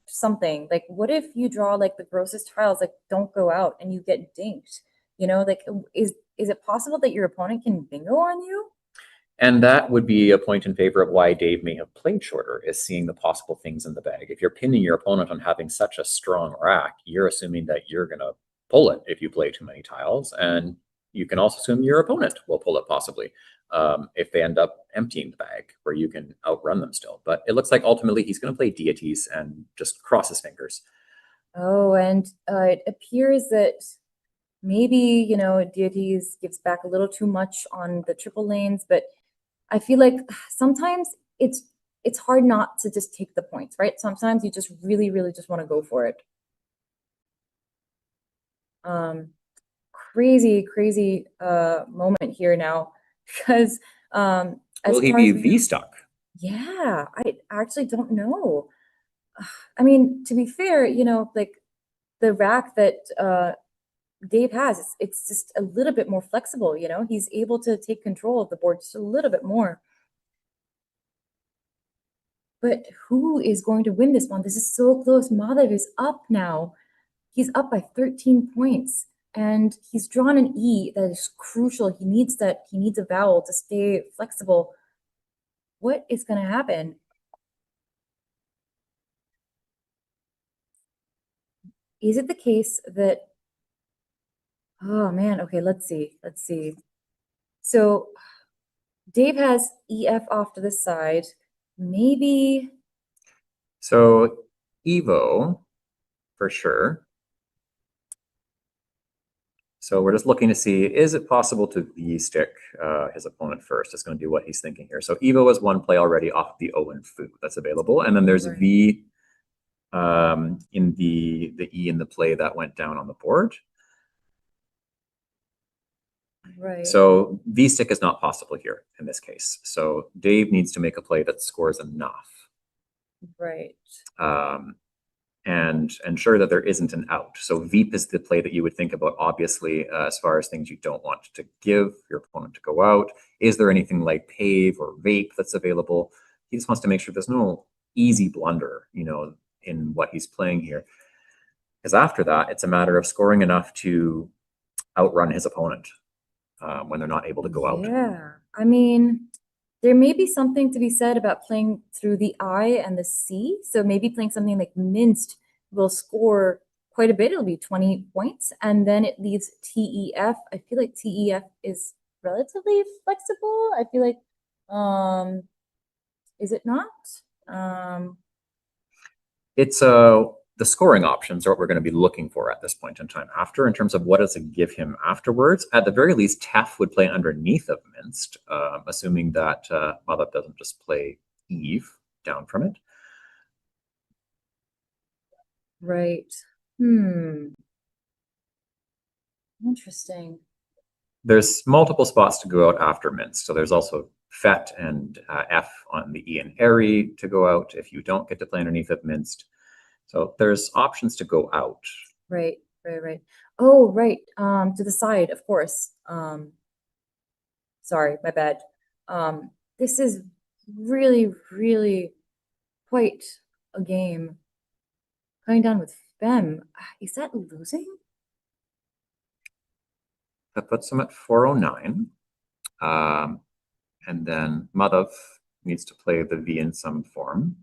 something? What if you draw the grossest tiles don't go out and you get dinked? Is it possible that your opponent can bingo on you? And that would be a point in favor of why Dave may have played shorter, is seeing the possible things in the bag. If you're pinning your opponent on having such a strong rack, you're assuming that you're going to pull it if you play too many tiles. And you can also assume your opponent will pull it possibly if they end up emptying the bag, where you can outrun them still. But it looks like ultimately he's going to play deities and just cross his fingers. Oh, and it appears that maybe, deities gives back a little too much on the triple lanes, but I feel like sometimes it's hard not to just take the points, right? Sometimes you just really, really just want to go for it. Crazy moment here now because will he be V-stuck? Yeah, I actually don't know. I mean, to be fair, the rack that Dave has, it's just a little bit more flexible, he's able to take control of the board just a little bit more. But who is going to win this one? This is so close. Madhav is up now. He's up by 13 points. And he's drawn an E that is crucial. He needs a vowel to stay flexible. What is going to happen? Is it the case that, oh man, okay, let's see. So Dave has EF off to the side. Maybe. So Evo, for sure. So we're just looking to see, is it possible to V-stick his opponent first? It's going to do what he's thinking here. So Evo is one play already off the O and Foo that's available. And then there's V in the E in the play that went down on the board. Right. So V-stick is not possible here in this case. So Dave needs to make a play that scores enough. Right. And ensure that there isn't an out. So Veep is the play that you would think about, obviously, as far as things you don't want to give your opponent to go out. Is there anything like Pave or Vape that's available? He just wants to make sure there's no easy blunder, in what he's playing here. Because after that, it's a matter of scoring enough to outrun his opponent when they're not able to go out. Yeah, I mean, there may be something to be said about playing through the I and the C. So maybe playing something like Minced will score quite a bit. It'll be 20 points. And then it leaves TEF. I feel like TEF is relatively flexible. I feel like, is it not? It's the scoring options are what we're going to be looking for at this point in time after, in terms of what does it give him afterwards. At the very least, Tef would play underneath of Minced, assuming that Madhav doesn't just play Eve down from it. Right. Interesting. There's multiple spots to go out after Minced. So there's also Fet and F on the E and Airy to go out if you don't get to play underneath of Minced. So there's options to go out. Right. Oh, right. To the side, of course. Sorry, my bad. This is really, really quite a game. Going down with Fem. Is that losing? That puts him at 409. And then Madhav needs to play the V in some form.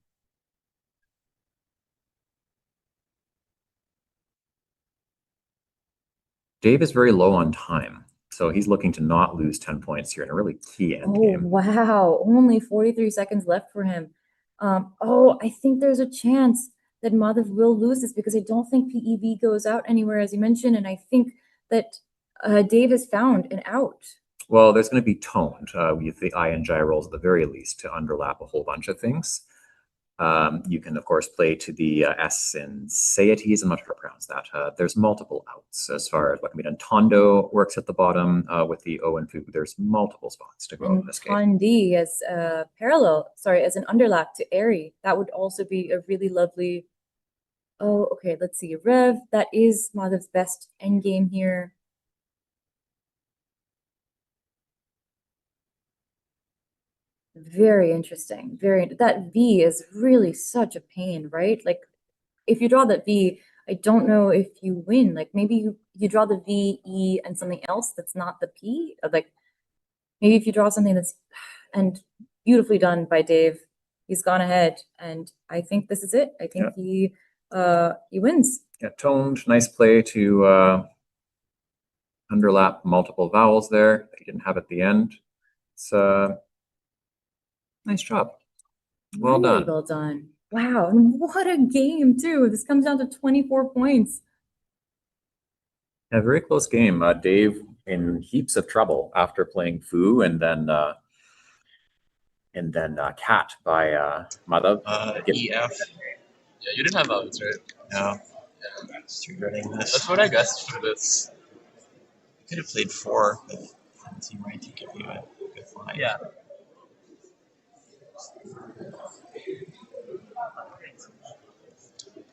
Dave is very low on time, so he's looking to not lose 10 points here in a really key end game. Wow. Only 43 seconds left for him. I think there's a chance that Madhav will lose this because I don't think PEV goes out anywhere, as you mentioned, and I think that Dave has found an out. Well, there's going to be toned with the I and J rolls at the very least to underlap a whole bunch of things. You can, of course, play to the S in Seities. I'm not sure how to pronounce that. There's multiple outs as far as what can be done. Tondo works at the bottom with the O and Fu. There's multiple spots to go in this game. Tondi as as an underlap to Airy. That would also be a really lovely. Oh, okay. Let's see. Rev. That is Madhav's best endgame here. Very interesting. That V is really such a pain, right? Like, if you draw that V, I don't know if you win. Like, maybe you draw the V, E, and something else that's not the P. Like, maybe if you draw something that's, and beautifully done by Dave, he's gone ahead, and I think this is it. I think he wins. Yeah, toned, nice play to underlap multiple vowels there that he didn't have at the end. It's nice job. Well done. Well done. Wow, and what a game too. This comes down to 24 points. A very close game. Dave in heaps of trouble after playing Fu and then Cat by Madhav. EF. Yeah, you didn't have vowels, right? No. Just regretting this. That's what I guessed for this. I could have played 4, but it didn't seem right to give you a good line. Yeah.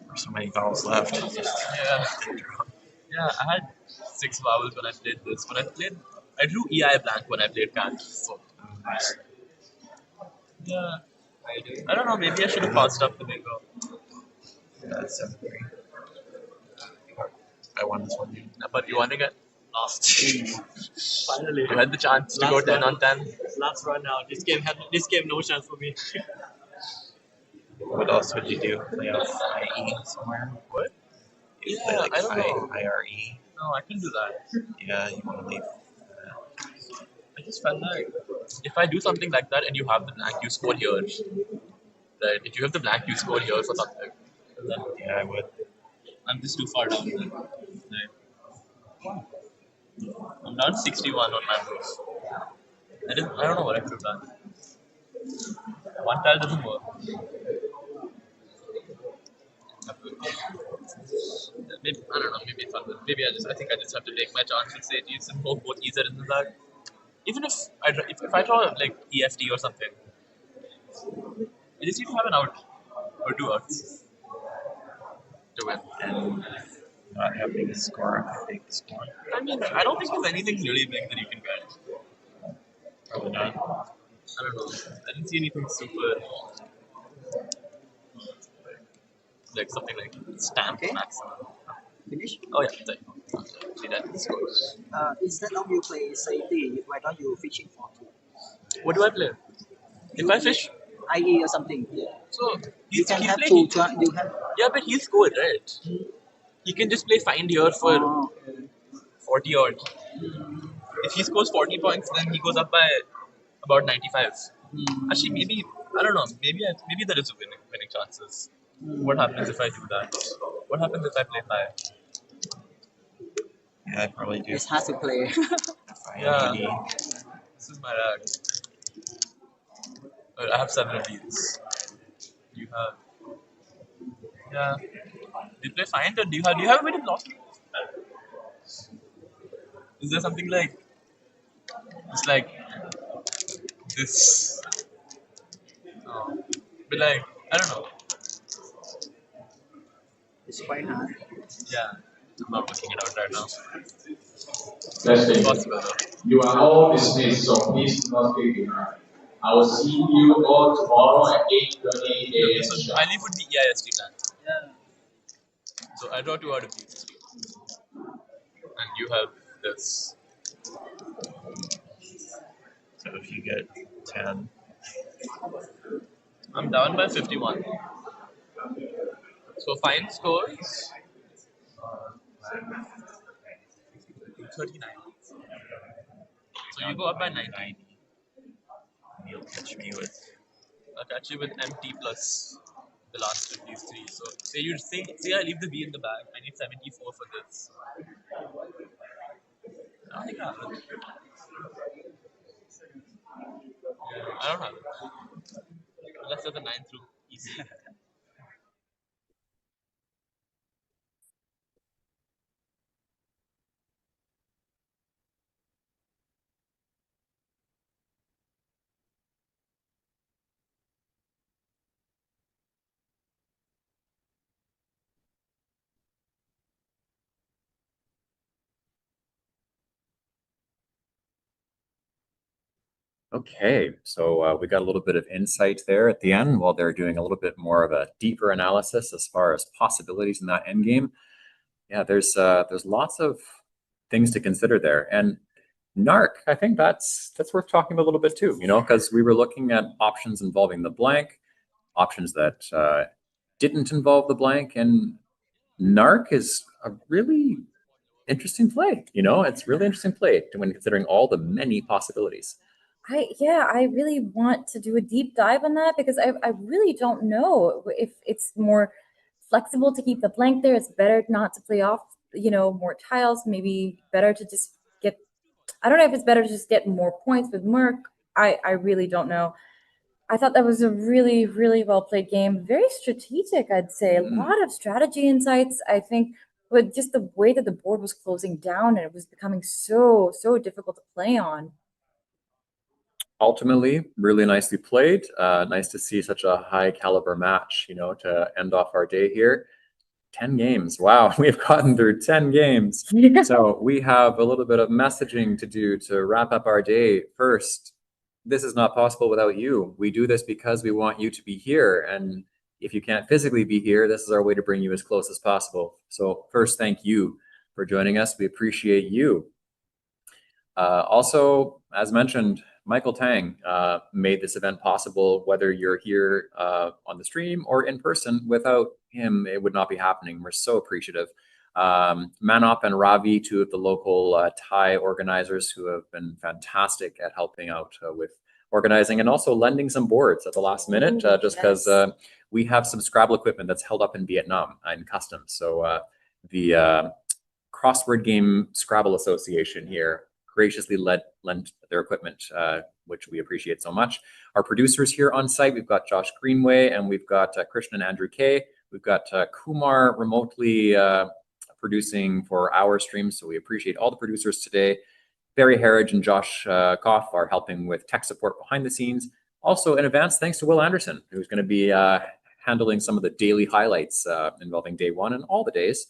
There's so many vowels left. Yeah. Yeah, I had 6 vowels when I played this. I drew EI blank when I played Cat. So, yeah. I don't know, maybe I should have passed up the bingo. That's 7-3. I won this one. But you won again. Lost. Finally. You had the chance to go 10 on 10. Last run now. This game no chance for me. What else would you do? Play off IE somewhere? What? You Yeah, play like I don't know. IRE? No, I can do that. Yeah, you want to leave. I just felt like if I do something like that and you have the blank, you score here. Right? If you have the blank, you score here for something. Then Yeah, I would. I'm just too far down. Then. Right. I'm down 61 on my moves. I don't know what I could have done. One tile doesn't work. Maybe, I don't know. Maybe it's fun. Maybe I think I just have to take my chance and say it's and hope both E's are in the bag. Even if I draw like EFT or something, I just need to have an out or 2 outs to win. And not having a score, a big score. I mean, I don't think there's anything really big that you can get. Probably not. I don't know. I didn't see anything super. Like something like stamp maximum. Finish? Oh yeah, sorry. See that scores. Instead of you play safety, why don't you fishing for 2? What do I play? If I fish, IE or something. Yeah. so You can have playing. 2 turn. You have. Yeah, but he'll score, right? He can just play find here for Oh, 40 odd. If he scores 40 points, then he goes up by about 95. Actually, maybe I don't know. Maybe there is a winning chances. What happens if I do that? What happens if I play 5? Yeah, I probably do. it's hard to play. Yeah, this is my rag. I have 7 of these. You have. Yeah. Do you play find or do you have a way to block me? Is there something like it's like this? Oh, but like I don't know. It's quite hard. Yeah, I'm not working it out right now. Testing. Possible though. You are all dismissed, so please do not stay behind. I will see you all tomorrow at 8:30 a.m. So I leave with the EIST plan. Yeah. So I draw 2 out of these. And you have this. So if you get 10, I'm down by 51. So fine scores 39. So you go up by 90. you'll catch me with. I'll catch you with MT plus the last of these 3. So say I leave the B in the bag. I need 74 for this. I don't think I have it. I don't have it. Unless there's a 9 through EC. Okay, so we got a little bit of insight there at the end while they're doing a little bit more of a deeper analysis as far as possibilities in that end game. Yeah, there's lots of things to consider there. And NARC, I think that's worth talking about a little bit too, because we were looking at options involving the blank, options that didn't involve the blank, and NARC is a really interesting play. It's really interesting play when considering all the many possibilities. I really want to do a deep dive on that because I really don't know if it's more flexible to keep the blank there. It's better not to play off, more tiles. Maybe better to just get. I don't know if it's better to just get more points with Merc. I really don't know. I thought that was a really, really well played game. Very strategic, I'd say. A lot of strategy insights. I think, but just the way that the board was closing down and it was becoming so difficult to play on. Ultimately, really nicely played. Nice to see such a high caliber match, to end off our day here. 10 games. Wow, we've gotten through 10 games. Yeah. So we have a little bit of messaging to do to wrap up our day. First, this is not possible without you. We do this because we want you to be here. And if you can't physically be here, this is our way to bring you as close as possible. So first, thank you for joining us. We appreciate you. Also, as mentioned, Michael Tang made this event possible, whether you're here on the stream or in person. Without him, it would not be happening. We're so appreciative. Manop and Ravi, two of the local Thai organizers who have been fantastic at helping out with organizing and also lending some boards at the last minute, just because we have some Scrabble equipment that's held up in Vietnam in customs. So the Crossword Game Scrabble Association here graciously lent their equipment, which we appreciate so much. Our producers here on site, we've got Josh Greenway and we've got Krishna and Andrew K. We've got Kumar remotely producing for our stream, so we appreciate all the producers today. Barry Harridge and Josh Koff are helping with tech support behind the scenes. Also in advance, thanks to Will Anderson, who's going to be handling some of the daily highlights involving day one and all the days.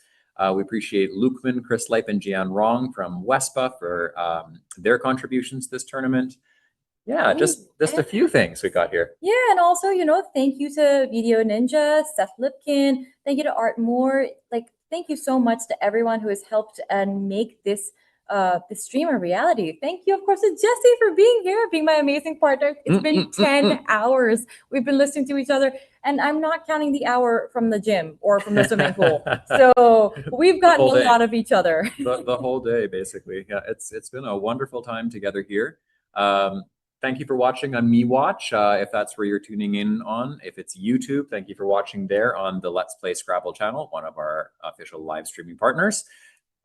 We appreciate Lukeman, Chris Leip, and Jian Rong from Wespa for their contributions to this tournament. Yeah, just a few things we got here. Yeah, and also, you know, thank you to Video Ninja, Seth Lipkin, thank you to Art Moore. Like, thank you so much to everyone who has helped and make this this stream a reality. Thank you, of course, to Jesse for being here, being my amazing partner. It's been 10 hours. We've been listening to each other, and I'm not counting the hour from the gym or from the swimming pool. So we've gotten a lot of each other. The whole day, basically. Yeah, it's been a wonderful time together here. Thank you for watching on MeWatch, if that's where you're tuning in on. If it's YouTube, thank you for watching there on the Let's Play Scrabble channel, one of our official live streaming partners.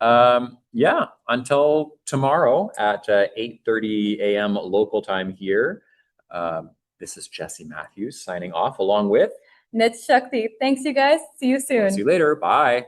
Yeah, until tomorrow at 8:30 a.m. local time here. This is Jesse Matthews signing off along with Nit Shakti. Thanks, you guys. See you soon. See you later. Bye.